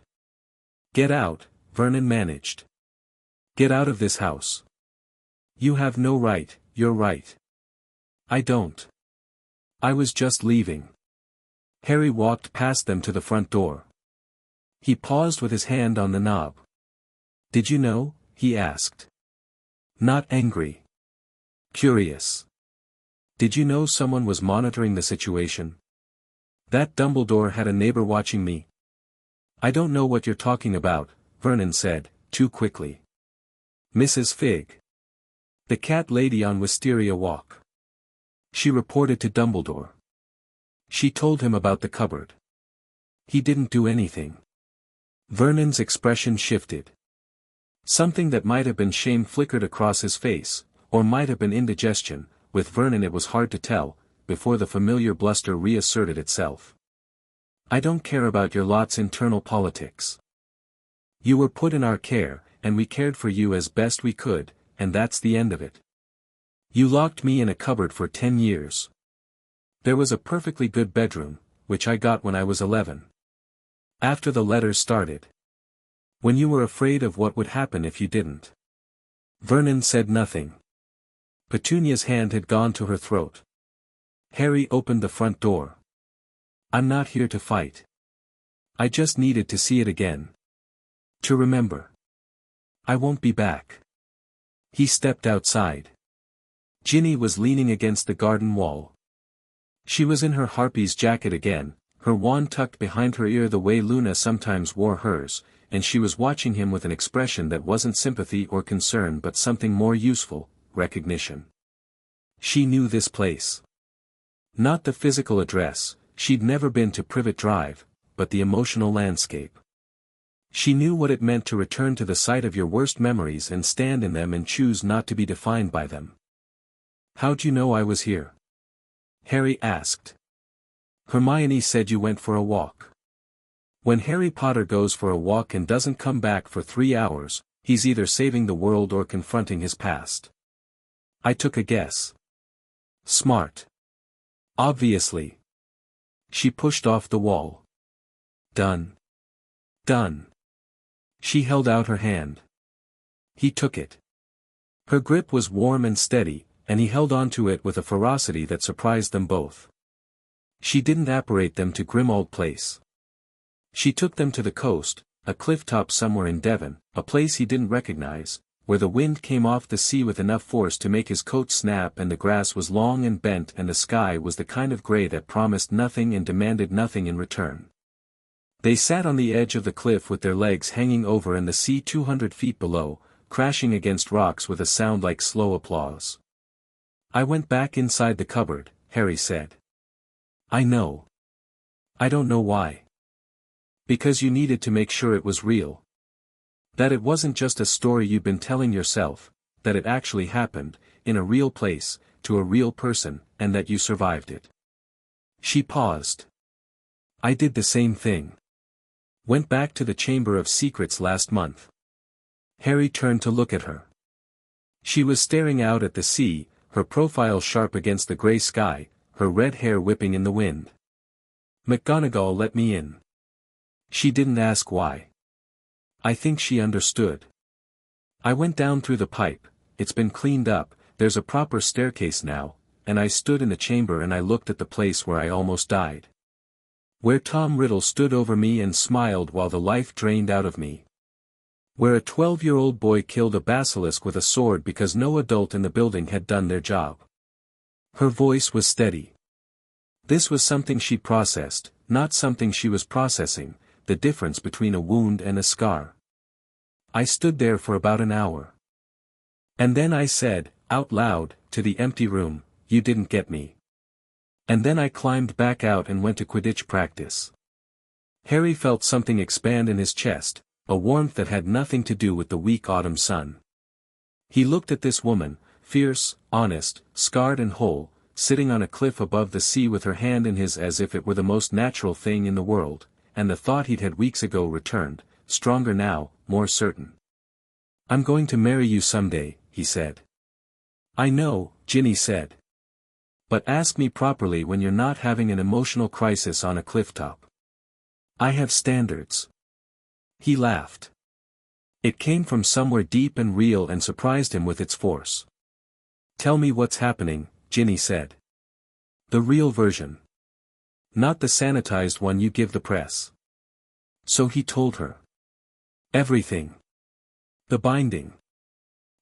"Get out," Vernon managed. "Get out of this house. You have no right, you're right." "I don't. I was just leaving." Harry walked past them to the front door. He paused with his hand on the knob. "Did you know?" he asked. Not angry. Curious. "Did you know someone was monitoring the situation? That Dumbledore had a neighbor watching me." "I don't know what you're talking about," Vernon said, too quickly. "Mrs. Fig. The cat lady on Wisteria Walk. She reported to Dumbledore. She told him about the cupboard. He didn't do anything." Vernon's expression shifted. Something that might have been shame flickered across his face, or might have been indigestion, with Vernon it was hard to tell, before the familiar bluster reasserted itself. "I don't care about your lot's internal politics. You were put in our care, and we cared for you as best we could, and that's the end of it. You locked me in a cupboard for 10 years. There was a perfectly good bedroom, which I got when I was 11. After the letters started. When you were afraid of what would happen if you didn't." Vernon said nothing. Petunia's hand had gone to her throat. Harry opened the front door. "I'm not here to fight. I just needed to see it again. To remember. I won't be back." He stepped outside. Ginny was leaning against the garden wall. She was in her harpy's jacket again, her wand tucked behind her ear the way Luna sometimes wore hers, and she was watching him with an expression that wasn't sympathy or concern but something more useful, recognition. She knew this place. Not the physical address, she'd never been to Privet Drive, but the emotional landscape. She knew what it meant to return to the site of your worst memories and stand in them and choose not to be defined by them. "How'd you know I was here?" Harry asked. "Hermione said you went for a walk." When Harry Potter goes for a walk and doesn't come back for 3 hours, he's either saving the world or confronting his past. I took a guess. Smart. Obviously. She pushed off the wall. "Done. Done." She held out her hand. He took it. Her grip was warm and steady, and he held onto it with a ferocity that surprised them both. She didn't apparate them to Grimmauld Place. She took them to the coast, a cliff top somewhere in Devon, a place he didn't recognize, where the wind came off the sea with enough force to make his coat snap and the grass was long and bent and the sky was the kind of gray that promised nothing and demanded nothing in return. They sat on the edge of the cliff with their legs hanging over and the sea 200 feet below, crashing against rocks with a sound like slow applause. "I went back inside the cupboard," Harry said. "I know. I don't know why. Because you needed to make sure it was real. That it wasn't just a story you'd been telling yourself, that it actually happened, in a real place, to a real person, and that you survived it." She paused. "I did the same thing. Went back to the Chamber of Secrets last month." Harry turned to look at her. She was staring out at the sea, her profile sharp against the grey sky, her red hair whipping in the wind. "McGonagall let me in. She didn't ask why. I think she understood. I went down through the pipe, it's been cleaned up, there's a proper staircase now, and I stood in the chamber and I looked at the place where I almost died. Where Tom Riddle stood over me and smiled while the life drained out of me. Where a 12-year-old boy killed a basilisk with a sword because no adult in the building had done their job." Her voice was steady. This was something she processed, not something she was processing, the difference between a wound and a scar. "I stood there for about an hour. And then I said, out loud, to the empty room, you didn't get me. And then I climbed back out and went to Quidditch practice. Harry felt something expand in his chest, a warmth that had nothing to do with the weak autumn sun. He looked at this woman, fierce, honest, scarred and whole, sitting on a cliff above the sea with her hand in his as if it were the most natural thing in the world, and the thought he'd had weeks ago returned, stronger now, more certain. I'm going to marry you someday, he said. I know, Ginny said. But ask me properly when you're not having an emotional crisis on a clifftop. I have standards. He laughed. It came from somewhere deep and real and surprised him with its force. Tell me what's happening, Ginny said. The real version. Not the sanitized one you give the press. So he told her. Everything. The binding.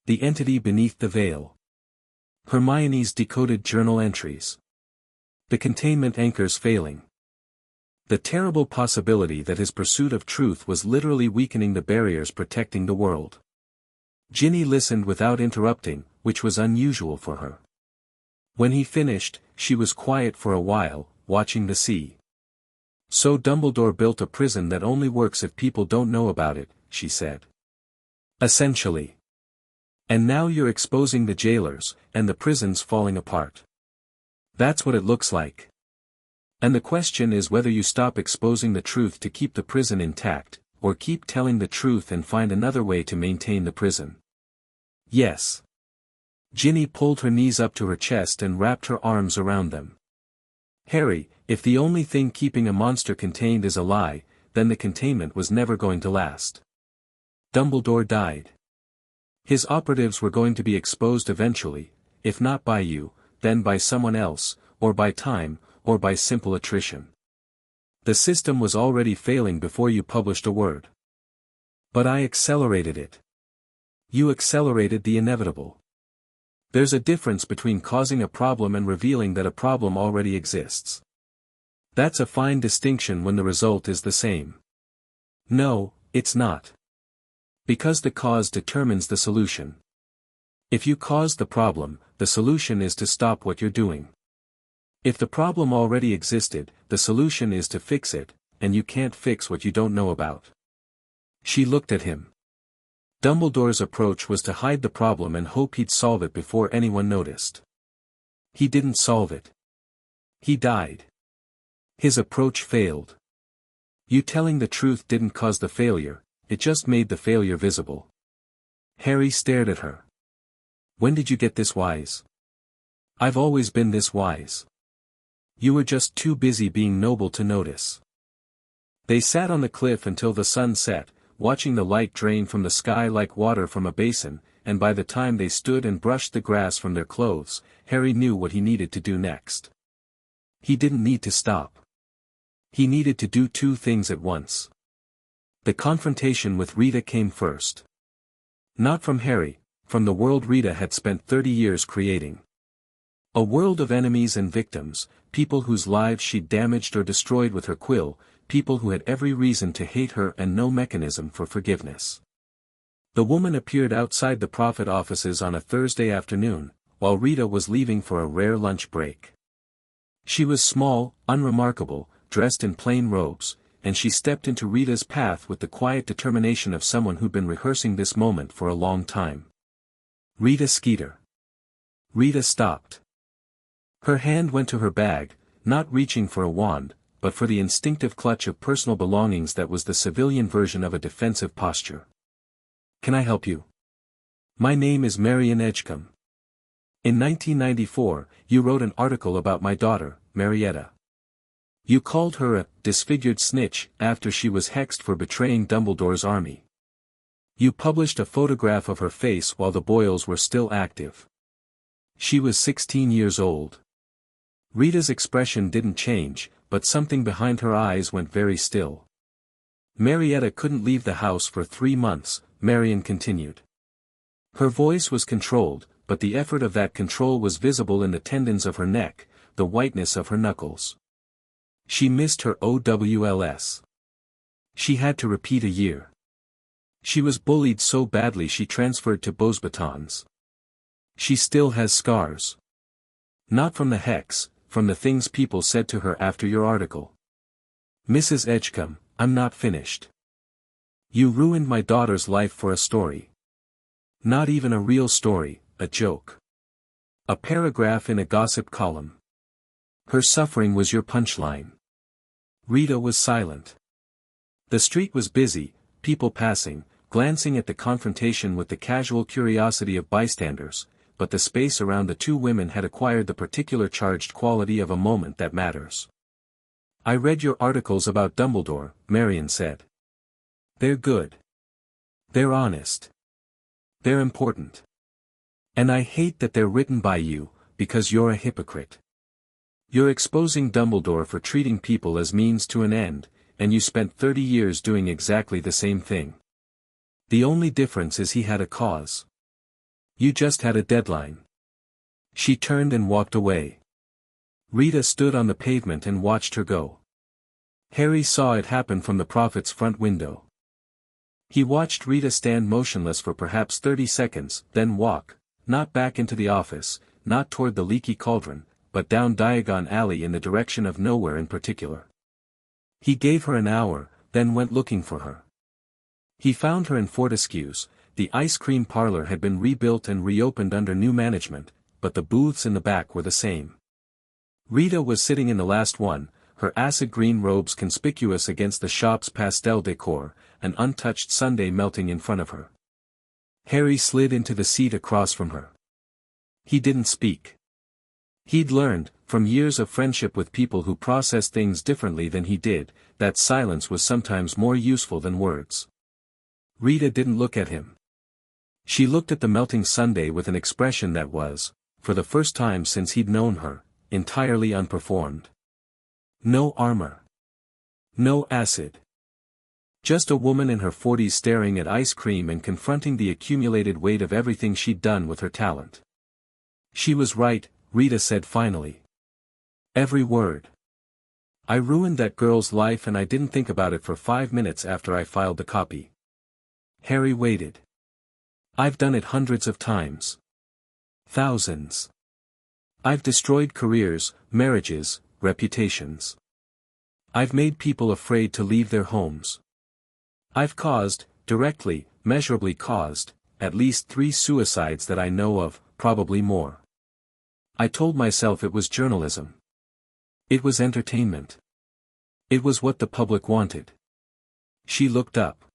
The entity beneath the veil. Hermione's decoded journal entries. The containment anchors failing. The terrible possibility that his pursuit of truth was literally weakening the barriers protecting the world. Ginny listened without interrupting, which was unusual for her. When he finished, she was quiet for a while, watching the sea. So Dumbledore built a prison that only works if people don't know about it, she said. Essentially. And now you're exposing the jailers, and the prison's falling apart. That's what it looks like. And the question is whether you stop exposing the truth to keep the prison intact, or keep telling the truth and find another way to maintain the prison. Yes. Ginny pulled her knees up to her chest and wrapped her arms around them. Harry, if the only thing keeping a monster contained is a lie, then the containment was never going to last. Dumbledore died. His operatives were going to be exposed eventually, if not by you, then by someone else, or by time, or by simple attrition. The system was already failing before you published a word. But I accelerated it. You accelerated the inevitable. There's a difference between causing a problem and revealing that a problem already exists. That's a fine distinction when the result is the same. No, it's not. Because the cause determines the solution. If you caused the problem, the solution is to stop what you're doing. If the problem already existed, the solution is to fix it, and you can't fix what you don't know about. She looked at him. Dumbledore's approach was to hide the problem and hope he'd solve it before anyone noticed. He didn't solve it. He died. His approach failed. You telling the truth didn't cause the failure, it just made the failure visible. Harry stared at her. When did you get this wise? I've always been this wise. You were just too busy being noble to notice. They sat on the cliff until the sun set, watching the light drain from the sky like water from a basin, and by the time they stood and brushed the grass from their clothes, Harry knew what he needed to do next. He didn't need to stop. He needed to do two things at once. The confrontation with Rita came first. Not from Harry, from the world Rita had spent 30 years creating. A world of enemies and victims, people whose lives she'd damaged or destroyed with her quill, people who had every reason to hate her and no mechanism for forgiveness. The woman appeared outside the Prophet offices on a Thursday afternoon, while Rita was leaving for a rare lunch break. She was small, unremarkable, dressed in plain robes, and she stepped into Rita's path with the quiet determination of someone who'd been rehearsing this moment for a long time. Rita Skeeter. Rita stopped. Her hand went to her bag, not reaching for a wand, but for the instinctive clutch of personal belongings that was the civilian version of a defensive posture. Can I help you? My name is Marian Edgecombe. In 1994, you wrote an article about my daughter, Marietta. You called her a disfigured snitch after she was hexed for betraying Dumbledore's army. You published a photograph of her face while the boils were still active. She was 16 years old. Rita's expression didn't change, but something behind her eyes went very still. Marietta couldn't leave the house for 3 months, Marian continued. Her voice was controlled, but the effort of that control was visible in the tendons of her neck, the whiteness of her knuckles. She missed her OWLS. She had to repeat a year. She was bullied so badly she transferred to Beauxbatons. She still has scars. Not from the hex, from the things people said to her after your article. Mrs. Edgecombe, I'm not finished. You ruined my daughter's life for a story. Not even a real story, a joke. A paragraph in a gossip column. Her suffering was your punchline. Rita was silent. The street was busy, people passing, glancing at the confrontation with the casual curiosity of bystanders, but the space around the two women had acquired the particular charged quality of a moment that matters. I read your articles about Dumbledore, Marion said. They're good. They're honest. They're important. And I hate that they're written by you, because you're a hypocrite. You're exposing Dumbledore for treating people as means to an end, and you spent 30 years doing exactly the same thing. The only difference is he had a cause. You just had a deadline. She turned and walked away. Rita stood on the pavement and watched her go. Harry saw it happen from the prophet's front window. He watched Rita stand motionless for perhaps 30 seconds, then walk, not back into the office, not toward the leaky cauldron, but down Diagon Alley in the direction of nowhere in particular. He gave her an hour, then went looking for her. He found her in Fortescue's. The ice cream parlor had been rebuilt and reopened under new management, but the booths in the back were the same. Rita was sitting in the last one, her acid green robes conspicuous against the shop's pastel decor, an untouched sundae melting in front of her. Harry slid into the seat across from her. He didn't speak. He'd learned, from years of friendship with people who processed things differently than he did, that silence was sometimes more useful than words. Rita didn't look at him. She looked at the melting sundae with an expression that was, for the first time since he'd known her, entirely unperformed. No armor. No acid. Just a woman in her 40s staring at ice cream and confronting the accumulated weight of everything she'd done with her talent. She was right, Rita said finally. Every word. I ruined that girl's life and I didn't think about it for 5 minutes after I filed the copy. Harry waited. I've done it hundreds of times. Thousands. I've destroyed careers, marriages, reputations. I've made people afraid to leave their homes. I've caused, directly, measurably caused, at least 3 suicides that I know of, probably more. I told myself it was journalism. It was entertainment. It was what the public wanted. She looked up.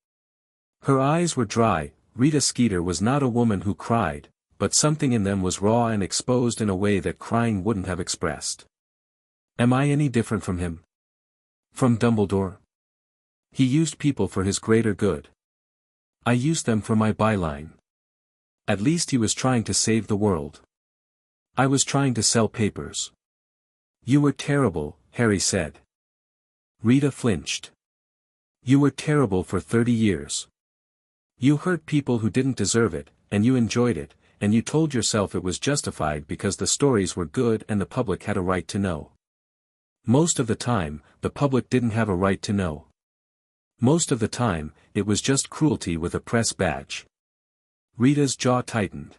Her eyes were dry. Rita Skeeter was not a woman who cried, but something in them was raw and exposed in a way that crying wouldn't have expressed. Am I any different from him? From Dumbledore? He used people for his greater good. I used them for my byline. At least he was trying to save the world. I was trying to sell papers. You were terrible, Harry said. Rita flinched. You were terrible for 30 years. You hurt people who didn't deserve it, and you enjoyed it, and you told yourself it was justified because the stories were good and the public had a right to know. Most of the time, the public didn't have a right to know. Most of the time, it was just cruelty with a press badge. Rita's jaw tightened.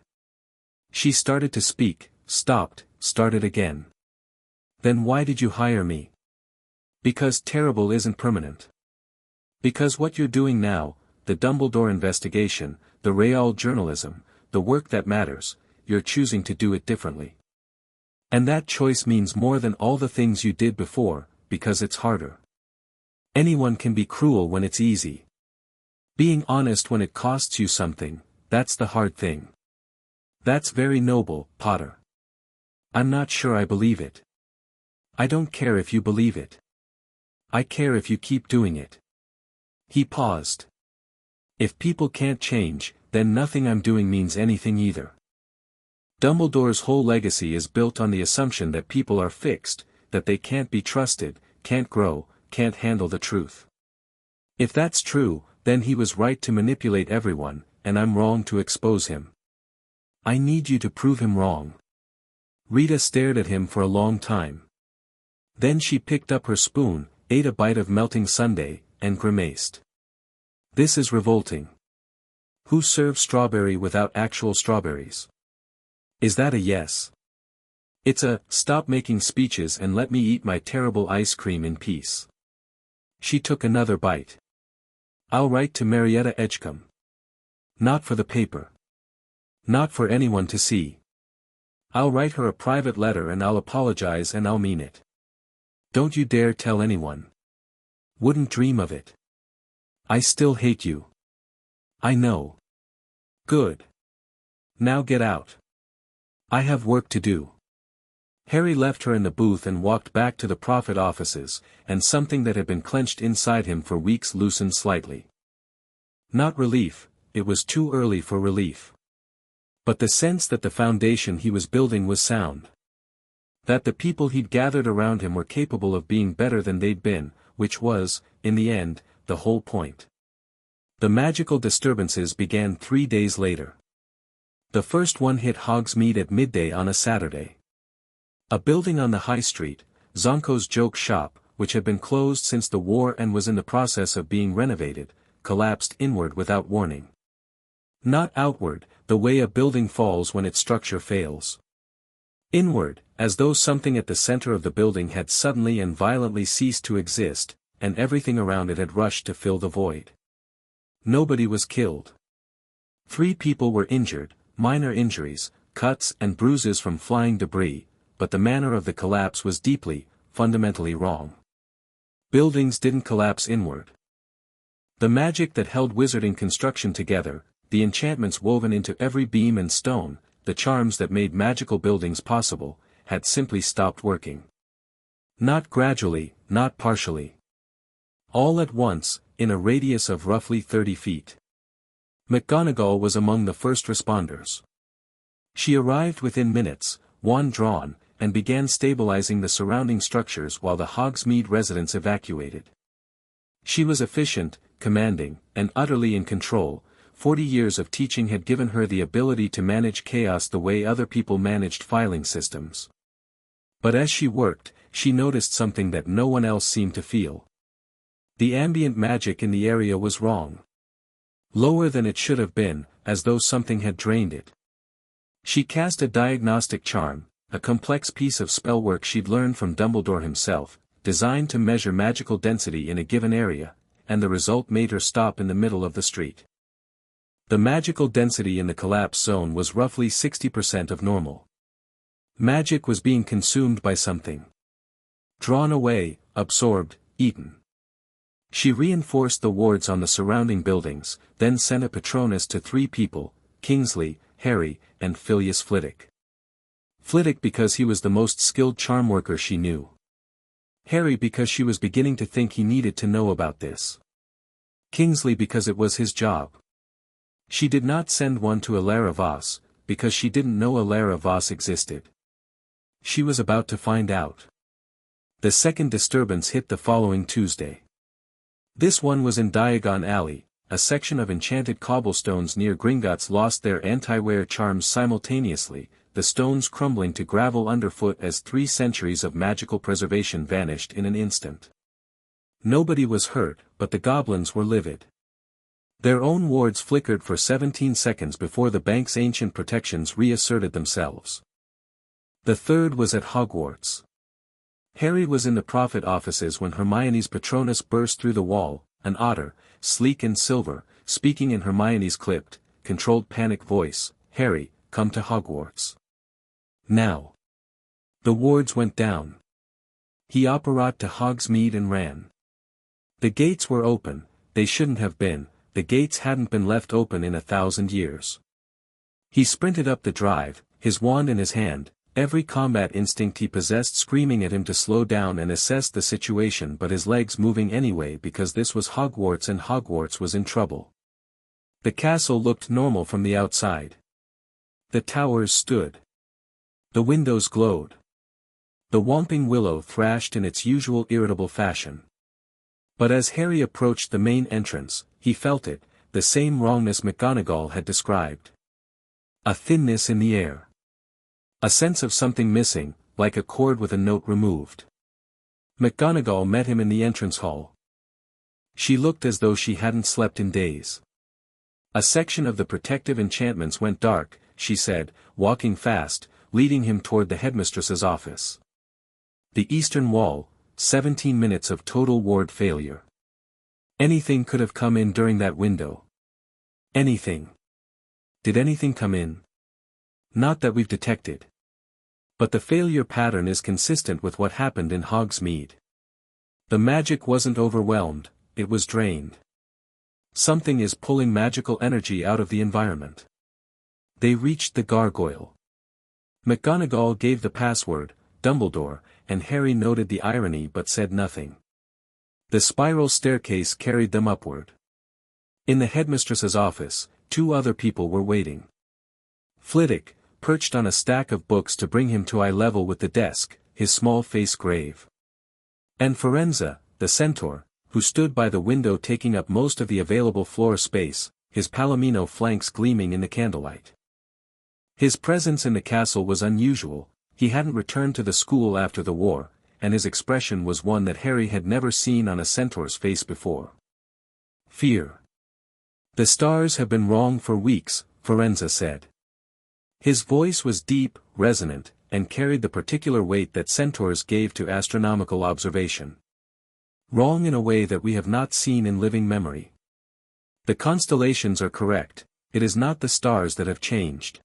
She started to speak, stopped, started again. Then why did you hire me? Because terrible isn't permanent. Because what you're doing now, the Dumbledore investigation, the real journalism, the work that matters, you're choosing to do it differently. And that choice means more than all the things you did before, because it's harder. Anyone can be cruel when it's easy. Being honest when it costs you something, that's the hard thing. That's very noble, Potter. I'm not sure I believe it. I don't care if you believe it. I care if you keep doing it. He paused. If people can't change, then nothing I'm doing means anything either. Dumbledore's whole legacy is built on the assumption that people are fixed, that they can't be trusted, can't grow, can't handle the truth. If that's true, then he was right to manipulate everyone, and I'm wrong to expose him. I need you to prove him wrong. Rita stared at him for a long time. Then she picked up her spoon, ate a bite of melting sundae, and grimaced. This is revolting. Who serves strawberry without actual strawberries? Is that a yes? Stop making speeches and let me eat my terrible ice cream in peace. She took another bite. I'll write to Marietta Edgecombe. Not for the paper. Not for anyone to see. I'll write her a private letter and I'll apologize and I'll mean it. Don't you dare tell anyone. Wouldn't dream of it. I still hate you. I know. Good. Now get out. I have work to do. Harry left her in the booth and walked back to the Prophet offices, and something that had been clenched inside him for weeks loosened slightly. Not relief, it was too early for relief. But the sense that the foundation he was building was sound. That the people he'd gathered around him were capable of being better than they'd been, which was, in the end, the whole point. The magical disturbances began 3 days later. The first one hit Hogsmeade at midday on a Saturday. A building on the high street, Zonko's joke shop, which had been closed since the war and was in the process of being renovated, collapsed inward without warning. Not outward, the way a building falls when its structure fails. Inward, as though something at the center of the building had suddenly and violently ceased to exist, and everything around it had rushed to fill the void. Nobody was killed. 3 people were injured, minor injuries, cuts and bruises from flying debris, but the manner of the collapse was deeply, fundamentally wrong. Buildings didn't collapse inward. The magic that held wizarding construction together, the enchantments woven into every beam and stone, the charms that made magical buildings possible, had simply stopped working. Not gradually, not partially. All at once, in a radius of roughly 30 feet. McGonagall was among the first responders. She arrived within minutes, wand drawn, and began stabilizing the surrounding structures while the Hogsmeade residents evacuated. She was efficient, commanding, and utterly in control. 40 years of teaching had given her the ability to manage chaos the way other people managed filing systems. But as she worked, she noticed something that no one else seemed to feel. The ambient magic in the area was wrong. Lower than it should have been, as though something had drained it. She cast a diagnostic charm, a complex piece of spellwork she'd learned from Dumbledore himself, designed to measure magical density in a given area, and the result made her stop in the middle of the street. The magical density in the collapse zone was roughly 60% of normal. Magic was being consumed by something. Drawn away, absorbed, eaten. She reinforced the wards on the surrounding buildings, then sent a Patronus to 3 people, Kingsley, Harry, and Phileas Flitwick. Flitwick because he was the most skilled charm worker she knew. Harry because she was beginning to think he needed to know about this. Kingsley because it was his job. She did not send one to Alara Voss, because she didn't know Alara Voss existed. She was about to find out. The second disturbance hit the following Tuesday. This one was in Diagon Alley, a section of enchanted cobblestones near Gringotts lost their anti-wear charms simultaneously, the stones crumbling to gravel underfoot as 3 centuries of magical preservation vanished in an instant. Nobody was hurt, but the goblins were livid. Their own wards flickered for 17 seconds before the bank's ancient protections reasserted themselves. The third was at Hogwarts. Harry was in the Prophet offices when Hermione's Patronus burst through the wall, an otter, sleek and silver, speaking in Hermione's clipped, controlled panic voice, "Harry, come to Hogwarts. Now." The wards went down. He apparat to Hogsmeade and ran. The gates were open, they shouldn't have been, the gates hadn't been left open in 1,000 years. He sprinted up the drive, his wand in his hand, every combat instinct he possessed screaming at him to slow down and assess the situation, but his legs moving anyway because this was Hogwarts and Hogwarts was in trouble. The castle looked normal from the outside. The towers stood. The windows glowed. The Whomping Willow thrashed in its usual irritable fashion. But as Harry approached the main entrance, he felt it, the same wrongness McGonagall had described. A thinness in the air. A sense of something missing, like a chord with a note removed. McGonagall met him in the entrance hall. She looked as though she hadn't slept in days. A section of the protective enchantments went dark, she said, walking fast, leading him toward the headmistress's office. The eastern wall, 17 minutes of total ward failure. Anything could have come in during that window. Anything. Did anything come in? Not that we've detected. But the failure pattern is consistent with what happened in Hogsmeade. The magic wasn't overwhelmed, it was drained. Something is pulling magical energy out of the environment. They reached the gargoyle. McGonagall gave the password, Dumbledore, and Harry noted the irony but said nothing. The spiral staircase carried them upward. In the headmistress's office, 2 other people were waiting. Flitwick, perched on a stack of books to bring him to eye level with the desk, his small face grave. And Firenze, the centaur, who stood by the window taking up most of the available floor space, his palomino flanks gleaming in the candlelight. His presence in the castle was unusual. He hadn't returned to the school after the war, and his expression was one that Harry had never seen on a centaur's face before. Fear. The stars have been wrong for weeks, Firenze said. His voice was deep, resonant, and carried the particular weight that centaurs gave to astronomical observation. Wrong in a way that we have not seen in living memory. The constellations are correct, it is not the stars that have changed.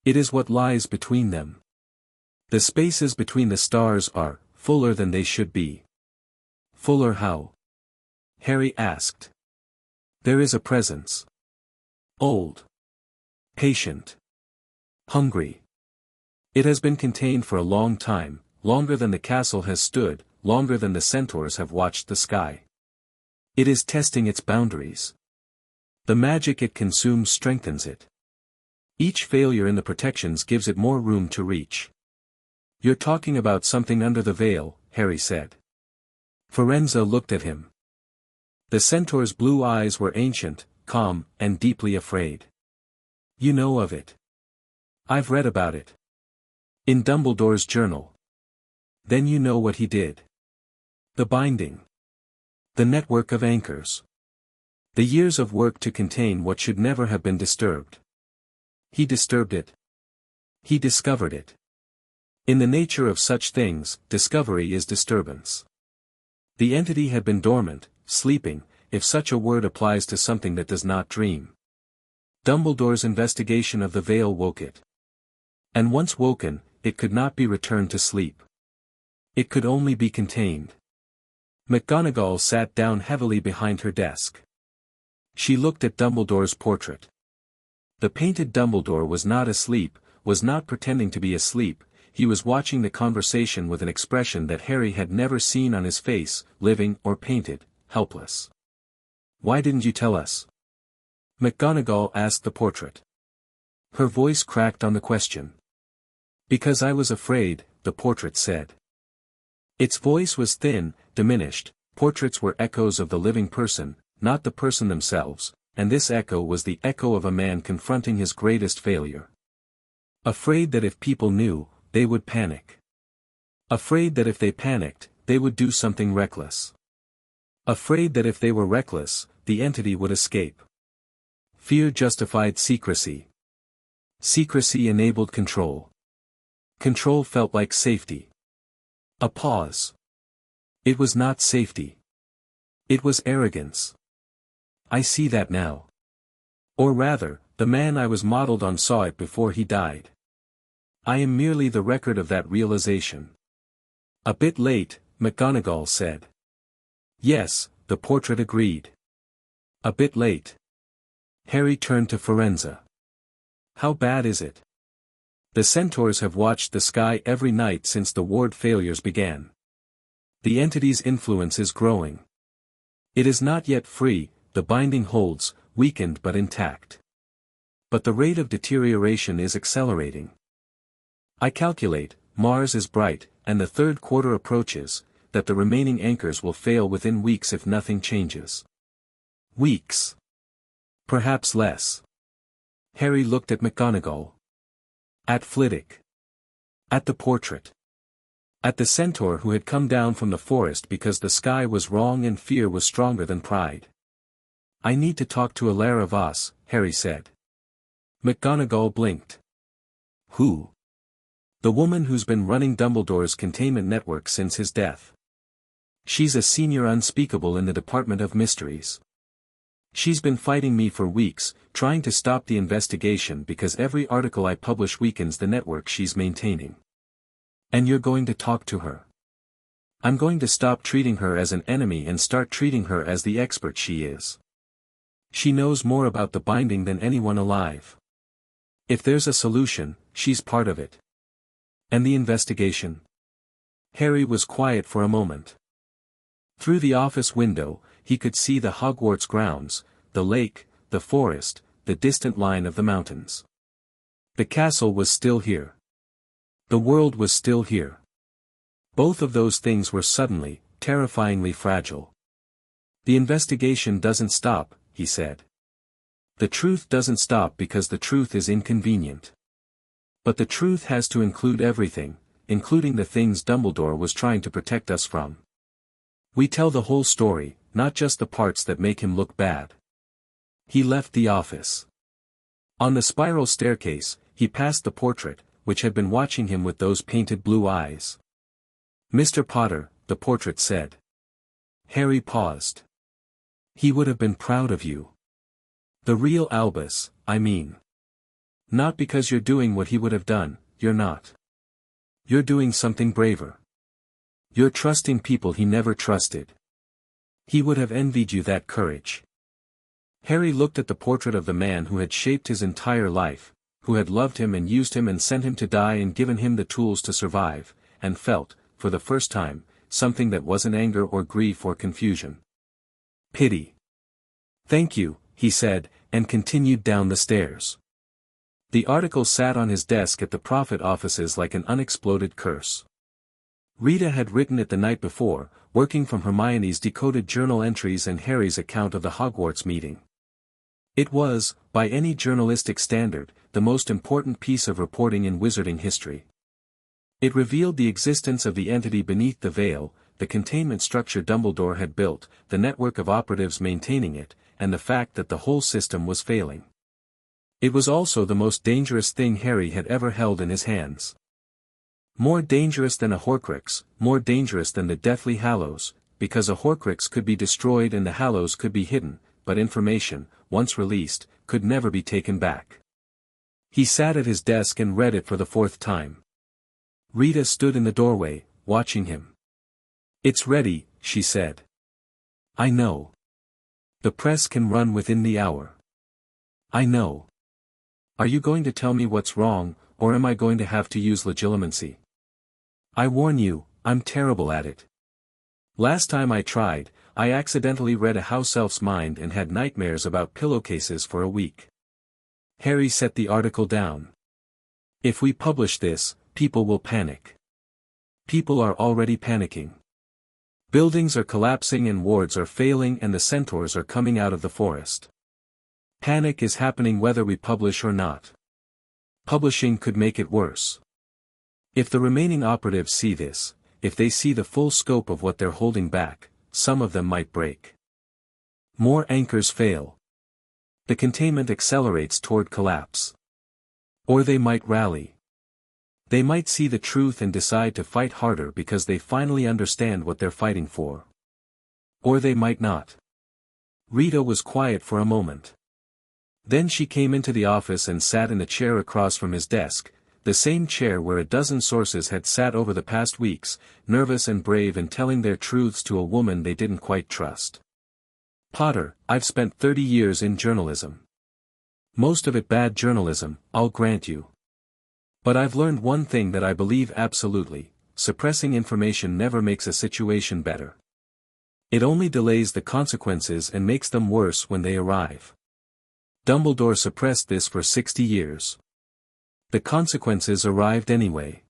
It is what lies between them. The spaces between the stars are fuller than they should be. Fuller how? Harry asked. There is a presence. Old. Patient. Hungry. It has been contained for a long time, longer than the castle has stood, longer than the centaurs have watched the sky. It is testing its boundaries. The magic it consumes strengthens it. Each failure in the protections gives it more room to reach. You're talking about something under the veil, Harry said. Firenze looked at him. The centaur's blue eyes were ancient, calm, and deeply afraid. You know of it. I've read about it. In Dumbledore's journal. Then you know what he did. The binding. The network of anchors. The years of work to contain what should never have been disturbed. He disturbed it. He discovered it. In the nature of such things, discovery is disturbance. The entity had been dormant, sleeping, if such a word applies to something that does not dream. Dumbledore's investigation of the veil woke it. And once woken, it could not be returned to sleep. It could only be contained. McGonagall sat down heavily behind her desk. She looked at Dumbledore's portrait. The painted Dumbledore was not asleep, was not pretending to be asleep, he was watching the conversation with an expression that Harry had never seen on his face, living or painted, helpless. Why didn't you tell us? McGonagall asked the portrait. Her voice cracked on the question. Because I was afraid, the portrait said. Its voice was thin, diminished. Portraits were echoes of the living person, not the person themselves, and this echo was the echo of a man confronting his greatest failure. Afraid that if people knew, they would panic. Afraid that if they panicked, they would do something reckless. Afraid that if they were reckless, the entity would escape. Fear justified secrecy. Secrecy enabled control. Control felt like safety. A pause. It was not safety. It was arrogance. I see that now. Or rather, the man I was modeled on saw it before he died. I am merely the record of that realization. A bit late, McGonagall said. Yes, the portrait agreed. A bit late. Harry turned to Firenze. How bad is it? The centaurs have watched the sky every night since the ward failures began. The entity's influence is growing. It is not yet free, the binding holds, weakened but intact. But the rate of deterioration is accelerating. I calculate, Mars is bright, and the third quarter approaches, that the remaining anchors will fail within weeks if nothing changes. Weeks. Perhaps less. Harry looked at McGonagall. At Flitwick. At the portrait. At the centaur who had come down from the forest because the sky was wrong and fear was stronger than pride. I need to talk to Alara Voss, Harry said. McGonagall blinked. Who? The woman who's been running Dumbledore's containment network since his death. She's a senior unspeakable in the Department of Mysteries. She's been fighting me for weeks, trying to stop the investigation because every article I publish weakens the network she's maintaining. And you're going to talk to her. I'm going to stop treating her as an enemy and start treating her as the expert she is. She knows more about the binding than anyone alive. If there's a solution, she's part of it. And the investigation? Harry was quiet for a moment. Through the office window, he could see the Hogwarts grounds, the lake, the forest, the distant line of the mountains. The castle was still here. The world was still here. Both of those things were suddenly, terrifyingly fragile. The investigation doesn't stop, he said. The truth doesn't stop because the truth is inconvenient. But the truth has to include everything, including the things Dumbledore was trying to protect us from. We tell the whole story, not just the parts that make him look bad. He left the office. On the spiral staircase, he passed the portrait, which had been watching him with those painted blue eyes. "Mr. Potter," the portrait said. Harry paused. "He would have been proud of you. The real Albus, I mean. Not because you're doing what he would have done, you're not. You're doing something braver. You're trusting people he never trusted. He would have envied you that courage." Harry looked at the portrait of the man who had shaped his entire life, who had loved him and used him and sent him to die and given him the tools to survive, and felt, for the first time, something that wasn't anger or grief or confusion. Pity. "Thank you," he said, and continued down the stairs. The article sat on his desk at the Prophet offices like an unexploded curse. Rita had written it the night before, working from Hermione's decoded journal entries and Harry's account of the Hogwarts meeting. It was, by any journalistic standard, the most important piece of reporting in wizarding history. It revealed the existence of the entity beneath the veil, the containment structure Dumbledore had built, the network of operatives maintaining it, and the fact that the whole system was failing. It was also the most dangerous thing Harry had ever held in his hands. More dangerous than a Horcrux, more dangerous than the Deathly Hallows, because a Horcrux could be destroyed and the Hallows could be hidden, but information, once released, could never be taken back. He sat at his desk and read it for the fourth time. Rita stood in the doorway, watching him. "It's ready," she said. "I know. The press can run within the hour. I know. Are you going to tell me what's wrong, or am I going to have to use legilimency? I warn you, I'm terrible at it. Last time I tried, I accidentally read a house elf's mind and had nightmares about pillowcases for a week." Harry set the article down. "If we publish this, people will panic. People are already panicking. Buildings are collapsing and wards are failing and the centaurs are coming out of the forest. Panic is happening whether we publish or not. Publishing could make it worse. If the remaining operatives see this, if they see the full scope of what they're holding back, some of them might break. More anchors fail. The containment accelerates toward collapse. Or they might rally. They might see the truth and decide to fight harder because they finally understand what they're fighting for. Or they might not." Rita was quiet for a moment. Then she came into the office and sat in the chair across from his desk, the same chair where a dozen sources had sat over the past weeks, nervous and brave and telling their truths to a woman they didn't quite trust. "Potter, I've spent 30 years in journalism. Most of it bad journalism, I'll grant you. But I've learned one thing that I believe absolutely: suppressing information never makes a situation better. It only delays the consequences and makes them worse when they arrive. Dumbledore suppressed this for 60 years. The consequences arrived anyway.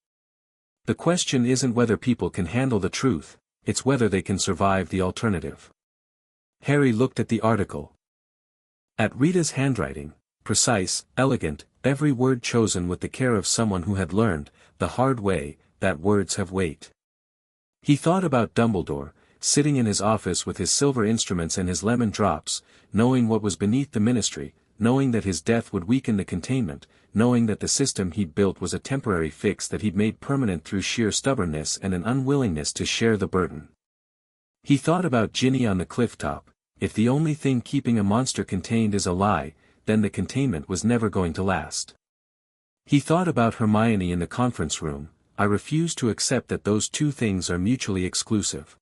The question isn't whether people can handle the truth, it's whether they can survive the alternative." Harry looked at the article. At Rita's handwriting, precise, elegant, every word chosen with the care of someone who had learned, the hard way, that words have weight. He thought about Dumbledore, sitting in his office with his silver instruments and his lemon drops, knowing what was beneath the ministry, knowing that his death would weaken the containment, knowing that the system he'd built was a temporary fix that he'd made permanent through sheer stubbornness and an unwillingness to share the burden. He thought about Ginny on the cliff top. If the only thing keeping a monster contained is a lie, then the containment was never going to last. He thought about Hermione in the conference room. I refuse to accept that those two things are mutually exclusive.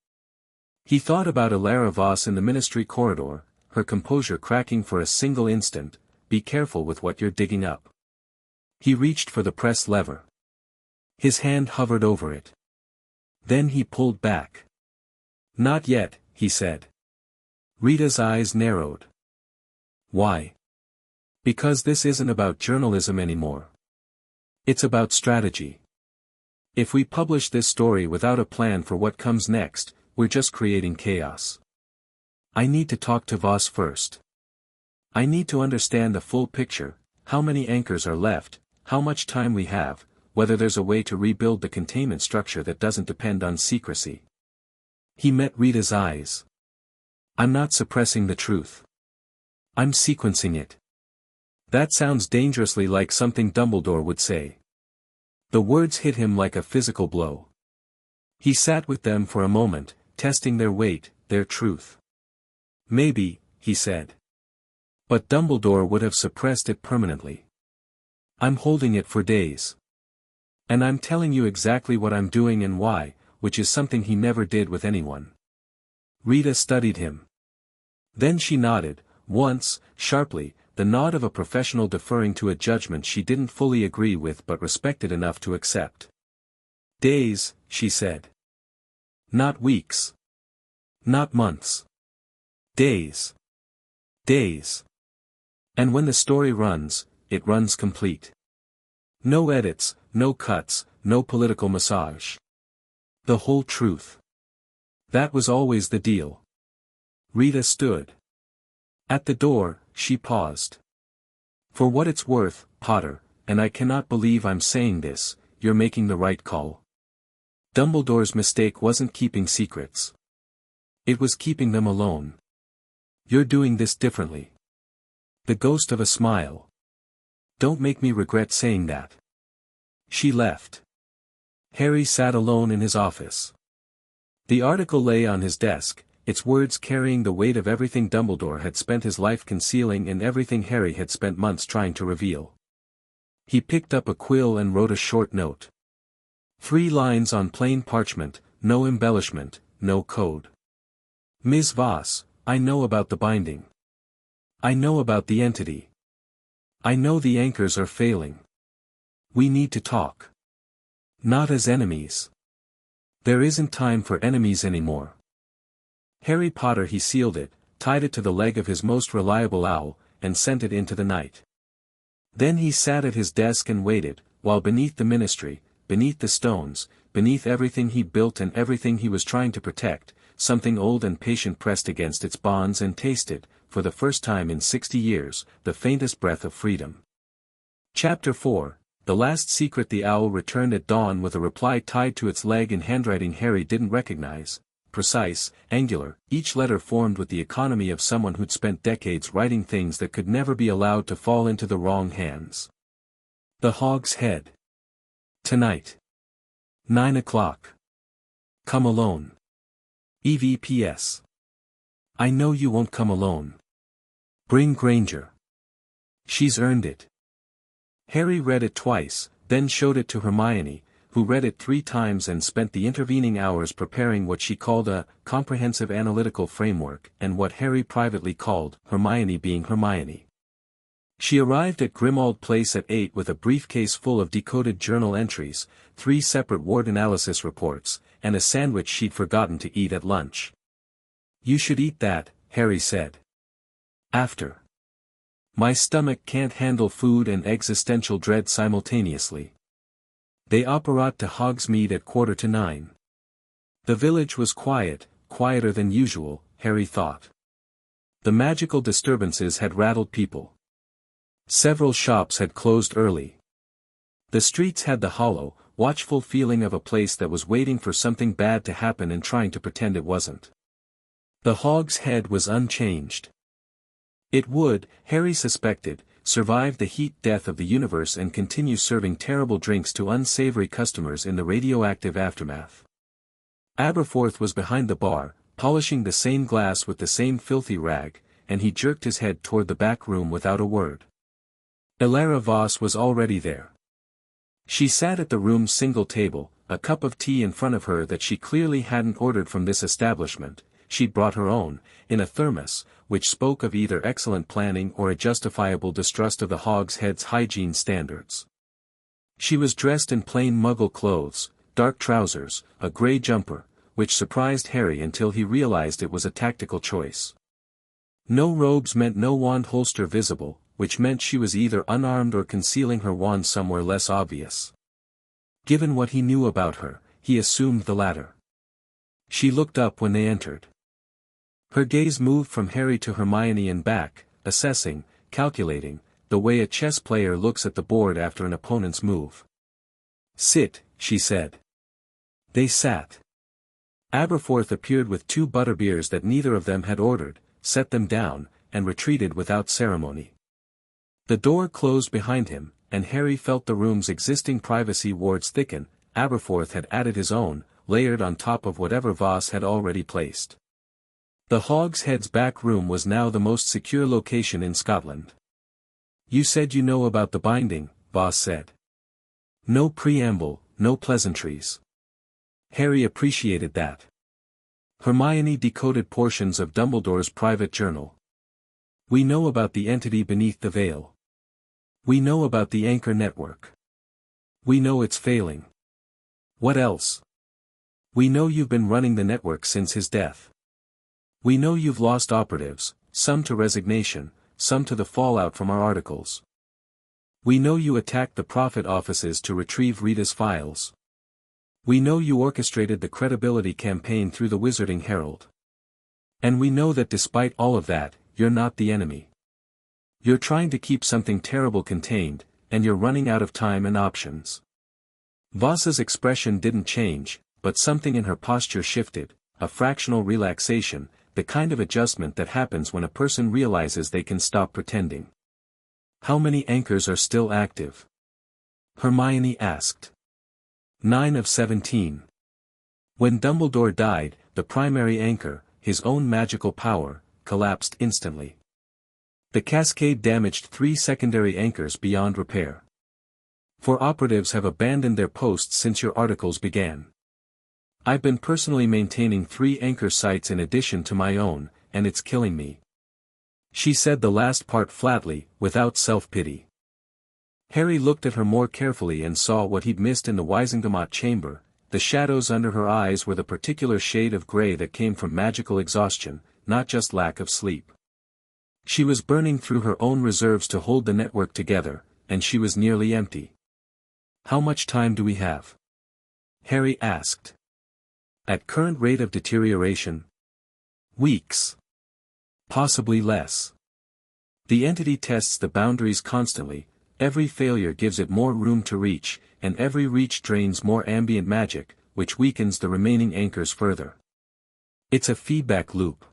He thought about Ilara Voss in the ministry corridor, her composure cracking for a single instant. Be careful with what you're digging up. He reached for the press lever. His hand hovered over it. Then he pulled back. Not yet, he said. Rita's eyes narrowed. Why? Because this isn't about journalism anymore. It's about strategy. If we publish this story without a plan for what comes next, we're just creating chaos. I need to talk to Voss first. I need to understand the full picture, how many anchors are left, how much time we have, whether there's a way to rebuild the containment structure that doesn't depend on secrecy. He met Rita's eyes. I'm not suppressing the truth. I'm sequencing it. That sounds dangerously like something Dumbledore would say. The words hit him like a physical blow. He sat with them for a moment, testing their weight, their truth. Maybe, he said. But Dumbledore would have suppressed it permanently. I'm holding it for days. And I'm telling you exactly what I'm doing and why, which is something he never did with anyone. Rita studied him. Then she nodded, once, sharply, the nod of a professional deferring to a judgment she didn't fully agree with but respected enough to accept. Days, she said. Not weeks. Not months. Days. Days. And when the story runs, it runs complete. No edits, no cuts, no political massage. The whole truth. That was always the deal. Rita stood. At the door, she paused. For what it's worth, Potter, and I cannot believe I'm saying this, you're making the right call. Dumbledore's mistake wasn't keeping secrets. It was keeping them alone. You're doing this differently. The ghost of a smile. Don't make me regret saying that. She left. Harry sat alone in his office. The article lay on his desk, its words carrying the weight of everything Dumbledore had spent his life concealing and everything Harry had spent months trying to reveal. He picked up a quill and wrote a short note. 3 lines on plain parchment, no embellishment, no code. Ms. Voss, I know about the binding. I know about the entity. I know the anchors are failing. We need to talk. Not as enemies. There isn't time for enemies anymore. Harry Potter. He sealed it, tied it to the leg of his most reliable owl, and sent it into the night. Then he sat at his desk and waited, while beneath the ministry, beneath the stones, beneath everything he built and everything he was trying to protect, something old and patient pressed against its bonds and tasted, for the first time in 60 years, the faintest breath of freedom. Chapter 4. The Last Secret. The owl returned at dawn with a reply tied to its leg in handwriting Harry didn't recognize, precise, angular, each letter formed with the economy of someone who'd spent decades writing things that could never be allowed to fall into the wrong hands. The Hog's Head. Tonight. 9 o'clock. Come alone. EVPS. I know you won't come alone. Bring Granger. She's earned it. Harry read it twice, then showed it to Hermione, who read it 3 times and spent the intervening hours preparing what she called a comprehensive analytical framework and what Harry privately called Hermione being Hermione. She arrived at Grimmauld Place at 8 with a briefcase full of decoded journal entries, 3 separate ward analysis reports, and a sandwich she'd forgotten to eat at lunch. You should eat that, Harry said. After. My stomach can't handle food and existential dread simultaneously. They apparat to Hogsmeade at 9:15. The village was quiet, quieter than usual, Harry thought. The magical disturbances had rattled people. Several shops had closed early. The streets had the hollow, watchful feeling of a place that was waiting for something bad to happen and trying to pretend it wasn't. The Hog's Head was unchanged. It would, Harry suspected, survive the heat death of the universe and continue serving terrible drinks to unsavory customers in the radioactive aftermath. Aberforth was behind the bar, polishing the same glass with the same filthy rag, and he jerked his head toward the back room without a word. Elara Voss was already there. She sat at the room's single table, a cup of tea in front of her that she clearly hadn't ordered from this establishment. She'd brought her own, in a thermos, which spoke of either excellent planning or a justifiable distrust of the Hogshead's hygiene standards. She was dressed in plain Muggle clothes, dark trousers, a grey jumper, which surprised Harry until he realized it was a tactical choice. No robes meant no wand holster visible, which meant she was either unarmed or concealing her wand somewhere less obvious. Given what he knew about her, he assumed the latter. She looked up when they entered. Her gaze moved from Harry to Hermione and back, assessing, calculating, the way a chess player looks at the board after an opponent's move. "Sit," she said. They sat. Aberforth appeared with 2 butterbeers that neither of them had ordered, set them down, and retreated without ceremony. The door closed behind him, and Harry felt the room's existing privacy wards thicken. Aberforth had added his own, layered on top of whatever Voss had already placed. The Hogshead's back room was now the most secure location in Scotland. "You said you know about the binding," Voss said. No preamble, no pleasantries. Harry appreciated that. Hermione decoded portions of Dumbledore's private journal. "We know about the entity beneath the veil. We know about the Anchor Network. We know it's failing. What else? We know you've been running the network since his death. We know you've lost operatives, some to resignation, some to the fallout from our articles. We know you attacked the Prophet offices to retrieve Rita's files. We know you orchestrated the credibility campaign through the Wizarding Herald. And we know that despite all of that, you're not the enemy. You're trying to keep something terrible contained, and you're running out of time and options." Voss's expression didn't change, but something in her posture shifted, a fractional relaxation, the kind of adjustment that happens when a person realizes they can stop pretending. "How many anchors are still active?" Hermione asked. 9 of 17. When Dumbledore died, the primary anchor, his own magical power, collapsed instantly. The cascade damaged 3 secondary anchors beyond repair. 4 operatives have abandoned their posts since your articles began. I've been personally maintaining 3 anchor sites in addition to my own, and it's killing me. She said the last part flatly, without self-pity. Harry looked at her more carefully and saw what he'd missed in the Wisengamot chamber. The shadows under her eyes were the particular shade of grey that came from magical exhaustion, not just lack of sleep. She was burning through her own reserves to hold the network together, and she was nearly empty. "How much time do we have?" Harry asked. "At current rate of deterioration? Weeks. Possibly less. The entity tests the boundaries constantly, every failure gives it more room to reach, and every reach drains more ambient magic, which weakens the remaining anchors further. It's a feedback loop.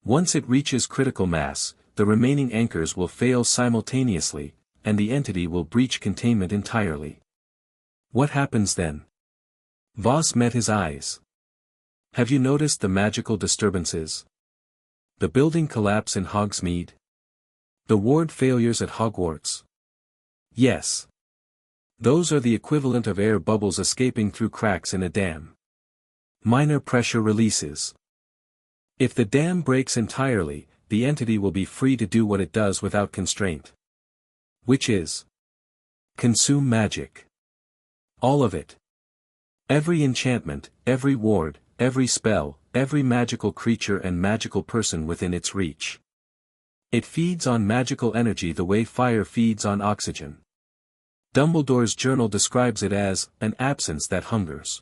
Once it reaches critical mass, the remaining anchors will fail simultaneously, and the entity will breach containment entirely. What happens then?" Voss met his eyes. "Have you noticed the magical disturbances? The building collapse in Hogsmeade? The ward failures at Hogwarts? Yes. Those are the equivalent of air bubbles escaping through cracks in a dam. Minor pressure releases. If the dam breaks entirely, the entity will be free to do what it does without constraint. Which is? Consume magic. All of it. Every enchantment, every ward, every spell, every magical creature and magical person within its reach. It feeds on magical energy the way fire feeds on oxygen. Dumbledore's journal describes it as an absence that hungers.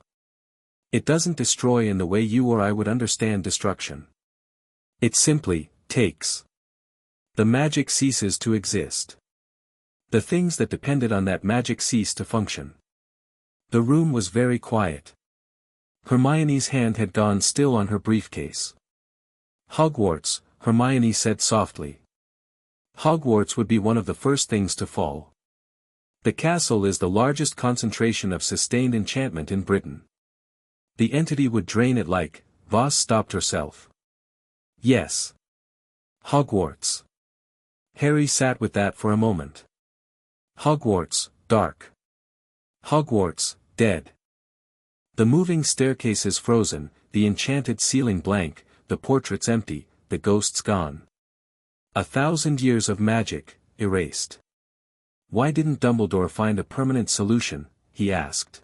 It doesn't destroy in the way you or I would understand destruction. It simply takes. The magic ceases to exist. The things that depended on that magic cease to function. The room was very quiet. Hermione's hand had gone still on her briefcase. "Hogwarts," Hermione said softly. Hogwarts would be one of the first things to fall. The castle is the largest concentration of sustained enchantment in Britain. The entity would drain it like, Voss stopped herself. Yes. Hogwarts. Harry sat with that for a moment. Hogwarts, dark. Hogwarts, dead. The moving staircase is frozen, the enchanted ceiling blank, the portraits empty, the ghosts gone. 1,000 years of magic, erased. Why didn't Dumbledore find a permanent solution, he asked.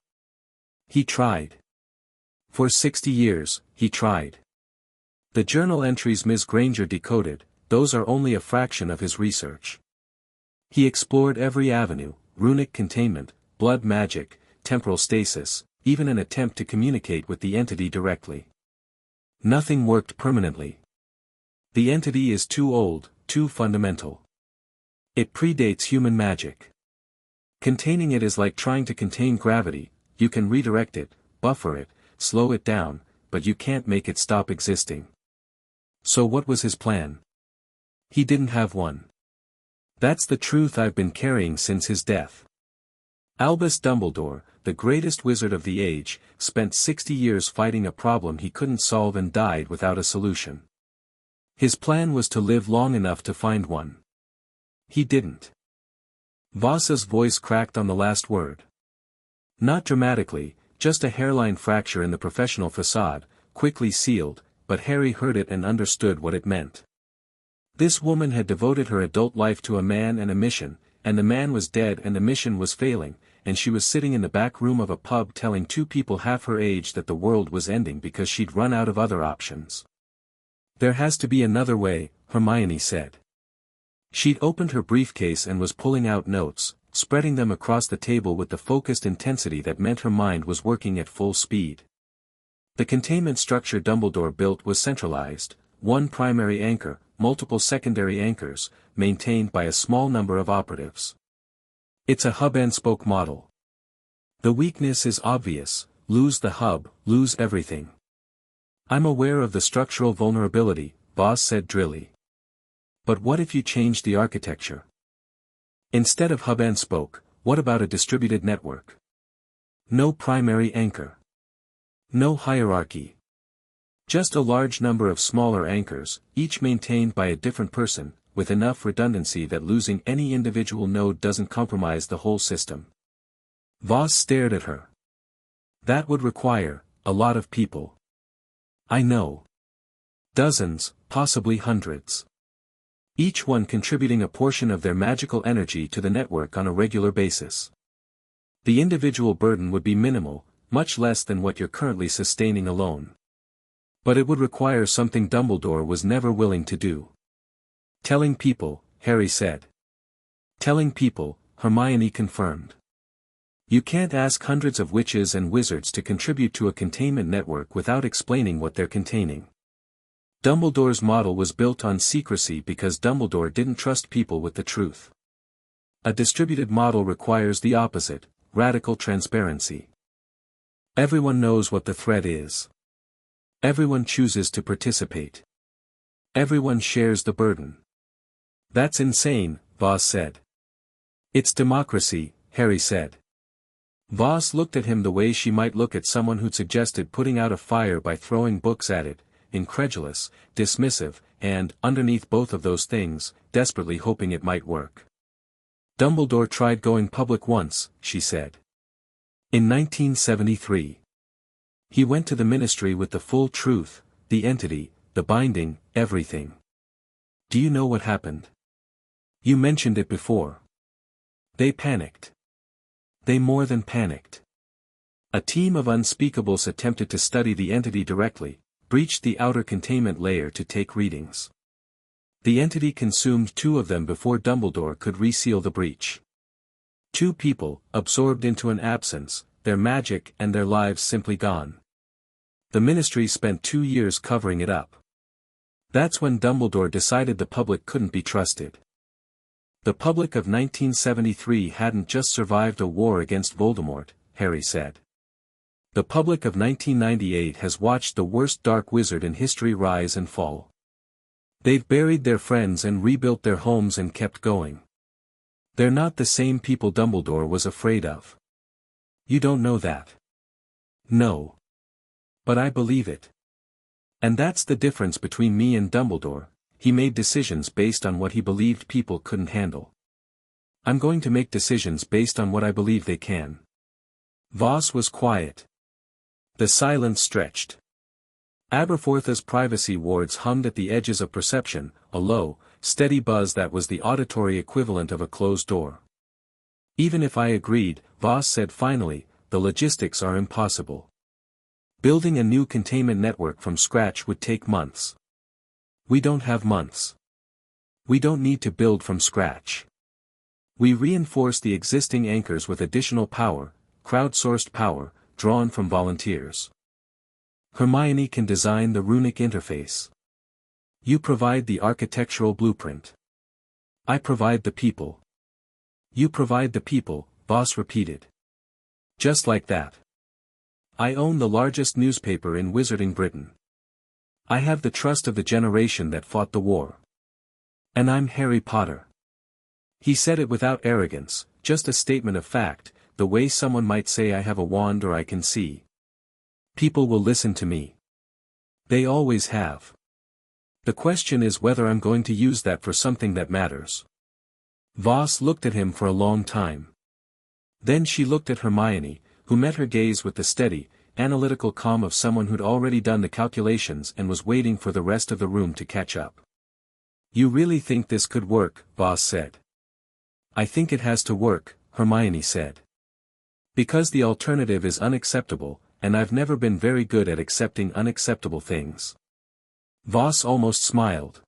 He tried. For 60 years, he tried. The journal entries Ms. Granger decoded, those are only a fraction of his research. He explored every avenue, runic containment, blood magic, temporal stasis, even an attempt to communicate with the entity directly. Nothing worked permanently. The entity is too old, too fundamental. It predates human magic. Containing it is like trying to contain gravity, you can redirect it, buffer it, slow it down, but you can't make it stop existing. So what was his plan? He didn't have one. That's the truth I've been carrying since his death. Albus Dumbledore, the greatest wizard of the age, spent 60 years fighting a problem he couldn't solve and died without a solution. His plan was to live long enough to find one. He didn't. Voss's voice cracked on the last word. Not dramatically, just a hairline fracture in the professional facade, quickly sealed, but Harry heard it and understood what it meant. This woman had devoted her adult life to a man and a mission, and the man was dead and the mission was failing, and she was sitting in the back room of a pub telling two people half her age that the world was ending because she'd run out of other options. There has to be another way, Hermione said. She'd opened her briefcase and was pulling out notes, spreading them across the table with the focused intensity that meant her mind was working at full speed. The containment structure Dumbledore built was centralized, one primary anchor, multiple secondary anchors, maintained by a small number of operatives. It's a hub-and-spoke model. The weakness is obvious, lose the hub, lose everything. I'm aware of the structural vulnerability, Voss said drily. But what if you change the architecture? Instead of hub-and-spoke, what about a distributed network? No primary anchor. No hierarchy. Just a large number of smaller anchors, each maintained by a different person, with enough redundancy that losing any individual node doesn't compromise the whole system. Voss stared at her. That would require a lot of people. I know. Dozens, possibly hundreds. Each one contributing a portion of their magical energy to the network on a regular basis. The individual burden would be minimal, much less than what you're currently sustaining alone. But it would require something Dumbledore was never willing to do. Telling people, Harry said. Telling people, Hermione confirmed. You can't ask hundreds of witches and wizards to contribute to a containment network without explaining what they're containing. Dumbledore's model was built on secrecy because Dumbledore didn't trust people with the truth. A distributed model requires the opposite, radical transparency. Everyone knows what the threat is. Everyone chooses to participate. Everyone shares the burden. That's insane, Voss said. It's democracy, Harry said. Voss looked at him the way she might look at someone who'd suggested putting out a fire by throwing books at it, incredulous, dismissive, and, underneath both of those things, desperately hoping it might work. Dumbledore tried going public once, she said. In 1973. He went to the ministry with the full truth, the entity, the binding, everything. Do you know what happened? You mentioned it before. They panicked. They more than panicked. A team of unspeakables attempted to study the entity directly, breached the outer containment layer to take readings. The entity consumed two of them before Dumbledore could reseal the breach. Two people, absorbed into an absence, their magic and their lives simply gone. The ministry spent 2 years covering it up. That's when Dumbledore decided the public couldn't be trusted. The public of 1973 hadn't just survived a war against Voldemort, Harry said. The public of 1998 has watched the worst dark wizard in history rise and fall. They've buried their friends and rebuilt their homes and kept going. They're not the same people Dumbledore was afraid of. You don't know that. No. But I believe it. And that's the difference between me and Dumbledore. He made decisions based on what he believed people couldn't handle. I'm going to make decisions based on what I believe they can. Voss was quiet. The silence stretched. Aberforth's privacy wards hummed at the edges of perception, a low, steady buzz that was the auditory equivalent of a closed door. Even if I agreed, Voss said finally, the logistics are impossible. Building a new containment network from scratch would take months. We don't have months. We don't need to build from scratch. We reinforce the existing anchors with additional power, crowdsourced power, drawn from volunteers. Hermione can design the runic interface. You provide the architectural blueprint. I provide the people. You provide the people, Voss repeated. Just like that. I own the largest newspaper in Wizarding Britain. I have the trust of the generation that fought the war. And I'm Harry Potter. He said it without arrogance, just a statement of fact, the way someone might say I have a wand or I can see. People will listen to me. They always have. The question is whether I'm going to use that for something that matters. Voss looked at him for a long time. Then she looked at Hermione, who met her gaze with the steady, analytical calm of someone who'd already done the calculations and was waiting for the rest of the room to catch up. You really think this could work, Voss said. I think it has to work, Hermione said. Because the alternative is unacceptable, and I've never been very good at accepting unacceptable things. Voss almost smiled.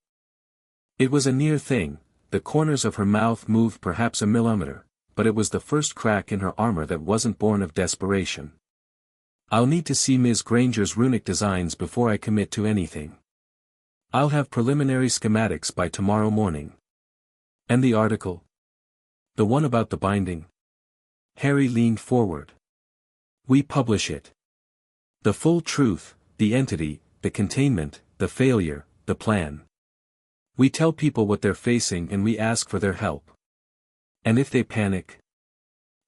It was a near thing, the corners of her mouth moved perhaps a millimeter, but it was the first crack in her armor that wasn't born of desperation. I'll need to see Ms. Granger's runic designs before I commit to anything. I'll have preliminary schematics by tomorrow morning. And the article? The one about the binding? Harry leaned forward. We publish it. The full truth, the entity, the containment, the failure, the plan. We tell people what they're facing and we ask for their help. And if they panic?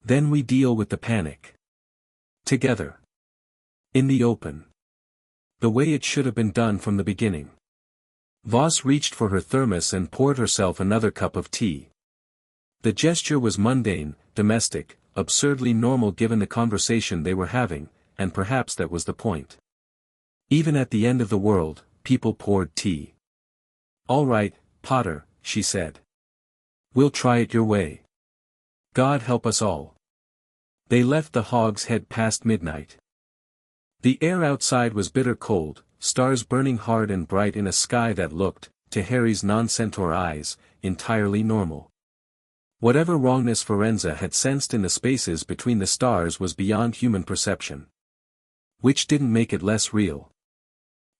Then we deal with the panic. Together. In the open. The way it should have been done from the beginning. Voss reached for her thermos and poured herself another cup of tea. The gesture was mundane, domestic, absurdly normal given the conversation they were having, and perhaps that was the point. Even at the end of the world, people poured tea. All right, Potter, she said. We'll try it your way. God help us all. They left the Hog's Head past midnight. The air outside was bitter cold, stars burning hard and bright in a sky that looked, to Harry's non-centaur eyes, entirely normal. Whatever wrongness Firenze had sensed in the spaces between the stars was beyond human perception. Which didn't make it less real.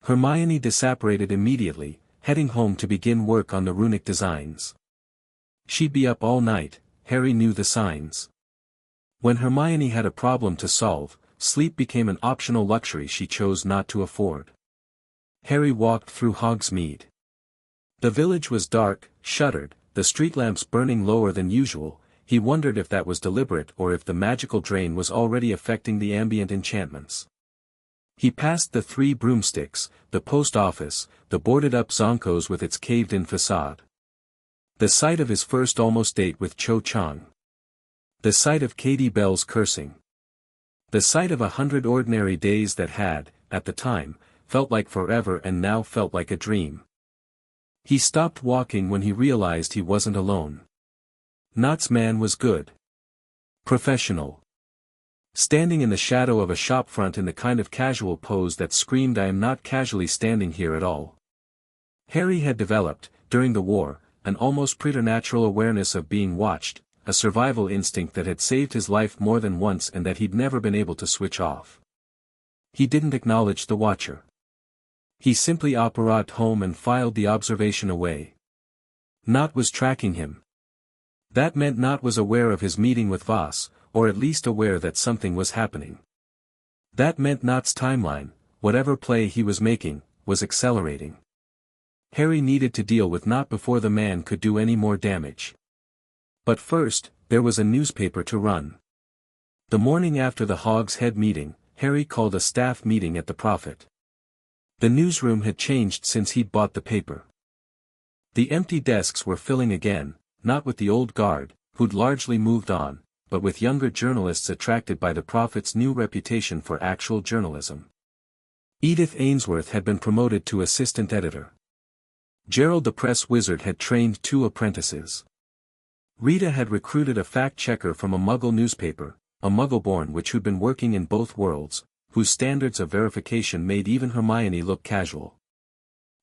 Hermione disapparated immediately, heading home to begin work on the runic designs. She'd be up all night, Harry knew the signs. When Hermione had a problem to solve, sleep became an optional luxury she chose not to afford. Harry walked through Hogsmeade. The village was dark, shuttered, the street lamps burning lower than usual. He wondered if that was deliberate or if the magical drain was already affecting the ambient enchantments. He passed the 3 broomsticks, the post office, the boarded-up Zonkos with its caved-in facade. The sight of his first almost date with Cho Chang. The sight of Katie Bell's cursing. The sight of 100 ordinary days that had, at the time, felt like forever and now felt like a dream. He stopped walking when he realized he wasn't alone. Knott's man was good. Professional. Standing in the shadow of a shop front in the kind of casual pose that screamed I am not casually standing here at all. Harry had developed, during the war, an almost preternatural awareness of being watched, a survival instinct that had saved his life more than once and that he'd never been able to switch off. He didn't acknowledge the watcher. He simply operated home and filed the observation away. Knott was tracking him. That meant Knott was aware of his meeting with Voss, or at least aware that something was happening. That meant Knott's timeline, whatever play he was making, was accelerating. Harry needed to deal with not before the man could do any more damage. But first, there was a newspaper to run. The morning after the Hog's Head meeting, Harry called a staff meeting at the Prophet. The newsroom had changed since he'd bought the paper. The empty desks were filling again, not with the old guard, who'd largely moved on, but with younger journalists attracted by the Prophet's new reputation for actual journalism. Edith Ainsworth had been promoted to assistant editor. Gerald the press wizard had trained 2 apprentices. Rita had recruited a fact-checker from a Muggle newspaper, a Muggle-born witch who'd been working in both worlds, whose standards of verification made even Hermione look casual.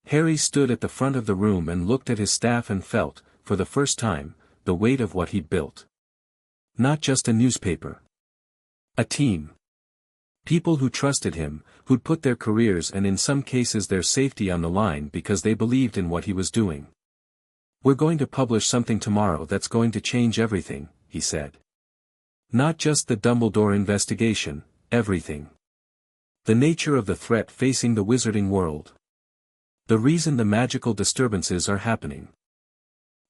Harry stood at the front of the room and looked at his staff and felt, for the first time, the weight of what he'd built. Not just a newspaper. A team. People who trusted him, who'd put their careers and in some cases their safety on the line because they believed in what he was doing. "We're going to publish something tomorrow that's going to change everything," he said. "Not just the Dumbledore investigation, everything. The nature of the threat facing the wizarding world. The reason the magical disturbances are happening.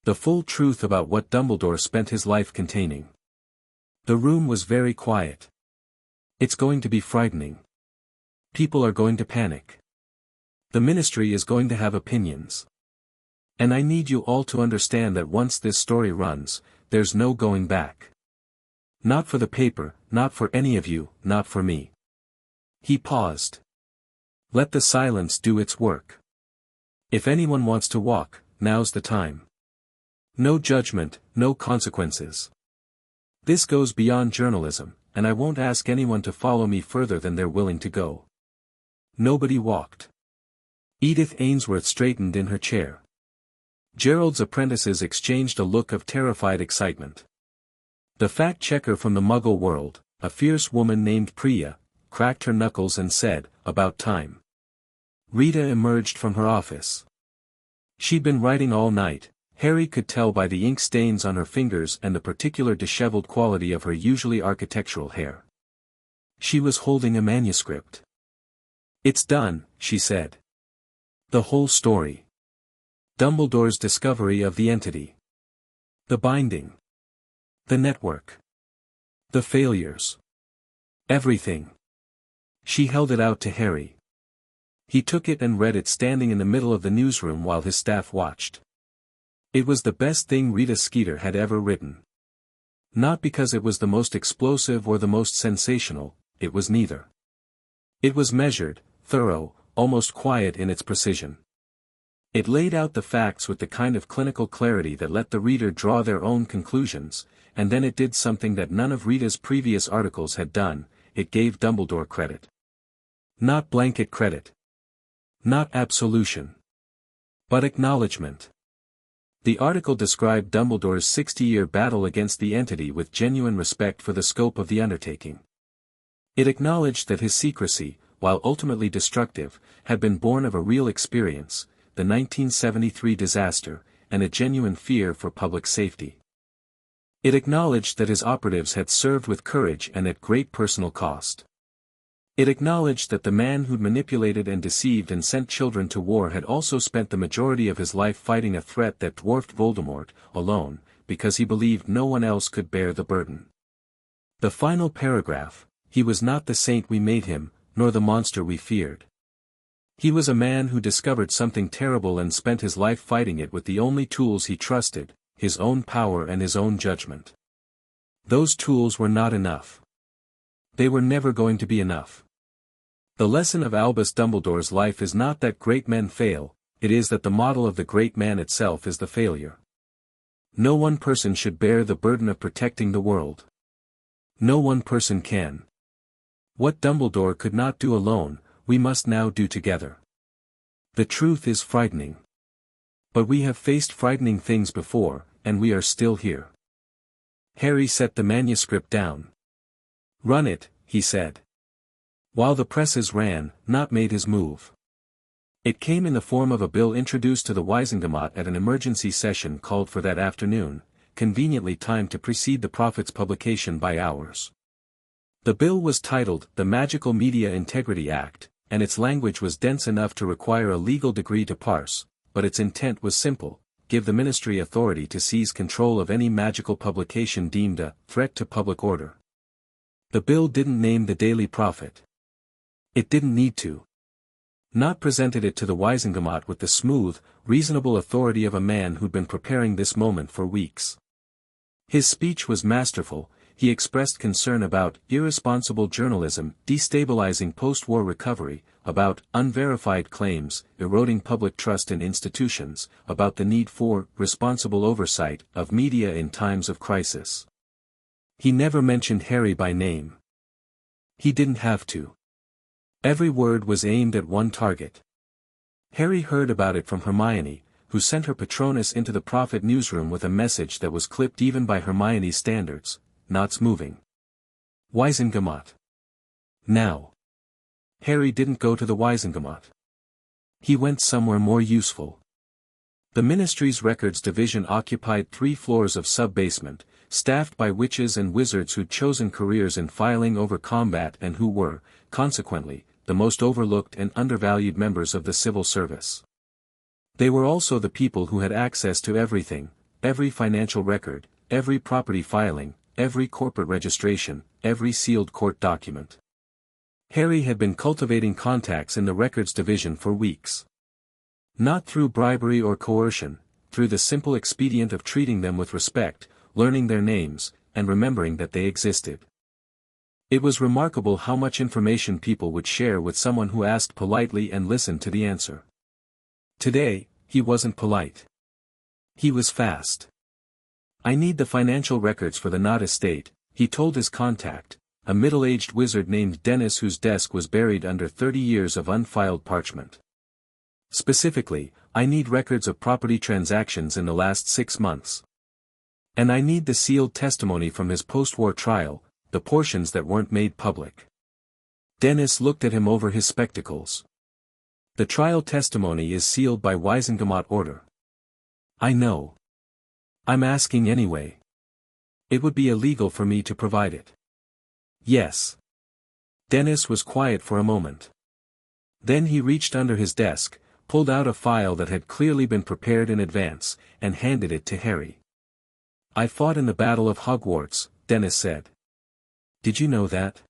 The full truth about what Dumbledore spent his life containing." The room was very quiet. "It's going to be frightening. People are going to panic. The ministry is going to have opinions. And I need you all to understand that once this story runs, there's no going back. Not for the paper, not for any of you, not for me." He paused. "Let the silence do its work. If anyone wants to walk, now's the time. No judgment, no consequences. This goes beyond journalism, and I won't ask anyone to follow me further than they're willing to go." Nobody walked. Edith Ainsworth straightened in her chair. Gerald's apprentices exchanged a look of terrified excitement. The fact-checker from the Muggle world, a fierce woman named Priya, cracked her knuckles and said, "About time." Rita emerged from her office. She'd been writing all night. Harry could tell by the ink stains on her fingers and the particular disheveled quality of her usually architectural hair. She was holding a manuscript. "It's done," she said. "The whole story. Dumbledore's discovery of the entity. The binding. The network. The failures. Everything." She held it out to Harry. He took it and read it standing in the middle of the newsroom while his staff watched. It was the best thing Rita Skeeter had ever written. Not because it was the most explosive or the most sensational, it was neither. It was measured, thorough, almost quiet in its precision. It laid out the facts with the kind of clinical clarity that let the reader draw their own conclusions, and then it did something that none of Rita's previous articles had done: it gave Dumbledore credit. Not blanket credit. Not absolution. But acknowledgement. The article described Dumbledore's 60-year battle against the entity with genuine respect for the scope of the undertaking. It acknowledged that his secrecy, while ultimately destructive, had been born of a real experience, the 1973 disaster, and a genuine fear for public safety. It acknowledged that his operatives had served with courage and at great personal cost. It acknowledged that the man who'd manipulated and deceived and sent children to war had also spent the majority of his life fighting a threat that dwarfed Voldemort, alone, because he believed no one else could bear the burden. The final paragraph: "He was not the saint we made him, nor the monster we feared. He was a man who discovered something terrible and spent his life fighting it with the only tools he trusted, his own power and his own judgment. Those tools were not enough. They were never going to be enough. The lesson of Albus Dumbledore's life is not that great men fail, it is that the model of the great man itself is the failure. No one person should bear the burden of protecting the world. No one person can. What Dumbledore could not do alone, we must now do together. The truth is frightening. But we have faced frightening things before, and we are still here." Harry set the manuscript down. "Run it," he said. While the presses ran, Nott made his move. It came in the form of a bill introduced to the Wisingamot at an emergency session called for that afternoon, conveniently timed to precede the Prophet's publication by hours. The bill was titled the Magical Media Integrity Act, and its language was dense enough to require a legal degree to parse, but its intent was simple: give the ministry authority to seize control of any magical publication deemed a threat to public order. The bill didn't name the Daily Prophet. It didn't need to. Not presented it to the Waisengemot with the smooth, reasonable authority of a man who'd been preparing this moment for weeks. His speech was masterful. He expressed concern about irresponsible journalism, destabilizing post-war recovery, about unverified claims, eroding public trust in institutions, about the need for responsible oversight of media in times of crisis. He never mentioned Harry by name. He didn't have to. Every word was aimed at one target. Harry heard about it from Hermione, who sent her Patronus into the Prophet newsroom with a message that was clipped even by Hermione's standards: "Knots moving. Waisengemot. Now." Harry didn't go to the Waisengemot. He went somewhere more useful. The ministry's records division occupied 3 floors of sub-basement, staffed by witches and wizards who'd chosen careers in filing over combat and who were, consequently, the most overlooked and undervalued members of the civil service. They were also the people who had access to everything: every financial record, every property filing, every corporate registration, every sealed court document. Harry had been cultivating contacts in the records division for weeks. Not through bribery or coercion, through the simple expedient of treating them with respect, learning their names, and remembering that they existed. It was remarkable how much information people would share with someone who asked politely and listened to the answer. Today, he wasn't polite. He was fast. "I need the financial records for the Knott estate," he told his contact, a middle-aged wizard named Dennis whose desk was buried under 30 years of unfiled parchment. "Specifically, I need records of property transactions in the last 6 months. And I need the sealed testimony from his post-war trial, the portions that weren't made public." Dennis looked at him over his spectacles. "The trial testimony is sealed by Waisengemot order." "I know. I'm asking anyway. It would be illegal for me to provide it." "Yes." Dennis was quiet for a moment. Then he reached under his desk, pulled out a file that had clearly been prepared in advance, and handed it to Harry. "I fought in the Battle of Hogwarts," Dennis said. "Did you know that?"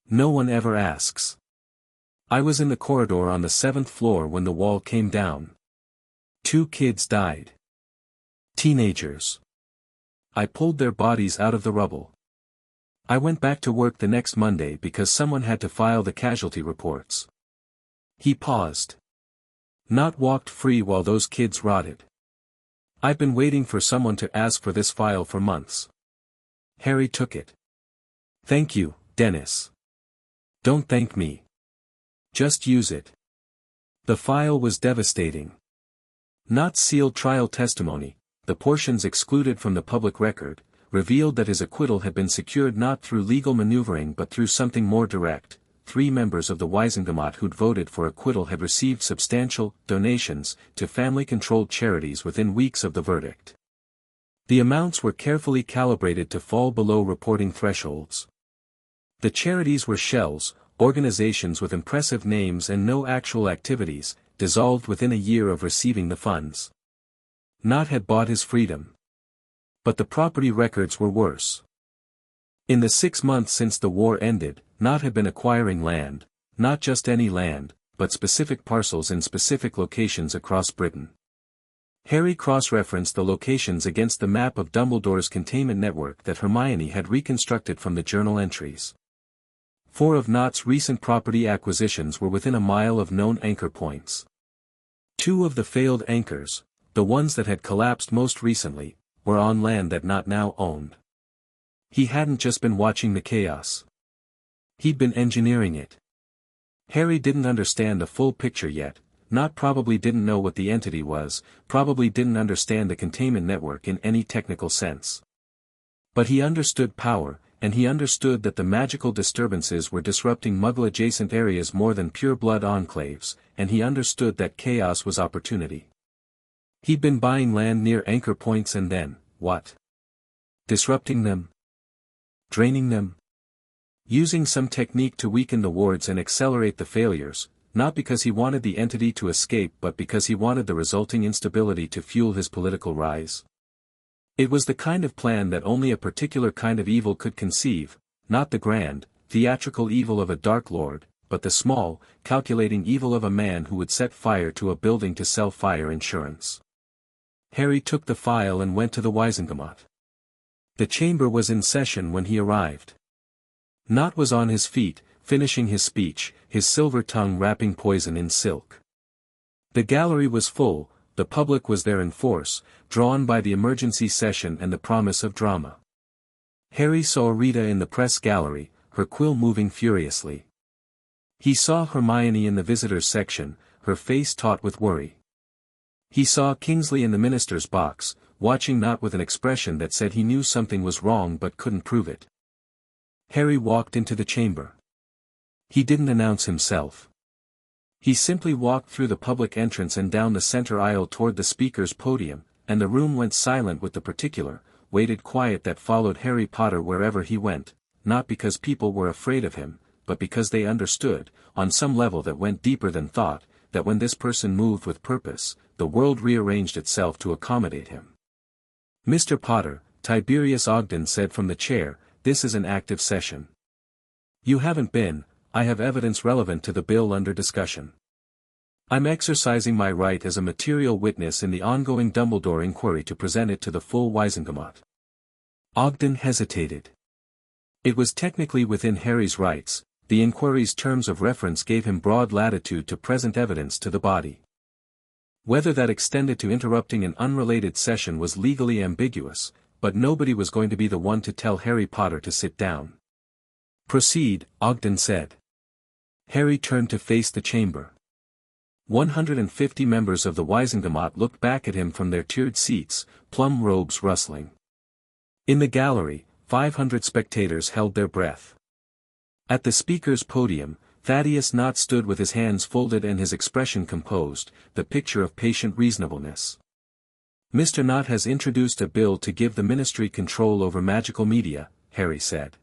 "No one ever asks." "I was in the corridor on the 7th floor when the wall came down. 2 kids died. Teenagers. I pulled their bodies out of the rubble. I went back to work the next Monday because someone had to file the casualty reports." He paused. "Not walked free while those kids rotted. I've been waiting for someone to ask for this file for months." Harry took it. "Thank you, Dennis. Don't thank me. Just use it." The file was devastating. Not sealed trial testimony, the portions excluded from the public record, revealed that his acquittal had been secured not through legal maneuvering but through something more direct. 3 members of the Waisengemot who'd voted for acquittal had received substantial donations to family-controlled charities within weeks of the verdict. The amounts were carefully calibrated to fall below reporting thresholds. The charities were shells, organizations with impressive names and no actual activities, dissolved within a year of receiving the funds. Knott had bought his freedom. But the property records were worse. In the 6 months since the war ended, Knott had been acquiring land, not just any land, but specific parcels in specific locations across Britain. Harry cross-referenced the locations against the map of Dumbledore's containment network that Hermione had reconstructed from the journal entries. 4 of Knott's recent property acquisitions were within a mile of known anchor points. 2 of the failed anchors, the ones that had collapsed most recently, were on land that Knott now owned. He hadn't just been watching the chaos. He'd been engineering it. Harry didn't understand the full picture yet. Knott probably didn't know what the entity was, probably didn't understand the containment network in any technical sense. But he understood power, and he understood that the magical disturbances were disrupting Muggle-adjacent areas more than pure-blood enclaves, and he understood that chaos was opportunity. He'd been buying land near anchor points and then, what? Disrupting them? Draining them? Using some technique to weaken the wards and accelerate the failures? not because he wanted the entity to escape but because he wanted the resulting instability to fuel his political rise. It was the kind of plan that only a particular kind of evil could conceive, not the grand, theatrical evil of a Dark Lord, but the small, calculating evil of a man who would set fire to a building to sell fire insurance. Harry took the file and went to the Wizengamot. The chamber was in session when he arrived. Nott was on his feet, finishing his speech, his silver tongue wrapping poison in silk. The gallery was full, the public was there in force, drawn by the emergency session and the promise of drama. Harry saw Rita in the press gallery, her quill moving furiously. He saw Hermione in the visitors section, her face taut with worry. He saw Kingsley in the minister's box, watching Nott with an expression that said he knew something was wrong but couldn't prove it. Harry walked into the chamber. He didn't announce himself. He simply walked through the public entrance and down the center aisle toward the speaker's podium, and the room went silent with the particular, weighted quiet that followed Harry Potter wherever he went, not because people were afraid of him, but because they understood, on some level that went deeper than thought, that when this person moved with purpose, the world rearranged itself to accommodate him. "Mr. Potter," Tiberius Ogden said from the chair, "this is an active session. You haven't been. I have evidence relevant to the bill under discussion. I'm exercising my right as a material witness in the ongoing Dumbledore inquiry to present it to the full Wizengamot." Ogden hesitated. It was technically within Harry's rights, the inquiry's terms of reference gave him broad latitude to present evidence to the body. Whether that extended to interrupting an unrelated session was legally ambiguous, but nobody was going to be the one to tell Harry Potter to sit down. "Proceed," Ogden said. Harry turned to face the chamber. 150 members of the Wizengamot looked back at him from their tiered seats, plum robes rustling. In the gallery, 500 spectators held their breath. At the speaker's podium, Thaddeus Nott stood with his hands folded and his expression composed, the picture of patient reasonableness. "Mr. Nott has introduced a bill to give the ministry control over magical media," Harry said.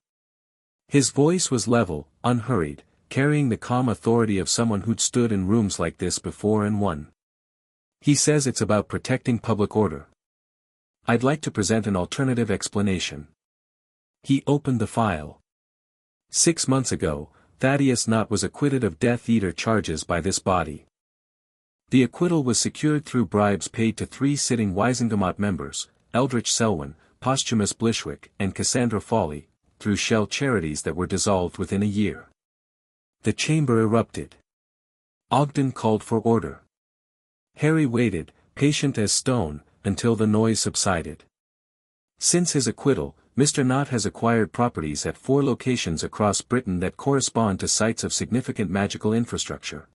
His voice was level, unhurried, carrying the calm authority of someone who'd stood in rooms like this before and won. "He says it's about protecting public order. I'd like to present an alternative explanation." He opened the file. 6 months ago, Thaddeus Nott was acquitted of Death Eater charges by this body. The acquittal was secured through bribes paid to 3 sitting Wizengamot members, Eldritch Selwyn, Posthumus Blishwick, and Cassandra Fawley, through shell charities that were dissolved within a year. The chamber erupted. Ogden called for order. Harry waited, patient as stone, until the noise subsided. Since his acquittal, Mr. Nott has acquired properties at 4 locations across Britain that correspond to sites of significant magical infrastructure.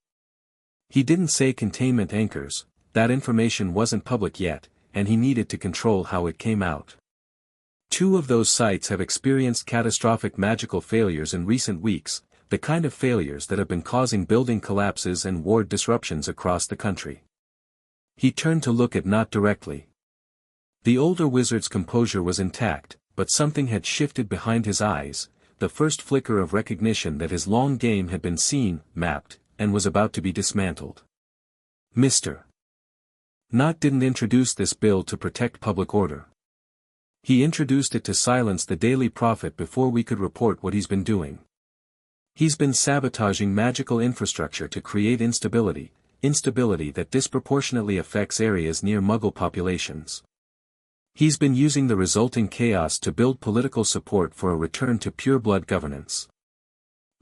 He didn't say containment anchors, that information wasn't public yet, and he needed to control how it came out. 2 of those sites have experienced catastrophic magical failures in recent weeks, the kind of failures that have been causing building collapses and ward disruptions across the country. He turned to look at Nott directly. The older wizard's composure was intact, but something had shifted behind his eyes, the first flicker of recognition that his long game had been seen, mapped, and was about to be dismantled. "Mr. Nott didn't introduce this bill to protect public order. He introduced it to silence the Daily Prophet before we could report what he's been doing. He's been sabotaging magical infrastructure to create instability that disproportionately affects areas near Muggle populations. He's been using the resulting chaos to build political support for a return to pure-blood governance.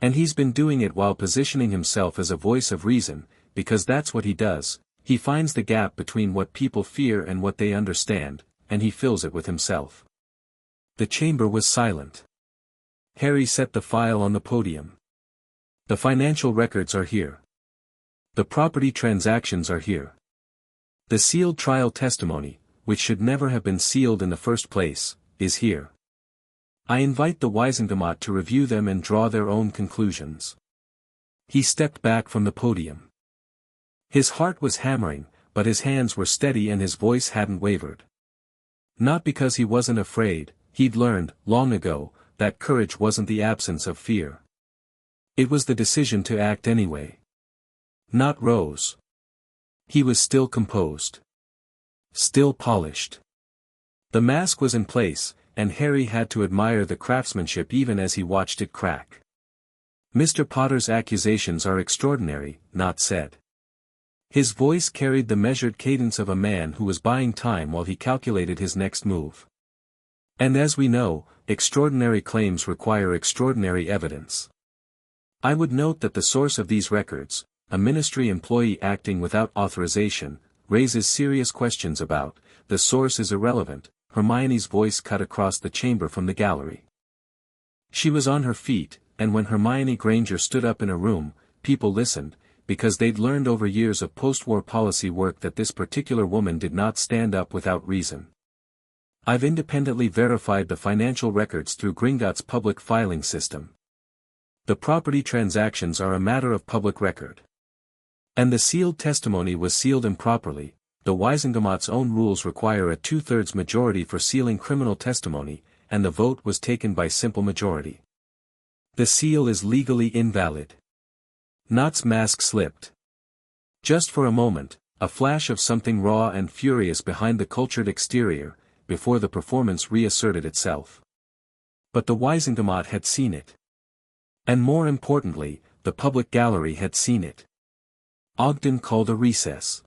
And he's been doing it while positioning himself as a voice of reason, because that's what he does. He finds the gap between what people fear and what they understand, and he fills it with himself." The chamber was silent. Harry set the file on the podium. "The financial records are here. The property transactions are here. The sealed trial testimony, which should never have been sealed in the first place, is here. I invite the Wizengamot to review them and draw their own conclusions." He stepped back from the podium. His heart was hammering, but his hands were steady and his voice hadn't wavered. Not because he wasn't afraid, he'd learned, long ago, that courage wasn't the absence of fear. It was the decision to act anyway. Not rose. He was still composed. Still polished. The mask was in place, and Harry had to admire the craftsmanship even as he watched it crack. "Mr. Potter's accusations are extraordinary," Nott said. His voice carried the measured cadence of a man who was buying time while he calculated his next move. "And as we know, extraordinary claims require extraordinary evidence. I would note that the source of these records, a ministry employee acting without authorization, raises serious questions about. The source is irrelevant." Hermione's voice cut across the chamber from the gallery. She was on her feet, and when Hermione Granger stood up in a room, people listened, because they'd learned over years of post-war policy work that this particular woman did not stand up without reason. "I've independently verified the financial records through Gringotts' public filing system. The property transactions are a matter of public record. And the sealed testimony was sealed improperly. The Wisengamot's own rules require a 2/3 majority for sealing criminal testimony, and the vote was taken by simple majority. The seal is legally invalid." Nott's mask slipped. Just for a moment, a flash of something raw and furious behind the cultured exterior, before the performance reasserted itself. But the Wisengamot had seen it. And more importantly, the public gallery had seen it. Ogden called a recess.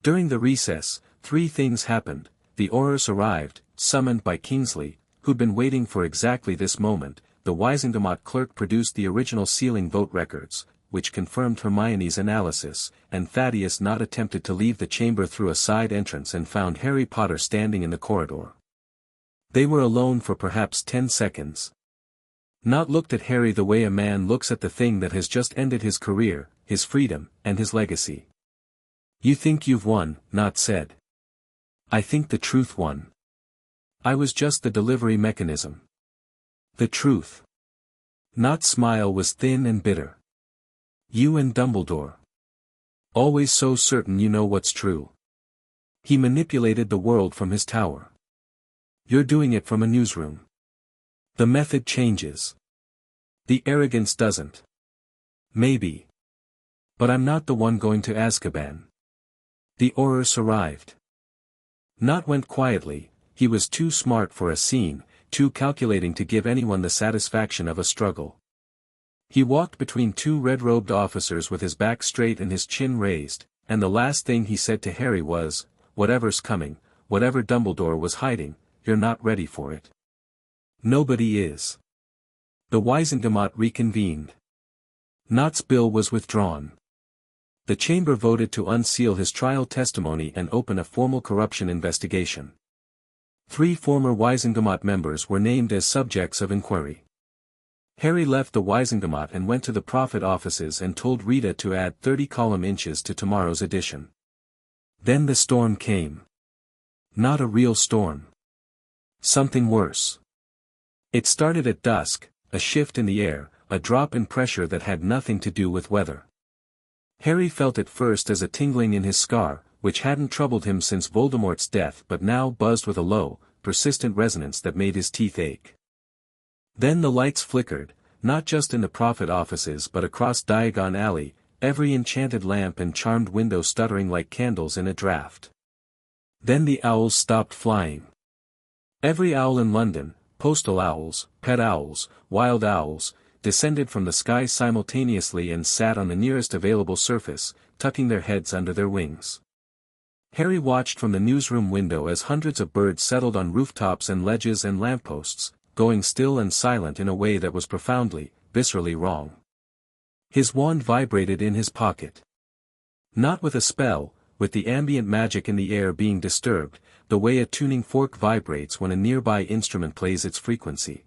During the recess, 3 things happened. The Aurors arrived, summoned by Kingsley, who'd been waiting for exactly this moment. The Wisengamot clerk produced the original sealing vote records, which confirmed Hermione's analysis, and Thaddeus Nott attempted to leave the chamber through a side entrance and found Harry Potter standing in the corridor. They were alone for perhaps 10 seconds. Nott looked at Harry the way a man looks at the thing that has just ended his career, his freedom, and his legacy. "You think you've won," Nott said. "I think the truth won. I was just the delivery mechanism." "The truth." Nott's smile was thin and bitter. "You and Dumbledore. Always so certain you know what's true. He manipulated the world from his tower. You're doing it from a newsroom. The method changes. The arrogance doesn't. Maybe. But I'm not the one going to Azkaban." The Aurors arrived. Nott went quietly. He was too smart for a scene, too calculating to give anyone the satisfaction of a struggle. He walked between 2 red-robed officers with his back straight and his chin raised, and the last thing he said to Harry was, "Whatever's coming, whatever Dumbledore was hiding, you're not ready for it. Nobody is." The Wisengamot reconvened. Nott's bill was withdrawn. The chamber voted to unseal his trial testimony and open a formal corruption investigation. 3 former Wisengamot members were named as subjects of inquiry. Harry left the Wisengamot and went to the Prophet offices and told Rita to add 30 column inches to tomorrow's edition. Then the storm came. Not a real storm. Something worse. It started at dusk, a shift in the air, a drop in pressure that had nothing to do with weather. Harry felt it first as a tingling in his scar, which hadn't troubled him since Voldemort's death but now buzzed with a low, persistent resonance that made his teeth ache. Then the lights flickered, not just in the Prophet offices but across Diagon Alley, every enchanted lamp and charmed window stuttering like candles in a draught. Then the owls stopped flying. Every owl in London, postal owls, pet owls, wild owls, descended from the sky simultaneously and sat on the nearest available surface, tucking their heads under their wings. Harry watched from the newsroom window as hundreds of birds settled on rooftops and ledges and lampposts, going still and silent in a way that was profoundly, viscerally wrong. His wand vibrated in his pocket. Not with a spell, with the ambient magic in the air being disturbed, the way a tuning fork vibrates when a nearby instrument plays its frequency.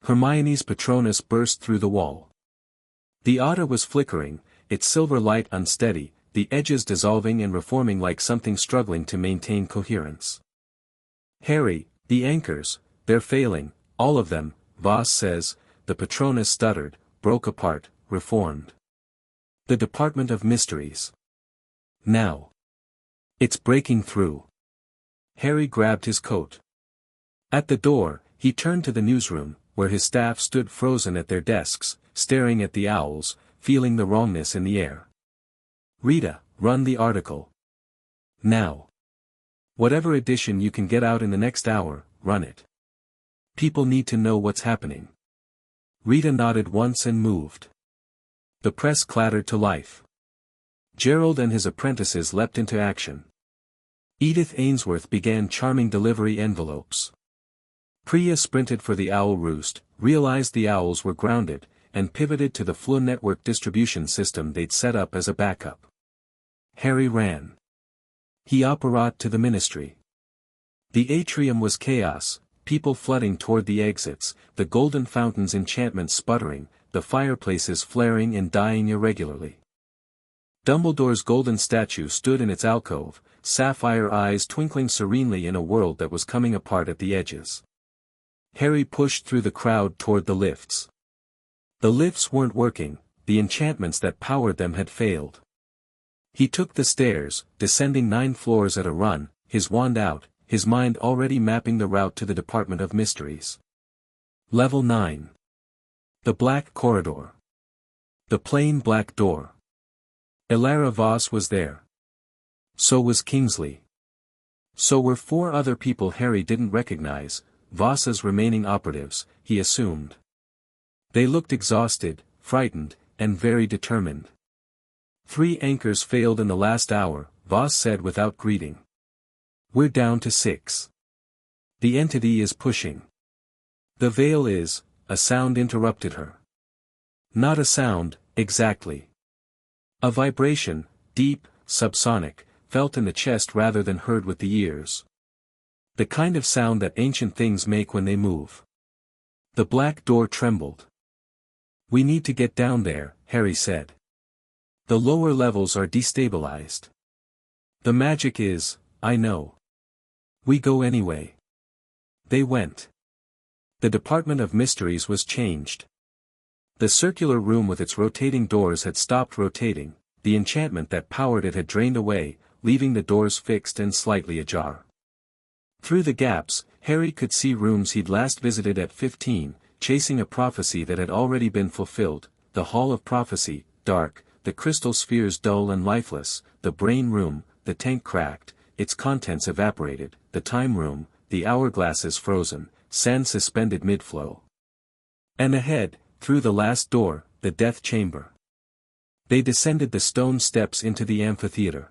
Hermione's Patronus burst through the wall. The Otta was flickering, its silver light unsteady, the edges dissolving and reforming like something struggling to maintain coherence. "Harry, the anchors, they're failing, all of them, Voss says," the Patronus stuttered, broke apart, reformed. "The Department of Mysteries. Now. It's breaking through." Harry grabbed his coat. At the door, he turned to the newsroom, where his staff stood frozen at their desks, staring at the owls, feeling the wrongness in the air. Rita, run the article. Now. Whatever edition you can get out in the next hour, run it. People need to know what's happening. Rita nodded once and moved. The press clattered to life. Gerald and his apprentices leapt into action. Edith Ainsworth began charming delivery envelopes. Priya sprinted for the owl roost, realized the owls were grounded, and pivoted to the Flu network distribution system they'd set up as a backup. Harry ran. He apparat to the ministry. The atrium was chaos, people flooding toward the exits, the golden fountain's enchantment sputtering, the fireplaces flaring and dying irregularly. Dumbledore's golden statue stood in its alcove, sapphire eyes twinkling serenely in a world that was coming apart at the edges. Harry pushed through the crowd toward the lifts. The lifts weren't working, the enchantments that powered them had failed. He took the stairs, descending 9 floors at a run, his wand out, his mind already mapping the route to the Department of Mysteries. Level 9. The Black Corridor. The plain black door. Elara Voss was there. So was Kingsley. So were 4 other people Harry didn't recognize, Voss's remaining operatives, he assumed. They looked exhausted, frightened, and very determined. 3 anchors failed in the last hour, Voss said without greeting. We're down to 6. The entity is pushing. The veil is, a sound interrupted her. Not a sound, exactly. A vibration, deep, subsonic, felt in the chest rather than heard with the ears. The kind of sound that ancient things make when they move. The black door trembled. We need to get down there, Harry said. The lower levels are destabilized. The magic is, I know. We go anyway. They went. The Department of Mysteries was changed. The circular room with its rotating doors had stopped rotating, the enchantment that powered it had drained away, leaving the doors fixed and slightly ajar. Through the gaps, Harry could see rooms he'd last visited at 15, chasing a prophecy that had already been fulfilled, the Hall of Prophecy, dark, the crystal spheres dull and lifeless, the brain room, the tank cracked, its contents evaporated, the time room, the hourglasses frozen, sand suspended mid-flow. And ahead, through the last door, the death chamber. They descended the stone steps into the amphitheater.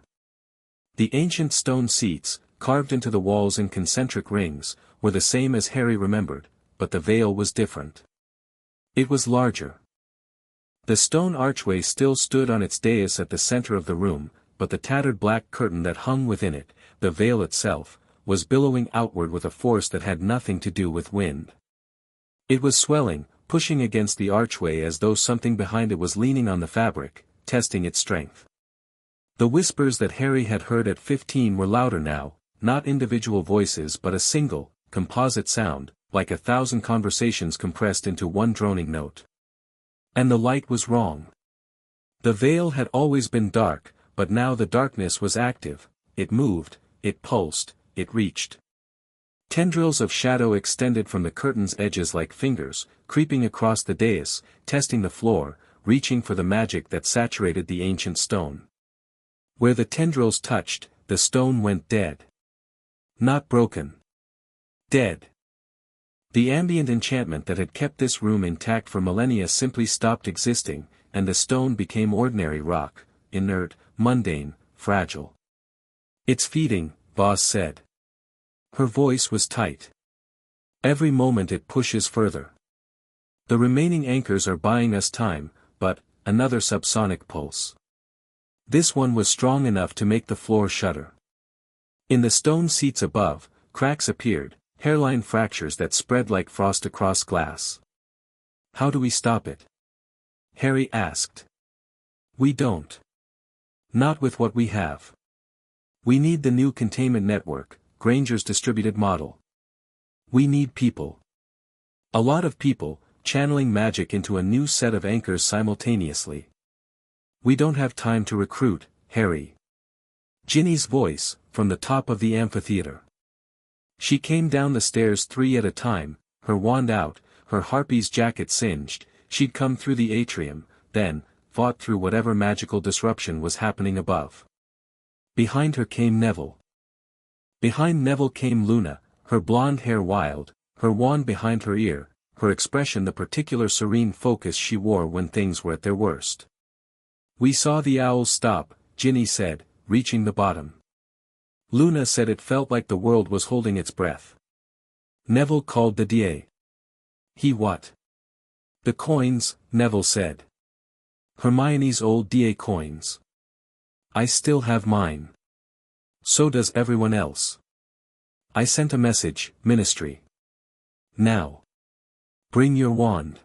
The ancient stone seats, carved into the walls in concentric rings, were the same as Harry remembered, but the veil was different. It was larger. The stone archway still stood on its dais at the center of the room, but the tattered black curtain that hung within it, the veil itself, was billowing outward with a force that had nothing to do with wind. It was swelling, pushing against the archway as though something behind it was leaning on the fabric, testing its strength. The whispers that Harry had heard at 15 were louder now, not individual voices but a single, composite sound, like 1,000 conversations compressed into one droning note. And the light was wrong. The veil had always been dark, but now the darkness was active, it moved, it pulsed, it reached. Tendrils of shadow extended from the curtain's edges like fingers, creeping across the dais, testing the floor, reaching for the magic that saturated the ancient stone. Where the tendrils touched, the stone went dead. Not broken. Dead. The ambient enchantment that had kept this room intact for millennia simply stopped existing, and the stone became ordinary rock, inert, mundane, fragile. It's feeding, Voss said. Her voice was tight. Every moment it pushes further. The remaining anchors are buying us time, but, another subsonic pulse. This one was strong enough to make the floor shudder. In the stone seats above, cracks appeared, hairline fractures that spread like frost across glass. How do we stop it? Harry asked. We don't. Not with what we have. We need the new containment network, Granger's distributed model. We need people. A lot of people, channeling magic into a new set of anchors simultaneously. We don't have time to recruit, Harry. Ginny's voice, from the top of the amphitheater. She came down the stairs 3 at a time, her wand out, her harpy's jacket singed. She'd come through the atrium, then, fought through whatever magical disruption was happening above. Behind her came Neville. Behind Neville came Luna, her blonde hair wild, her wand behind her ear, her expression the particular serene focus she wore when things were at their worst. "We saw the owls stop," Ginny said, reaching the bottom. Luna said it felt like the world was holding its breath. Neville called the DA. "He what?" "The coins," Neville said. "Hermione's old DA coins. I still have mine. So does everyone else. I sent a message, Ministry. Now. Bring your wand.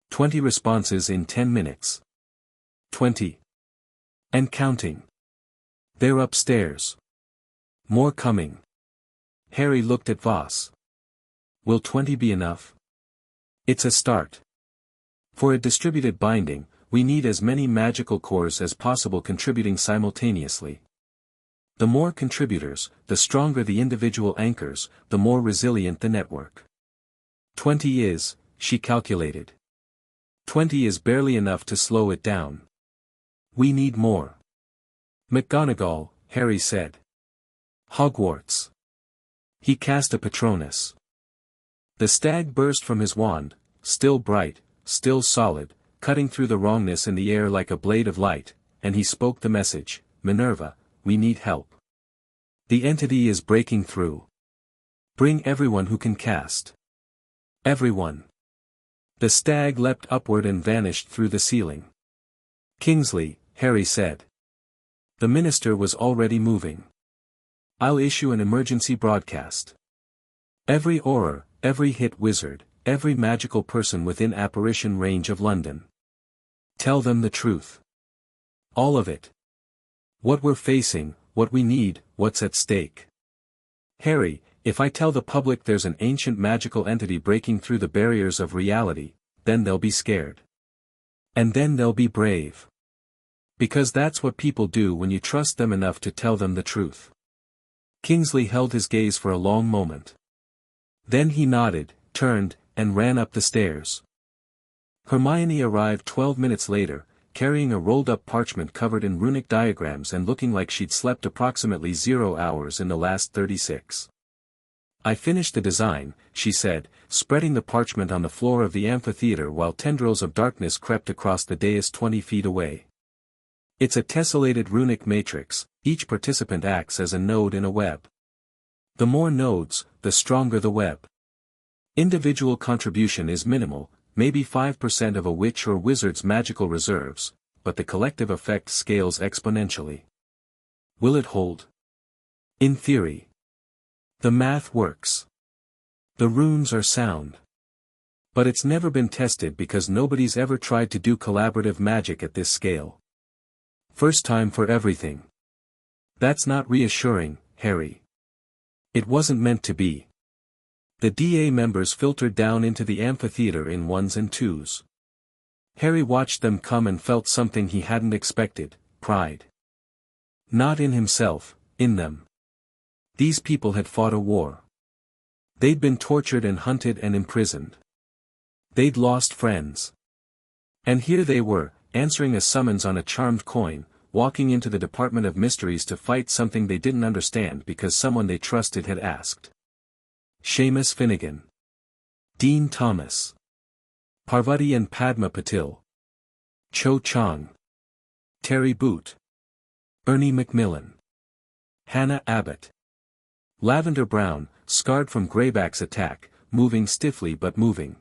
20 responses in 10 minutes. 20. And counting. They're upstairs. More coming." Harry looked at Voss. "Will 20 be enough?" "It's a start. For a distributed binding, we need as many magical cores as possible contributing simultaneously. The more contributors, the stronger the individual anchors, the more resilient the network. 20 is," she calculated. 20 is barely enough to slow it down. We need more. "McGonagall," Harry said. "Hogwarts." He cast a Patronus. The stag burst from his wand, still bright, still solid, cutting through the wrongness in the air like a blade of light, and he spoke the message, "Minerva, we need help. The entity is breaking through. Bring everyone who can cast." "Everyone." The stag leapt upward and vanished through the ceiling. "Kingsley," Harry said. The minister was already moving. "I'll issue an emergency broadcast. Every Auror, every hit wizard, every magical person within apparition range of London. Tell them the truth. All of it. What we're facing, what we need, what's at stake. Harry, if I tell the public there's an ancient magical entity breaking through the barriers of reality, then they'll be scared. And then they'll be brave. Because that's what people do when you trust them enough to tell them the truth." Kingsley held his gaze for a long moment. Then he nodded, turned, and ran up the stairs. Hermione arrived 12 minutes later, carrying a rolled-up parchment covered in runic diagrams and looking like she'd slept approximately 0 hours in the last 36. "I finished the design," she said, spreading the parchment on the floor of the amphitheater while tendrils of darkness crept across the dais 20 feet away. "It's a tessellated runic matrix, each participant acts as a node in a web. The more nodes, the stronger the web. Individual contribution is minimal, maybe 5% of a witch or wizard's magical reserves, but the collective effect scales exponentially. Will it hold? In theory. The math works. The runes are sound. But it's never been tested because nobody's ever tried to do collaborative magic at this scale. First time for everything. That's not reassuring, Harry. It wasn't meant to be." The DA members filtered down into the amphitheater in ones and twos. Harry watched them come and felt something he hadn't expected, pride. Not in himself, in them. These people had fought a war. They'd been tortured and hunted and imprisoned. They'd lost friends. And here they were, answering a summons on a charmed coin, walking into the Department of Mysteries to fight something they didn't understand because someone they trusted had asked. Seamus Finnegan. Dean Thomas. Parvati and Padma Patil. Cho Chang. Terry Boot. Ernie Macmillan. Hannah Abbott. Lavender Brown, scarred from Greyback's attack, moving stiffly but moving.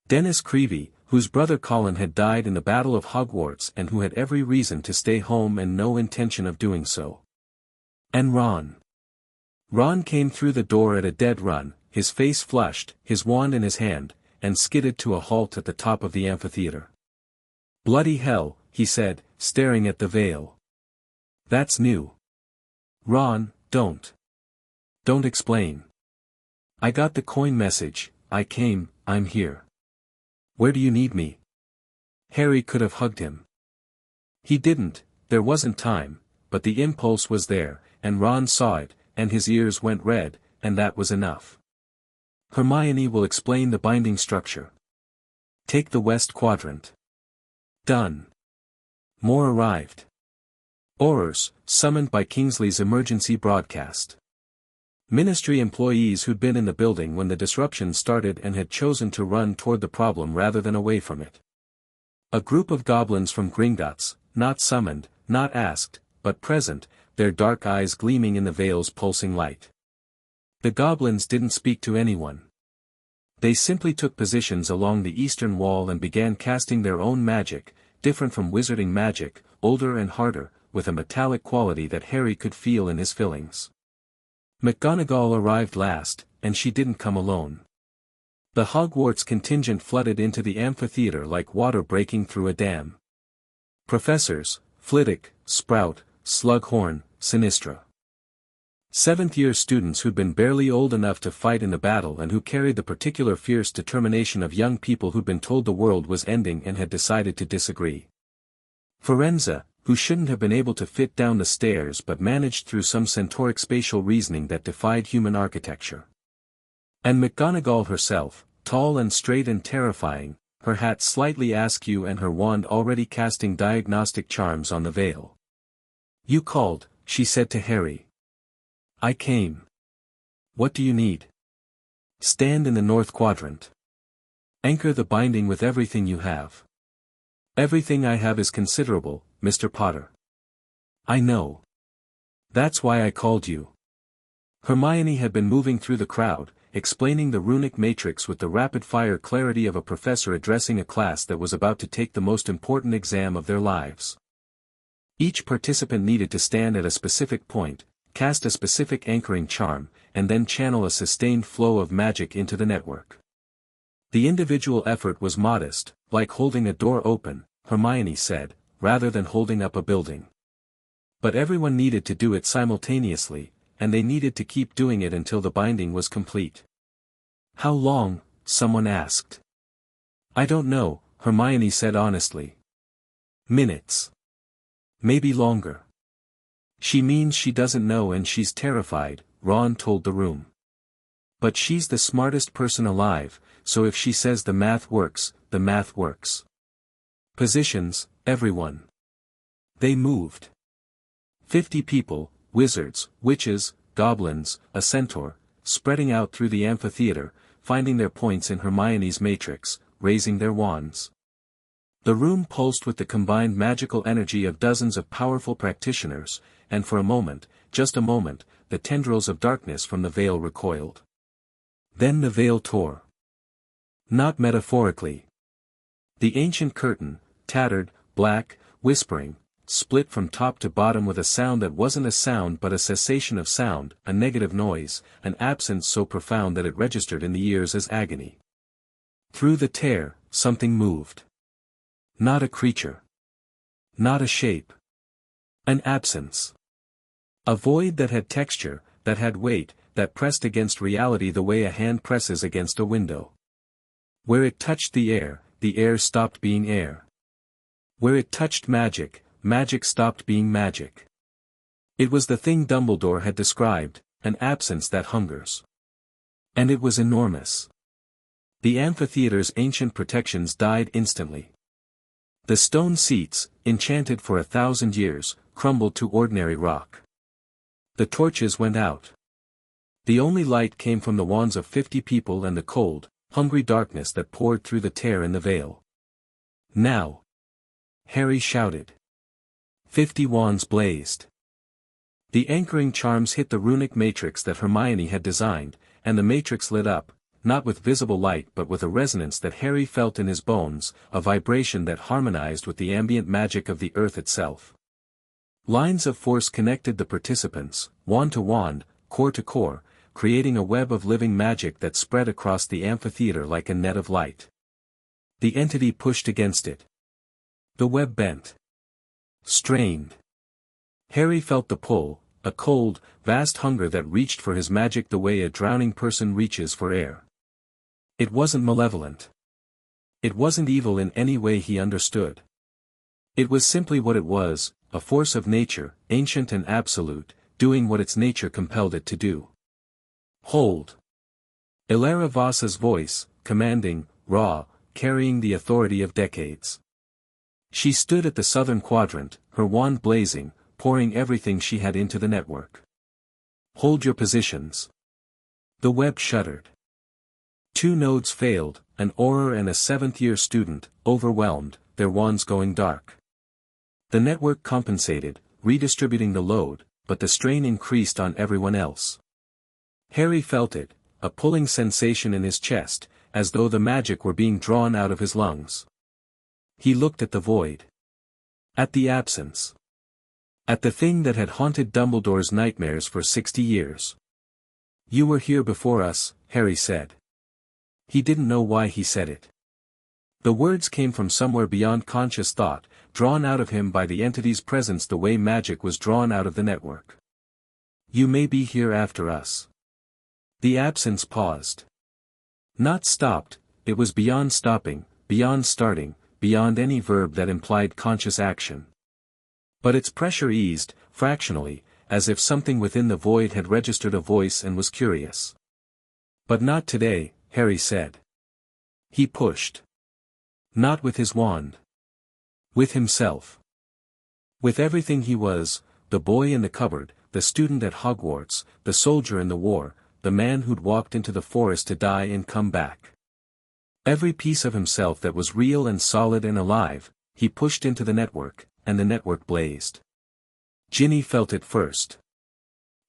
Dennis Creevy, whose brother Colin had died in the Battle of Hogwarts and who had every reason to stay home and no intention of doing so. And Ron. Ron came through the door at a dead run, his face flushed, his wand in his hand, and skidded to a halt at the top of the amphitheater. "Bloody hell," he said, staring at the veil. "That's new. Ron, don't. Don't explain. I got the coin message, I came, I'm here. Where do you need me?" Harry could have hugged him. He didn't, there wasn't time, but the impulse was there, and Ron saw it, and his ears went red, and that was enough. "Hermione will explain the binding structure. Take the West Quadrant." "Done." More arrived. Aurors, summoned by Kingsley's emergency broadcast. Ministry employees who'd been in the building when the disruption started and had chosen to run toward the problem rather than away from it. A group of goblins from Gringotts, not summoned, not asked, but present, their dark eyes gleaming in the Vale's pulsing light. The goblins didn't speak to anyone. They simply took positions along the eastern wall and began casting their own magic, different from wizarding magic, older and harder, with a metallic quality that Harry could feel in his fillings. McGonagall arrived last, and she didn't come alone. The Hogwarts contingent flooded into the amphitheater like water breaking through a dam. Professors, Flitwick, Sprout, Slughorn, Sinistra. Seventh-year students who'd been barely old enough to fight in the battle and who carried the particular fierce determination of young people who'd been told the world was ending and had decided to disagree. Forenza, who shouldn't have been able to fit down the stairs but managed through some centauric spatial reasoning that defied human architecture. And McGonagall herself, tall and straight and terrifying, her hat slightly askew and her wand already casting diagnostic charms on the Vale. "You called," she said to Harry. "I came. What do you need?" "Stand in the north quadrant. Anchor the binding with everything you have." "Everything I have is considerable, Mr. Potter." "I know. That's why I called you." Hermione had been moving through the crowd, explaining the runic matrix with the rapid-fire clarity of a professor addressing a class that was about to take the most important exam of their lives. Each participant needed to stand at a specific point, cast a specific anchoring charm, and then channel a sustained flow of magic into the network. The individual effort was modest, like holding a door open, Hermione said, rather than holding up a building. But everyone needed to do it simultaneously, and they needed to keep doing it until the binding was complete. "How long?" someone asked. "I don't know," Hermione said honestly. "Minutes. Maybe longer." "She means she doesn't know and she's terrified," Ron told the room. "But she's the smartest person alive, so if she says the math works, the math works." Positions, everyone. They moved. 50 people, wizards, witches, goblins, a centaur, spreading out through the amphitheater, finding their points in Hermione's matrix, raising their wands. The room pulsed with the combined magical energy of dozens of powerful practitioners, and for a moment, just a moment, the tendrils of darkness from the Vale recoiled. Then the veil tore. Not metaphorically. The ancient curtain, tattered, black, whispering, split from top to bottom with a sound that wasn't a sound but a cessation of sound, a negative noise, an absence so profound that it registered in the ears as agony. Through the tear, something moved. Not a creature. Not a shape. An absence. A void that had texture, that had weight, that pressed against reality the way a hand presses against a window. Where it touched the air stopped being air. Where it touched magic, magic stopped being magic. It was the thing Dumbledore had described, an absence that hungers. And it was enormous. The amphitheater's ancient protections died instantly. The stone seats, enchanted for 1,000 years, crumbled to ordinary rock. The torches went out. The only light came from the wands of 50 people and the cold, hungry darkness that poured through the tear in the veil. "Now!" Harry shouted. 50 wands blazed. The anchoring charms hit the runic matrix that Hermione had designed, and the matrix lit up, not with visible light but with a resonance that Harry felt in his bones, a vibration that harmonized with the ambient magic of the earth itself. Lines of force connected the participants, wand to wand, core to core, creating a web of living magic that spread across the amphitheater like a net of light. The entity pushed against it. The web bent. Strained. Harry felt the pull, a cold, vast hunger that reached for his magic the way a drowning person reaches for air. It wasn't malevolent. It wasn't evil in any way he understood. It was simply what it was, a force of nature, ancient and absolute, doing what its nature compelled it to do. Hold. Ilara Vasa's voice, commanding, raw, carrying the authority of decades. She stood at the southern quadrant, her wand blazing, pouring everything she had into the network. "Hold your positions." The web shuddered. 2 nodes failed, an Auror and a 7th-year student, overwhelmed, their wands going dark. The network compensated, redistributing the load, but the strain increased on everyone else. Harry felt it, a pulling sensation in his chest, as though the magic were being drawn out of his lungs. He looked at the void. At the absence. At the thing that had haunted Dumbledore's nightmares for 60 years. "You were here before us," Harry said. He didn't know why he said it. The words came from somewhere beyond conscious thought, drawn out of him by the entity's presence the way magic was drawn out of the network. "You may be here after us." The absence paused. Not stopped, it was beyond stopping, beyond starting, beyond any verb that implied conscious action. But its pressure eased, fractionally, as if something within the void had registered a voice and was curious. "But not today," Harry said. He pushed. Not with his wand. With himself. With everything he was, the boy in the cupboard, the student at Hogwarts, the soldier in the war, the man who'd walked into the forest to die and come back. Every piece of himself that was real and solid and alive, he pushed into the network, and the network blazed. Ginny felt it first.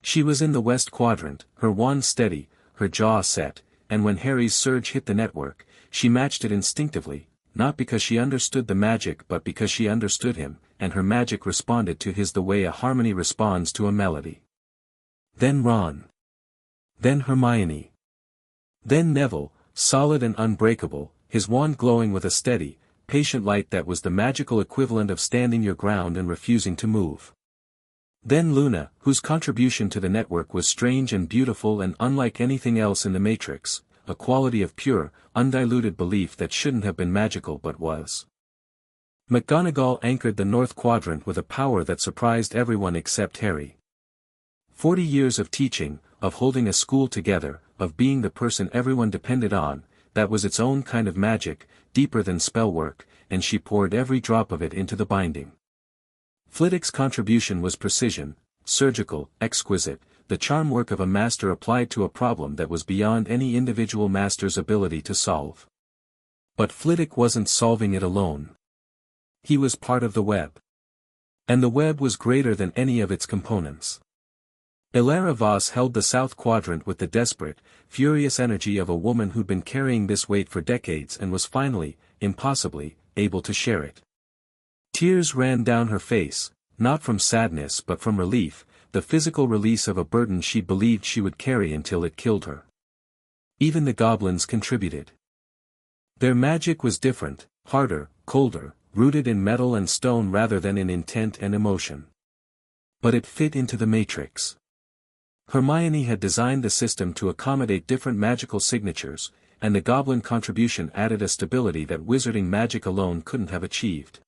She was in the west quadrant, her wand steady, her jaw set, and when Harry's surge hit the network, she matched it instinctively, not because she understood the magic but because she understood him, and her magic responded to his the way a harmony responds to a melody. Then Ron. Then Hermione. Then Neville, solid and unbreakable, his wand glowing with a steady, patient light that was the magical equivalent of standing your ground and refusing to move. Then Luna, whose contribution to the network was strange and beautiful and unlike anything else in the Matrix, a quality of pure, undiluted belief that shouldn't have been magical but was. McGonagall anchored the North Quadrant with a power that surprised everyone except Harry. 40 years of teaching, of holding a school together, of being the person everyone depended on, that was its own kind of magic, deeper than spell work, and she poured every drop of it into the binding. Flitwick's contribution was precision, surgical, exquisite, the charm work of a master applied to a problem that was beyond any individual master's ability to solve. But Flitwick wasn't solving it alone. He was part of the web. And the web was greater than any of its components. Ilara Voss held the South Quadrant with the desperate, furious energy of a woman who'd been carrying this weight for decades and was finally, impossibly, able to share it. Tears ran down her face, not from sadness but from relief, the physical release of a burden she believed she would carry until it killed her. Even the goblins contributed. Their magic was different, harder, colder, rooted in metal and stone rather than in intent and emotion. But it fit into the Matrix. Hermione had designed the system to accommodate different magical signatures, and the goblin contribution added a stability that wizarding magic alone couldn't have achieved.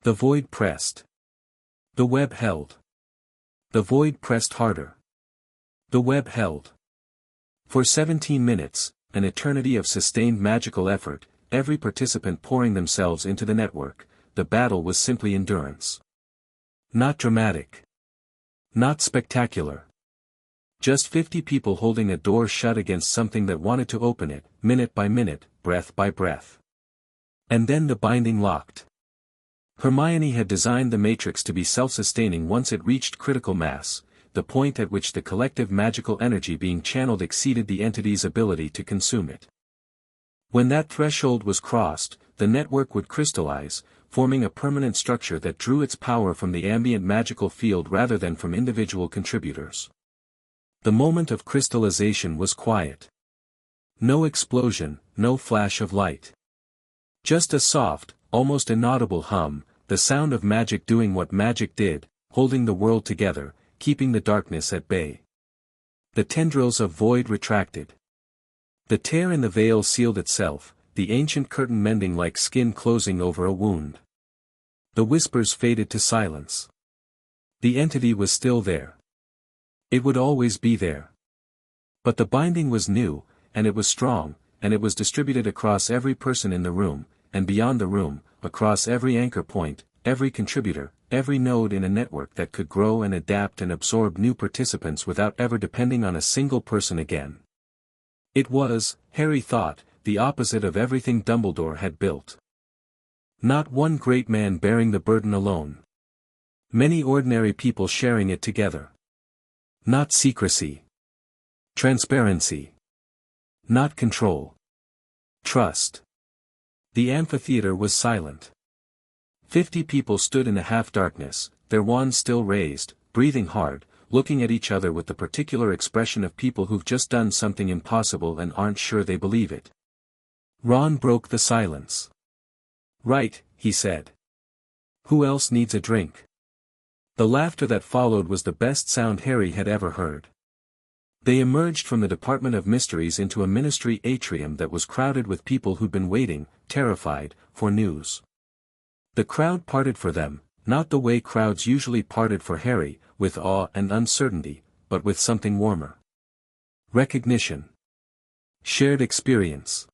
The void pressed. The web held. The void pressed harder. The web held. For 17 minutes, an eternity of sustained magical effort, every participant pouring themselves into the network, the battle was simply endurance. Not dramatic. Not spectacular. Just 50 people holding a door shut against something that wanted to open it, minute by minute, breath by breath. And then the binding locked. Hermione had designed the Matrix to be self-sustaining once it reached critical mass, the point at which the collective magical energy being channeled exceeded the entity's ability to consume it. When that threshold was crossed, the network would crystallize, forming a permanent structure that drew its power from the ambient magical field rather than from individual contributors. The moment of crystallization was quiet. No explosion, no flash of light. Just a soft, almost inaudible hum, the sound of magic doing what magic did, holding the world together, keeping the darkness at bay. The tendrils of void retracted. The tear in the veil sealed itself, the ancient curtain mending like skin closing over a wound. The whispers faded to silence. The entity was still there. It would always be there. But the binding was new, and it was strong, and it was distributed across every person in the room, and beyond the room, across every anchor point, every contributor, every node in a network that could grow and adapt and absorb new participants without ever depending on a single person again. It was, Harry thought, the opposite of everything Dumbledore had built. Not one great man bearing the burden alone. Many ordinary people sharing it together. Not secrecy. Transparency. Not control. Trust. The amphitheater was silent. 50 people stood in a half-darkness, their wands still raised, breathing hard, looking at each other with the particular expression of people who've just done something impossible and aren't sure they believe it. Ron broke the silence. "Right," he said. "Who else needs a drink?" The laughter that followed was the best sound Harry had ever heard. They emerged from the Department of Mysteries into a ministry atrium that was crowded with people who'd been waiting, terrified, for news. The crowd parted for them, not the way crowds usually parted for Harry, with awe and uncertainty, but with something warmer. Recognition. Shared experience.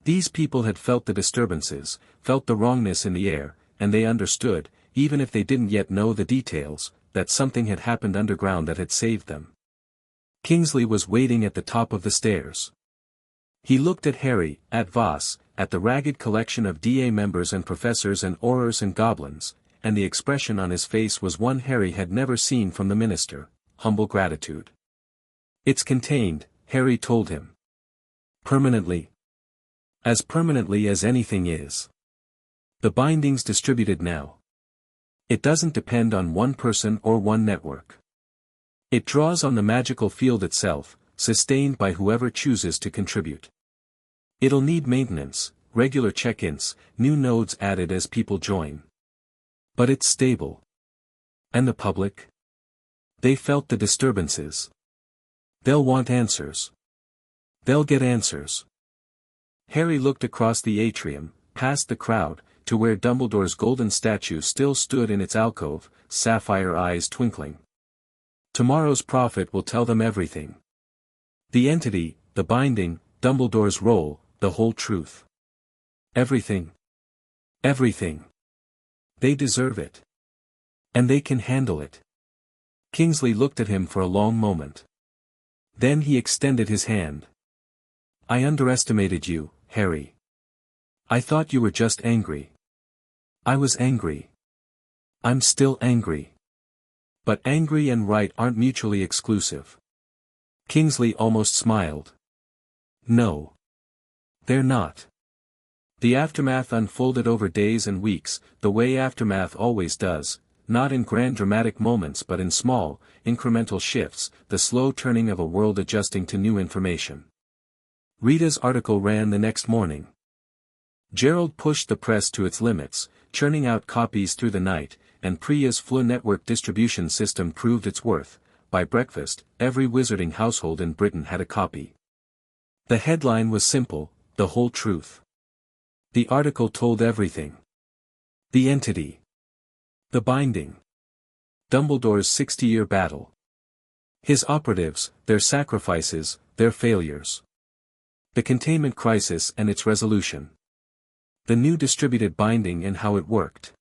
These people had felt the disturbances, felt the wrongness in the air, and they understood, even if they didn't yet know the details, that something had happened underground that had saved them. Kingsley was waiting at the top of the stairs. He looked at Harry, at Voss, at the ragged collection of DA members and professors and aurors and goblins, and the expression on his face was one Harry had never seen from the minister, humble gratitude. "It's contained," Harry told him. "Permanently. As permanently as anything is. The binding's distributed now. It doesn't depend on one person or one network. It draws on the magical field itself, sustained by whoever chooses to contribute. It'll need maintenance, regular check-ins, new nodes added as people join. But it's stable. And the public? They felt the disturbances. They'll want answers. They'll get answers." Harry looked across the atrium, past the crowd, to where Dumbledore's golden statue still stood in its alcove, sapphire eyes twinkling. Tomorrow's prophet will tell them everything. The entity, the binding, Dumbledore's role, the whole truth. Everything. Everything. They deserve it. And they can handle it. Kingsley looked at him for a long moment. Then he extended his hand. "I underestimated you, Harry. I thought you were just angry. I was angry. I'm still angry. But angry and right aren't mutually exclusive." Kingsley almost smiled. "No. They're not." The aftermath unfolded over days and weeks, the way aftermath always does, not in grand dramatic moments but in small, incremental shifts, the slow turning of a world adjusting to new information. Rita's article ran the next morning. Gerald pushed the press to its limits, churning out copies through the night, and Priya's Fleur network distribution system proved its worth. By breakfast, every wizarding household in Britain had a copy. The headline was simple, the whole truth. The article told everything. The entity. The binding. Dumbledore's 60-year battle. His operatives, their sacrifices, their failures. The containment crisis and its resolution. The new distributed binding and how it worked.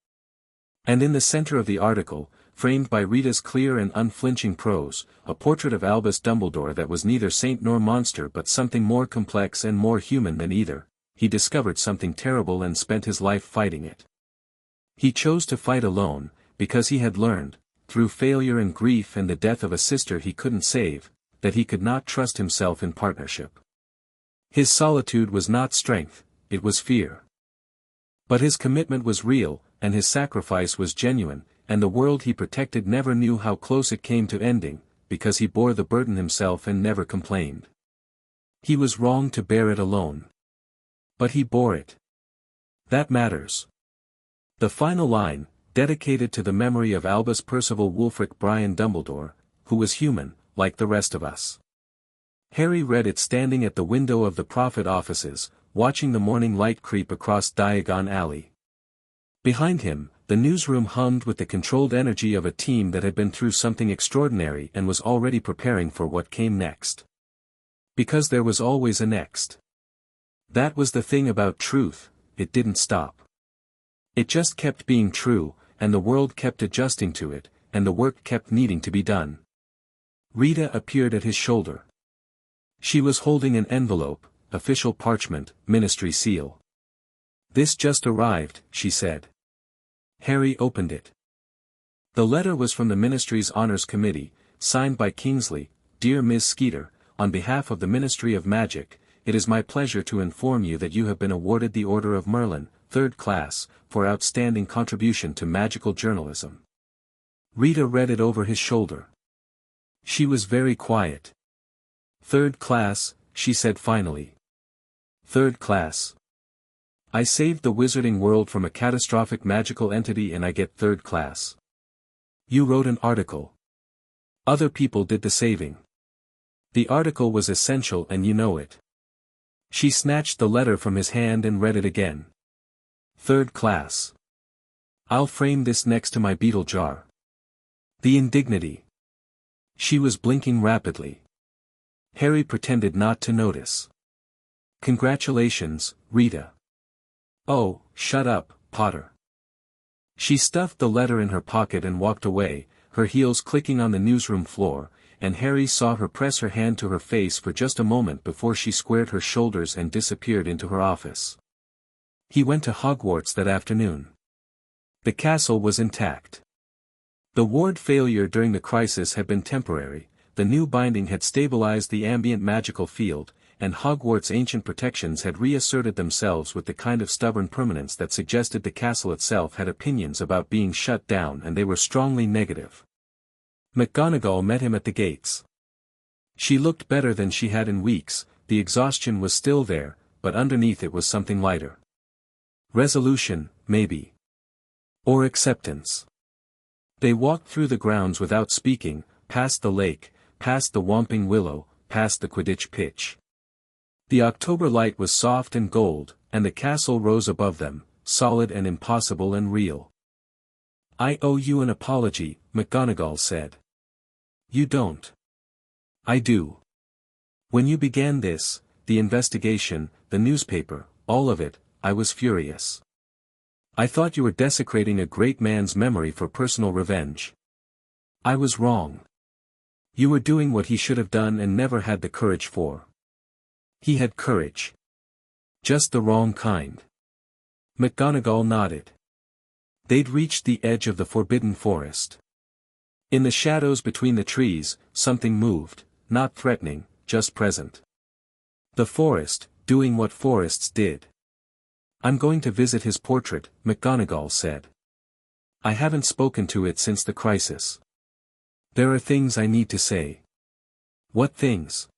And in the center of the article, framed by Rita's clear and unflinching prose, a portrait of Albus Dumbledore that was neither saint nor monster but something more complex and more human than either. He discovered something terrible and spent his life fighting it. He chose to fight alone, because he had learned, through failure and grief and the death of a sister he couldn't save, that he could not trust himself in partnership. His solitude was not strength, it was fear. But his commitment was real, and his sacrifice was genuine, and the world he protected never knew how close it came to ending, because he bore the burden himself and never complained. He was wrong to bear it alone. But he bore it. That matters. The final line, dedicated to the memory of Albus Percival Wulfric Brian Dumbledore, who was human, like the rest of us. Harry read it standing at the window of the Prophet offices, watching the morning light creep across Diagon Alley. Behind him, the newsroom hummed with the controlled energy of a team that had been through something extraordinary and was already preparing for what came next. Because there was always a next. That was the thing about truth, it didn't stop. It just kept being true, and the world kept adjusting to it, and the work kept needing to be done. Rita appeared at his shoulder. She was holding an envelope, official parchment, ministry seal. "This just arrived," she said. Harry opened it. The letter was from the ministry's honors committee, signed by Kingsley. "Dear Ms. Skeeter, on behalf of the Ministry of Magic, it is my pleasure to inform you that you have been awarded the Order of Merlin, 3rd class, for outstanding contribution to magical journalism." Rita read it over his shoulder. She was very quiet. "3rd class," she said finally. "3rd class. I saved the wizarding world from a catastrophic magical entity and I get 3rd class. You wrote an article. Other people did the saving. The article was essential and you know it." She snatched the letter from his hand and read it again. "3rd class. I'll frame this next to my beetle jar." The indignity. She was blinking rapidly. Harry pretended not to notice. "Congratulations, Rita." "Oh, shut up, Potter." She stuffed the letter in her pocket and walked away, her heels clicking on the newsroom floor, and Harry saw her press her hand to her face for just a moment before she squared her shoulders and disappeared into her office. He went to Hogwarts that afternoon. The castle was intact. The ward failure during the crisis had been temporary, the new binding had stabilized the ambient magical field, and Hogwarts' ancient protections had reasserted themselves with the kind of stubborn permanence that suggested the castle itself had opinions about being shut down and they were strongly negative. McGonagall met him at the gates. She looked better than she had in weeks, the exhaustion was still there, but underneath it was something lighter. Resolution, maybe. Or acceptance. They walked through the grounds without speaking, past the lake, past the Whomping Willow, past the Quidditch pitch. The October light was soft and gold, and the castle rose above them, solid and impossible and real. "I owe you an apology," McGonagall said. "You don't." "I do. When you began this, the investigation, the newspaper, all of it, I was furious. I thought you were desecrating a great man's memory for personal revenge. I was wrong. You were doing what he should have done and never had the courage for. He had courage. Just the wrong kind." McGonagall nodded. They'd reached the edge of the forbidden forest. In the shadows between the trees, something moved, not threatening, just present. The forest, doing what forests did. "I'm going to visit his portrait," McGonagall said. "I haven't spoken to it since the crisis. There are things I need to say." "What things?"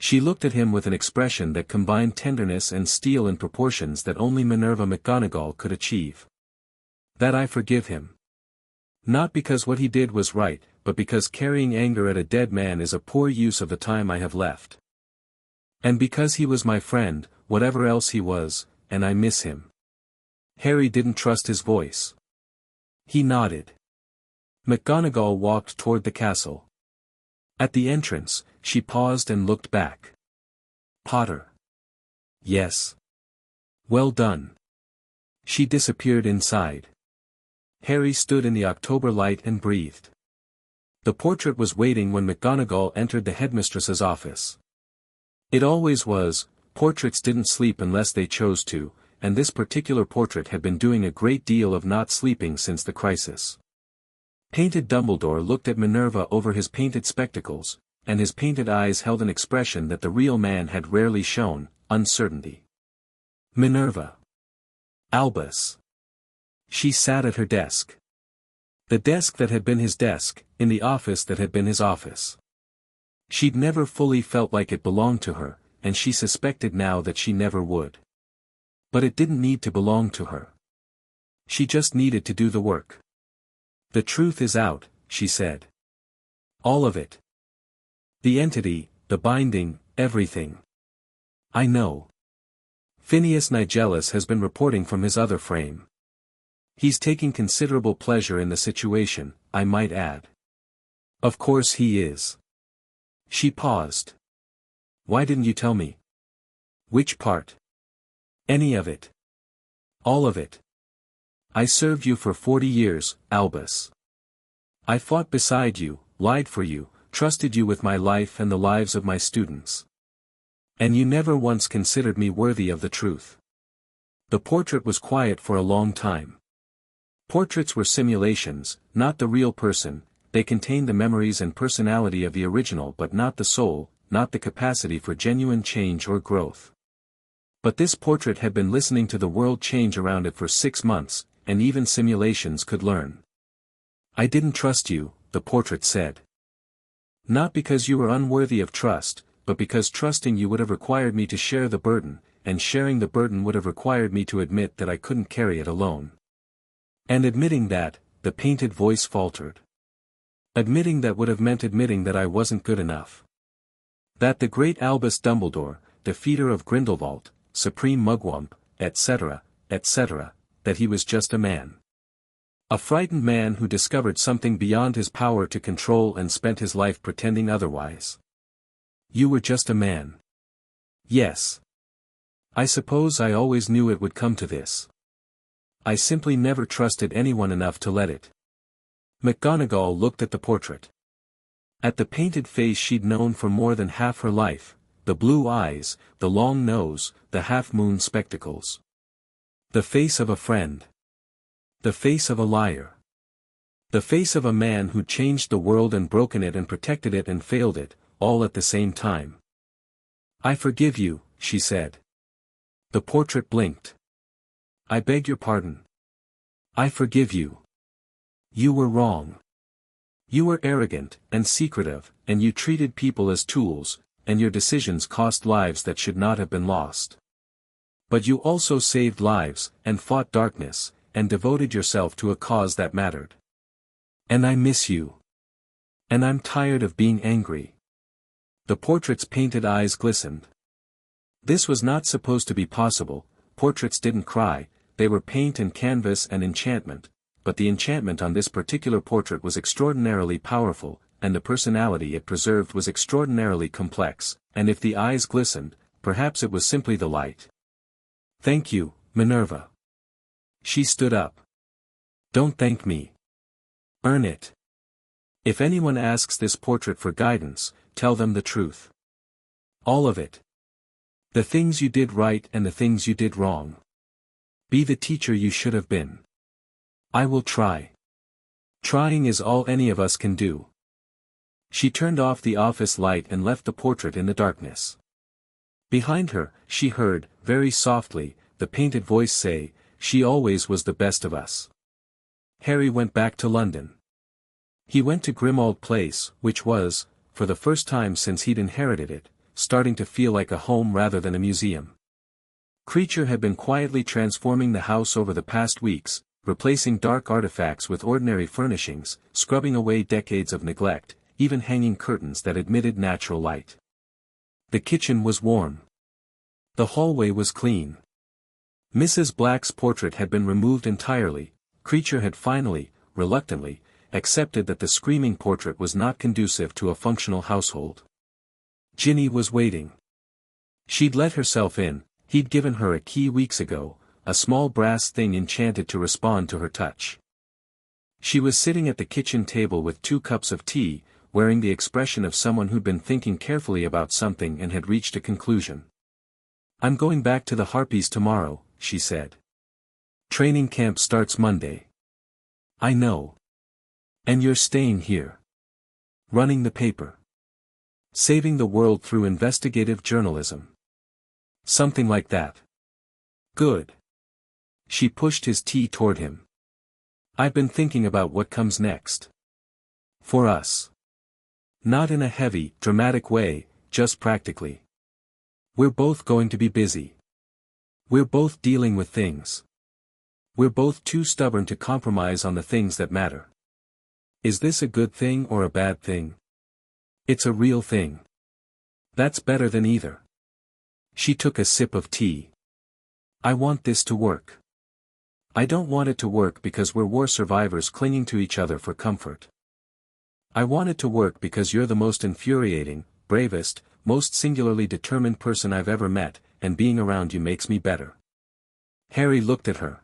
She looked at him with an expression that combined tenderness and steel in proportions that only Minerva McGonagall could achieve. "That I forgive him. Not because what he did was right, but because carrying anger at a dead man is a poor use of the time I have left. And because he was my friend, whatever else he was, and I miss him." Harry didn't trust his voice. He nodded. McGonagall walked toward the castle. At the entrance, she paused and looked back. "Potter." "Yes." "Well done." She disappeared inside. Harry stood in the October light and breathed. The portrait was waiting when McGonagall entered the headmistress's office. It always was, portraits didn't sleep unless they chose to, and this particular portrait had been doing a great deal of not sleeping since the crisis. Painted Dumbledore looked at Minerva over his painted spectacles, and his painted eyes held an expression that the real man had rarely shown, uncertainty. Minerva. Albus. She sat at her desk. The desk that had been his desk, in the office that had been his office. She'd never fully felt like it belonged to her, and she suspected now that she never would. But it didn't need to belong to her. She just needed to do the work. "The truth is out," she said. "All of it. The entity, the binding, everything. I know. Phineas Nigellus has been reporting from his other frame. He's taking considerable pleasure in the situation, I might add. Of course he is." She paused. "Why didn't you tell me?" "Which part?" "Any of it." "All of it." I served you for 40 years, Albus. I fought beside you, lied for you, trusted you with my life and the lives of my students. And you never once considered me worthy of the truth. The portrait was quiet for a long time. Portraits were simulations, not the real person. They contained the memories and personality of the original but not the soul, not the capacity for genuine change or growth. But this portrait had been listening to the world change around it for 6 months, and even simulations could learn. I didn't trust you, the portrait said. Not because you were unworthy of trust, but because trusting you would have required me to share the burden, and sharing the burden would have required me to admit that I couldn't carry it alone. And admitting that, the painted voice faltered. Admitting that would have meant admitting that I wasn't good enough. That the great Albus Dumbledore, defeater of Grindelwald, supreme mugwump, etc., etc., that he was just a man. A frightened man who discovered something beyond his power to control and spent his life pretending otherwise. You were just a man. Yes. I suppose I always knew it would come to this. I simply never trusted anyone enough to let it. McGonagall looked at the portrait. At the painted face she'd known for more than half her life, the blue eyes, the long nose, the half-moon spectacles. The face of a friend. The face of a liar. The face of a man who'd changed the world and broken it and protected it and failed it, all at the same time. I forgive you, she said. The portrait blinked. I beg your pardon. I forgive you. You were wrong. You were arrogant, and secretive, and you treated people as tools, and your decisions cost lives that should not have been lost. But you also saved lives, and fought darkness, and devoted yourself to a cause that mattered. And I miss you. And I'm tired of being angry. The portrait's painted eyes glistened. This was not supposed to be possible. Portraits didn't cry, they were paint and canvas and enchantment, but the enchantment on this particular portrait was extraordinarily powerful, and the personality it preserved was extraordinarily complex, and if the eyes glistened, perhaps it was simply the light. Thank you, Minerva. She stood up. Don't thank me. Earn it. If anyone asks this portrait for guidance, tell them the truth. All of it. The things you did right and the things you did wrong. Be the teacher you should have been. I will try. Trying is all any of us can do. She turned off the office light and left the portrait in the darkness. Behind her, she heard, very softly, the painted voice say, "She always was the best of us." Harry went back to London. He went to Grimmauld Place, which was, for the first time since he'd inherited it, starting to feel like a home rather than a museum. Creature had been quietly transforming the house over the past weeks, replacing dark artifacts with ordinary furnishings, scrubbing away decades of neglect, even hanging curtains that admitted natural light. The kitchen was warm. The hallway was clean. Mrs. Black's portrait had been removed entirely. Creature had finally, reluctantly, accepted that the screaming portrait was not conducive to a functional household. Ginny was waiting. She'd let herself in, he'd given her a key weeks ago, a small brass thing enchanted to respond to her touch. She was sitting at the kitchen table with 2 cups of tea, wearing the expression of someone who'd been thinking carefully about something and had reached a conclusion. "I'm going back to the Harpies tomorrow," she said. "Training camp starts Monday." "I know. And you're staying here. Running the paper. Saving the world through investigative journalism. Something like that." "Good." She pushed his tea toward him. "I've been thinking about what comes next. For us. Not in a heavy, dramatic way, just practically. We're both going to be busy. We're both dealing with things. We're both too stubborn to compromise on the things that matter. Is this a good thing or a bad thing? It's a real thing. That's better than either." She took a sip of tea. "I want this to work. I don't want it to work because we're war survivors clinging to each other for comfort. I want it to work because you're the most infuriating, bravest, most singularly determined person I've ever met, and being around you makes me better." Harry looked at her.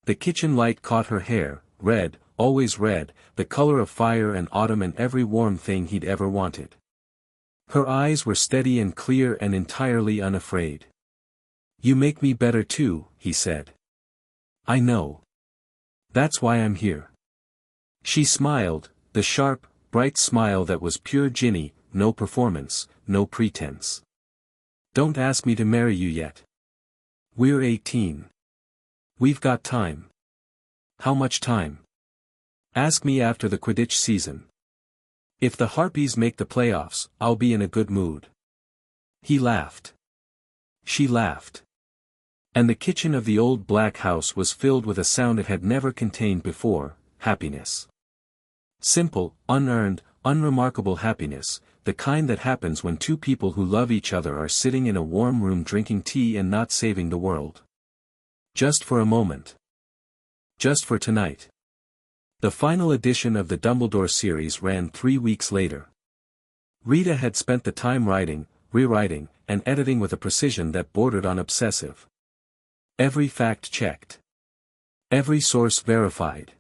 The kitchen light caught her hair, red, always red, the color of fire and autumn and every warm thing he'd ever wanted. Her eyes were steady and clear and entirely unafraid. "You make me better too," he said. "I know. That's why I'm here." She smiled, the sharp, bright smile that was pure Ginny, no performance, no pretense. "Don't ask me to marry you yet. We're 18. We've got time." "How much time?" "Ask me after the Quidditch season. If the Harpies make the playoffs, I'll be in a good mood." He laughed. She laughed. And the kitchen of the old black house was filled with a sound it had never contained before: happiness. Simple, unearned, unremarkable happiness, the kind that happens when two people who love each other are sitting in a warm room drinking tea and not saving the world. Just for a moment. Just for tonight. The final edition of the Dumbledore series ran 3 weeks later. Rita had spent the time writing, rewriting, and editing with a precision that bordered on obsessive. Every fact checked. Every source verified.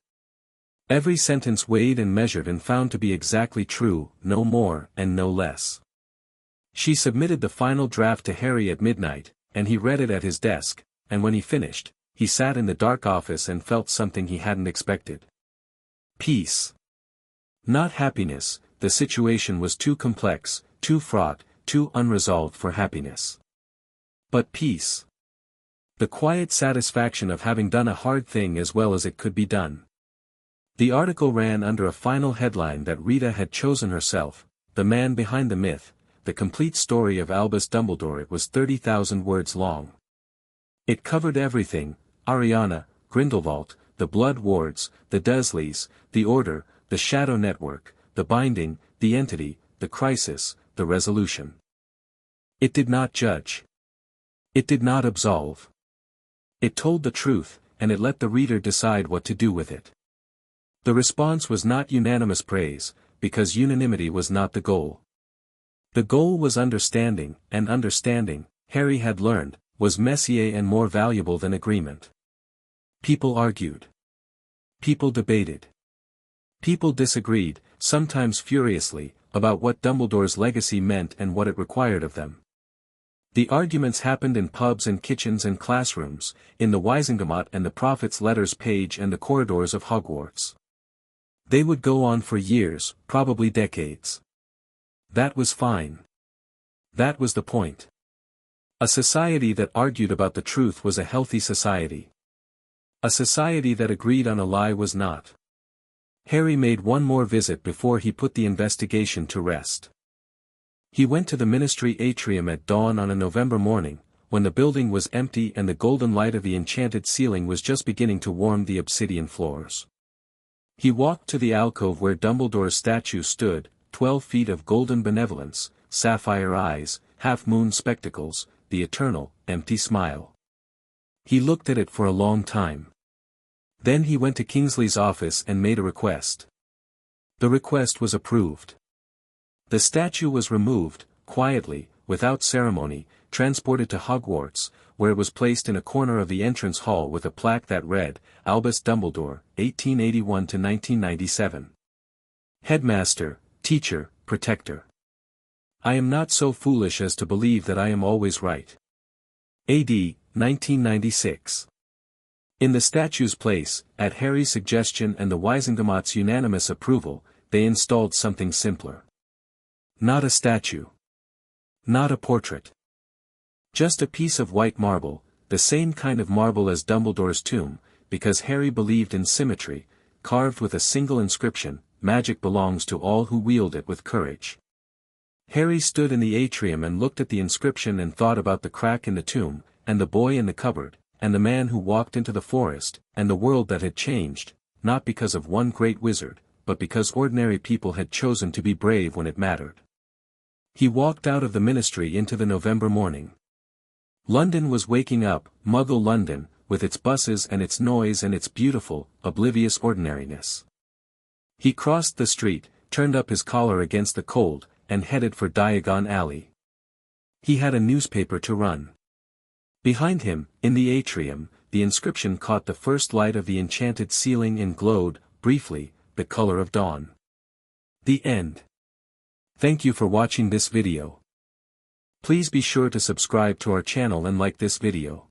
Every sentence weighed and measured and found to be exactly true, no more and no less. She submitted the final draft to Harry at midnight, and he read it at his desk, and when he finished, he sat in the dark office and felt something he hadn't expected. Peace. Not happiness, the situation was too complex, too fraught, too unresolved for happiness. But peace. The quiet satisfaction of having done a hard thing as well as it could be done. The article ran under a final headline that Rita had chosen herself: "The Man Behind the Myth, the Complete Story of Albus Dumbledore." It was 30,000 words long. It covered everything: Ariana, Grindelwald, the Blood Wards, the Dursleys, the Order, the Shadow Network, the Binding, the Entity, the Crisis, the Resolution. It did not judge. It did not absolve. It told the truth, and it let the reader decide what to do with it. The response was not unanimous praise, because unanimity was not the goal. The goal was understanding, and understanding, Harry had learned, was messier and more valuable than agreement. People argued. People debated. People disagreed, sometimes furiously, about what Dumbledore's legacy meant and what it required of them. The arguments happened in pubs and kitchens and classrooms, in the Wisingamot and the Prophet's Letters page and the corridors of Hogwarts. They would go on for years, probably decades. That was fine. That was the point. A society that argued about the truth was a healthy society. A society that agreed on a lie was not. Harry made one more visit before he put the investigation to rest. He went to the Ministry atrium at dawn on a November morning, when the building was empty and the golden light of the enchanted ceiling was just beginning to warm the obsidian floors. He walked to the alcove where Dumbledore's statue stood, 12 feet of golden benevolence, sapphire eyes, half-moon spectacles, the eternal, empty smile. He looked at it for a long time. Then he went to Kingsley's office and made a request. The request was approved. The statue was removed, quietly, without ceremony, transported to Hogwarts, where it was placed in a corner of the entrance hall with a plaque that read, "Albus Dumbledore, 1881 to 1997. Headmaster, Teacher, Protector. I am not so foolish as to believe that I am always right. A.D. 1996. In the statue's place, at Harry's suggestion and the Wisingamot's unanimous approval, they installed something simpler. Not a statue. Not a portrait. Just a piece of white marble, the same kind of marble as Dumbledore's tomb, because Harry believed in symmetry, carved with a single inscription, "Magic belongs to all who wield it with courage." Harry stood in the atrium and looked at the inscription and thought about the crack in the tomb, and the boy in the cupboard, and the man who walked into the forest, and the world that had changed, not because of one great wizard, but because ordinary people had chosen to be brave when it mattered. He walked out of the Ministry into the November morning. London was waking up, Muggle London, with its buses and its noise and its beautiful, oblivious ordinariness. He crossed the street, turned up his collar against the cold, and headed for Diagon Alley. He had a newspaper to run. Behind him, in the atrium, the inscription caught the first light of the enchanted ceiling and glowed, briefly, the color of dawn. The end. Thank you for watching this video. Please be sure to subscribe to our channel and like this video.